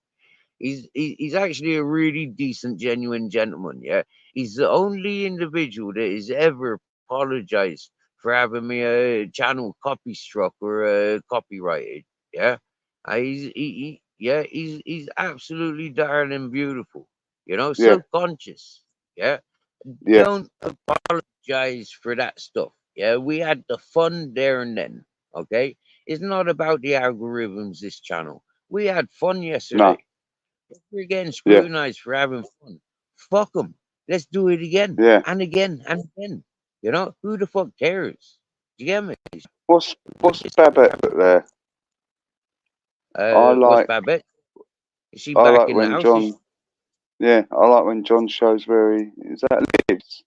He's actually a really decent, genuine gentleman. Yeah, he's the only individual that has ever apologized for having me channel copy struck or copyrighted. Yeah, yeah, he's absolutely darling beautiful. You know, yeah, so conscious. Yeah, yeah, don't apologize for that stuff. Yeah, we had the fun there and then. Okay, it's not about the algorithms. This channel, we had fun no, yesterday. If we're getting yeah, scrutinized for having fun, fuck them. Let's do it again yeah. and again and again. You know, who the fuck cares? Do you get me? What's Babette there? I What's like Babette? Is she I back like in the when house? John. Yeah, I like when John shows where he is that lives.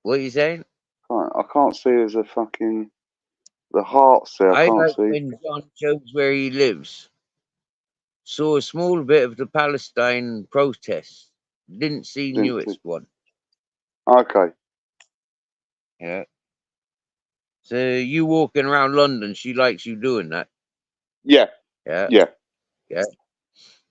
What are you saying? I can't see there's a fucking the hearts there. I I can't like see. when John shows where he lives. Saw a small bit of the Palestine protests. Didn't see Didn't see. newest one. Okay. Yeah. So you walking around London, she likes you doing that. Yeah, Yeah. yeah, Yeah.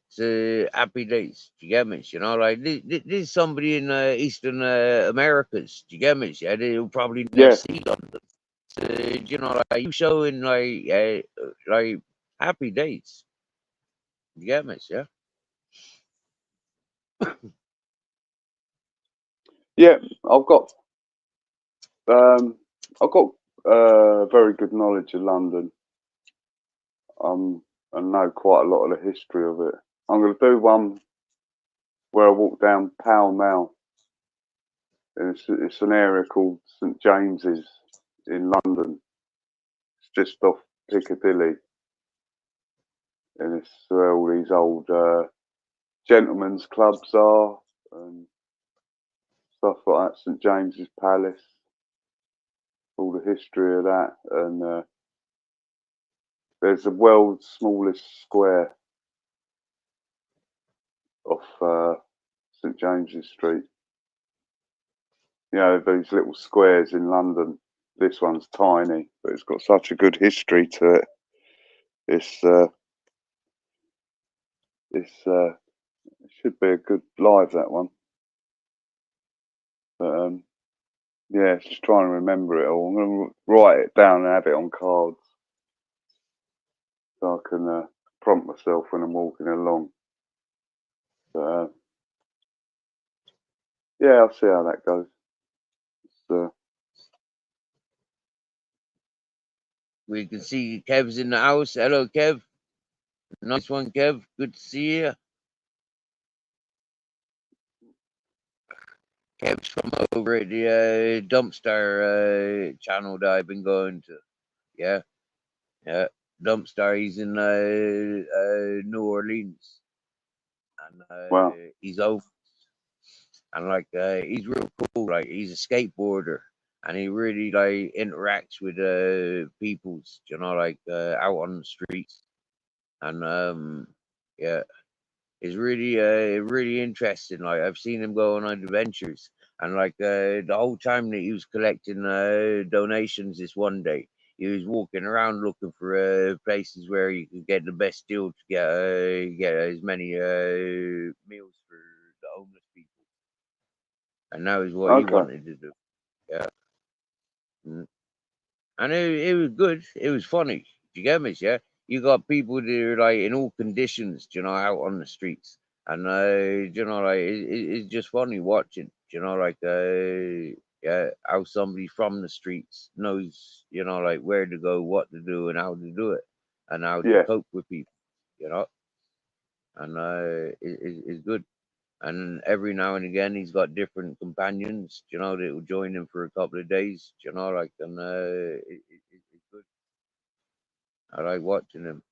So happy days. Do you get me? You know, like this somebody in Eastern Americas. Do you get me? Yeah, they'll probably never yeah. see London. So you know, like you showing like happy days. You get me? Yeah. Yeah, I've got um, I've got very good knowledge of London. I know quite a lot of the history of it. I'm going to do one where I walk down Pall Mall, and it's an area called St James's in London. It's just off Piccadilly, and it's where all these old gentlemen's clubs are and stuff like that. St James's Palace, all the history of that, and there's the world's smallest square off St James's Street. You know, these little squares in London. This one's tiny, but it's got such a good history to it. It's it should be a good live, that one. But yeah, just trying to remember it all. I'm going to write it down and have it on cards so I can prompt myself when I'm walking along. But yeah, I'll see how that goes. It's, We can see Kev's in the house. Hello, Kev. Nice one, Kev. Good to see you. Kev's from over at the Dumpstar channel that I've been going to. Yeah, yeah. Dumpstar. He's in New Orleans, and wow. he's over. And like he's real cool. Like he's a skateboarder, and he really like interacts with peoples. You know, like out on the streets, and yeah. It's really interesting. Like I've seen him go on adventures, and like the whole time that he was collecting donations this one day, he was walking around looking for places where you could get the best deal to get as many meals for the homeless people, and that was what he Okay. wanted to do. Yeah. Mm. And it was good. It was funny. Do you get me? Yeah. You got people that are like in all conditions, you know, out on the streets, and you know, like it's just funny watching. You know, like yeah, how somebody from the streets knows, you know, like where to go, what to do, and how to do it, and how to Yeah. cope with people. You know, and it's good. And every now and again, he's got different companions, you know, that will join him for a couple of days, you know, like, and it's good. I like watching him.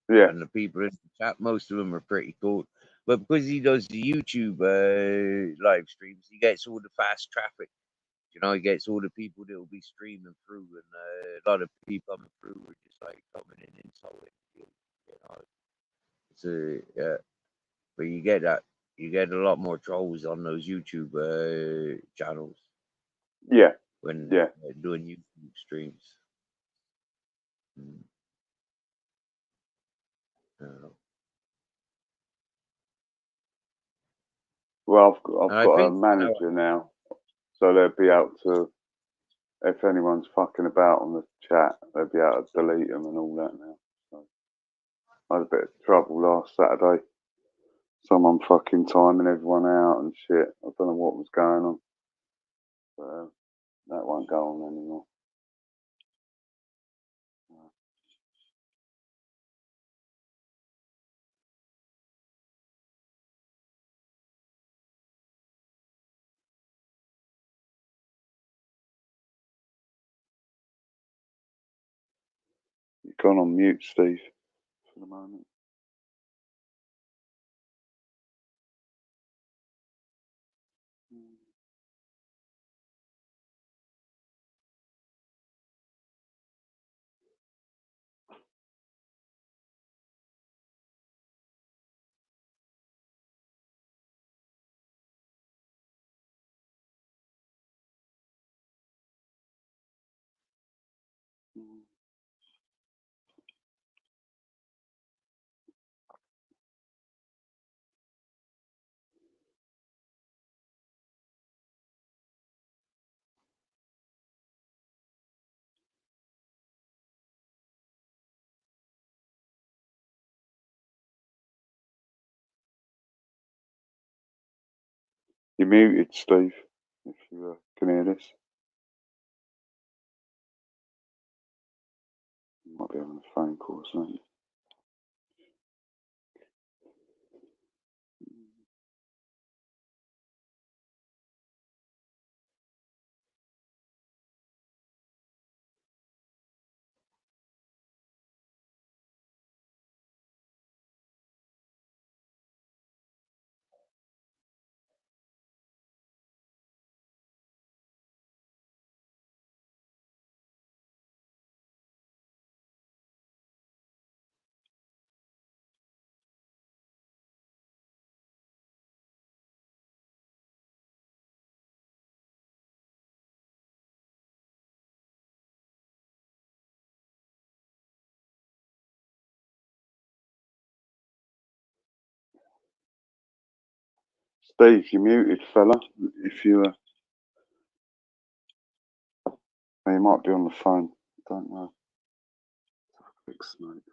Yeah, And the people in the chat, most of them are pretty cool. But because he does the YouTube live streams, he gets all the fast traffic. You know, he gets all the people that will be streaming through, and a lot of people coming through are just like coming in insulting. You know, it's yeah. But you get that, you get a lot more trolls on those YouTube channels yeah, when yeah. doing YouTube streams. Mm, uh, Well, and I've I got a think now, manager now, so they'll be able to, if anyone's fucking about on the chat, they'll be able to delete them and all that now. So I had a bit of trouble last Saturday. Someone fucking timing everyone out and shit. I don't know what was going on, but that won't go on anymore. You've gone on mute, Steve, for the moment. You're muted, Steve, if you can hear this. You might be on a phone call or something. Steve, you're muted, fella. If you, you might be on the phone. Don't know. Quick smoke.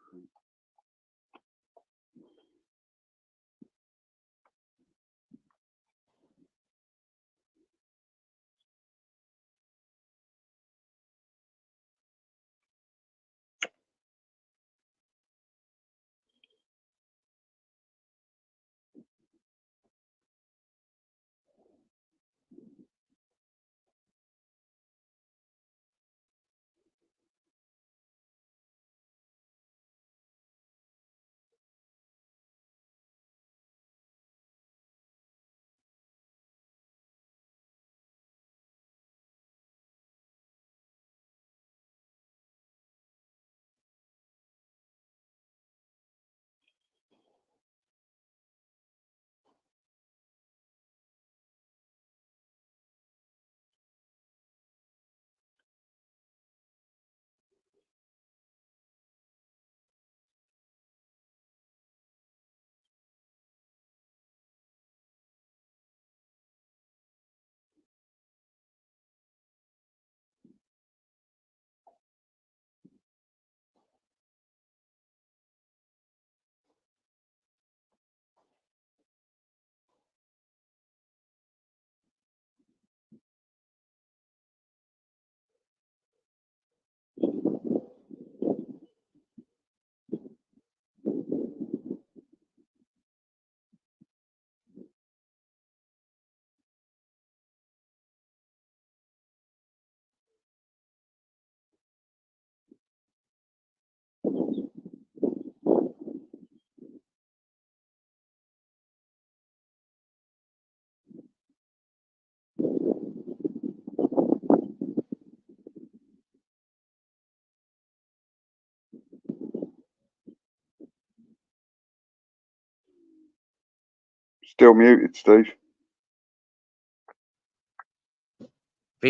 Still muted, Steve.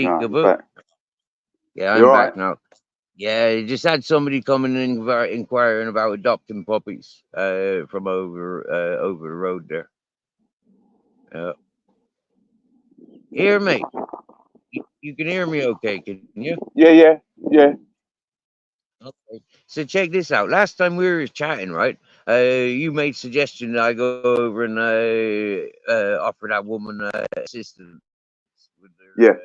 No, you're Peekaboo. back. Yeah, You I'm alright? back now. Yeah, I just had somebody coming in inquiring about adopting puppies from over the road there. Hear me? You can hear me okay, can you? Yeah. Okay. So check this out. Last time we were chatting, right? You made suggestion that I go over and offer that woman assistance with her Yeah.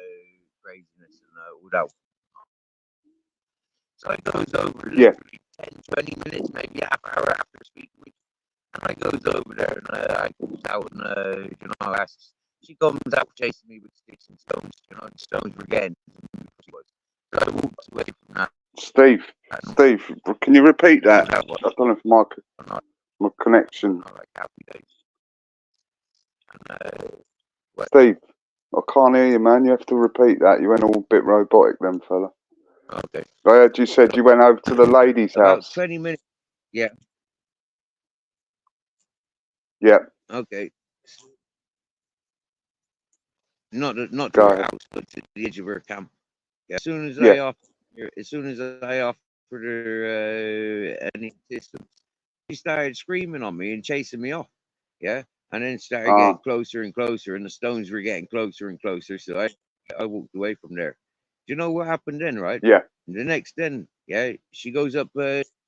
craziness and all that. So I goes over Yeah. literally 10, 20 minutes, maybe half hour after speaking with you. And I goes over there and I comes out and, asks. She comes out chasing me with sticks and stones. The stones were getting to me before she was. So I walked away from that. Steve, And can you repeat that? that was I don't know if my not, my connection. not like happy days. And, what? Steve, I can't hear you, man. You have to repeat that. You went all a bit robotic then, fella. Okay. I heard you said you went over to the lady's About house. 20 minutes. Yeah. Yeah, Okay. Not to go her ahead. house, but to the edge of her camp. Yeah. Yeah. As soon as I offered her any assistance, she started screaming on me and chasing me off. Yeah. And then started Ah, getting closer and closer, and the stones were getting closer and closer. So I walked away from there. Do you know what happened then, right? yeah. The next then, yeah, she goes up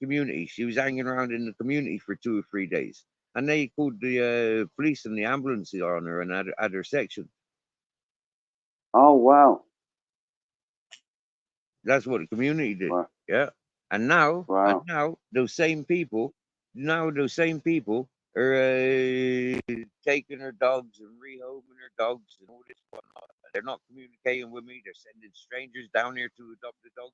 community. She was hanging around in the community for 2 or 3 days. And they called the police and the ambulance on her and had her section. Oh, wow. That's what the community did. Wow. Yeah. And Wow. now those same people are taking her dogs and rehoming her dogs and all this whatnot. They're not communicating with me. They're sending strangers down here to adopt the dogs.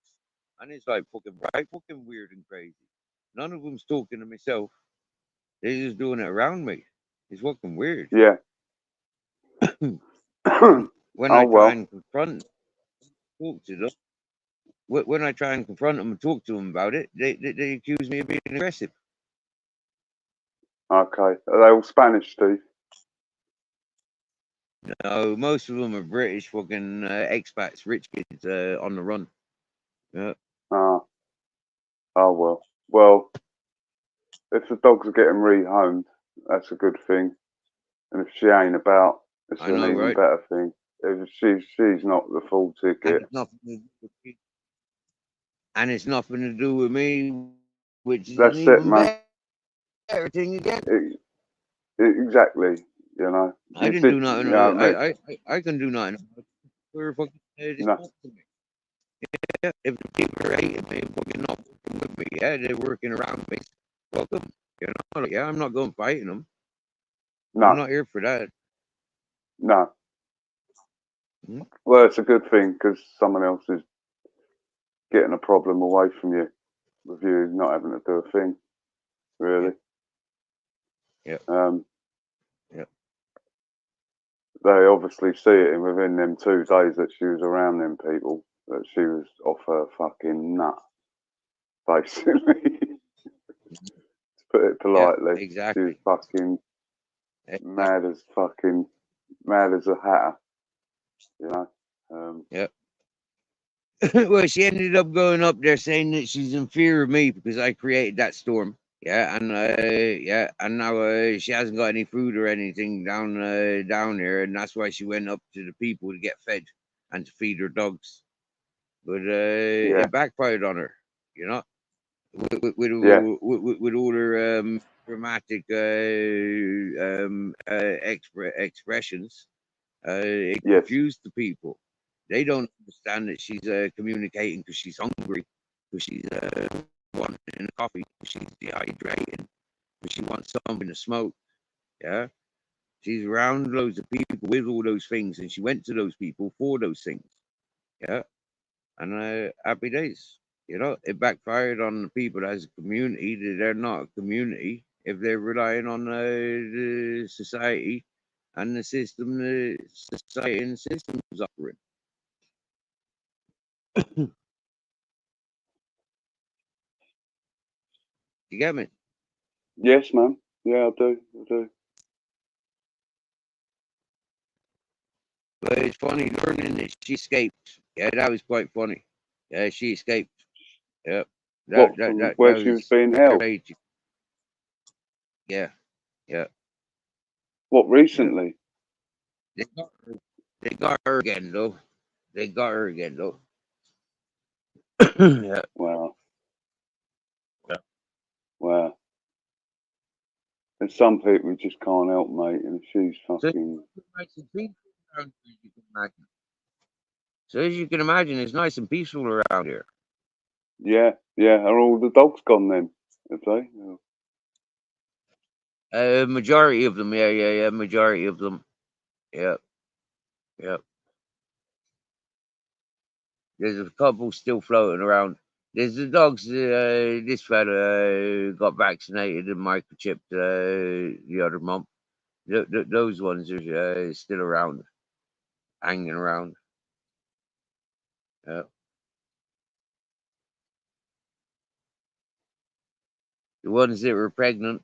And it's like fucking weird and crazy. None of them's talking to myself. They're just doing it around me. It's fucking weird. Yeah. When Oh, I try well. and talk to them, when I try and confront them and talk to them about it, they accuse me of being aggressive. Okay. Are they all Spanish, Steve? No, most of them are British fucking expats, rich kids on the run. Yeah, Ah, oh, well. Well, if the dogs are getting rehomed, that's a good thing. And if she ain't about, it's I an know, even right? better thing. If she's not the full And ticket, it's nothing to do with me. And it's nothing to do with me, which is an that's it, even man. better thing again. Exactly. You know, I you didn't did. do nothing. You know what I mean? I can do nothing. We're fucking just No, talk to me. Yeah, if the people are hating me, fucking not working with me, yeah, they're working around me. Welcome. Like, yeah, I'm not going fighting them. I'm no, not here for that. no. Hmm? Well, it's a good thing because someone else is getting a problem away from you with you not having to do a thing, Yeah, really. yeah, Um, yeah. they obviously see it in within them 2 days that she was around them people that she was off her fucking nut, basically. To put it Yeah, politely, she was exactly. fucking Exactly. mad as a hatter, you know. Um, Yeah. Well, she ended up going up there saying that she's in fear of me because I created that storm. Yeah, and now she hasn't got any food or anything down there, and that's why she went up to the people to get fed and to feed her dogs. But yeah, it backfired on her, you know, yeah, with all her dramatic expressions. It yes, confused the people. They don't understand that she's communicating because she's hungry, because she's wanting a coffee, because she's dehydrated, because she wants something to smoke. Yeah, she's around loads of people with all those things, and she went to those people for those things. Yeah, and happy days. It backfired on the people as a community. They're not a community if they're relying on the society and the system, the society and the system is offering. You get me? yes, man. Yeah, I do. But it's funny learning that she escaped. Yeah, that was quite funny. Yeah, she escaped. Yep. What, from where That she was was being held? great. Yeah, yeah, What, yeah. recently? They got her. They got her again though. They got her again though. Yeah. Wow, Yeah. wow. There's some people you just can't help, mate, and she's So fucking... it's nice and peaceful around here, as you can imagine. So as you can imagine, it's nice and peaceful around here. Yeah, yeah. Are all the dogs gone then? Have they? Oh, Majority of them, yeah. Majority of them, yeah, yeah. There's a couple still floating around. There's the dogs. This fella got vaccinated and microchipped the other month. Those ones are still around, hanging around. Yeah. The ones that were pregnant,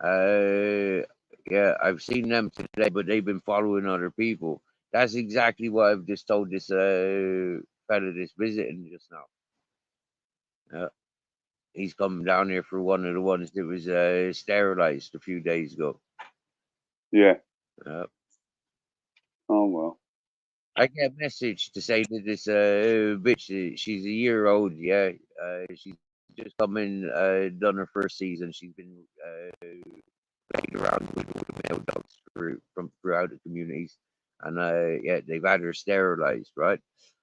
yeah, I've seen them today, but they've been following other people. That's exactly what I've just told this fella that's visiting just now. Yeah. He's coming down here for one of the ones that was sterilized a few days ago. yeah. Yeah. Oh, well. I get a message to say that this bitch, she's a year old, yeah. She's just come in, done her first season. She's been played around with the male dogs from throughout the communities. And yeah, they've had her sterilized, right?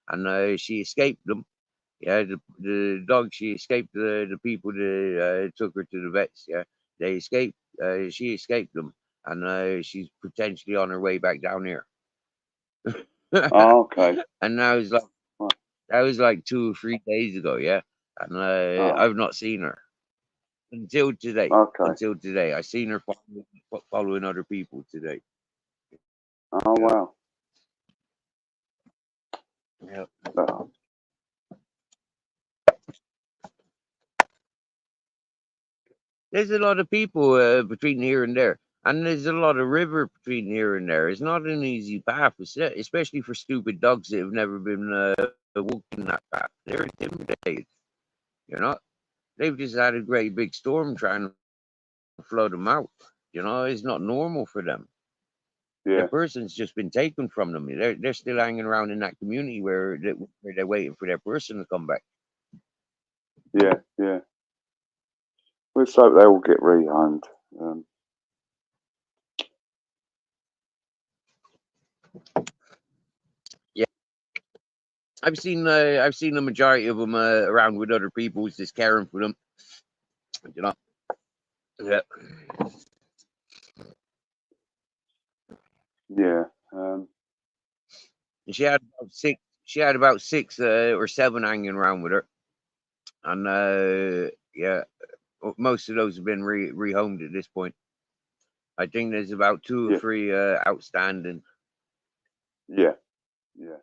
And she escaped them. Yeah, the dog, she escaped the people that took her to the vets. Yeah, they escaped. She escaped them, and she's potentially on her way back down here. Oh, okay. And now it's like Oh, that was like 2 or 3 days ago. Yeah, and oh, I've not seen her until today. okay. Until today, I seen her following other people today. Oh, Yeah, wow. yeah. Oh, There's a lot of people between here and there, and there's a lot of river between here and there. It's not an easy path, especially for stupid dogs that have never been walking that path. They're intimidated. You know, they've just had a great big storm trying to flood them out. You know, it's not normal for them. Their yeah, person's just been taken from them. They're still hanging around in that community where they're waiting for their person to come back. yeah, yeah. Let's hope they all get rehomed. Um, Yeah, I've seen the majority of them around with other people who's just caring for them. You know, yeah. yeah. And she had about six. She had about six or seven hanging around with her, and yeah, most of those have been rehomed at this point. I think there's about two or Yeah, three outstanding. yeah, yeah.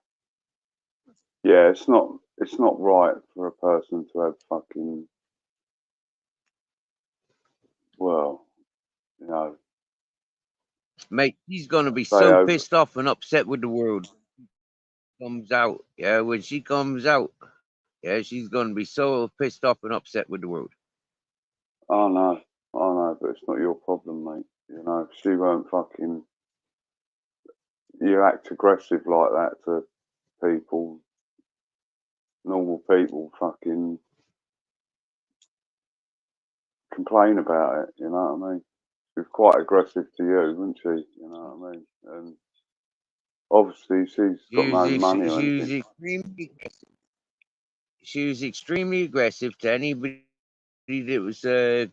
Yeah, it's not right for a person to have fucking, well, you know, Mate, she's gonna be say so over. pissed off and upset with the world comes out. Yeah, when she comes out, yeah, she's gonna be so pissed off and upset with the world. I know, but it's not your problem, mate. You know, if she won't fucking, you act aggressive like that to people, normal people fucking complain about it, you know what I mean? She was quite aggressive to you, wasn't she? You know what I mean? And obviously she's got no money or She anything. was extremely she was extremely aggressive to anybody that was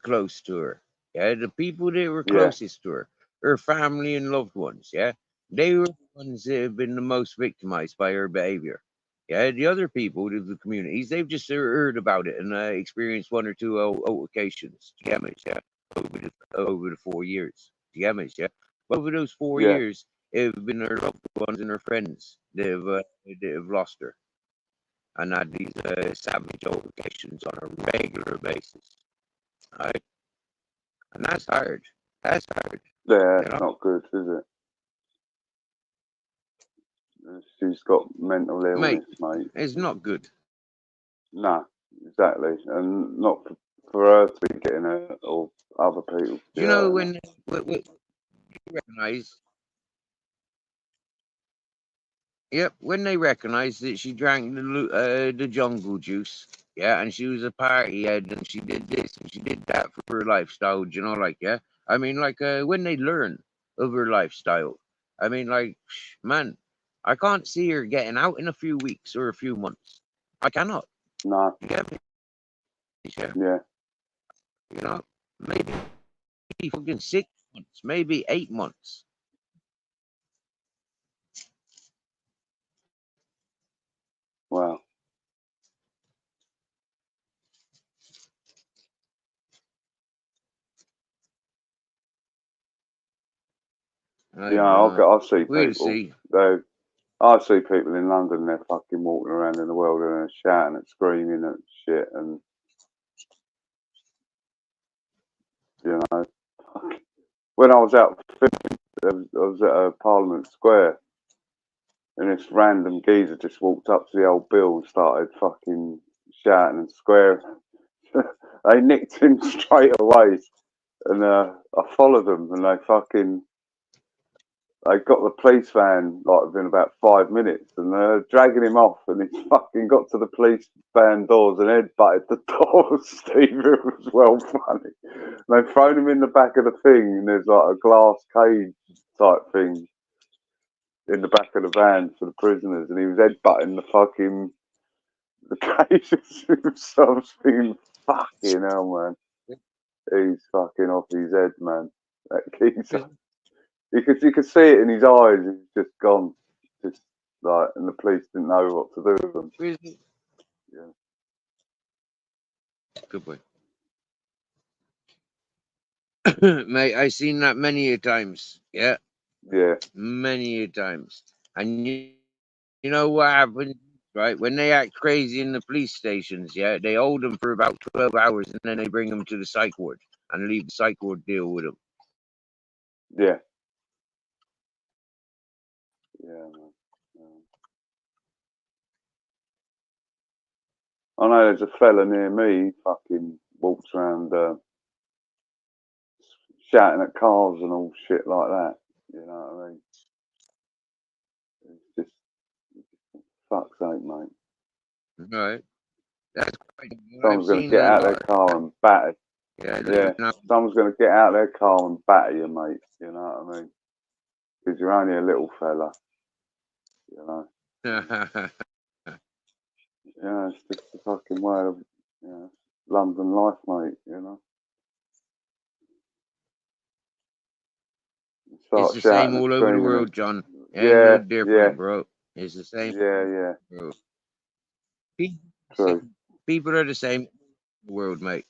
close to her. Yeah, the people that were Yeah, closest to her family and loved ones. Yeah, they were the ones that have been the most victimized by her behavior. Yeah, the other people of the communities, they've just heard about it and experienced one or two altercations, damage, yeah, over the 4 years, damage, yeah. But over those four yeah, years, it have been her loved ones and her friends that have lost her and had these savage altercations on a regular basis. Right? And that's hard. That's hard. yeah, You it's know. not good, is it? She's got mental Mate, illness, mate. it's not good. No, exactly, and not for her to be getting hurt or other people to be Do you know hurting her. when you recognise? Yep, when they recognised that she drank the jungle juice, yeah, and she was a party head, and she did this and she did that for her lifestyle. Do you know, like, yeah, I mean, like, when they learn of her lifestyle, I mean, like, man, I can't see her getting out in a few weeks or a few months. I cannot. No, You get me? Yeah, yeah, you know, maybe fucking 6 months, maybe 8 months. well, I yeah. don't know. I see We'll people. see. I see people in London. They're fucking walking around in the world and they're shouting and screaming and shit. And you know, when I was out filming, I was at Parliament Square, and this random geezer just walked up to the old Bill and started fucking shouting and swearing. They nicked him straight away, and I followed them, and they got the police van like within about 5 minutes, and they're dragging him off, and he fucking got to the police van doors and headbutted the doors. Steve, it was well funny. And they've thrown him in the back of the thing, and there's like a glass cage type thing in the back of the van for the prisoners, and he was headbutting the cages himself. Thinking, fucking hell, man, he's fucking off his head, man. That geezer. You could see it in his eyes. He's just gone, just like, and the police didn't know what to do with him. Yeah, Good boy. Mate, I seen that many a times. Yeah, yeah, many a times. And you know what happens, right? When they act crazy in the police stations, yeah, they hold them for about 12 hours and then they bring them to the psych ward and leave the psych ward deal with them. yeah, yeah, man. Yeah. I know there's a fella near me. He fucking walks around shouting at cars and all shit like that. You know what I mean? It's just fuck's sake, mate. Right. That's quite, I've Someone's going to seen get a out their lot of car that. and batter. Yeah, Yeah, someone's going to get out their car and batter you, mate. You know what I mean? Because you're only a little fella. You know. Yeah, it's just the fucking way of, you know, London life, mate. You know. You It's start the same shouting and all over the screaming and world, John. It ain't no yeah, yeah, different, bro. It's the same yeah, yeah. world. People True. people are the same in the world, mate.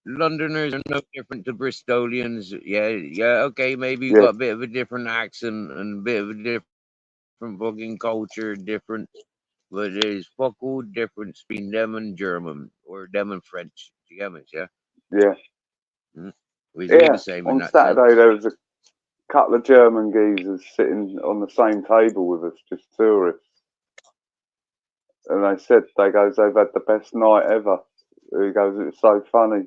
Londoners are no different to Bristolians. Yeah, yeah, okay, maybe you Yeah, got a bit of a different accent and a bit of a different fucking culture, different, but there's fuck all difference between them and German or them and French. You get me? Yeah, yeah, we're all the yeah. same in On that Saturday sense. there was a couple of German geezers sitting on the same table with us, just tourists, and they goes they've had the best night ever. He goes, it was so funny.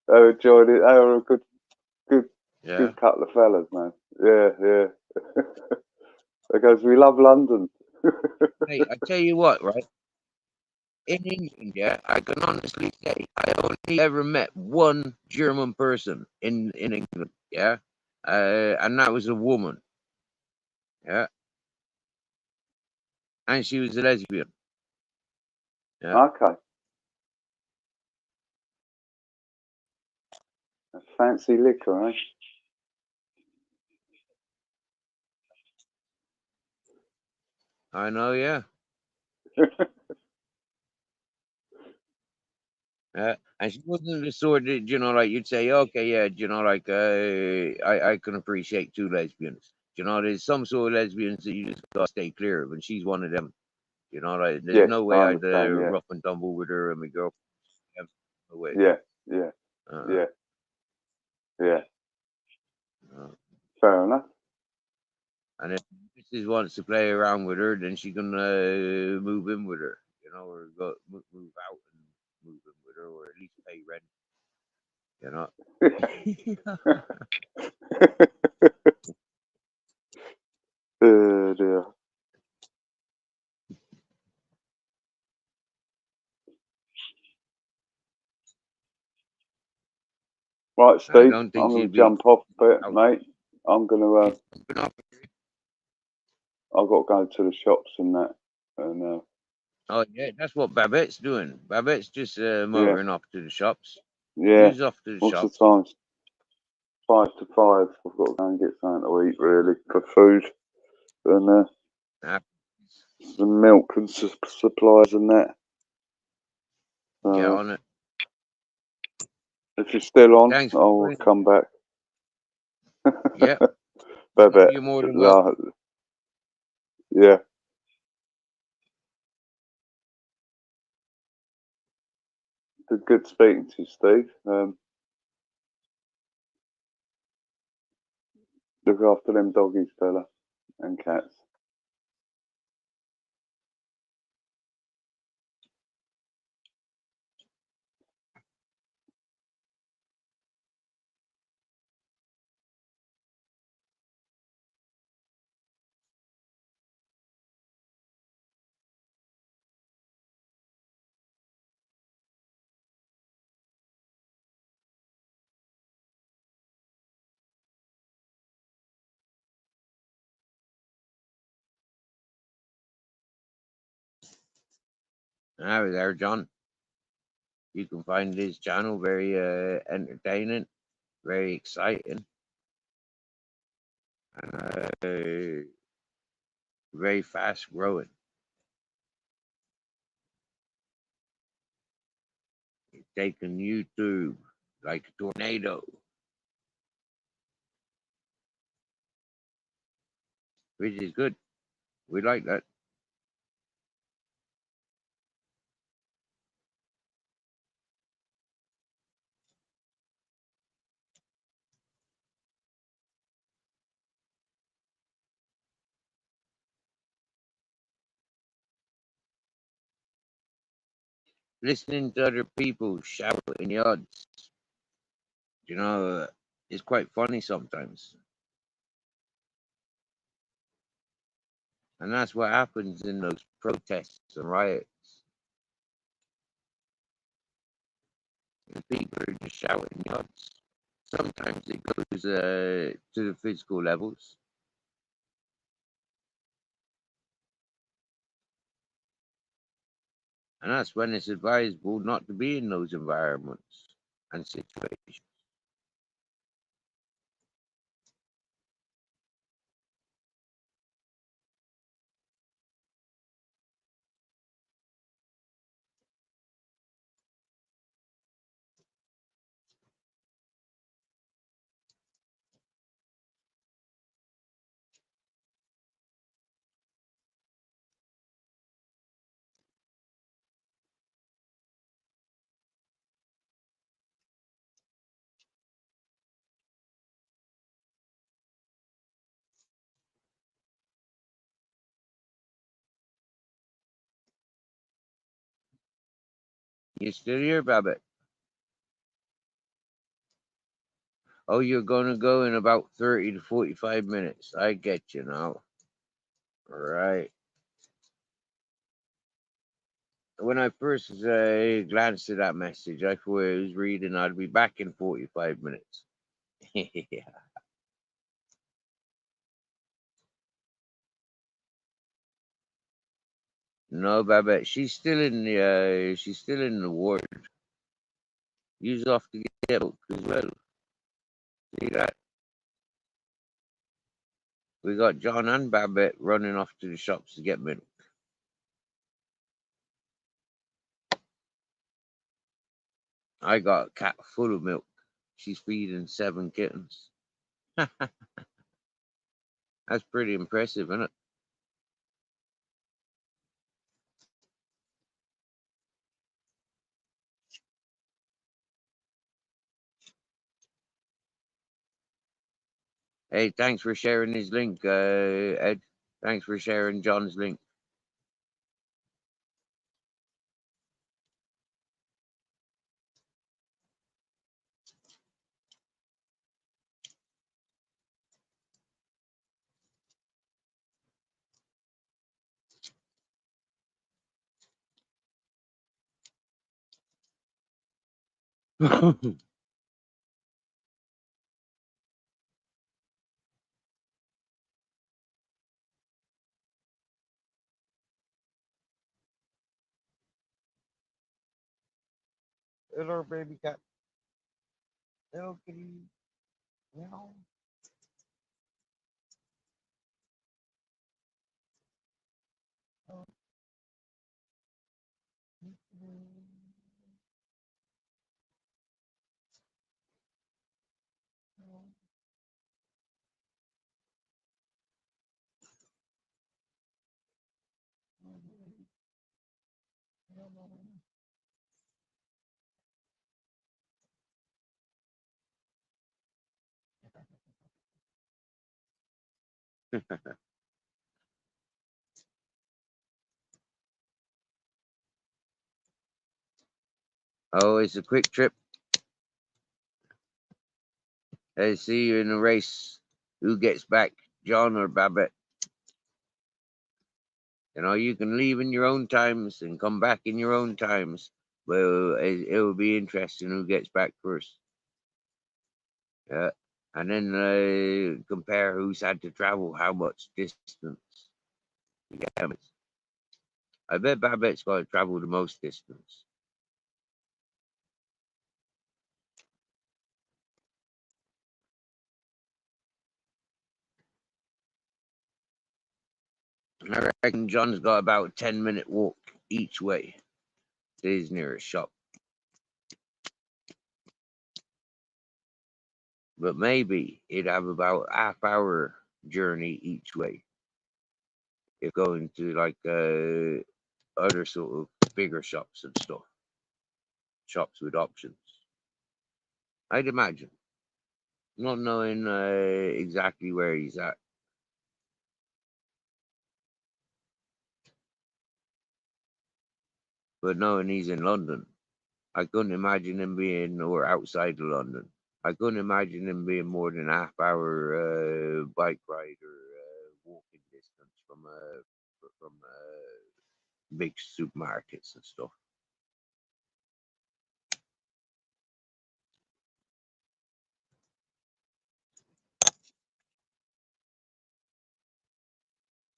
They enjoyed it. They were a good, Yeah, good couple of fellas, man. Yeah, yeah. They goes, we love London. hey, I tell you what, right? In England, yeah, I can honestly say I only ever met one German person in England, yeah, and that was a woman, yeah, and she was a lesbian, yeah. Okay, fancy liquor, eh? I know, yeah, and she wasn't the sort that like you'd say, okay, yeah, like I can appreciate two lesbians. There's some sort of lesbians that you just gotta stay clear of, and she's one of them. Like there's Yes, no way I I'd understand. Yeah, rough and tumble with her and my girlfriend. No way. yeah, yeah, Uh, yeah, yeah. uh, Fair enough. And if Mrs. wants to play around with her, then she can move in with her, or move out and move in with her, or at least pay rent, you know. Dear. Right, I Steve, don't think I'm going she'd to be jump off a bit, out. mate. I'm going to, Jumping off. I've got to go to the shops and that. And, Oh yeah, that's what Babette's doing. Babette's just yeah, motoring off to the shops. yeah. You's off to the What's the shops. time? 5 to 5. I've got to go and get something to eat, really, for food. And Ah, some milk and supplies and that. get So, on it. if you're still on, Thanks for I'll joining. come back. Yeah, Babette. you're more than welcome. Yeah. Good speaking to you, Steve. Look after them doggies, fella, and cats. There, John. You can find his channel very entertaining, very exciting, and very fast growing. It's taking YouTube like a tornado, which is good. We like that. Listening to other people shout in yards, is quite funny sometimes. And that's what happens in those protests and riots. And people are just shouting yards. Sometimes it goes to the physical levels. And that's when it's advisable not to be in those environments and situations. You still here, Babbitt? Oh, you're going to go in about 30 to 45 minutes. I get you now. All right. When I first glanced at that message, I thought it was reading I'd be back in 45 minutes. No, Babette, she's still in the ward. You's off to get milk as well. See that? We got John and Babette running off to the shops to get milk. I got a cat full of milk. She's feeding 7 kittens. That's pretty impressive, isn't it? Hey, thanks for sharing his link, Ed. Thanks for sharing John's link. Hello, baby cat. Hello, kitty. Meow. Oh, it's a quick trip. Hey, see you in the race. Who gets back, John or Babette? You know, you can leave in your own times and come back in your own times. Well, it will be interesting who gets back first. Yeah. And then compare who's had to travel how much distance. Yeah, I bet Babette's got to travel the most distance. I reckon John's got about a 10-minute walk each way to his nearest shop. But maybe he'd have about a half-hour journey each way if going to like other sort of bigger shops and stuff. Shops with options. I'd imagine. Not knowing exactly where he's at. But knowing he's in London, I couldn't imagine him being or outside of London. I couldn't imagine him being more than a half-hour bike ride or walking distance from big supermarkets and stuff.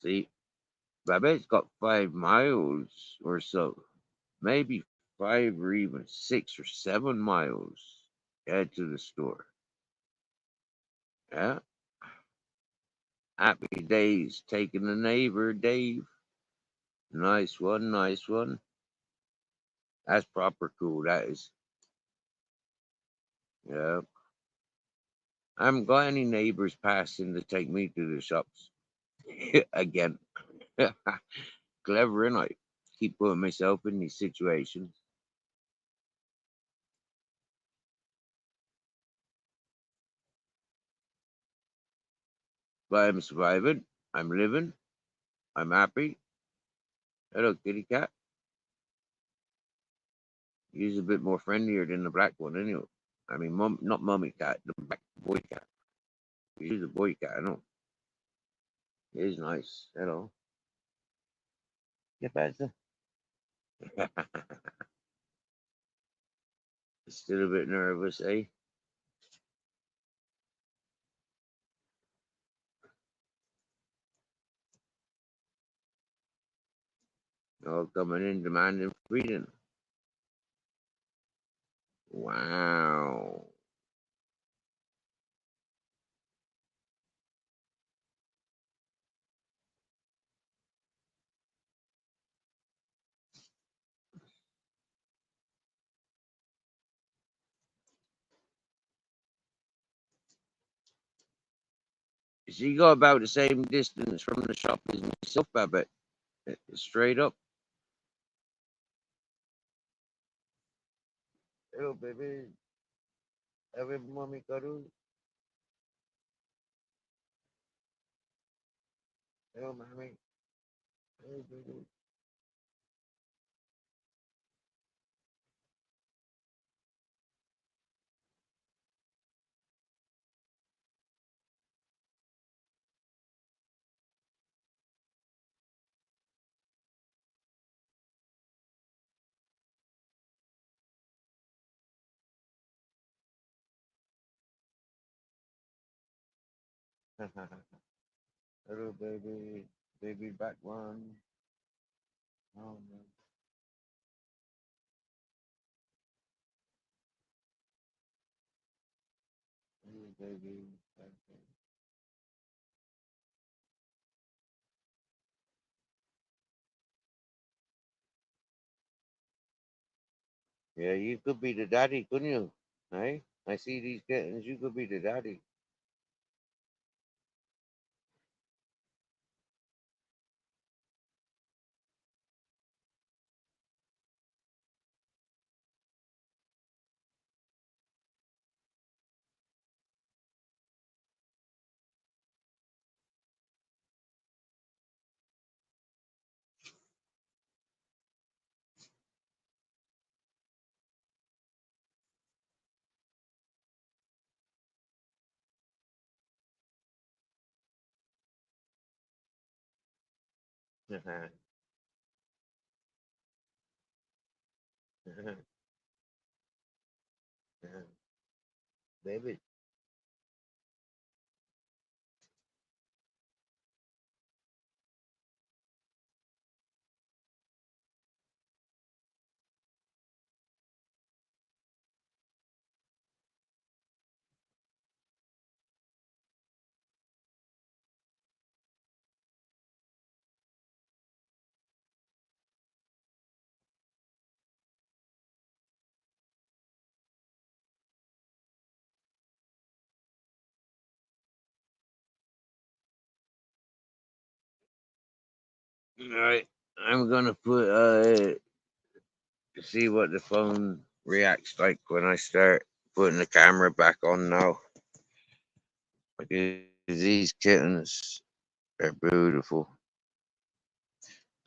See, Babette's got 5 miles or so, maybe 5 or even 6 or 7 miles head to the store. Yeah, happy days taking a neighbor, Dave. Nice one, nice one. That's proper cool. That is. Yeah. I haven't got any neighbors passing to take me to the shops. Again. Clever, innit? Keep putting myself in these situations. But I'm surviving. I'm living. I'm happy. Hello, kitty cat. He's a bit more friendlier than the black one, anyway. I mean, not mummy cat, the black boy cat. He's a boy cat, I know. He's nice. Hello. ¿Qué pasa? Still a bit nervous, eh? Oh, coming in demanding freedom. Wow. She got about the same distance from the shop as myself, I bet. Straight up. Hello, baby. Have a mommy cuddle. Hello, mommy. Hey, baby. Hello, baby. Baby back one. Oh, no. Hello, baby. Back one. Yeah, you could be the daddy, couldn't you? Hey, I see these kittens. You could be the daddy. Baby. All right, I'm gonna put see what the phone reacts like when I start putting the camera back on now. Because these kittens are beautiful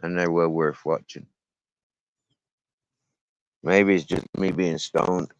and they're well worth watching. Maybe it's just me being stoned.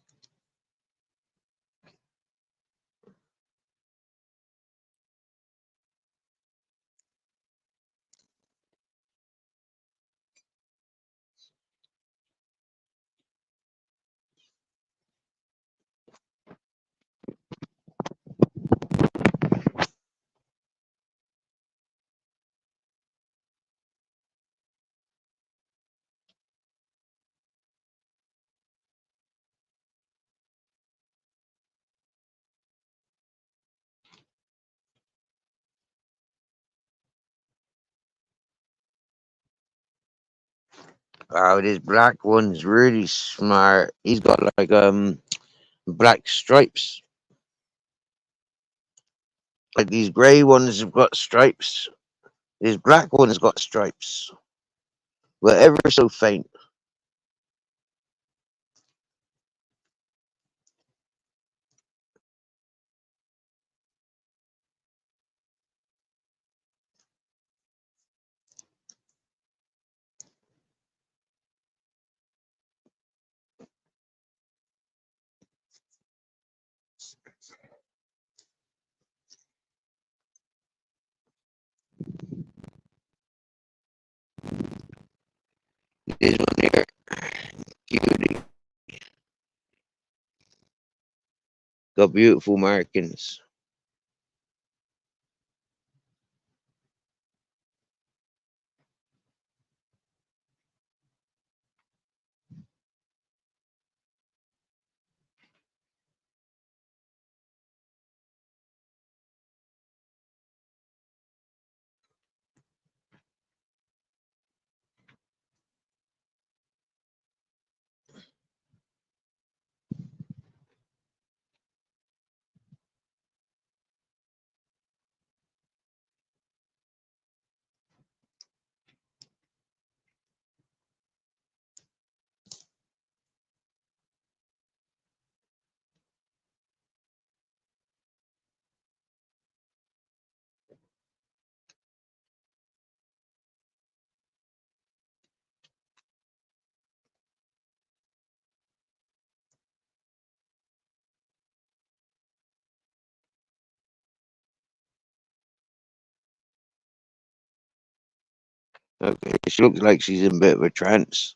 Oh, this black one's really smart. He's got like black stripes. Like these grey ones have got stripes. This black one's got stripes, but ever so faint. This one here, cutie, got beautiful markings. Okay, she looks like she's in a bit of a trance.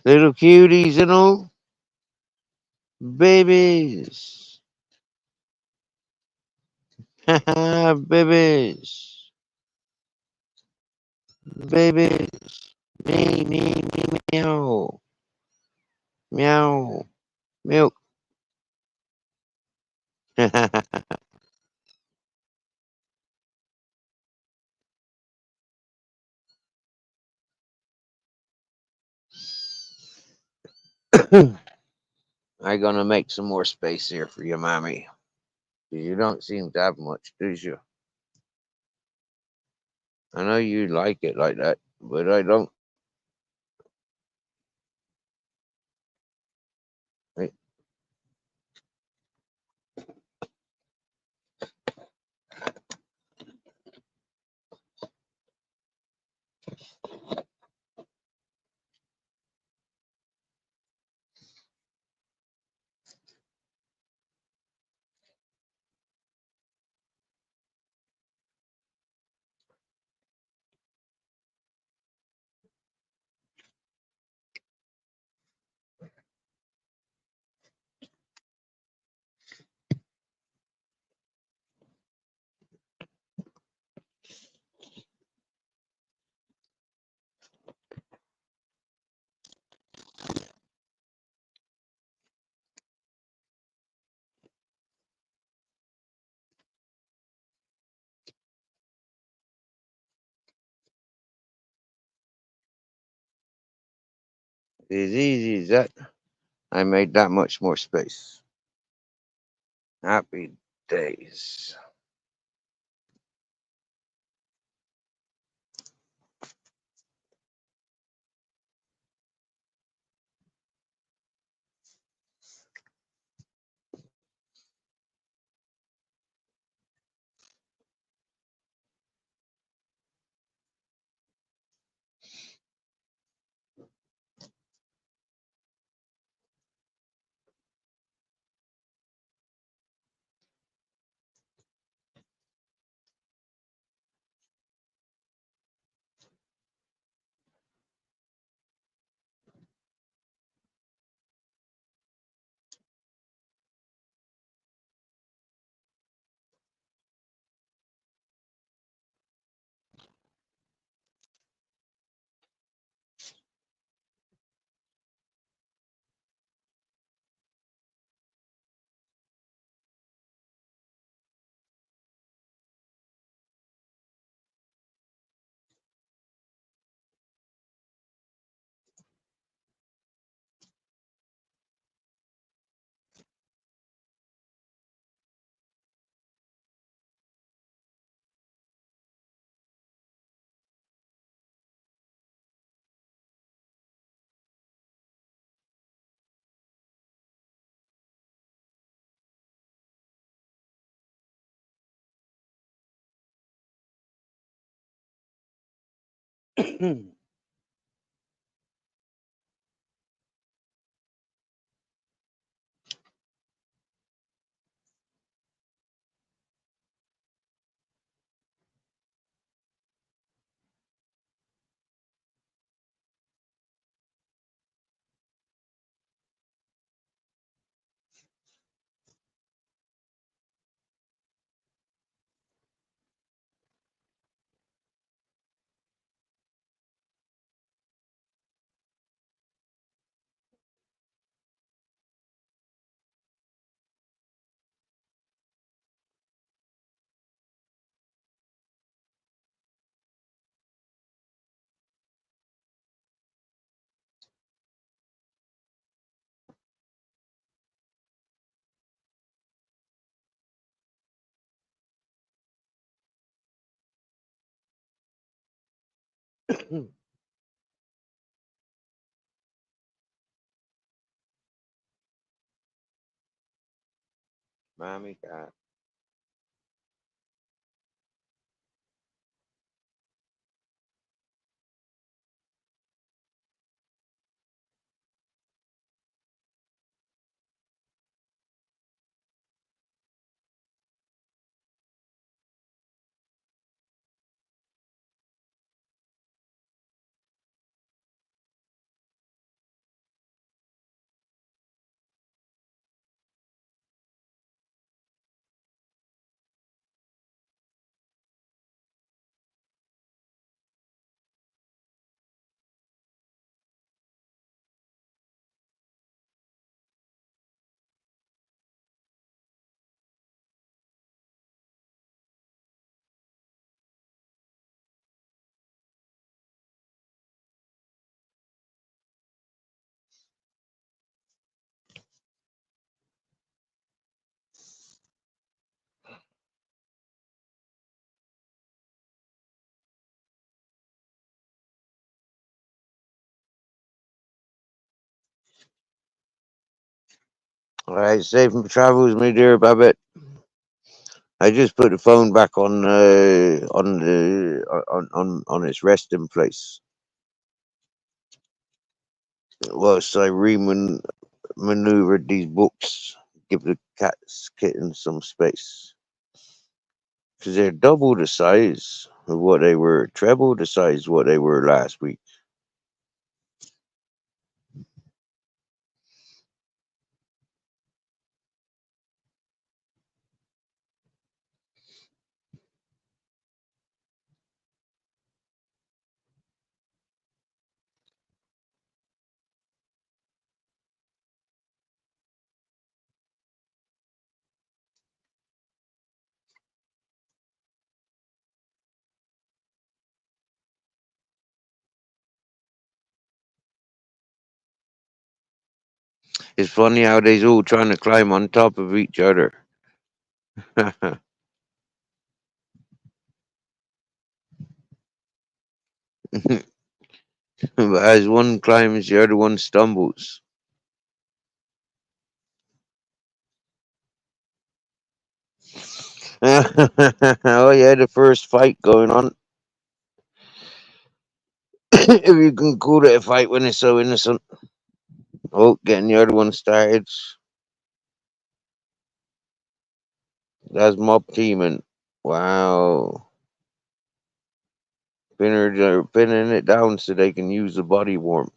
Little cuties and all. Babies. Babies. Babies. Me, me, me, meow. Meow. Milk. I'm gonna make some more space here for you, mommy. 'Cause you don't seem to have much, do you? I know you like it like that, but I don't. It is easy as that. I made that much more space. Happy days. Mommy cat. All right, safe travels, my dear Babbitt. I just put the phone back on its resting place whilst I maneuvered these books. Give the cat's kitten some space because they're double the size of what they were, treble the size of what they were last week. It's funny how they's all trying to climb on top of each other. But as one climbs, the other one stumbles. Oh yeah, the first fight going on. If you can call it a fight when it's so innocent. Oh, getting the other one started. That's mob teaming. Wow. They're pinning it down so they can use the body warmth.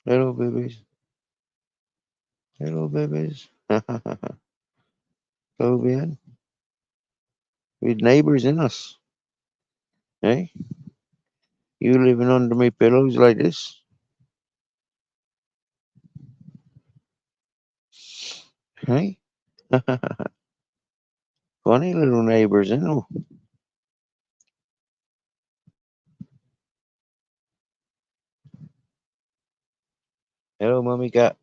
Hello, babies. Hello, babies. Hello, man. We neighbors in us. Hey, you living under my pillows like this? Hey, funny little neighbors, you know. Hello, mommy cat.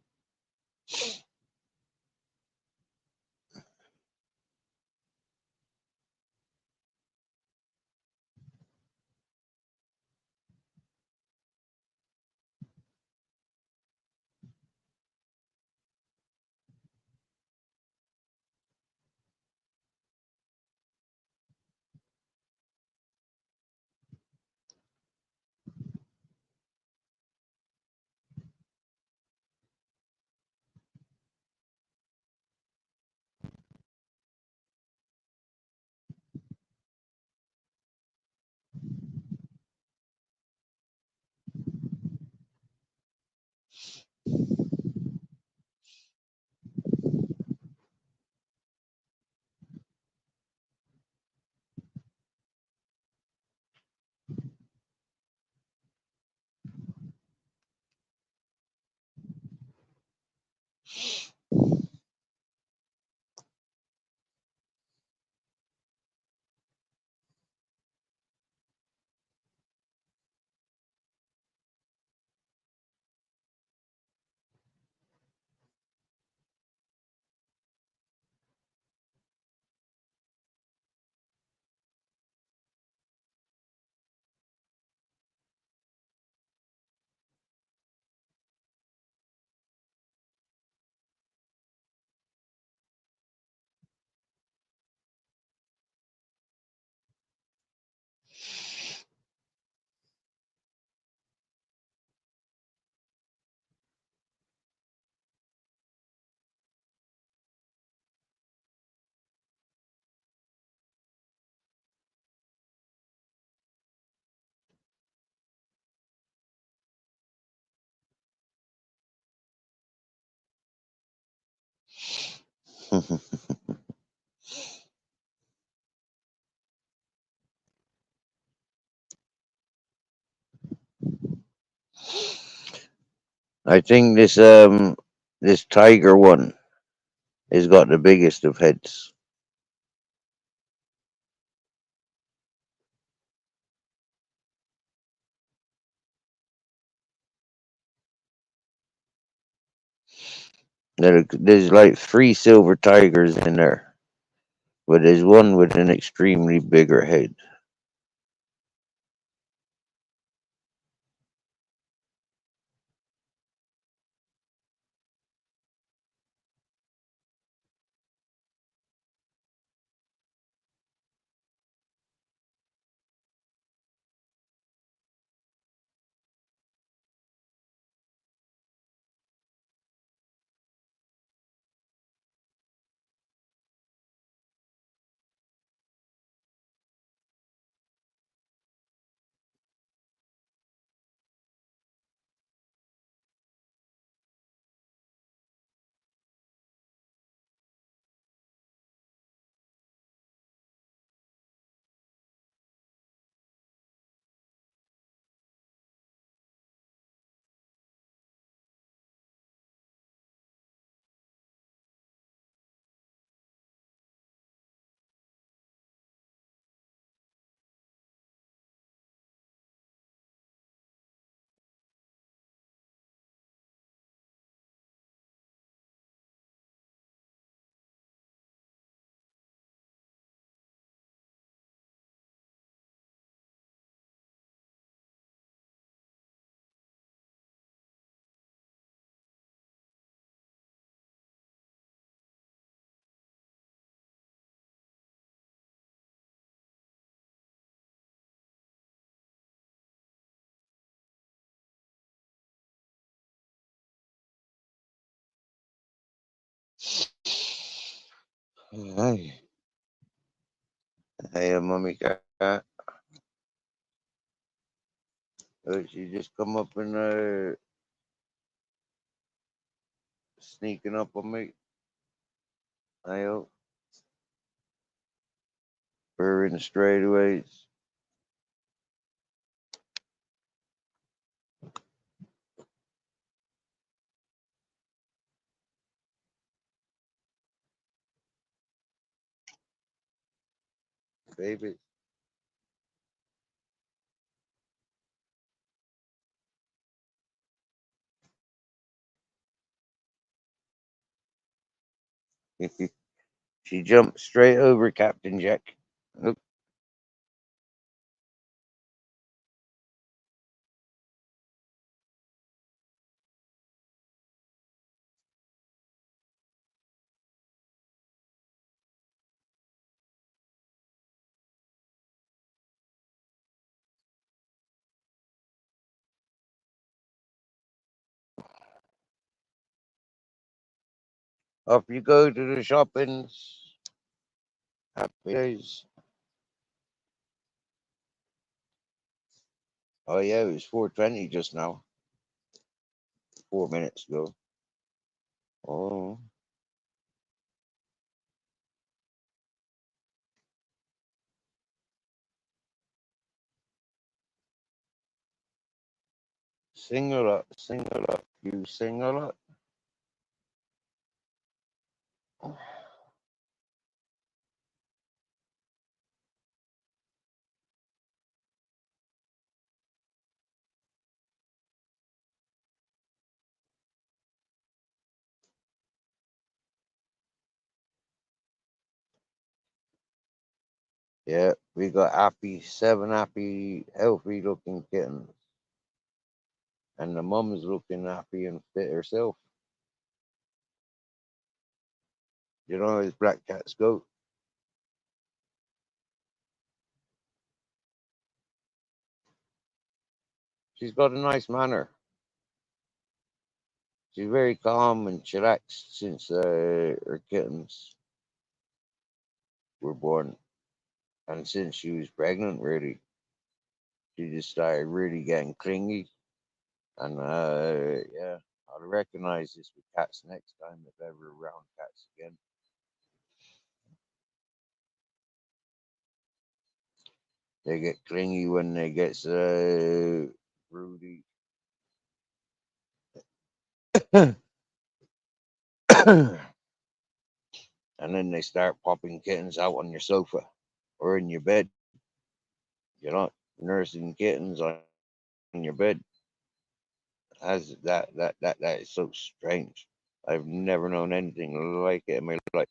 I think this tiger one has got the biggest of heads. There's like three silver tigers in there, but there's one with an extremely bigger head. Hey, hey, mummy cat. She just come up and sneaking up on me. I hope we're in the straightaways. Baby. She jumped straight over Captain Jack. Look, off you go to the shoppings. Happy days. Oh yeah, it was 4:20 just now. 4 minutes ago. Oh, sing a lot, sing a lot. You sing a lot. Yeah, we got happy, seven happy, healthy looking kittens. And the mum's looking happy and fit herself. You know, as black cats go. She's got a nice manner. She's very calm and chillaxed since her kittens were born. And since she was pregnant, really, she just started really getting clingy. And yeah, I'll recognize this with cats next time if ever around cats again. They get clingy when they get broody. And then they start popping kittens out on your sofa or in your bed. You're not nursing kittens on your bed. That is so strange. I've never known anything like it in my life.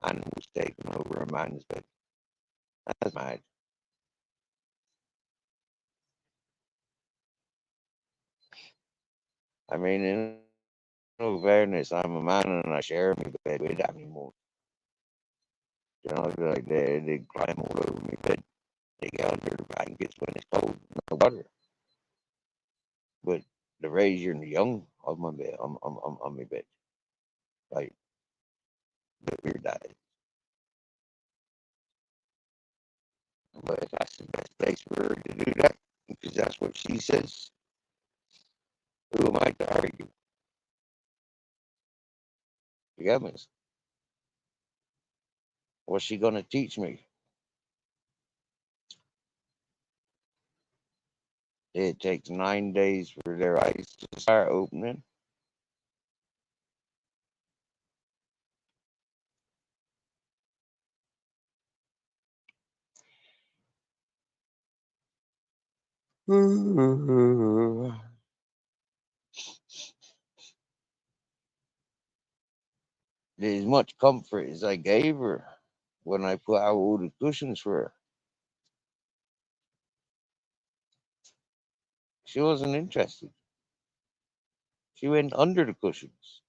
Animals taking over a man's bed. That's mad. I mean, in all fairness, I'm a man and I share my bed with animals. You know, like they climb all over my bed. They get under the blankets when it's cold, no bother. But the raising the young on my bed, on my bed, like the weird that is. But if that's the best place for her to do that, because that's what she says, who am I to argue? You got me. What's she gonna teach me? It takes 9 days for their eyes to start opening. As much comfort as I gave her when I put out all the cushions for her, she wasn't interested. She went under the cushions.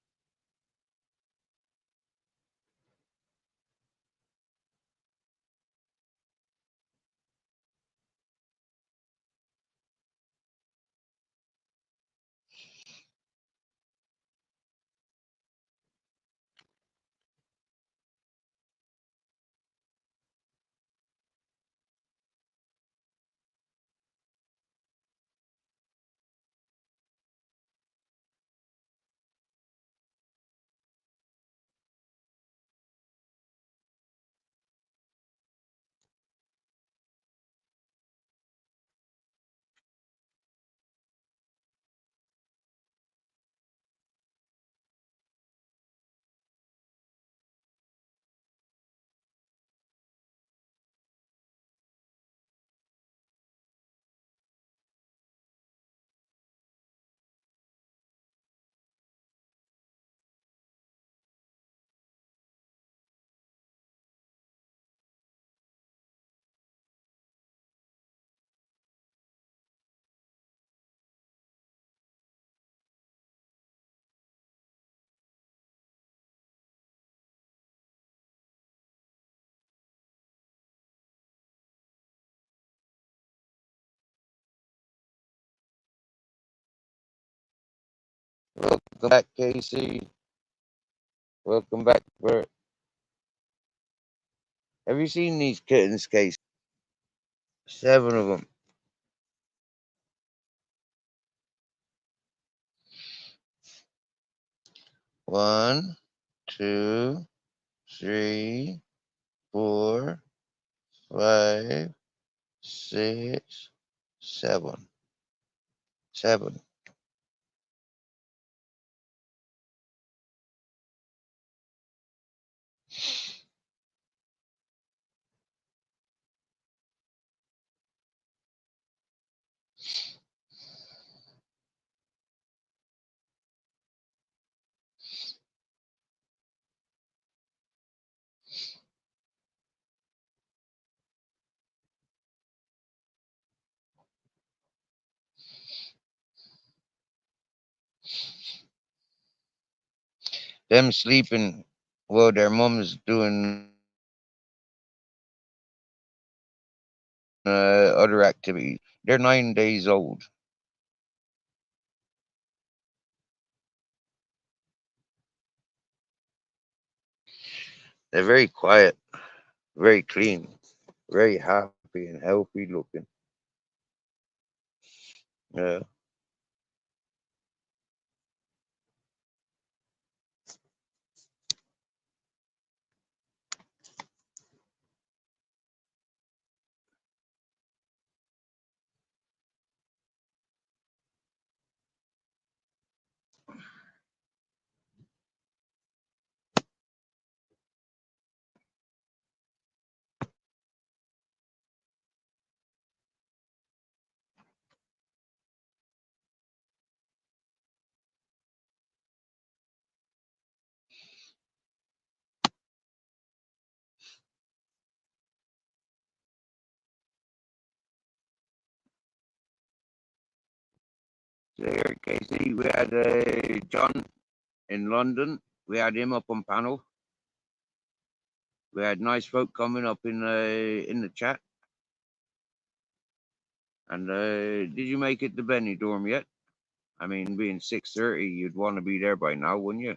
Welcome back, Casey. Welcome back, Bert. Have you seen these kittens, Casey? 7 of them. One, two, three, 4, 5, 6, 7. 7. Them sleeping while their mom's doing other activities. They're 9 days old. They're very quiet, very clean, very happy and healthy looking. Yeah. So here, Casey, we had John in London. We had him up on panel. We had nice folk coming up in the chat. And did you make it to Benny Dorm yet? I mean, being 6:30, you'd want to be there by now, wouldn't you?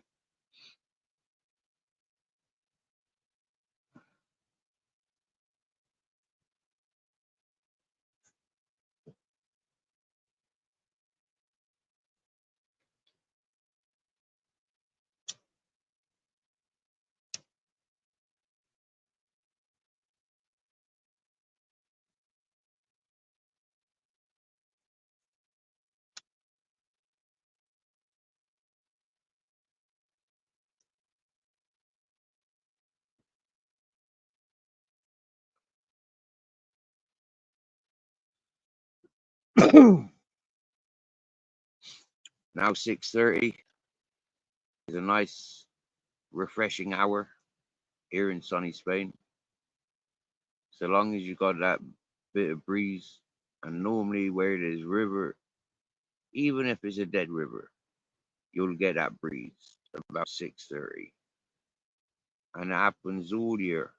Now 6:30 is a nice, refreshing hour here in sunny Spain. So long as you got that bit of breeze, and normally where there's river, even if it's a dead river, you'll get that breeze about 6:30, and it happens all year.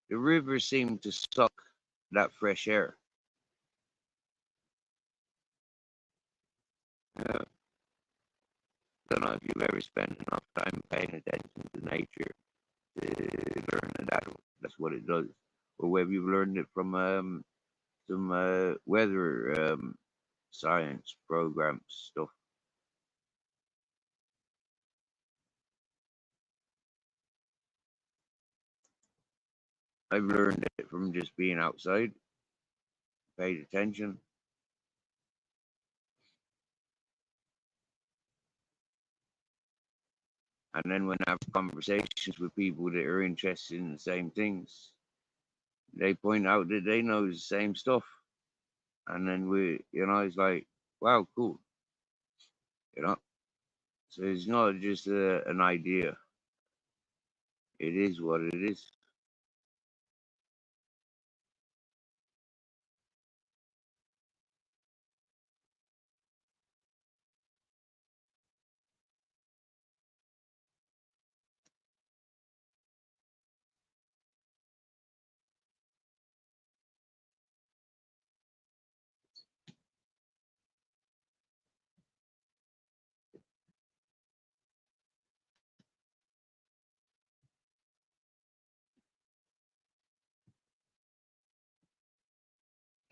The rivers seem to suck that fresh air. Don't know if you've ever spent enough time paying attention to nature to learn that that's what it does, or whether you've learned it from some weather science programs stuff. I've learned it from just being outside, paid attention, and then when I have conversations with people that are interested in the same things, they point out that they know the same stuff, and then it's like, wow, cool, you know. So it's not just an idea; it is what it is.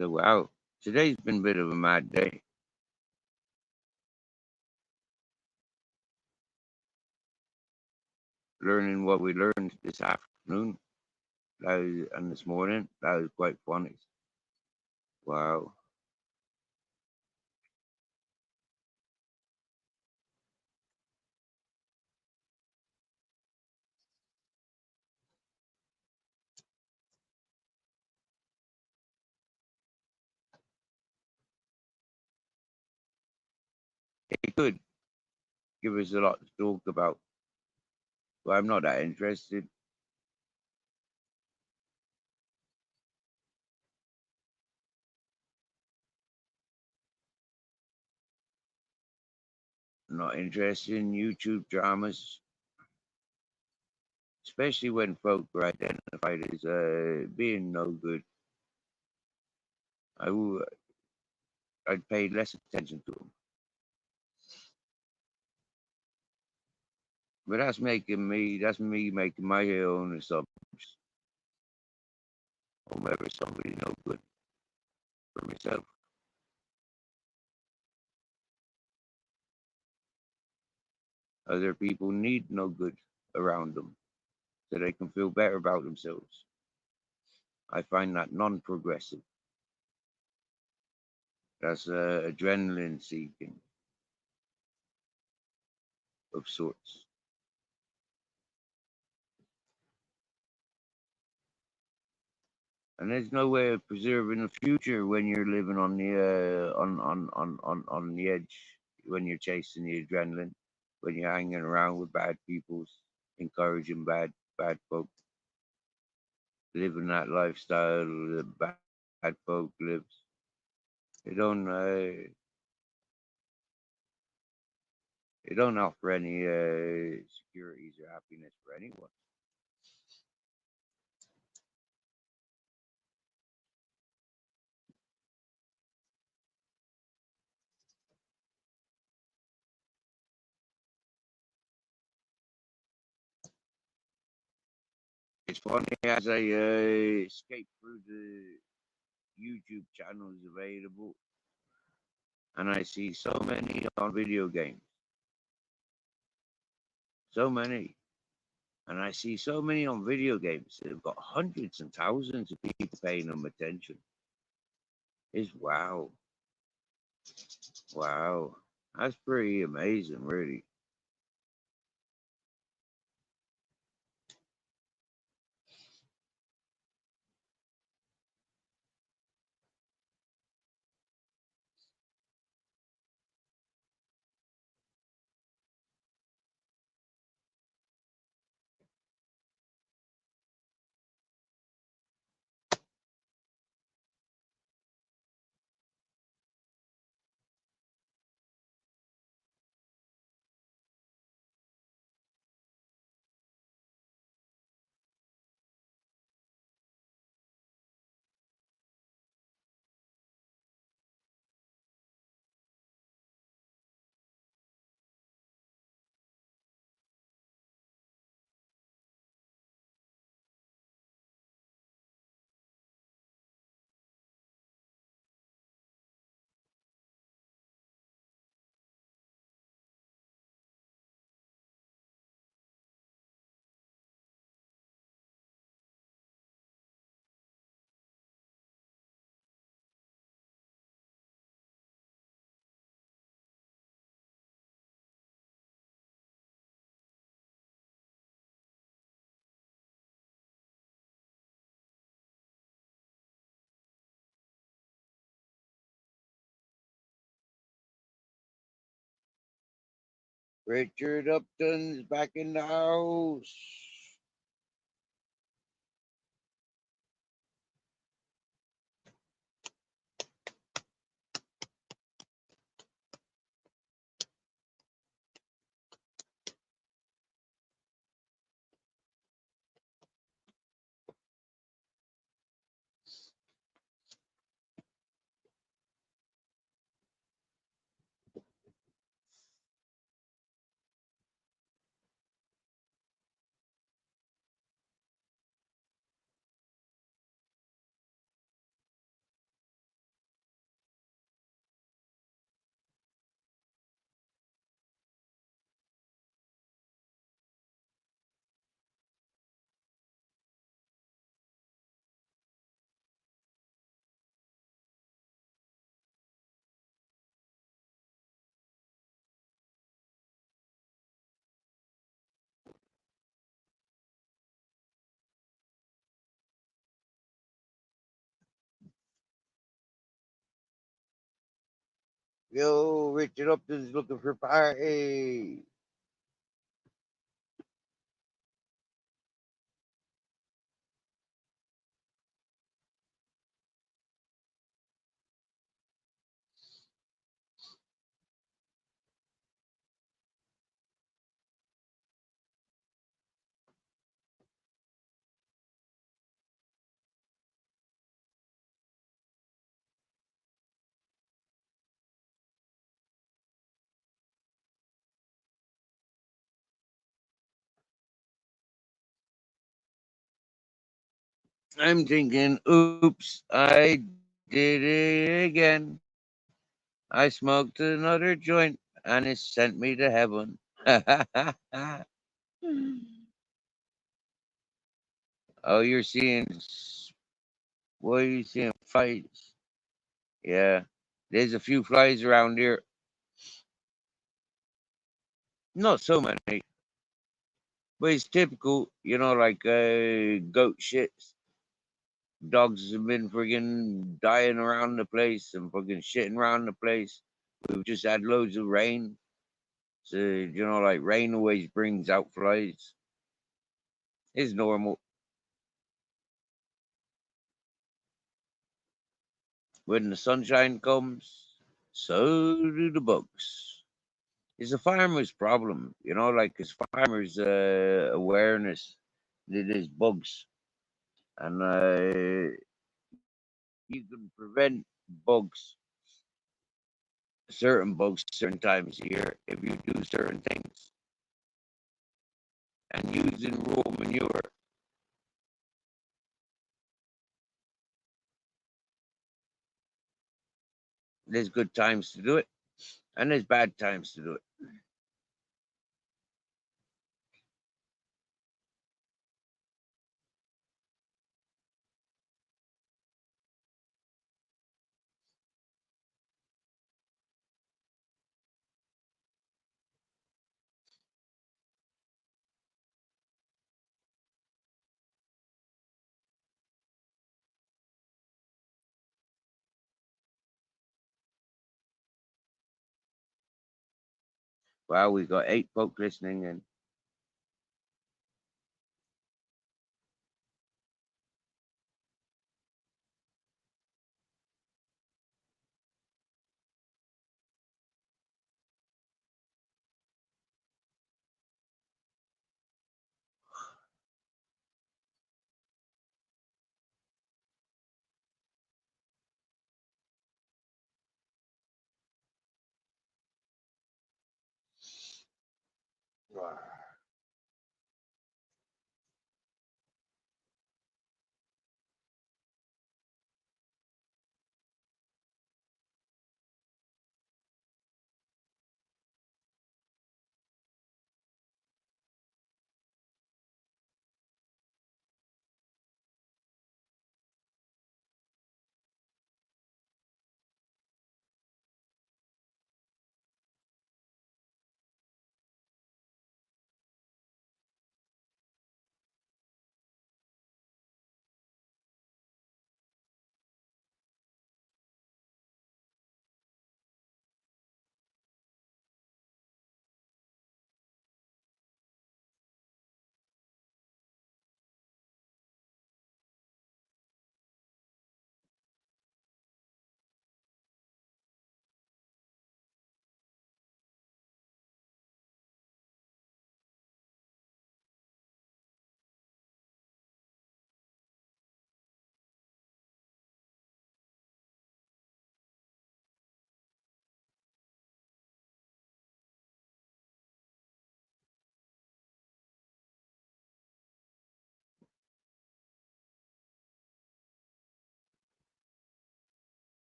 So wow, today's been a bit of a mad day. Learning what we learned this afternoon, and this morning, that was quite funny. Wow. It could give us a lot to talk about, but I'm not that interested. I'm not interested in YouTube dramas, especially when folk are identified as being no good. I'd pay less attention to them. But that's me making my own assumptions on whether somebody's no good for myself. Other people need no good around them so they can feel better about themselves. I find that non-progressive. That's adrenaline seeking of sorts. And there's no way of preserving the future when you're living on the on the edge, when you're chasing the adrenaline, when you're hanging around with bad people, encouraging bad folk, living that lifestyle, the bad apocalypse. They don't. They don't offer any securities or happiness for anyone. It's funny as I skate through the YouTube channels available, and I see so many on video games, so many, and I see so many on video games that have got hundreds and thousands of people paying them attention. It's wow, wow, that's pretty amazing, really. Richard Upton's back in the house. Yo, Richard Upton's looking for party. I'm thinking, oops, I did it again. I smoked another joint and it sent me to heaven. Oh, you're seeing, what are you seeing? Flies. Yeah, there's a few flies around here. Not so many, but it's typical, like goat shits. Dogs have been friggin' dying around the place and fucking shitting around the place. We've just had loads of rain. So, like rain always brings out flies. It's normal. When the sunshine comes, so do the bugs. It's a farmer's problem, like it's farmer's awareness that there's bugs. And you can prevent bugs, certain bugs, certain times a year if you do certain things. And using raw manure, there's good times to do it, and there's bad times to do it. Well, we got 8 folk listening, and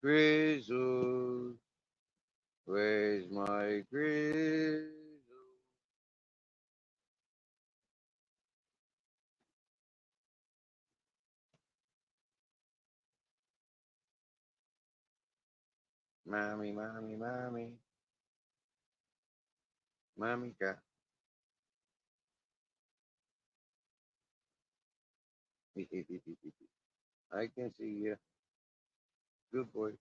Grizzle, where's my grizzle? Mommy, mommy, mommy, mommy got. I can see you. Good boy.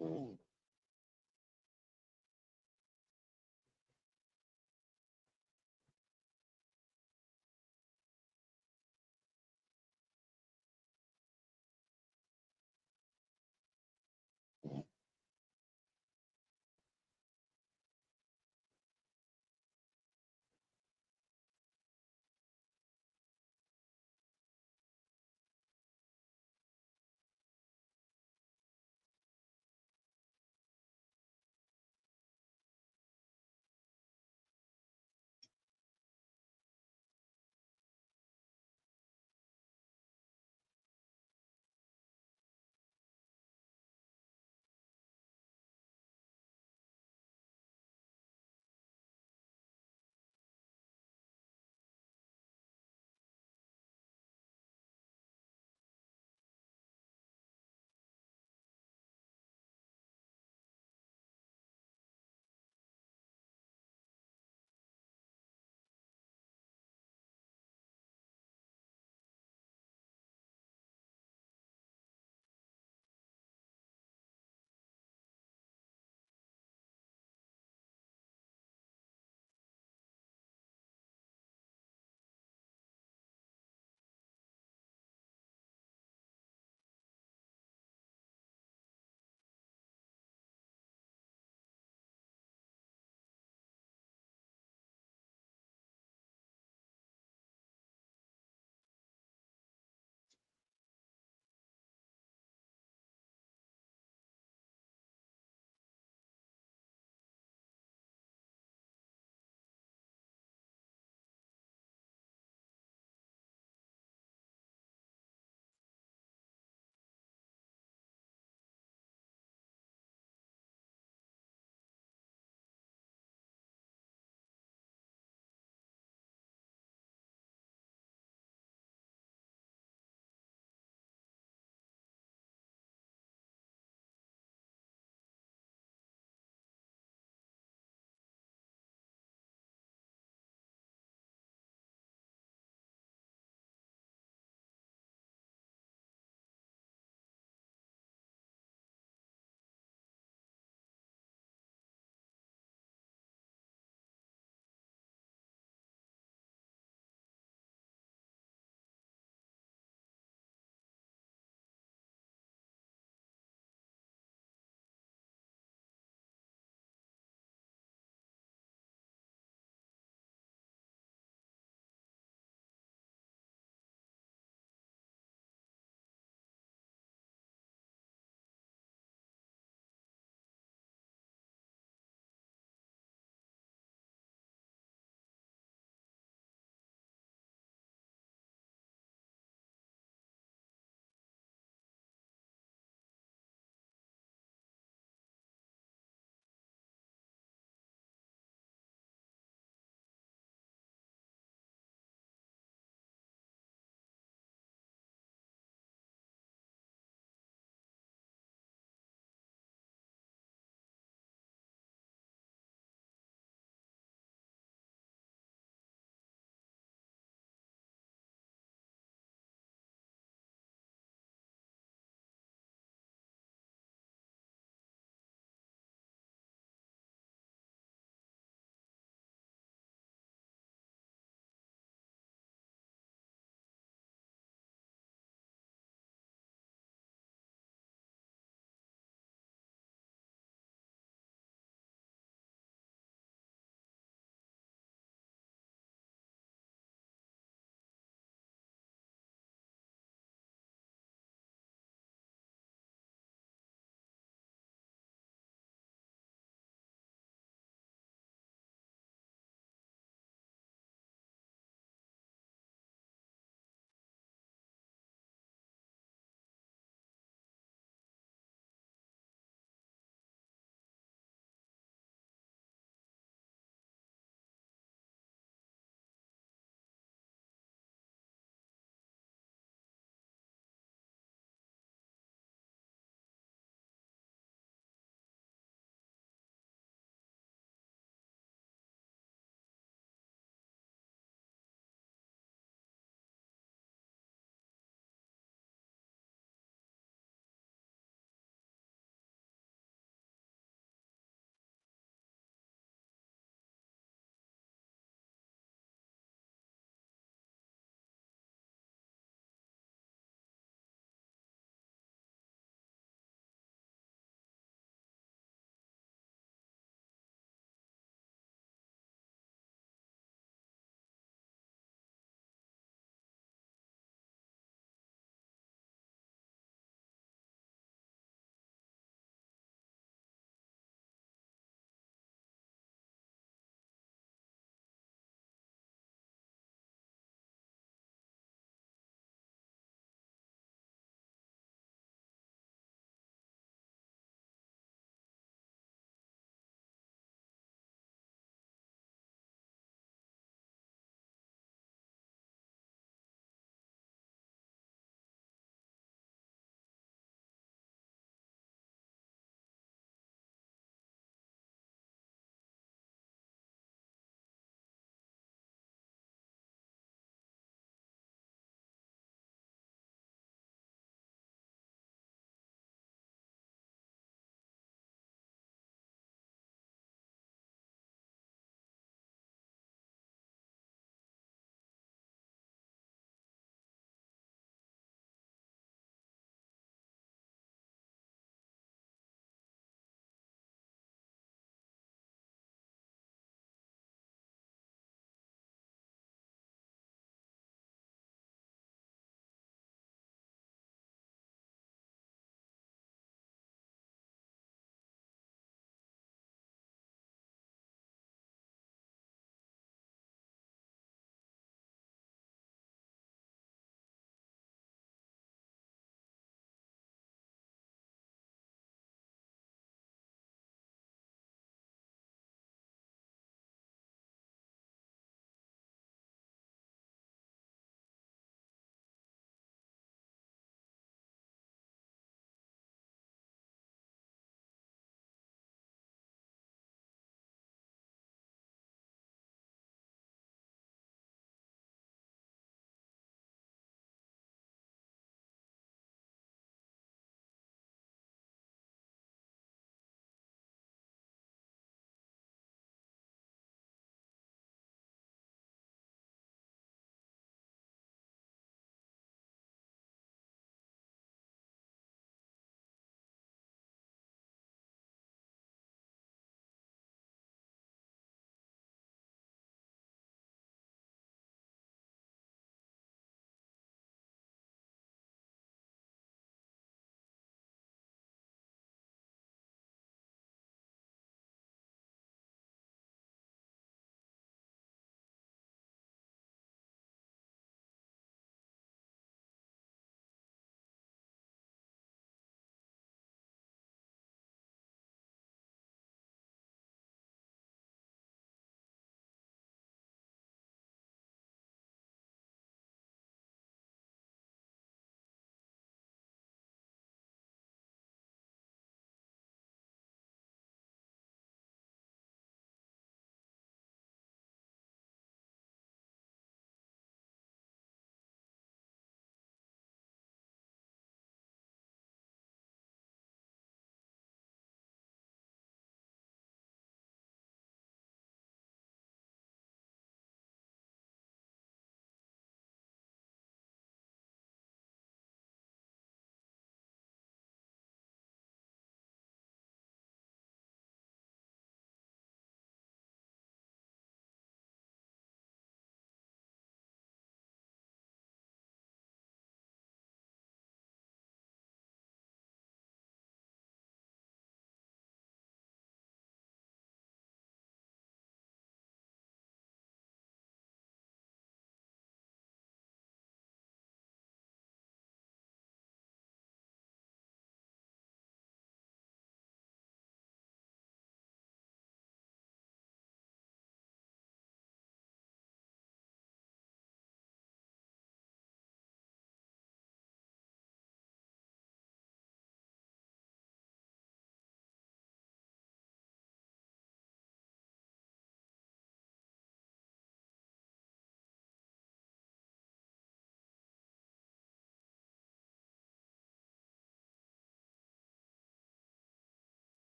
Mm.